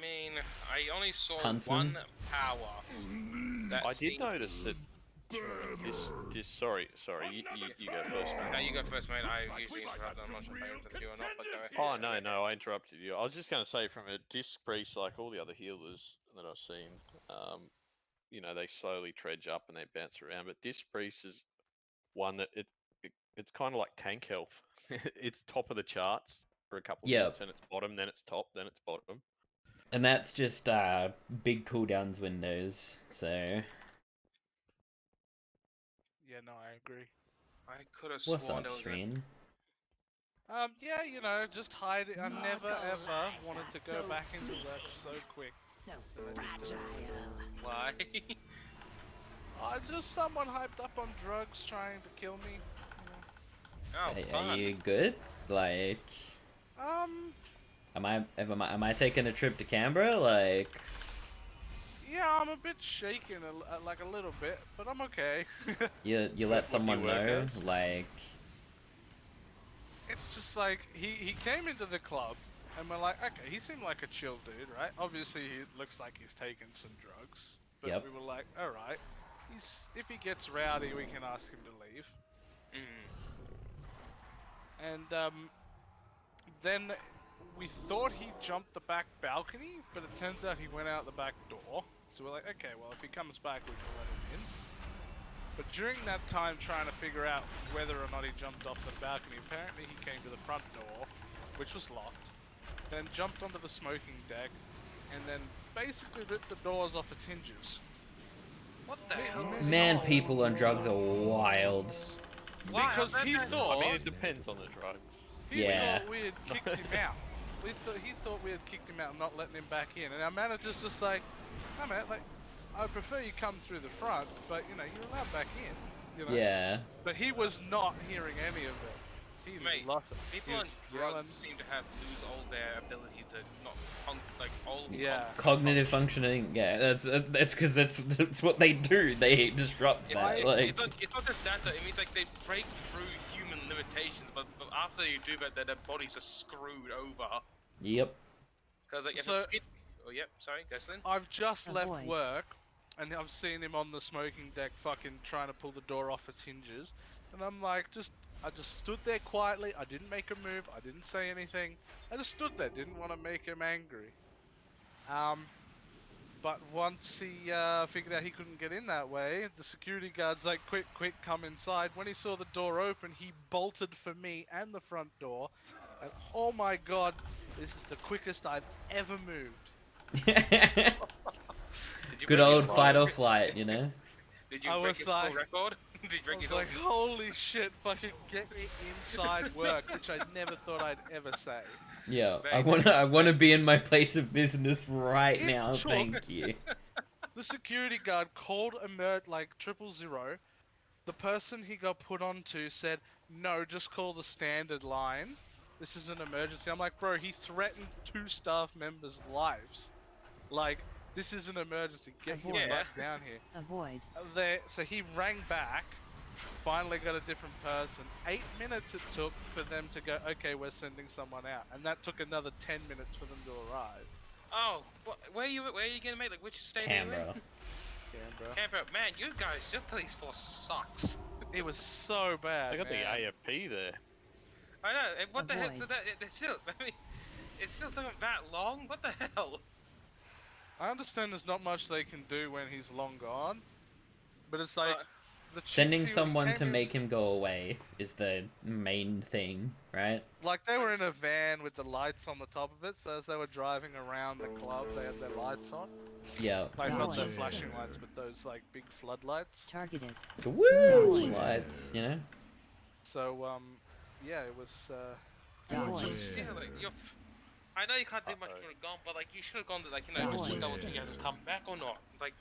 Speaker 10: mean, I only saw
Speaker 5: Huntsman.
Speaker 10: one power.
Speaker 3: I did notice that sorry, you go first, mate.
Speaker 10: No, you go first, mate. I usually interrupt. I'm not sure if I interrupted you or not, but go ahead.
Speaker 3: Oh, no, I interrupted you. I was just going to say, from a disc priest, like all the other healers that I've seen, they slowly trudge up and they bounce around, but disc priest is one that it's kind of like tank health. It's top of the charts for a couple of minutes, and it's bottom, then it's top, then it's bottom.
Speaker 5: And that's just big cooldowns windows, so...
Speaker 4: Yeah, no, I agree.
Speaker 10: I could have
Speaker 5: What's
Speaker 10: sworn
Speaker 5: up,
Speaker 10: there was
Speaker 5: stream?
Speaker 7: Yeah, you know, just hide it. I never ever wanted to go back into work so quick.
Speaker 15: So fragile.
Speaker 10: Why?
Speaker 7: Just someone hyped up on drugs trying to kill me.
Speaker 10: Oh,
Speaker 5: Are you good? Like, am I taking a trip to Canberra? Like,
Speaker 7: yeah, I'm a bit shaken, like a little bit, but I'm okay.
Speaker 5: you let someone know? Like,
Speaker 7: It's just like he came into the club, and we're like, okay, he seemed like a chill dude, right? Obviously, he looks like he's taken some drugs, but
Speaker 5: Yep.
Speaker 7: we were like, all right, if he gets rowdy, we can ask him to leave. And then we thought he jumped the back balcony, but it turns out he went out the back door. So we're like, okay, well, if he comes back, we can let him in. But during that time, trying to figure out whether or not he jumped off the balcony, apparently he came to the front door, which was locked, then jumped onto the smoking deck, and then basically ripped the doors off its hinges.
Speaker 10: What the hell?
Speaker 5: man, people on drugs are wild.
Speaker 7: Because he thought...
Speaker 3: I mean, it depends on the drugs.
Speaker 7: He
Speaker 5: Yeah.
Speaker 7: thought we had kicked him out. He thought we had kicked him out and not letting him back in. And our manager's just like, no, man, like, I prefer you come through the front, but, you know, you're allowed back in. You know?
Speaker 5: Yeah.
Speaker 7: But he was not hearing any of it. He
Speaker 10: Mate,
Speaker 7: lost it.
Speaker 10: people on drugs seem to have lose all their ability to not
Speaker 5: Cognitive functioning. Yeah, that's because that's what they do. They disrupt that. Like,
Speaker 10: it's not just that though. It means like they break through human limitations, but after you do that, their bodies are screwed over.
Speaker 5: Yep.
Speaker 10: Because like if
Speaker 7: So-
Speaker 10: a skid... Oh yep, sorry, Goslin.
Speaker 7: I've just left
Speaker 10: Avoid.
Speaker 7: work, and I've seen him on the smoking deck fucking trying to pull the door off its hinges. And I'm like, I just stood there quietly, I didn't make a move, I didn't say anything. I just stood there, didn't want to make him angry. But once he figured out he couldn't get in that way, the security guard's like, quick, come inside. When he saw the door open, he bolted for me and the front door. And oh my god, this is the quickest I've ever moved.
Speaker 5: good old fight or flight, you know.
Speaker 10: Did you
Speaker 7: I
Speaker 10: break
Speaker 7: was
Speaker 10: your
Speaker 7: like-
Speaker 10: school record? Did you break
Speaker 7: I was
Speaker 10: your
Speaker 7: like, holy shit, fucking get me inside work, which I never thought I'd ever say.
Speaker 5: Yeah, I wanna be in my place of business right
Speaker 7: It
Speaker 5: now.
Speaker 7: took-
Speaker 5: Thank you.
Speaker 7: The security guard called alert like 000. The person he got put onto said, no, just call the standard line. This is an emergency. I'm like, bro, he threatened 2 staff members' lives. Like, this is an emergency. Get your
Speaker 15: Avoid.
Speaker 7: butt down here.
Speaker 15: Avoid.
Speaker 7: So he rang back, finally got a different person. 8 minutes it took for them to go, okay, we're sending someone out. And that took another 10 minutes for them to arrive.
Speaker 10: Oh, where are you gonna make? Like, which state are you in?
Speaker 7: Canberra.
Speaker 10: Canberra. Man, you guys, your police force sucks.
Speaker 7: It was so bad.
Speaker 3: They got
Speaker 7: man.
Speaker 3: the AFP there.
Speaker 10: I know. And what the hell?
Speaker 15: Avoid.
Speaker 10: So that it's still. I mean, it's still taking that long. What the hell?
Speaker 7: I understand there's not much they can do when he's long gone, but it's like the chicks
Speaker 5: Sending
Speaker 7: he
Speaker 5: someone
Speaker 7: came
Speaker 5: to
Speaker 7: in-
Speaker 5: make him go away is the main thing, right?
Speaker 7: Like they were in a van with the lights on the top of it, so as they were driving around the club, they had their lights on.
Speaker 5: Yeah.
Speaker 7: Like not the
Speaker 15: Dodge.
Speaker 7: flashing lights, but those like big floodlights.
Speaker 15: Targeted.
Speaker 5: Woo!
Speaker 15: Dodge.
Speaker 5: Lights, you know.
Speaker 7: So yeah, it was.
Speaker 10: But still, like, I know you can't do much when you're gone, but like you should have gone to like just double check he hasn't come back or not. Like.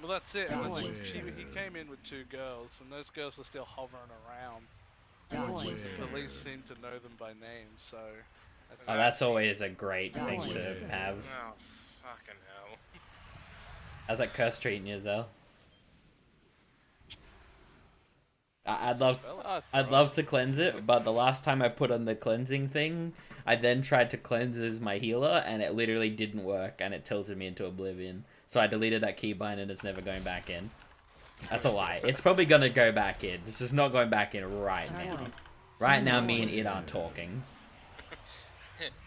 Speaker 7: Well, that's it. And the
Speaker 15: Dodge.
Speaker 7: chicks, he came in with 2 girls, and those girls are still hovering around.
Speaker 15: Dodge.
Speaker 7: The police seem to know them by name, so.
Speaker 5: Oh, that's always a great thing to have.
Speaker 10: Oh, fucking hell.
Speaker 5: How's that curse treating you, Zell? I'd love to cleanse it, but the last time I put on the cleansing thing, I then tried to cleanse as my healer, and it literally didn't work, and it tilted me into oblivion. So I deleted that keybind, and it's never going back in. That's a lie. It's probably gonna go back in. It's just not going back in right now. Right now, me and it aren't talking.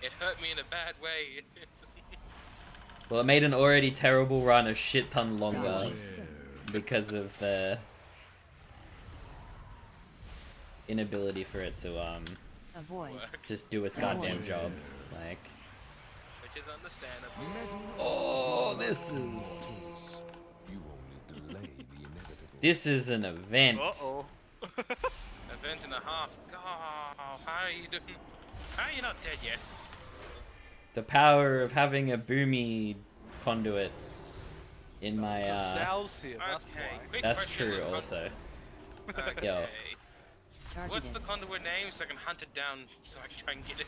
Speaker 10: It hurt me in a bad way.
Speaker 5: Well, it made an already terrible run a shit ton longer because of the inability for it to
Speaker 15: Avoid.
Speaker 5: just do its goddamn job. Like,
Speaker 10: Which is understandable.
Speaker 5: oh, this is
Speaker 22: You only delay the inevitable.
Speaker 5: this is an event.
Speaker 7: Uh-oh.
Speaker 10: Event and a half. God, how are you doing? How are you not dead yet?
Speaker 5: The power of having a boomy conduit in my
Speaker 7: Sal's here, that's
Speaker 10: Okay,
Speaker 7: why.
Speaker 10: quick
Speaker 5: That's
Speaker 10: question
Speaker 5: true
Speaker 10: on
Speaker 5: also.
Speaker 10: Okay.
Speaker 5: Yo.
Speaker 10: What's the conduit name so I can hunt it down so I can try and get it?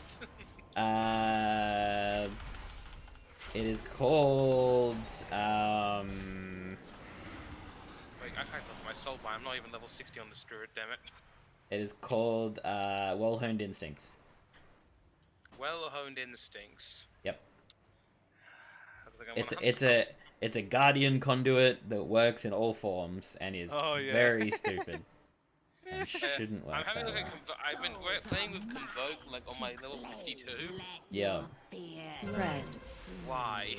Speaker 5: It is called
Speaker 10: Wait, I can't look at my soul buy. I'm not even level 60 on the spirit, damn it.
Speaker 5: It is called Well-Honed Instincts.
Speaker 10: Well-honed instincts.
Speaker 5: Yep.
Speaker 10: I was like, I wanna hunt
Speaker 5: It's a guardian conduit that works in all forms and is very stupid. And shouldn't work
Speaker 10: I'm having
Speaker 5: that
Speaker 10: a look
Speaker 5: way.
Speaker 10: at I've been playing with Convoke like on my level 52.
Speaker 5: Yeah.
Speaker 14: Spread.
Speaker 10: Why?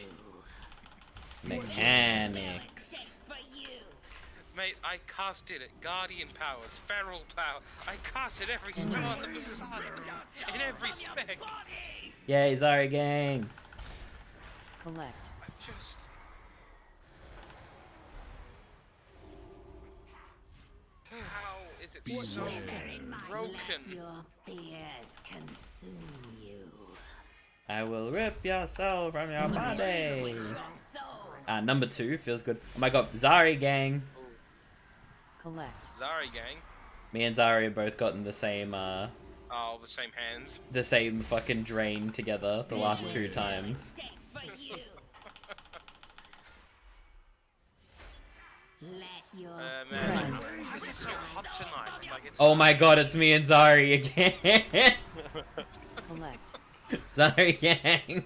Speaker 5: Mechanics.
Speaker 10: Mate, I casted it. Guardian powers, feral power. I casted every spell on the Messiah in every spec.
Speaker 5: Yay, Zari gang.
Speaker 14: Collect.
Speaker 10: Just how is it so broken?
Speaker 15: Your fears consume you.
Speaker 5: I will rip your soul from your body. Number 2 feels good. Oh my god, Zari gang.
Speaker 14: Collect.
Speaker 10: Zari gang.
Speaker 5: Me and Zari have both gotten the same
Speaker 10: Oh, the same hands.
Speaker 5: the same fucking drain together the last 2 times.
Speaker 10: Man, like, this is so hot tonight. Like, it's
Speaker 5: Oh my god, it's me and Zari again.
Speaker 14: Collect.
Speaker 5: Zari gang.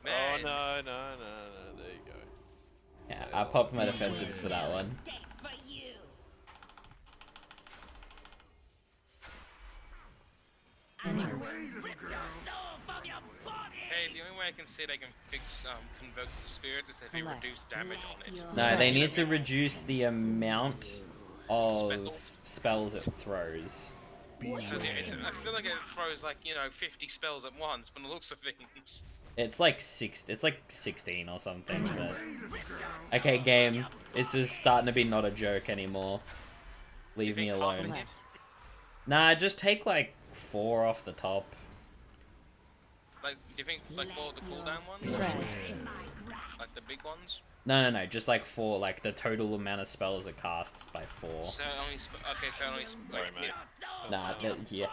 Speaker 3: Oh no, there you go.
Speaker 5: Yeah, I popped my defensives for that one.
Speaker 10: Hey, the only way I can see they can fix Convoke the Spirits is if they reduce damage on it.
Speaker 5: No, they need to reduce the amount of spells it throws.
Speaker 10: Because I feel like it throws like, 50 spells at once, but it looks of things.
Speaker 5: It's like 16 or something, but... Okay, game. This is starting to be not a joke anymore. Leave me alone. Nah, just take like 4 off the top.
Speaker 10: Like, do you think like 4 of the cooldown ones? Like the big ones?
Speaker 5: No, just like 4, like the total amount of spells it casts by 4.
Speaker 10: So only like, mate.
Speaker 5: Nah, yeah.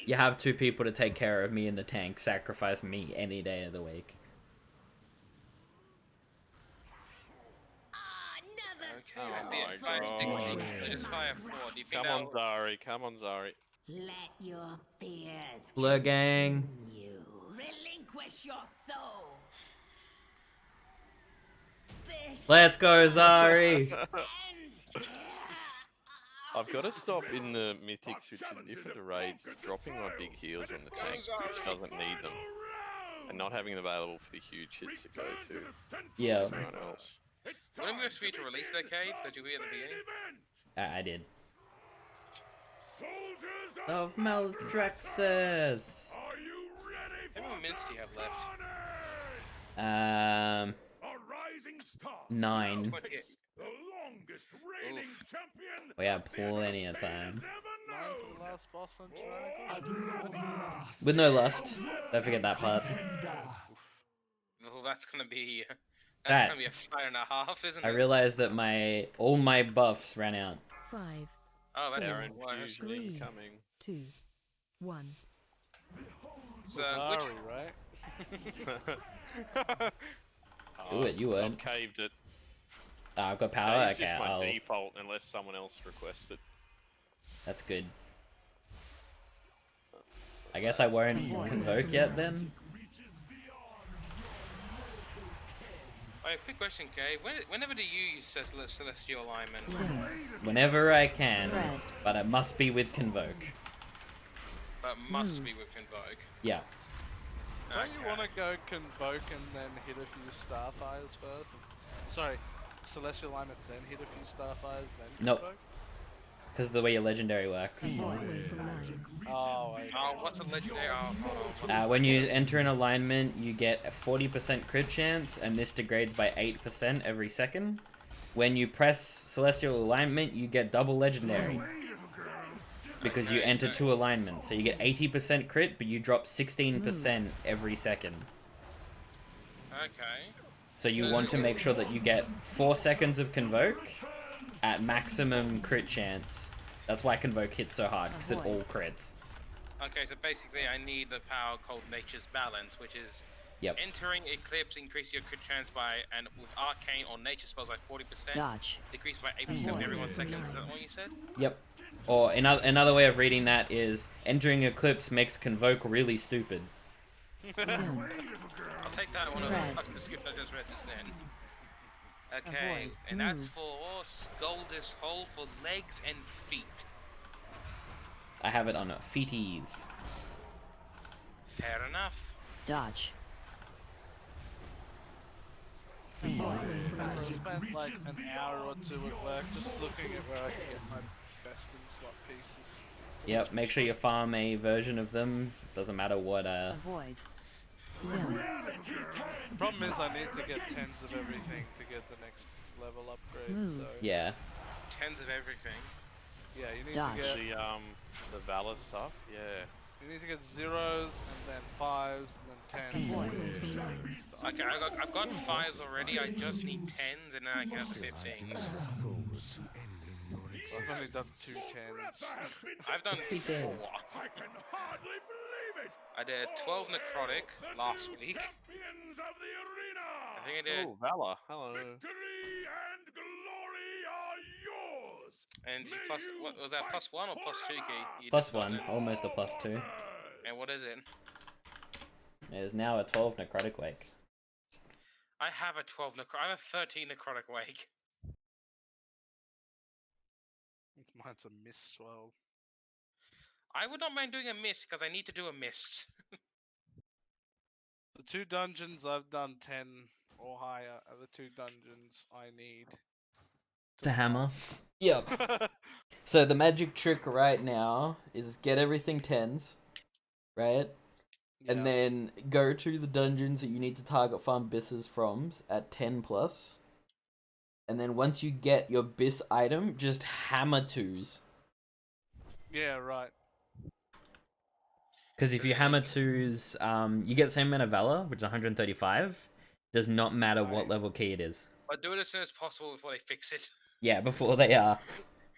Speaker 5: You have 2 people to take care of me in the tank. Sacrifice me any day of the week.
Speaker 10: Okay, maybe at 560, just fire 4. Do you think
Speaker 3: Come on, Zari. Come on, Zari.
Speaker 15: Let your fears
Speaker 5: Blur gang.
Speaker 15: consume you. Relinquish your soul.
Speaker 5: Let's go, Zari!
Speaker 3: I've got to stop in the mythics which are different to raids, dropping my big heals on the tank which doesn't need them, and not having it available for the huge hits to go to
Speaker 5: Yeah.
Speaker 3: everyone else.
Speaker 10: When we were free to release that cave, did you hear at the beginning?
Speaker 5: I did. Of Maldraxxus!
Speaker 10: How many minutes do you have left?
Speaker 5: 9.
Speaker 10: 28.
Speaker 5: We have plenty of time.
Speaker 7: 9 for the last boss on Tyrannical.
Speaker 5: With no lust. Don't forget that part.
Speaker 10: Well, that's gonna be
Speaker 5: Right.
Speaker 10: gonna be a fire and a half, isn't it?
Speaker 5: I realized that all my buffs ran out.
Speaker 14: 5.
Speaker 10: Oh, that's
Speaker 3: Our
Speaker 10: even worse.
Speaker 3: infusion incoming.
Speaker 14: 2. 1.
Speaker 10: So,
Speaker 7: Zari, right?
Speaker 5: Do it, you
Speaker 3: I've
Speaker 5: won't.
Speaker 3: caved it.
Speaker 5: I've got power.
Speaker 3: It's
Speaker 5: Okay,
Speaker 3: just my
Speaker 5: I'll...
Speaker 3: default unless someone else requests it.
Speaker 5: That's good. I guess I won't convoke yet then.
Speaker 10: Alright, quick question, Kay. Whenever do you use Celestial Alignment?
Speaker 5: Whenever I can, but it must be with convoke.
Speaker 10: But must be with Convoke.
Speaker 5: Yeah.
Speaker 7: Don't you want to go Convoke and then hit a few Starfires first? Sorry, Celestial Alignment, then hit a few Starfires, then
Speaker 5: Nope.
Speaker 7: Convoke?
Speaker 5: Because of the way your legendary works.
Speaker 7: Oh, okay.
Speaker 10: What's a legendary?
Speaker 5: When you enter an alignment, you get a 40% crit chance, and this degrades by 8% every second. When you press Celestial Alignment, you get double legendary. because you enter 2 alignments, so you get 80% crit, but you drop 16% every second.
Speaker 10: Okay.
Speaker 5: So you want to make sure that you get 4 seconds of Convoke at maximum crit chance. That's why Convoke hits so hard, because it all crits.
Speaker 10: Okay, so basically I need the power called Nature's Balance, which is entering Eclipse, increase your crit chance by, and with Arcane or Nature spells by 40%,
Speaker 14: Dodge.
Speaker 10: decrease by 8% every 1 second. Is that what you said?
Speaker 5: Yep. Or another way of reading that is, entering Eclipse makes Convoke really stupid.
Speaker 10: I'll take that one. I can skip that. I just read this then. Okay, and that's for Goldest Hole for legs and feet.
Speaker 5: I have it on feeties.
Speaker 10: Fair enough.
Speaker 14: Dodge.
Speaker 7: I spent like an hour or 2 at work just looking at where I can get my best in slot pieces.
Speaker 5: Yep, make sure you farm a version of them. Doesn't matter what
Speaker 14: Avoid.
Speaker 7: The problem is I need to get 10s of everything to get the next level upgrade, so...
Speaker 5: Yeah.
Speaker 10: 10s of everything.
Speaker 7: Yeah, you need
Speaker 14: Dodge.
Speaker 7: to get...
Speaker 12: The Valor stuff? Yeah.
Speaker 7: You need to get 0s, and then 5s, and then 10s.
Speaker 10: Okay, I've got 5s already, I just need 10s and then I can have the 15s.
Speaker 7: I've only done 2 10s.
Speaker 10: I've done 4.
Speaker 21: I can hardly believe it.
Speaker 10: I did 12 Necrotic last week. I think I did.
Speaker 12: Oh, Valor. Hello.
Speaker 21: Victory and glory are yours.
Speaker 10: And plus, what was that, +1 or +2 key?
Speaker 5: +1, almost a +2.
Speaker 10: And what is it?
Speaker 5: It is now a 12 Necrotic Wake.
Speaker 10: I have a 12 Necrotic. I have a 13 Necrotic Wake.
Speaker 7: Mine's a Mist 12.
Speaker 10: I would not mind doing a mist because I need to do a mist.
Speaker 7: The 2 dungeons I've done 10 or higher are the 2 dungeons I need
Speaker 5: To hammer. Yep. So the magic trick right now is get everything 10s, right? And then go to the dungeons that you need to target farm bisses from at 10+. And then once you get your bis item, just hammer 2s.
Speaker 7: Yeah, right.
Speaker 5: Because if you hammer 2s, you get the same amount of Valor, which is 135. Does not matter what level key it is.
Speaker 10: But do it as soon as possible before they fix it.
Speaker 5: Yeah, before they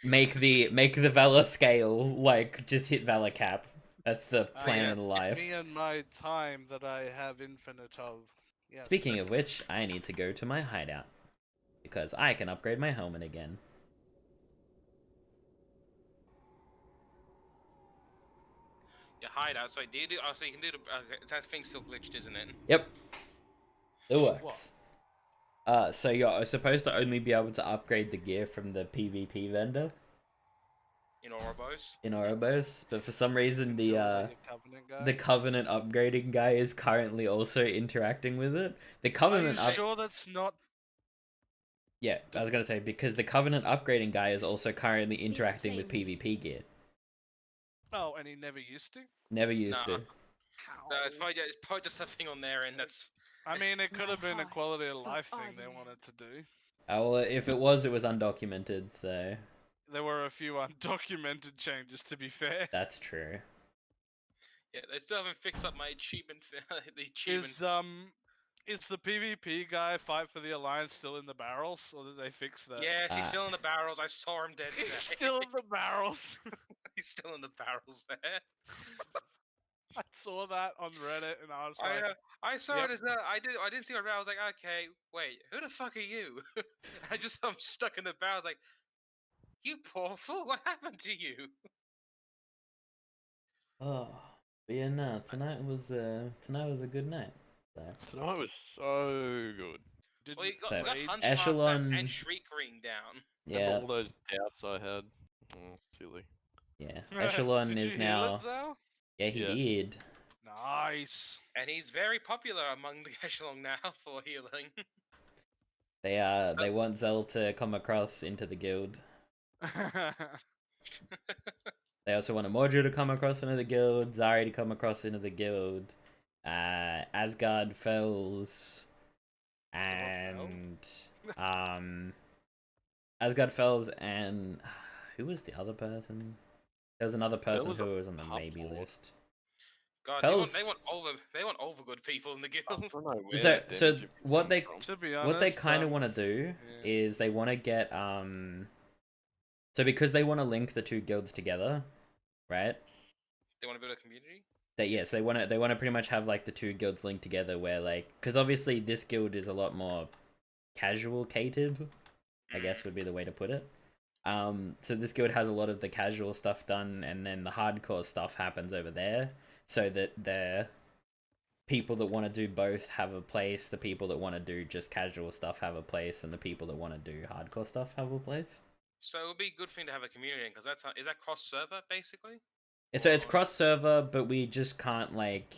Speaker 5: make the Valor scale, like, just hit Valor cap. That's the plan of life.
Speaker 7: It's me and my time that I have infinite of. Yes.
Speaker 5: Speaking of which, I need to go to my hideout. Because I can upgrade my helmet again.
Speaker 10: Your hideout. So do you do? Oh, so you can do the. That thing's still glitched, isn't it?
Speaker 5: Yep. It works. So you're supposed to only be able to upgrade the gear from the PvP vendor.
Speaker 10: In Ouroboros?
Speaker 5: In Ouroboros, but for some reason the Covenant upgrading guy is currently also interacting with it. The Covenant.
Speaker 7: Are you sure that's not?
Speaker 5: Yeah, I was gonna say because the Covenant upgrading guy is also currently interacting with PvP gear.
Speaker 7: Oh, and he never used to.
Speaker 5: Never used to.
Speaker 10: So it's probably just something on there, and that's.
Speaker 7: I mean, it could have been a quality of life thing they wanted to do.
Speaker 5: Oh, well, if it was undocumented, so.
Speaker 7: There were a few undocumented changes, to be fair.
Speaker 5: That's true.
Speaker 10: Yeah, they still haven't fixed up my achievement. The achievement.
Speaker 7: Is the PvP guy Fight for the Alliance still in the barrels, or did they fix that?
Speaker 10: Yes, he's still in the barrels. I saw him dead today.
Speaker 7: He's still in the barrels.
Speaker 10: He's still in the barrels there.
Speaker 7: I saw that on Reddit, and I was like,
Speaker 10: I saw it as I didn't see it. I was like, okay, wait, who the fuck are you? I'm stuck in the barrel. I was like, you poor fool, what happened to you?
Speaker 5: Oh, but yeah, no, tonight was a good night. So.
Speaker 12: Tonight was so good.
Speaker 10: Well, you got Hunt
Speaker 5: Echelon
Speaker 10: and Shriek ring down.
Speaker 5: Yeah.
Speaker 12: And all those doubts I had. Oh, silly.
Speaker 5: Yeah. Echelon
Speaker 7: Did
Speaker 5: is
Speaker 7: you
Speaker 5: now.
Speaker 7: heal it, Zal?
Speaker 5: Yeah, he did.
Speaker 7: Nice.
Speaker 10: And he's very popular among the Echelon now for healing.
Speaker 5: They want Zell to come across into the guild. They also want Amordru to come across into the guild, Zari to come across into the guild, Asgard Fells, and Asgard Fells and who was the other person? There was another person
Speaker 3: was
Speaker 5: who
Speaker 3: a
Speaker 5: was on the
Speaker 3: pub
Speaker 5: maybe
Speaker 3: lord.
Speaker 5: list.
Speaker 10: God,
Speaker 5: Fellas,
Speaker 10: they want all the good people in the guild.
Speaker 3: I don't know where
Speaker 5: so
Speaker 3: that
Speaker 5: so
Speaker 3: damage is
Speaker 5: what
Speaker 3: coming
Speaker 5: they
Speaker 3: from.
Speaker 7: To be
Speaker 5: what they
Speaker 7: honest,
Speaker 5: kind of want to do is they want to get so because they want to link the two guilds together, right?
Speaker 10: They want to build a community.
Speaker 5: Yes, they want to pretty much have like the two guilds linked together where like because obviously this guild is a lot more casual catered, I guess would be the way to put it. So this guild has a lot of the casual stuff done, and then the hardcore stuff happens over there, so that the people that want to do both have a place, the people that want to do just casual stuff have a place, and the people that want to do hardcore stuff have a place.
Speaker 10: So it would be a good thing to have a community because is that cross server basically?
Speaker 5: So it's cross server, but we just can't like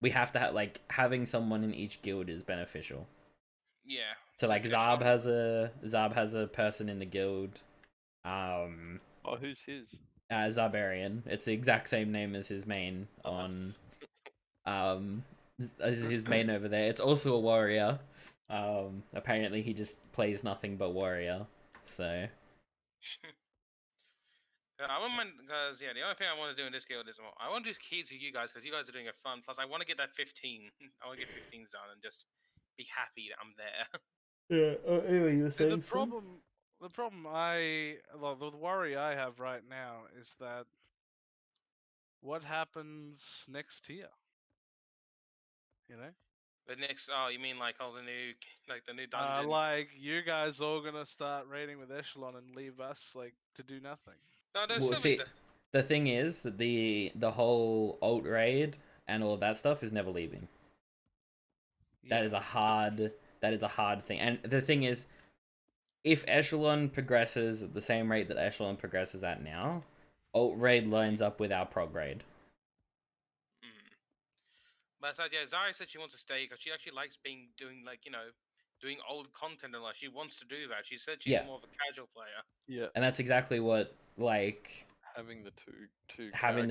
Speaker 5: we have to have like having someone in each guild is beneficial.
Speaker 10: Yeah.
Speaker 5: So like Zarb has a person in the guild.
Speaker 3: Oh, who's his?
Speaker 5: Zarbarian. It's the exact same name as his main on as his main over there. It's also a warrior. Apparently he just plays nothing but warrior. So
Speaker 10: I wouldn't mind because the only thing I want to do in this guild is I want to do keys with you guys because you guys are doing it fun. Plus, I want to get that 15. I want to get 15s done and just be happy that I'm there.
Speaker 5: Yeah. Anyway, you were saying
Speaker 7: the worry I have right now is that what happens next tier? You know.
Speaker 10: The next, you mean like all the new dungeon?
Speaker 7: Like you guys all gonna start raiding with Echelon and leave us like to do nothing.
Speaker 10: No,
Speaker 5: well, see, the thing is that the whole alt raid and all of that stuff is never leaving. Yeah. That is a hard thing. And the thing is, if Echelon progresses at the same rate that Echelon progresses at now, alt raid lines up with our prog raid.
Speaker 10: But Zari said she wants to stay because she actually likes doing old content and like she wants to do that. She said she's more of a casual player.
Speaker 3: Yeah.
Speaker 5: And that's exactly what like
Speaker 3: having the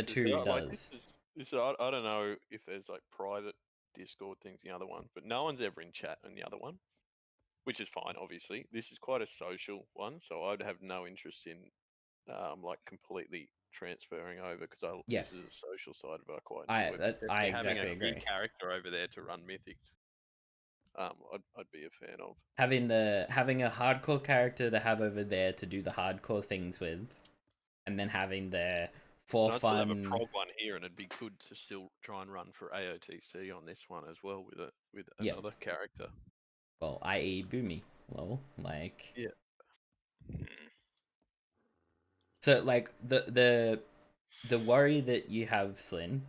Speaker 3: two
Speaker 5: does.
Speaker 3: This is I don't know if there's like private Discord things in the other one, but no one's ever in chat in the other one, which is fine. Obviously, this is quite a social one, so I'd have no interest in like completely transferring over because this is a social side of it I quite enjoy.
Speaker 5: I exactly
Speaker 3: having a
Speaker 5: agree.
Speaker 3: key character over there to run mythics, I'd be a fan of
Speaker 5: having a hardcore character to have over there to do the hardcore things with, and then having the for
Speaker 3: I'd
Speaker 5: fun.
Speaker 3: Still have a prog one here, and it'd be good to still try and run for AOTC on this one as well with another character.
Speaker 5: Well, i.e. Boomy. Well, like So like the worry that you have, Slyn,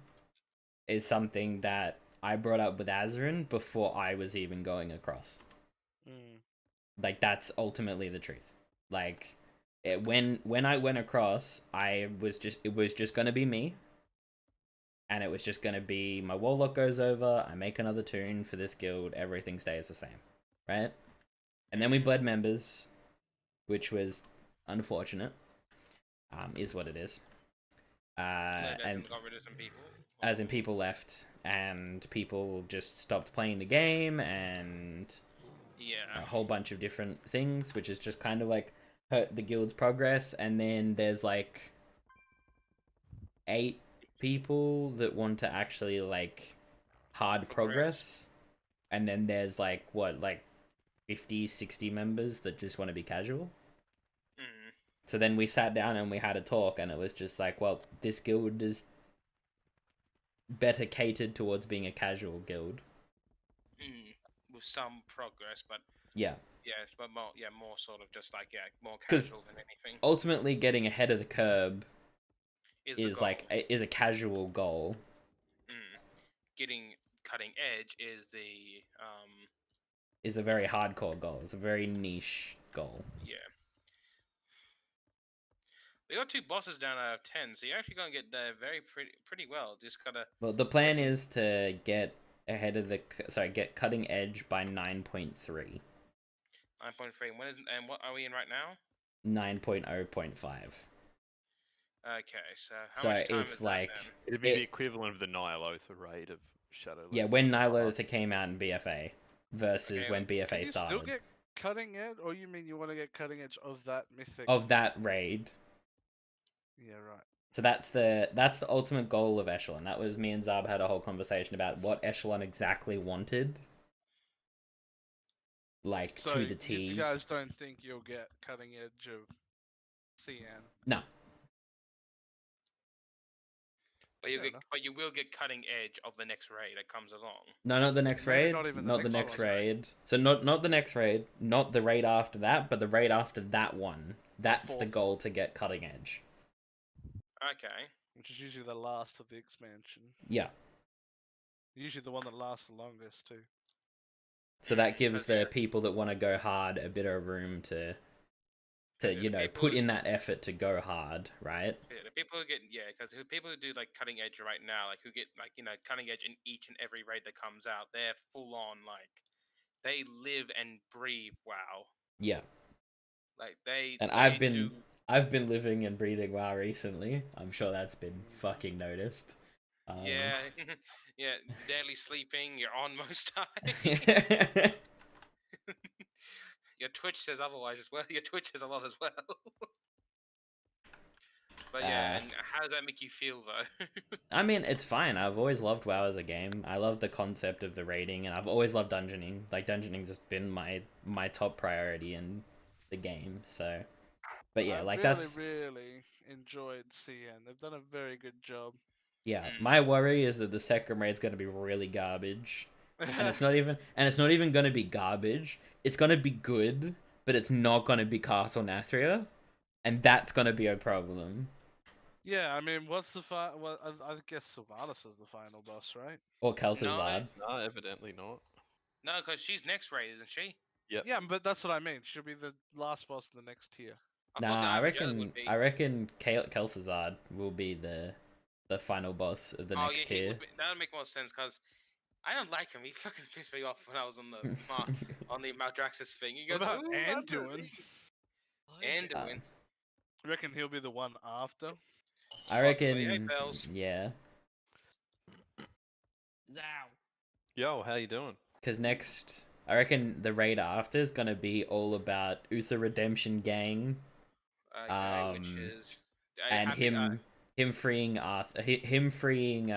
Speaker 5: is something that I brought up with Azarin before I was even going across. Like that's ultimately the truth. Like when I went across, it was just gonna be me. And it was just gonna be my warlock goes over, I make another tune for this guild, everything stays the same. Right? And then we bled members, which was unfortunate. Is what it is. And
Speaker 10: got rid of some people.
Speaker 5: As in people left and people just stopped playing the game and a whole bunch of different things, which is just kind of like hurt the guild's progress. And then there's like 8 people that want to actually like hard progress. And then there's like 50, 60 members that just want to be casual. So then we sat down and we had a talk, and it was just like, well, this guild is better catered towards being a casual guild.
Speaker 10: With some progress, but but more sort of just like more casual than anything.
Speaker 5: Ultimately, getting ahead of the curb is a casual goal.
Speaker 10: Getting cutting edge
Speaker 5: is a very hardcore goal. It's a very niche goal.
Speaker 10: Yeah. We got 2 bosses down out of 10, so you're actually gonna get there pretty well. Just gotta.
Speaker 5: Well, the plan is to get ahead of get cutting edge by 9.3.
Speaker 10: 9.3. And what are we in right now?
Speaker 5: 9.0.5.
Speaker 10: Okay, so how much time
Speaker 5: it's
Speaker 10: is
Speaker 5: like
Speaker 10: that,
Speaker 3: it'd be the equivalent of the Nyalotha raid of Shadow.
Speaker 5: Yeah, when Nyalotha came out in BFA versus when BFA
Speaker 7: Can you
Speaker 5: started.
Speaker 7: still get cutting edge, or you mean you want to get cutting edge of that mythic?
Speaker 5: Of that raid.
Speaker 7: Yeah, right.
Speaker 5: So that's the ultimate goal of Echelon. That was me and Zab had a whole conversation about what Echelon exactly wanted. Like
Speaker 7: So
Speaker 5: to the T.
Speaker 7: you guys don't think you'll get cutting edge of CN?
Speaker 5: No.
Speaker 10: But you will get cutting edge of the next raid that comes along.
Speaker 5: No, not the next
Speaker 7: Maybe
Speaker 5: raid.
Speaker 7: not even
Speaker 5: Not
Speaker 7: the
Speaker 5: the
Speaker 7: next
Speaker 5: next
Speaker 7: one.
Speaker 5: raid. So not the next raid, not the raid after that, but the raid after that one. That's the
Speaker 7: fourth
Speaker 5: goal to get cutting edge.
Speaker 10: Okay.
Speaker 7: Which is usually the last of the expansion.
Speaker 5: Yeah.
Speaker 7: Usually the one that lasts the longest too.
Speaker 5: So that gives the people that want to go hard a bit of room to you know, put in that effort to go hard, right?
Speaker 10: Yeah, the people who get because people who do like cutting edge right now, like who get like cutting edge in each and every raid that comes out, they're full on like they live and breathe WoW.
Speaker 5: Yeah.
Speaker 10: Like they.
Speaker 5: And
Speaker 10: they
Speaker 5: I've been living and breathing WoW recently. I'm sure that's been fucking noticed.
Speaker 10: Yeah, yeah. Daily sleeping, you're on most times. Your Twitch says otherwise as well. Your Twitch says a lot as well. But yeah, and how does that make you feel though?
Speaker 5: I mean, it's fine. I've always loved WoW as a game. I love the concept of the raiding, and I've always loved dungeoning. Like dungeoning's just been my top priority in the game. So, but yeah, like that's
Speaker 7: really enjoyed CN. They've done a very good job.
Speaker 5: yeah. My worry is that the second raid's gonna be really garbage, and it's not even gonna be garbage. It's gonna be good, but it's not gonna be Castle Nathria, and that's gonna be a problem.
Speaker 7: Yeah, I mean, what's the well, I guess Sylvanas is the final boss, right?
Speaker 5: Or Kel'Thuzad.
Speaker 3: No, evidently not.
Speaker 10: No, because she's next raid, isn't she?
Speaker 3: Yep.
Speaker 7: Yeah, but that's what I mean. She'll be the last boss in the next tier.
Speaker 5: Nah, I reckon Kel'Thuzad will be the final boss of the next tier.
Speaker 10: That'll make more sense because I don't like him. He fucking pissed me off when I was on the on the Maldraxxus thing. He goes,
Speaker 7: What about Anduin?
Speaker 10: Anduin.
Speaker 7: You reckon he'll be the one after?
Speaker 5: I reckon, yeah.
Speaker 3: Yo, how you doing?
Speaker 5: Because next, I reckon the raid after is gonna be all about Uther Redemption Gang,
Speaker 10: Which is
Speaker 5: and him freeing Arthur, him freeing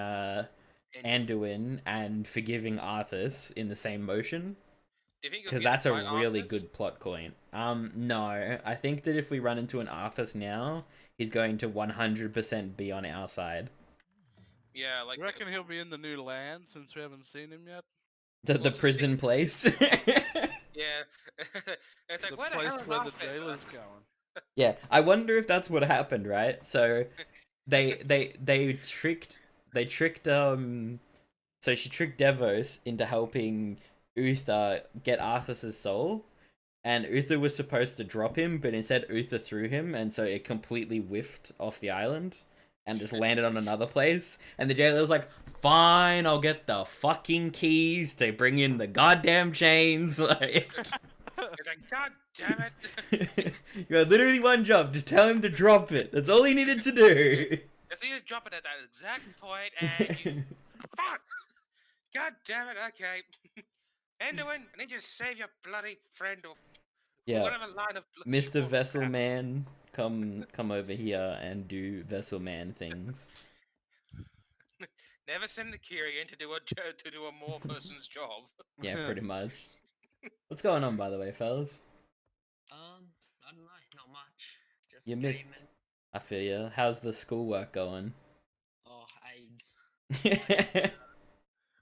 Speaker 5: Anduin and forgiving Arthas in the same motion. Because that's a really good plot point. No, I think that if we run into an Arthas now, he's going to 100% be on our side.
Speaker 10: Yeah, like.
Speaker 7: You reckon he'll be in the new land since we haven't seen him yet?
Speaker 5: The prison place.
Speaker 10: Yeah, it's like
Speaker 7: the
Speaker 10: where
Speaker 7: place
Speaker 10: the hell
Speaker 7: where
Speaker 10: is
Speaker 7: the jailer's going.
Speaker 5: Yeah, I wonder if that's what happened, right? So, they tricked so she tricked Devos into helping Uther get Arthas's soul, and Uther was supposed to drop him, but instead Uther threw him, and so it completely whiffed off the island and just landed on another place. And the jailer's like, fine, I'll get the fucking keys to bring in the goddamn chains. Like,
Speaker 10: it's like, God damn it!
Speaker 5: you had literally one job, just tell him to drop it. That's all he needed to do.
Speaker 10: Just need to drop it at that exact point, and you... Fuck! God damn it! Okay. Anduin, I need you to save your bloody friend or
Speaker 5: Yeah,
Speaker 10: whatever line of.
Speaker 5: Mr. Vessel Man, come over here and do Vessel Man things.
Speaker 10: Never send the Kyrian to do a more person's job.
Speaker 5: Yeah, pretty much. What's going on, by the way, fellas?
Speaker 8: I don't know, not much. Just
Speaker 5: You missed.
Speaker 8: gaming.
Speaker 5: I feel ya. How's the schoolwork going?
Speaker 8: Oh, AIDS.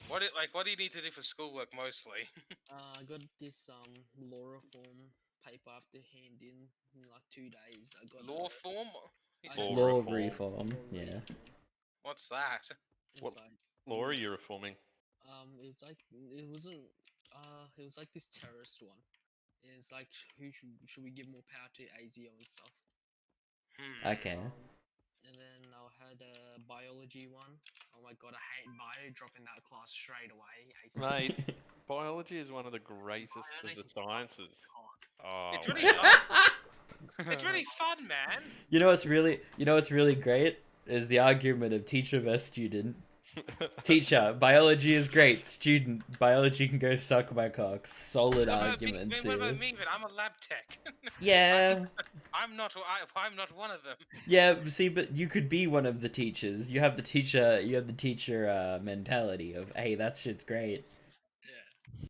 Speaker 10: What do you need to do for schoolwork mostly?
Speaker 8: I got this law reform paper I have to hand in like 2 days. I got
Speaker 10: Law form?
Speaker 5: Law reform. Yeah.
Speaker 10: What's that?
Speaker 3: What law are you reforming?
Speaker 8: It's like it was like this terrorist one. It's like who should we give more power to, ASIO and stuff.
Speaker 5: Okay.
Speaker 8: And then I had a biology one. Oh my god, I hate bio. Dropping that class straight away.
Speaker 3: Mate, biology is one of the greatest of the sciences. Oh,
Speaker 10: it's really fun. It's really fun, man.
Speaker 5: You know what's really great is the argument of teacher versus student. Teacher, biology is great. Student, biology can go suck my cocks. Solid
Speaker 10: What
Speaker 5: arguments
Speaker 10: about
Speaker 5: here.
Speaker 10: me? But I'm a lab tech.
Speaker 5: Yeah.
Speaker 10: I'm not one of them.
Speaker 5: Yeah, see, but you could be one of the teachers. You have the teacher. You have the teacher mentality of, hey, that shit's great.
Speaker 8: Yeah.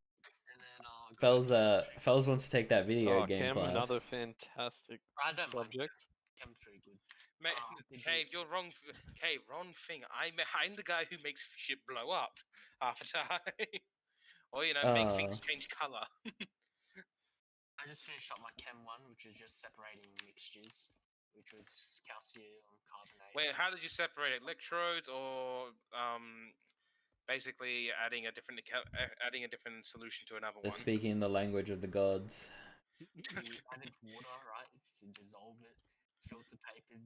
Speaker 8: And then
Speaker 5: Fells wants to take that video
Speaker 3: Oh,
Speaker 5: game
Speaker 3: Cam,
Speaker 5: class.
Speaker 3: another fantastic
Speaker 8: I don't mind
Speaker 3: subject.
Speaker 8: Chem's pretty good.
Speaker 10: Mate, Cave, you're wrong. Cave, wrong thing. I'm the guy who makes shit blow up half the time. Or, make things change color.
Speaker 8: I just finished up my Chem 1, which was just separating mixtures, which was calcium carbonate.
Speaker 10: Wait, how did you separate it? Electrodes or basically adding a different solution to another
Speaker 5: They're
Speaker 10: one?
Speaker 5: speaking the language of the gods.
Speaker 8: You added water, right, to dissolve it, filter papered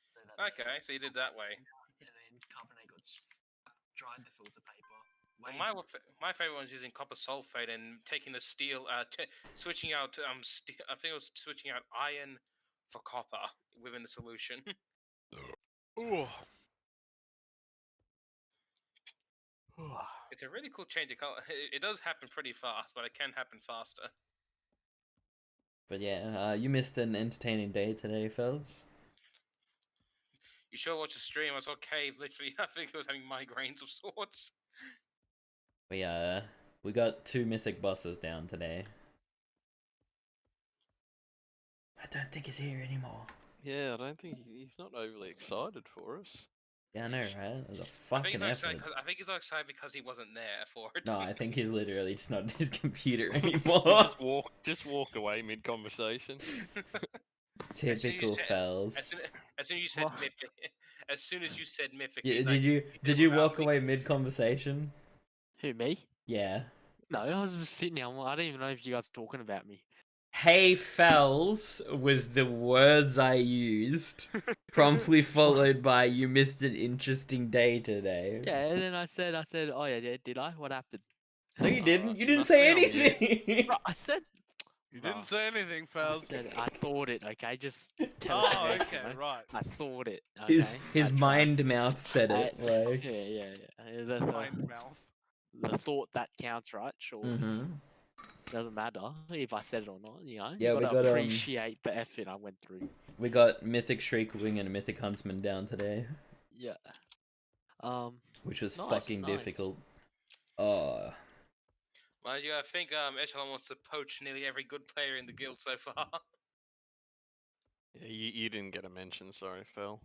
Speaker 8: so that.
Speaker 10: Okay, so you did that way.
Speaker 8: And then carbonate got dried the filter paper.
Speaker 10: Well, my favorite one was using copper sulfate and taking the steel, switching out I think it was switching out iron for copper within the solution.
Speaker 3: Ooh.
Speaker 10: It's a really cool change of color. It does happen pretty fast, but it can happen faster.
Speaker 5: But yeah, you missed an entertaining day today, fellas.
Speaker 10: You sure watch the stream? I saw Cave literally. I think he was having migraines of sorts.
Speaker 5: We got 2 mythic bosses down today. I don't think he's here anymore.
Speaker 3: Yeah, I don't think he's not overly excited for us.
Speaker 5: Yeah, I know, right? It was a fucking effort.
Speaker 10: I think he's not excited because he wasn't there for it.
Speaker 5: No, I think he's literally just not at his computer anymore.
Speaker 3: just walk away mid conversation.
Speaker 5: Typical Fells.
Speaker 10: As soon as you said mythic, as soon as you said mythic.
Speaker 5: Yeah, did you walk away mid conversation?
Speaker 17: Who, me?
Speaker 5: Yeah.
Speaker 17: No, I was just sitting there. I don't even know if you guys were talking about me.
Speaker 5: Hey Fells was the words I used, promptly followed by you missed an interesting day today.
Speaker 17: Yeah, and then I said, oh yeah, did I? What happened?
Speaker 5: No, you didn't. You didn't say anything.
Speaker 17: Bro, I said.
Speaker 7: You didn't say anything, Fels.
Speaker 17: I thought it. Okay, just tell
Speaker 7: Oh,
Speaker 17: me,
Speaker 7: okay,
Speaker 17: you know?
Speaker 7: right.
Speaker 17: I thought it. Okay?
Speaker 5: His mind mouth said it. Like.
Speaker 17: Yeah.
Speaker 7: Mind mouth.
Speaker 17: The thought that counts, right? Sure.
Speaker 5: Mm-hmm.
Speaker 17: Doesn't matter if I said it or not, you know.
Speaker 5: Yeah,
Speaker 17: you
Speaker 5: we
Speaker 17: gotta
Speaker 5: got
Speaker 17: appreciate the effort I went through.
Speaker 5: We got Mythic Shriek Wing and Mythic Huntsman down today.
Speaker 17: Yeah.
Speaker 5: Which was
Speaker 17: nice,
Speaker 5: fucking
Speaker 17: nice.
Speaker 5: difficult. Oh.
Speaker 10: Mind you, I think Echelon wants to poach nearly every good player in the guild so far.
Speaker 3: Yeah, you didn't get a mention, sorry, Phil.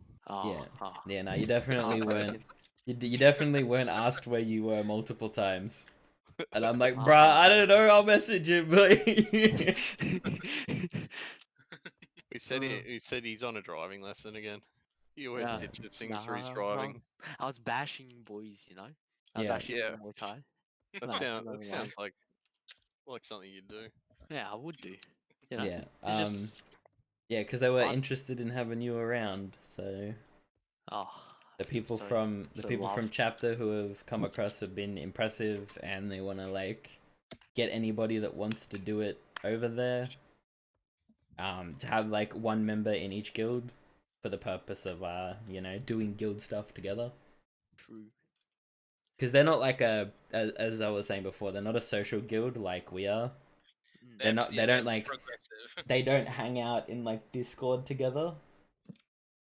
Speaker 5: Yeah, no, you definitely weren't. You definitely weren't asked where you were multiple times. And I'm like, bruh, I don't know, I'll message him.
Speaker 3: He said he's on a driving lesson again. He always ditches things for his driving.
Speaker 17: I was bashing boys, you know. I was actually doing Muay Thai.
Speaker 3: That sounds like something you'd do.
Speaker 17: Yeah, I would do. You know?
Speaker 5: Yeah. Yeah, because they were interested in having you around, so. The people from chapter who have come across have been impressive, and they want to like get anybody that wants to do it over there. To have like one member in each guild for the purpose of doing guild stuff together.
Speaker 17: True.
Speaker 5: Because they're not like as I was saying before, they're not a social guild like we are. They don't hang out in like Discord together.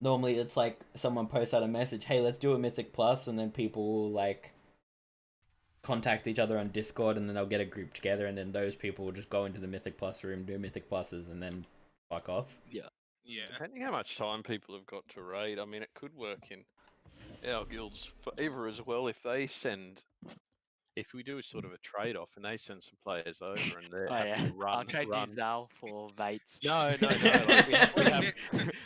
Speaker 5: Normally it's like someone posts out a message, hey, let's do a Mythic Plus, and then people will like contact each other on Discord, and then they'll get a group together, and then those people will just go into the Mythic Plus room, do Mythic Pluses, and then fuck off.
Speaker 17: Yeah.
Speaker 3: Depending how much time people have got to raid, I mean, it could work in our guild's favor as well if we do sort of a trade-off and they send some players over and they're happy to run.
Speaker 17: I'll trade you Zal for Vates.
Speaker 3: No.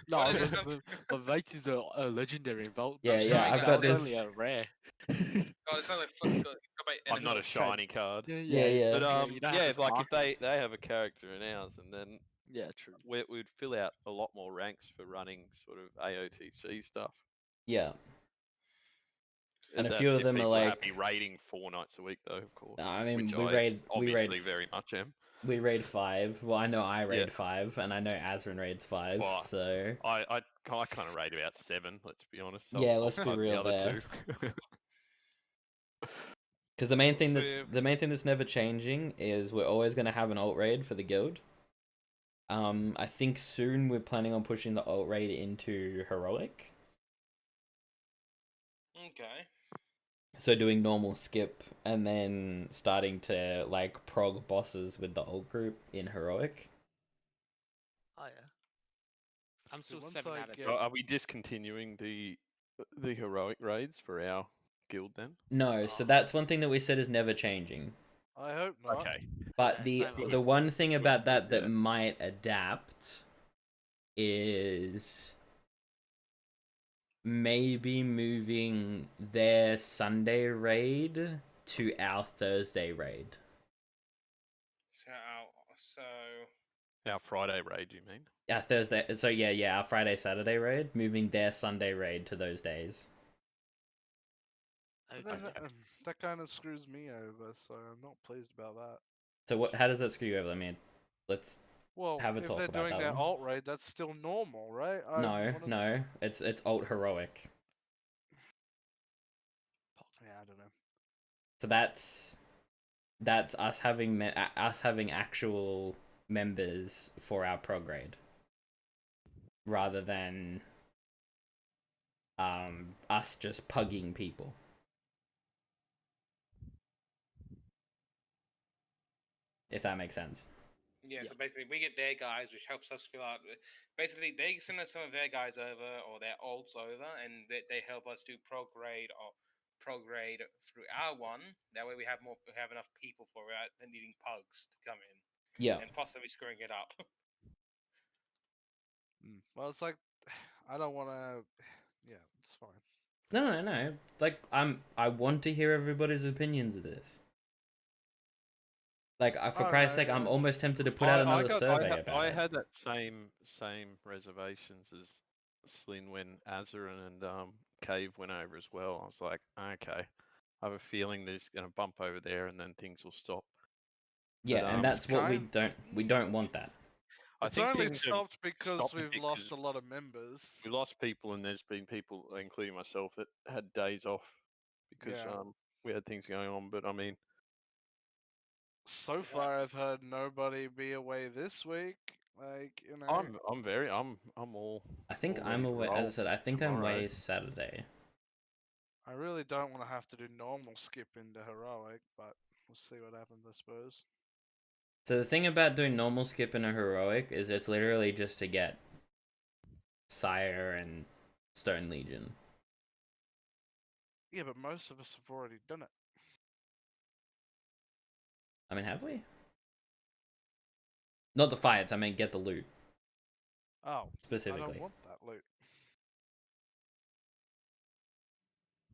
Speaker 17: But Vates is a legendary vault.
Speaker 5: Yeah, I've got this.
Speaker 17: Only a rare.
Speaker 3: I'm not a shiny card.
Speaker 17: Yeah.
Speaker 3: But like if they have a character in ours, and then
Speaker 17: true.
Speaker 3: We'd fill out a lot more ranks for running sort of AOTC stuff.
Speaker 5: Yeah. And a few of them are like
Speaker 3: happy raiding 4 nights a week, though. Of course.
Speaker 5: No, I mean
Speaker 3: we raid very much am.
Speaker 5: We raid 5. Well, I know I raid 5, and I know Azrin raids 5.
Speaker 3: Well,
Speaker 5: so
Speaker 3: I kind of raid about 7. Let's be honest.
Speaker 5: Let's be real there. Because the main thing that's never changing is we're always going to have an alt raid for the guild. I think soon we're planning on pushing the alt raid into heroic.
Speaker 10: Okay.
Speaker 5: So doing normal skip and then starting to like prog bosses with the alt group in heroic.
Speaker 17: Oh yeah.
Speaker 8: I'm still
Speaker 7: once
Speaker 8: 7
Speaker 7: I
Speaker 8: out of
Speaker 7: get-
Speaker 8: 10.
Speaker 3: Are we discontinuing the heroic raids for our guild then?
Speaker 5: No, so that's one thing that we said is never changing.
Speaker 7: I hope not.
Speaker 3: Okay.
Speaker 5: But
Speaker 17: Yeah,
Speaker 5: the one thing about that might adapt is maybe moving their Sunday raid to our Thursday raid.
Speaker 3: Our Friday raid, you mean?
Speaker 5: Yeah, Thursday. So yeah, our Friday Saturday raid, moving their Sunday raid to those days.
Speaker 7: But then that kind of screws me over, so I'm not pleased about that.
Speaker 5: So what? How does that screw you over? I mean, let's
Speaker 7: Well,
Speaker 5: have a
Speaker 7: if
Speaker 5: talk
Speaker 7: they're
Speaker 5: about
Speaker 7: doing
Speaker 5: that
Speaker 7: their
Speaker 5: one.
Speaker 7: alt raid, that's still normal, right?
Speaker 5: No, it's alt heroic.
Speaker 7: Yeah, I don't know.
Speaker 5: So that's us having actual members for our prograde, rather than us just pugging people. If that makes sense.
Speaker 10: Yeah, so basically we get their guys, which helps us fill out. Basically, they send us some of their guys over or their alts over, and they help us do prograde or prograde through our one. That way, we have enough people for it than needing pugs to come in.
Speaker 5: Yeah.
Speaker 10: And possibly screwing it up.
Speaker 7: Well, it's like I don't want to. Yeah, it's fine.
Speaker 5: No. Like I want to hear everybody's opinions of this. Like, for Christ's sake, I'm almost tempted to put out another survey about it.
Speaker 3: I had that same reservations as Slyn when Azarin and Cave went over as well. I was like, okay, I have a feeling there's going to bump over there, and then things will stop.
Speaker 5: Yeah,
Speaker 3: But,
Speaker 5: and that's what we don't want that.
Speaker 7: It's only stopped because we've lost a lot of members.
Speaker 3: We lost people, and there's been people, including myself, that had days off because we had things going on. But I mean,
Speaker 7: so far I've heard nobody be away this week. Like, you know,
Speaker 3: I'm all.
Speaker 5: I think
Speaker 3: all
Speaker 5: I'm
Speaker 3: ready to
Speaker 5: away. As I
Speaker 3: roll
Speaker 5: said, I think I'm
Speaker 3: tomorrow.
Speaker 5: away Saturday.
Speaker 7: I really don't want to have to do normal skip into heroic, but we'll see what happens, I suppose.
Speaker 5: So the thing about doing normal skip in a heroic is it's literally just to get Sire and Stone Legion.
Speaker 7: Yeah, but most of us have already done it.
Speaker 5: I mean, have we? Not the fights. I mean, get the loot.
Speaker 7: Oh,
Speaker 5: specifically.
Speaker 7: I don't want that loot.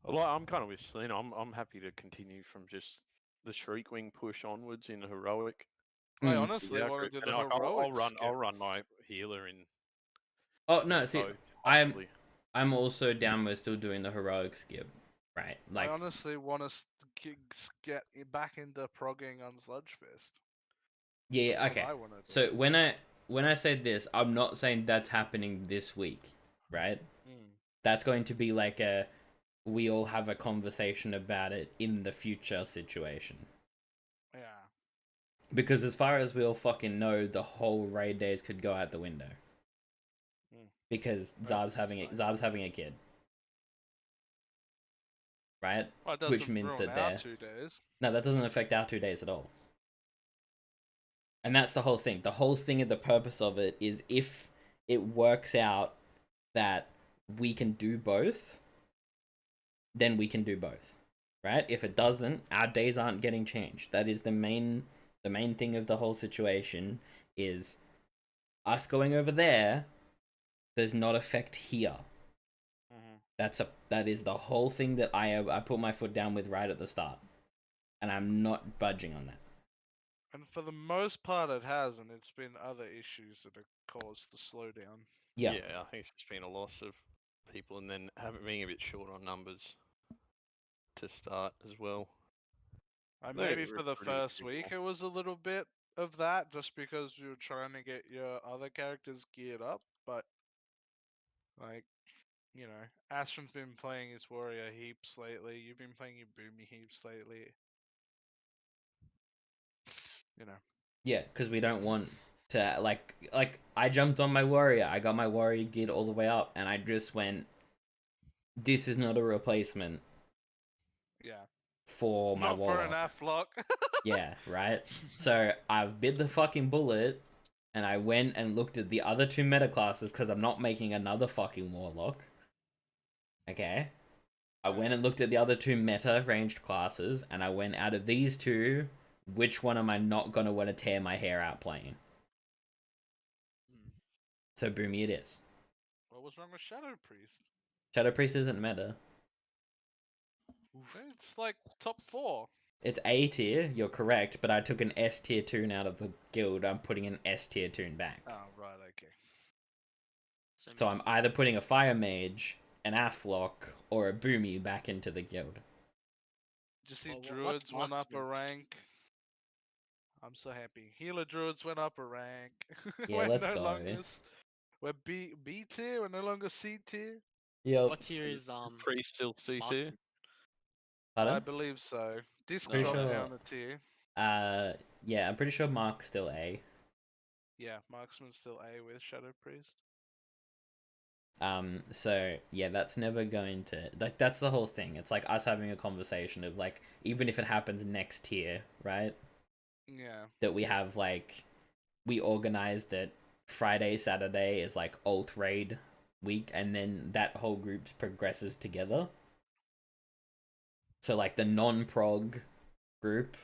Speaker 3: Well, I'm kind of with Slyn. I'm happy to continue from just the Shriek Wing push onwards in heroic.
Speaker 7: I honestly want to do the heroic
Speaker 3: I'll run my healer in.
Speaker 5: Oh no! See,
Speaker 3: both,
Speaker 5: I'm also down with still doing the heroic skip, right? Like,
Speaker 7: I honestly want us to get back into progging on Sludgefest.
Speaker 5: yeah,
Speaker 7: That's
Speaker 5: okay.
Speaker 7: what I wanna do.
Speaker 5: So when I say this, I'm not saying that's happening this week, right? That's going to be like we all have a conversation about it in the future situation.
Speaker 7: Yeah.
Speaker 5: Because as far as we all fucking know, the whole raid days could go out the window. Because Zab's having a kid. Right?
Speaker 7: Well, it
Speaker 5: Which
Speaker 7: doesn't
Speaker 5: means
Speaker 7: ruin
Speaker 5: that
Speaker 7: our
Speaker 5: they're
Speaker 7: 2 days.
Speaker 5: No, that doesn't affect our 2 days at all. And that's the whole thing. The whole thing of the purpose of it is if it works out that we can do both, then we can do both. Right? If it doesn't, our days aren't getting changed. That is the main thing of the whole situation is us going over there does not affect here. That is the whole thing that I put my foot down with right at the start. And I'm not budging on that.
Speaker 7: And for the most part, it hasn't. It's been other issues that have caused the slowdown.
Speaker 5: Yeah.
Speaker 3: I think it's just been a loss of people, and then being a bit short on numbers to start as well.
Speaker 7: Maybe for the first week, it was a little bit of that, just because you were trying to get your other characters geared up. But like, you know, Astron's been playing his warrior heaps lately. You've been playing your boomy heaps lately. you know.
Speaker 5: Yeah, because we don't want to like I jumped on my warrior. I got my warrior geared all the way up, and I just went. This is not a replacement.
Speaker 7: Yeah.
Speaker 5: For my
Speaker 7: Not for an
Speaker 5: warlock.
Speaker 7: Afflock.
Speaker 5: Yeah, right. So I've bit the fucking bullet, and I went and looked at the other two meta classes because I'm not making another fucking warlock. Okay. I went and looked at the other two meta ranged classes, and I went out of these two, which one am I not gonna want to tear my hair out playing? So Boomy it is.
Speaker 7: What was wrong with Shadow Priest?
Speaker 5: Shadow Priest isn't meta.
Speaker 7: It's like top 4.
Speaker 5: It's A tier, you're correct, but I took an S tier tune out of the guild. I'm putting an S tier tune back.
Speaker 7: Oh, right, okay.
Speaker 5: So I'm either putting a Fire Mage, an Afflock, or a Boomy back into the guild.
Speaker 7: Just see Druids went up a rank. I'm so happy. Healer Druids went up a rank.
Speaker 5: Yeah,
Speaker 7: we're
Speaker 5: let's
Speaker 7: no
Speaker 5: go.
Speaker 7: longer we're B tier, we're no longer C tier.
Speaker 5: Yep.
Speaker 8: What tier is
Speaker 3: Priest still C tier?
Speaker 5: Pardon?
Speaker 7: I believe so. Disc
Speaker 5: Pretty
Speaker 7: dropped
Speaker 5: sure.
Speaker 7: down a tier.
Speaker 5: Yeah, I'm pretty sure Mark's still A.
Speaker 7: Yeah, Marksman's still A with Shadow Priest.
Speaker 5: So yeah, that's never going to like that's the whole thing. It's like us having a conversation of like even if it happens next tier, right?
Speaker 7: Yeah.
Speaker 5: That we have like we organize that Friday, Saturday is like alt raid week, and then that whole group progresses together. So like the non-prog group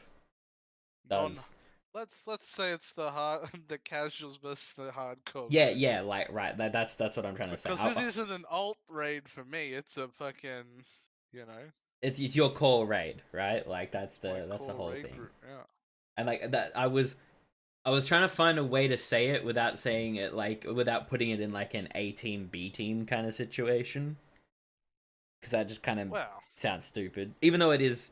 Speaker 5: does.
Speaker 7: Let's say it's the hard the casuals versus the hardcore.
Speaker 5: Yeah,
Speaker 7: group.
Speaker 5: yeah, like right. That's what I'm trying to say.
Speaker 7: Because this isn't an alt raid for me. It's a fucking, you know.
Speaker 5: It's your core raid, right? Like that's the whole
Speaker 7: raid
Speaker 5: thing.
Speaker 7: group, yeah.
Speaker 5: And like that, I was trying to find a way to say it without saying it like without putting it in like an A team B team kind of situation, because that just kind of sounds stupid. Even though it is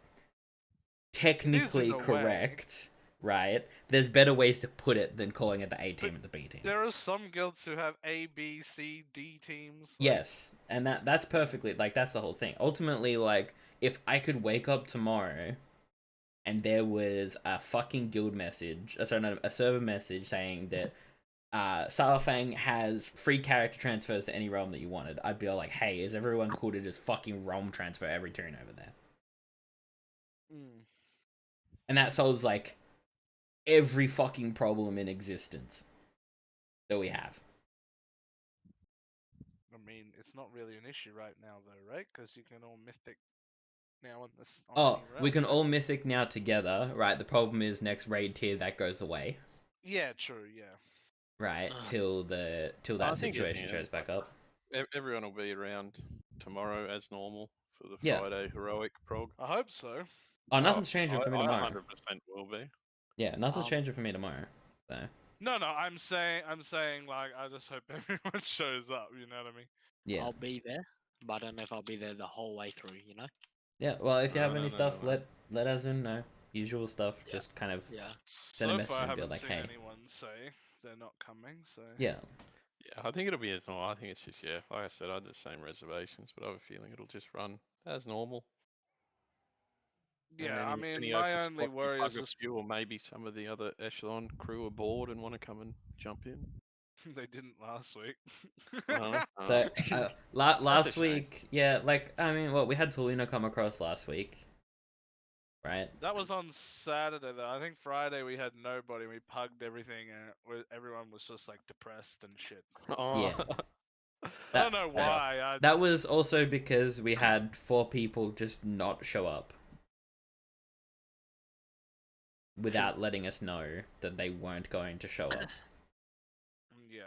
Speaker 5: technically correct, right? There's better ways to put it than calling it the A team and the B team.
Speaker 7: There are some guilds who have A, B, C, D teams.
Speaker 5: Yes, and that's perfectly like that's the whole thing. Ultimately, like if I could wake up tomorrow and there was a fucking guild message, sorry, not a server message saying that Salafang has free character transfers to any realm that you wanted, I'd be all like, hey, is everyone cool to just fucking realm transfer every turn over there? And that solves like every fucking problem in existence that we have.
Speaker 7: I mean, it's not really an issue right now, though, right? Because you can all mythic now on this.
Speaker 5: We can all mythic now together, right? The problem is next raid tier that goes away.
Speaker 7: Yeah, true. Yeah.
Speaker 5: Right, till that situation shows back up.
Speaker 3: Everyone will be around tomorrow as normal for the
Speaker 5: Yeah.
Speaker 3: Friday heroic prog.
Speaker 7: I hope so.
Speaker 5: Oh, nothing's changing for me tomorrow.
Speaker 3: 100% will be.
Speaker 5: Yeah, nothing's changing for me tomorrow. So.
Speaker 7: No, I'm saying, like, I just hope everyone shows up. You know what I mean?
Speaker 5: Yeah.
Speaker 8: I'll be there, but I don't know if I'll be there the whole way through. You know.
Speaker 5: Yeah. Well, if you have any stuff, let us know. Usual stuff.
Speaker 8: Yeah.
Speaker 5: Just kind of send
Speaker 7: So
Speaker 5: a message
Speaker 7: far, I
Speaker 5: and be
Speaker 7: haven't
Speaker 5: like,
Speaker 7: seen
Speaker 5: hey.
Speaker 7: anyone say they're not coming. So.
Speaker 5: Yeah.
Speaker 3: Yeah, I think it'll be as normal. I think it's just like I said, I had the same reservations, but I have a feeling it'll just run as normal.
Speaker 7: Yeah, I mean, my only worry is this.
Speaker 3: Or maybe some of the other echelon crew are bored and want to come and jump in.
Speaker 7: They didn't last week.
Speaker 5: So last week, yeah, like I mean, we had Tolino come across last week, right?
Speaker 7: That was on Saturday, though. I think Friday we had nobody. We pugged everything, and everyone was just like depressed and shit.
Speaker 5: Yeah.
Speaker 7: I don't know why.
Speaker 5: That was also because we had 4 people just not show up without letting us know that they weren't going to show up.
Speaker 7: Yeah,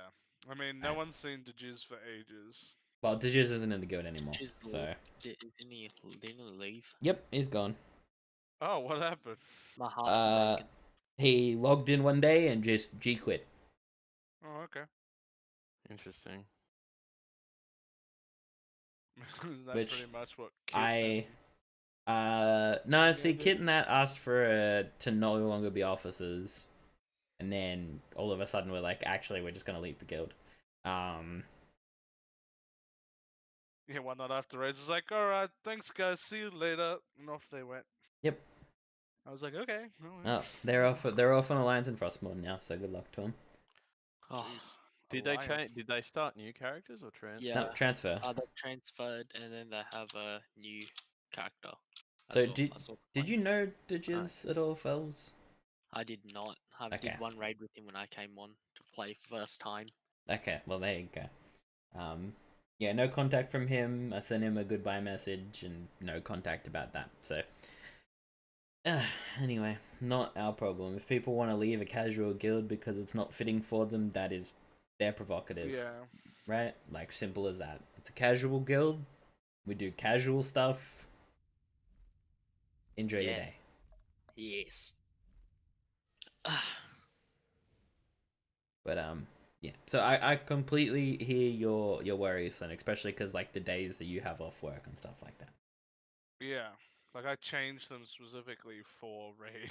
Speaker 7: I mean, no one's seen Dejiz for ages.
Speaker 5: Well, Dejiz isn't in the guild anymore, so.
Speaker 8: Didn't he leave?
Speaker 5: Yep, he's gone.
Speaker 7: Oh, what happened?
Speaker 8: My heart's broken.
Speaker 5: He logged in one day and just G quit.
Speaker 7: Oh, okay.
Speaker 3: Interesting.
Speaker 7: Is that
Speaker 5: Which
Speaker 7: pretty much what Kit
Speaker 5: no, see, Kit and that asked for to no longer be officers, and then all of a sudden we're like, actually, we're just gonna leave the guild.
Speaker 7: Yeah, why not after raids? It's like, alright, thanks guys, see you later, and off they went.
Speaker 5: Yep.
Speaker 7: I was like, okay.
Speaker 5: Oh, they're off. They're off on Alliance and Frostmourne now. So good luck to them.
Speaker 17: Oh,
Speaker 7: Jeez.
Speaker 12: Did they change? Did they start new characters or transfer?
Speaker 17: yeah.
Speaker 5: No, transfer.
Speaker 17: They transferred, and then they have a new character.
Speaker 5: So did you know Digiz at all, fellas?
Speaker 17: I did not. I
Speaker 5: Okay.
Speaker 17: did one raid with him when I came on to play first time.
Speaker 5: Okay, well there you go. Yeah, no contact from him. I sent him a goodbye message and no contact about that. So anyway, not our problem. If people want to leave a casual guild because it's not fitting for them, that is their prerogative.
Speaker 7: Yeah.
Speaker 5: Right? Like simple as that. It's a casual guild. We do casual stuff. Enjoy your day.
Speaker 17: Yes.
Speaker 5: But yeah. So I completely hear your worries, and especially because like the days that you have off work and stuff like that.
Speaker 7: Yeah. Like I changed them specifically for raid.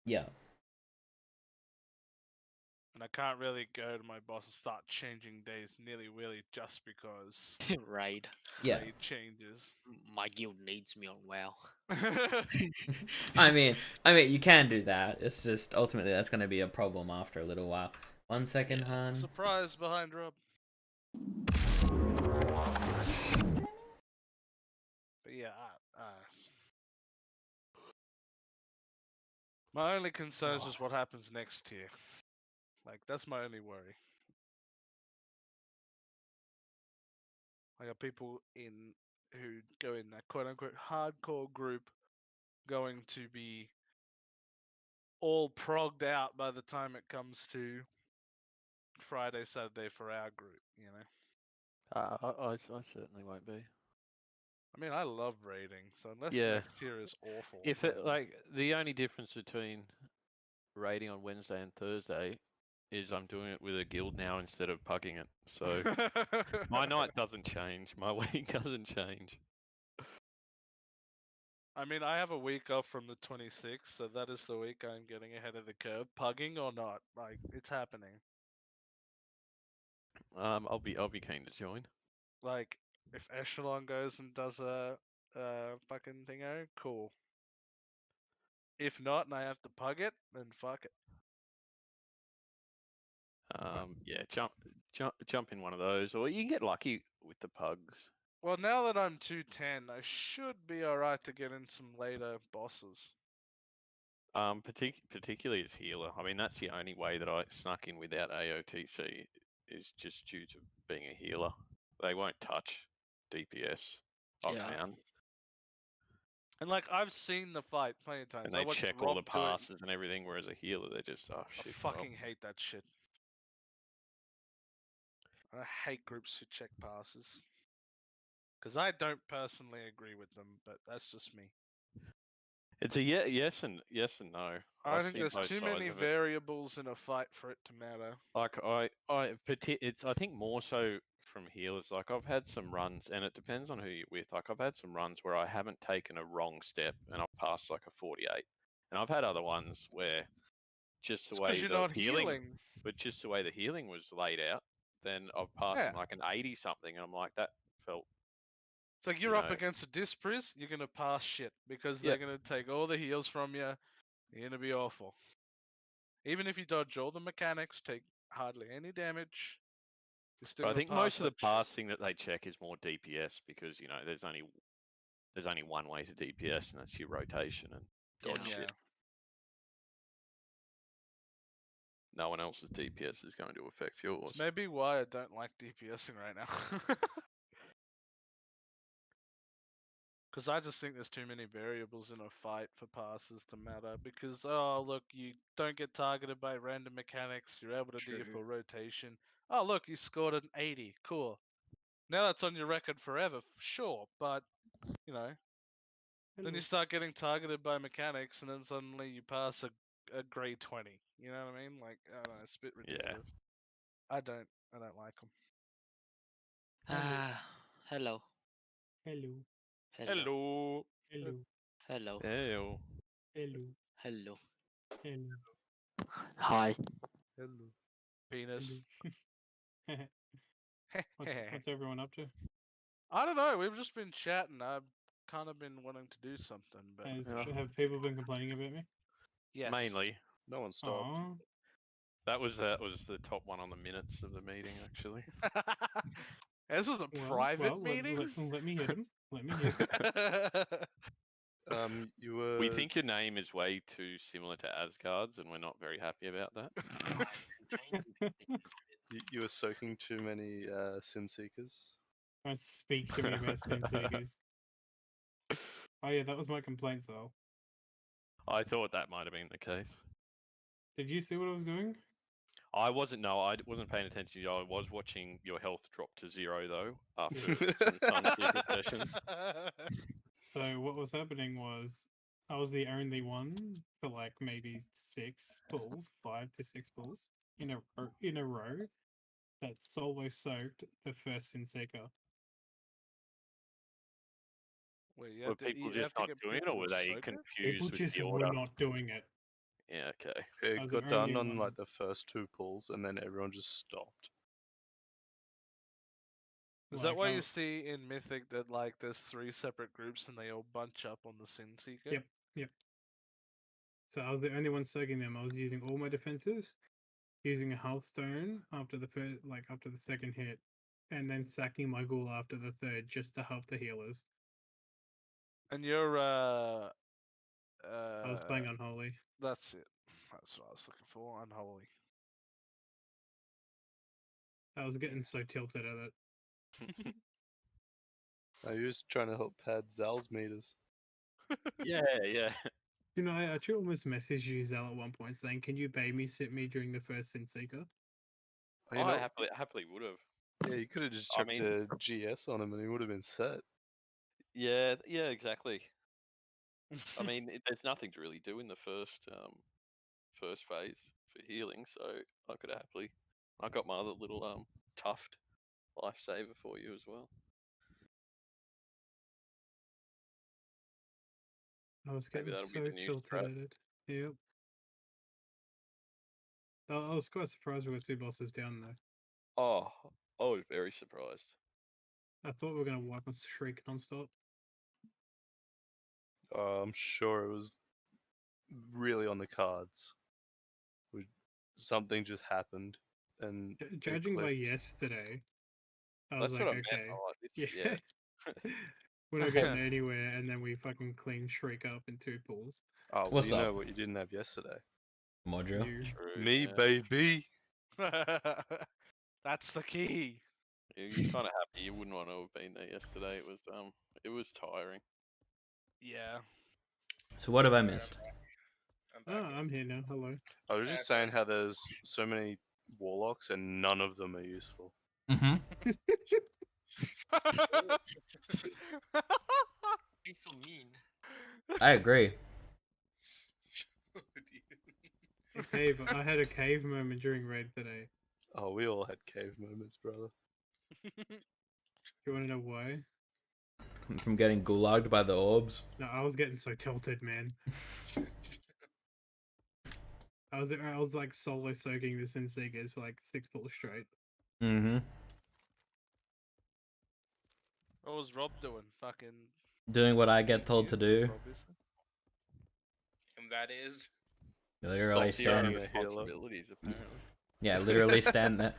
Speaker 5: Yeah.
Speaker 7: And I can't really go to my boss and start changing days nilly-willy just because
Speaker 17: raid.
Speaker 5: Yeah.
Speaker 7: Raid changes.
Speaker 17: My guild needs me on WoW.
Speaker 5: I mean, you can do that. It's just ultimately that's going to be a problem after a little while. 1 second, Han.
Speaker 7: Surprise behind Rob. But yeah, my only concern is just what happens next tier. Like, that's my only worry. I got people who go in that quote-unquote hardcore group going to be all progged out by the time it comes to Friday, Saturday for our group, you know?
Speaker 3: I certainly won't be.
Speaker 7: I mean, I love raiding, so unless next tier is awful.
Speaker 3: If it like the only difference between raiding on Wednesday and Thursday is I'm doing it with a guild now instead of pugging it. So my night doesn't change. My week doesn't change.
Speaker 7: I mean, I have a week off from the 26th, so that is the week I'm getting ahead of the curve. Pugging or not, like it's happening.
Speaker 3: I'll be keen to join.
Speaker 7: Like if Echelon goes and does a fucking thingo, cool. If not, and I have to pug it, then fuck it.
Speaker 3: Yeah, jump in one of those, or you can get lucky with the pugs.
Speaker 7: Well, now that I'm 210, I should be alright to get in some later bosses.
Speaker 3: Particularly as healer. I mean, that's the only way that I snuck in without AOTC is just due to being a healer. They won't touch DPS. I've found.
Speaker 7: And like I've seen the fight plenty of times.
Speaker 3: And they check all the passes and everything, whereas a healer, they're just shit.
Speaker 7: I fucking hate that shit. I hate groups who check passes. Because I don't personally agree with them, but that's just me.
Speaker 3: It's a yes and no.
Speaker 7: I think there's too many variables in a fight for it to matter.
Speaker 3: Like I think more so from healers. Like I've had some runs, and it depends on who you're with. Like I've had some runs where I haven't taken a wrong step, and I've passed like a 48. And I've had other ones where just the way the healing, but just the way the healing was laid out, then I've passed like an 80 something, and I'm like that felt.
Speaker 7: It's like you're up against a Dispris, you're gonna pass shit because they're gonna take all the heals from you. You're gonna be awful. Even if you dodge all the mechanics, take hardly any damage. You're still
Speaker 3: I think most of the passing that they check is more DPS because there's only one way to DPS, and that's your rotation and dodge shit. No one else's DPS is going to affect yours.
Speaker 7: It's maybe why I don't like DPSing right now. Because I just think there's too many variables in a fight for passes to matter. Because, oh, look, you don't get targeted by random mechanics. You're able to do your full rotation. Oh, look, you scored an 80. Cool. Now that's on your record forever, sure. But, then you start getting targeted by mechanics, and then suddenly you pass a grade 20. You know what I mean? Like, I don't know, it's a bit ridiculous. I don't like them.
Speaker 17: Hello.
Speaker 6: Hello.
Speaker 7: Hello.
Speaker 6: Hello.
Speaker 17: Hello.
Speaker 3: Hello.
Speaker 6: Hello.
Speaker 17: Hello.
Speaker 6: Hello.
Speaker 17: Hi.
Speaker 7: Hello. Penis.
Speaker 6: What's everyone up to?
Speaker 7: I don't know. We've just been chatting. kind of been wanting to do something, but
Speaker 6: Have people been complaining about me?
Speaker 7: yes,
Speaker 12: Mainly.
Speaker 11: No one stopped.
Speaker 6: Aw.
Speaker 12: That was the top one on the minutes of the meeting, actually.
Speaker 7: This was a private meeting.
Speaker 6: Let me hit him. Let me hit him.
Speaker 11: You were.
Speaker 12: We think your name is way too similar to Asgard's, and we're not very happy about that.
Speaker 11: You were soaking too many sin seekers.
Speaker 6: Speak to me about sin seekers. Oh yeah, that was my complaint, Sal.
Speaker 12: I thought that might have been the case.
Speaker 6: Did you see what I was doing?
Speaker 12: I wasn't paying attention to you. I was watching your health drop to 0 though after some secret sessions.
Speaker 6: So what was happening was I was the only one for like maybe 5 to 6 pulls in a row that solo soaked the first Sin Seeker.
Speaker 7: Wait,
Speaker 12: Were people just not doing it, or were they confused
Speaker 6: People
Speaker 12: with
Speaker 6: just
Speaker 12: the
Speaker 6: were
Speaker 12: order?
Speaker 6: not doing it.
Speaker 12: Yeah, okay.
Speaker 11: It
Speaker 6: was the
Speaker 11: got done
Speaker 6: only
Speaker 11: on
Speaker 6: one.
Speaker 11: like the first 2 pulls, and then everyone just stopped.
Speaker 7: Is that why you see in Mythic that like there's 3 separate groups and they all bunch up on the Sin Seeker?
Speaker 6: Yep. So I was the only one soaking them. I was using all my defenses, using a health stone after the second hit, and then sacking my ghoul after the third just to help the healers.
Speaker 7: And you're
Speaker 6: I was playing Unholy.
Speaker 7: That's it. That's what I was looking for. Unholy.
Speaker 6: I was getting so tilted at it.
Speaker 11: I was trying to help pad Zal's meters.
Speaker 12: Yeah.
Speaker 6: You know, I actually almost messaged you, Zal, at one point saying, "Can you babysit me during the first Sin Seeker?"
Speaker 12: I happily would have.
Speaker 11: Yeah, you could have just chucked a GS on him and he would have been set.
Speaker 12: Yeah, exactly. I mean, there's nothing to really do in the first phase for healing, so I could happily. I got my other little tuft lifesaver for you as well.
Speaker 6: I was getting so tilted at it. Yep. I was quite surprised we were 2 bosses down though.
Speaker 12: Oh, I was very surprised.
Speaker 6: I thought we were going to wipe on Shriek non-stop.
Speaker 11: I'm sure it was really on the cards. Something just happened, and
Speaker 6: judging by yesterday, I was
Speaker 12: That's
Speaker 6: like,
Speaker 12: what I
Speaker 6: okay,
Speaker 12: meant. Yeah.
Speaker 6: we're not getting anywhere, and then we fucking clean Shriek up in 2 pulls.
Speaker 11: Oh, well,
Speaker 5: What's
Speaker 11: you
Speaker 5: up?
Speaker 11: know what you didn't have yesterday?
Speaker 5: Module.
Speaker 12: True,
Speaker 11: Me,
Speaker 12: yeah.
Speaker 11: baby.
Speaker 7: That's the key.
Speaker 12: You're kind of happy you wouldn't want to have been there yesterday. It was tiring.
Speaker 7: Yeah.
Speaker 5: So what have I missed?
Speaker 6: I'm here now. Hello.
Speaker 11: I was just saying how there's so many warlocks and none of them are useful.
Speaker 5: Mm-hmm.
Speaker 8: He's so mean.
Speaker 5: I agree.
Speaker 6: Okay, but I had a cave moment during raid today.
Speaker 11: Oh, we all had cave moments, brother.
Speaker 6: Do you want to know why?
Speaker 5: From getting gulagged by the orbs.
Speaker 6: No, I was getting so tilted, man. I was like solo soaking the Sin Seekers for like 6 pulls straight.
Speaker 5: Mm-hmm.
Speaker 7: What was Rob doing? Fucking
Speaker 5: Doing what I get told to do.
Speaker 7: obviously.
Speaker 10: And that is
Speaker 5: Literally stand.
Speaker 12: Responsibilities, apparently.
Speaker 5: Yeah, literally stand there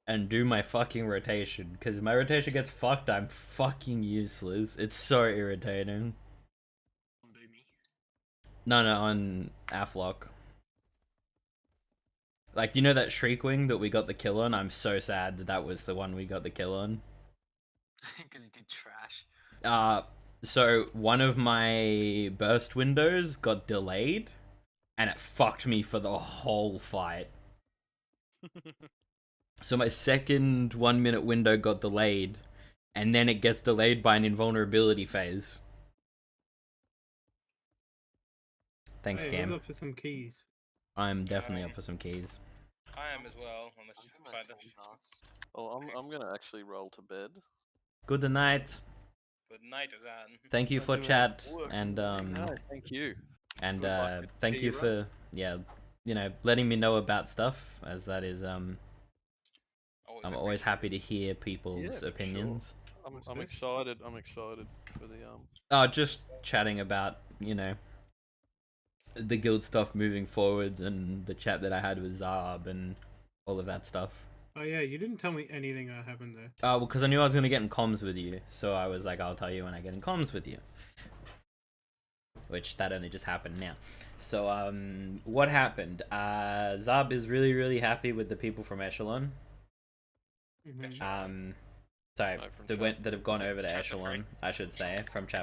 Speaker 5: and do my fucking rotation. Because my rotation gets fucked, I'm fucking useless. It's so irritating.
Speaker 8: On Boomy.
Speaker 5: No, on Aflock. Like, you know that Shriek Wing that we got the kill on? I'm so sad that was the one we got the kill on.
Speaker 8: Because he did trash.
Speaker 5: So one of my burst windows got delayed, and it fucked me for the whole fight. So my second 1 minute window got delayed, and then it gets delayed by an invulnerability phase. Thanks,
Speaker 6: Hey,
Speaker 5: Cam.
Speaker 6: who's up for some keys?
Speaker 5: I'm definitely up for some keys.
Speaker 10: I am as well. Unless
Speaker 12: Well, I'm gonna actually roll to bed.
Speaker 5: Good night.
Speaker 10: Good night, Azan.
Speaker 5: Thank you for chat, and
Speaker 12: thank you.
Speaker 5: And
Speaker 12: Good luck.
Speaker 5: thank you for letting me know about stuff, as that is I'm always happy to hear people's opinions.
Speaker 3: I'm excited. I'm excited for the
Speaker 5: Oh, just chatting about, you know, the guild stuff moving forwards and the chat that I had with Zarb and all of that stuff.
Speaker 6: Oh yeah, you didn't tell me anything that happened there.
Speaker 5: Well, because I knew I was gonna get in comms with you, so I was like, I'll tell you when I get in comms with you. Which that only just happened now. So what happened? Zarb is really, really happy with the people from Echelon.
Speaker 6: Mm-hmm.
Speaker 5: Sorry, that have gone over to Echelon, I should say, from chat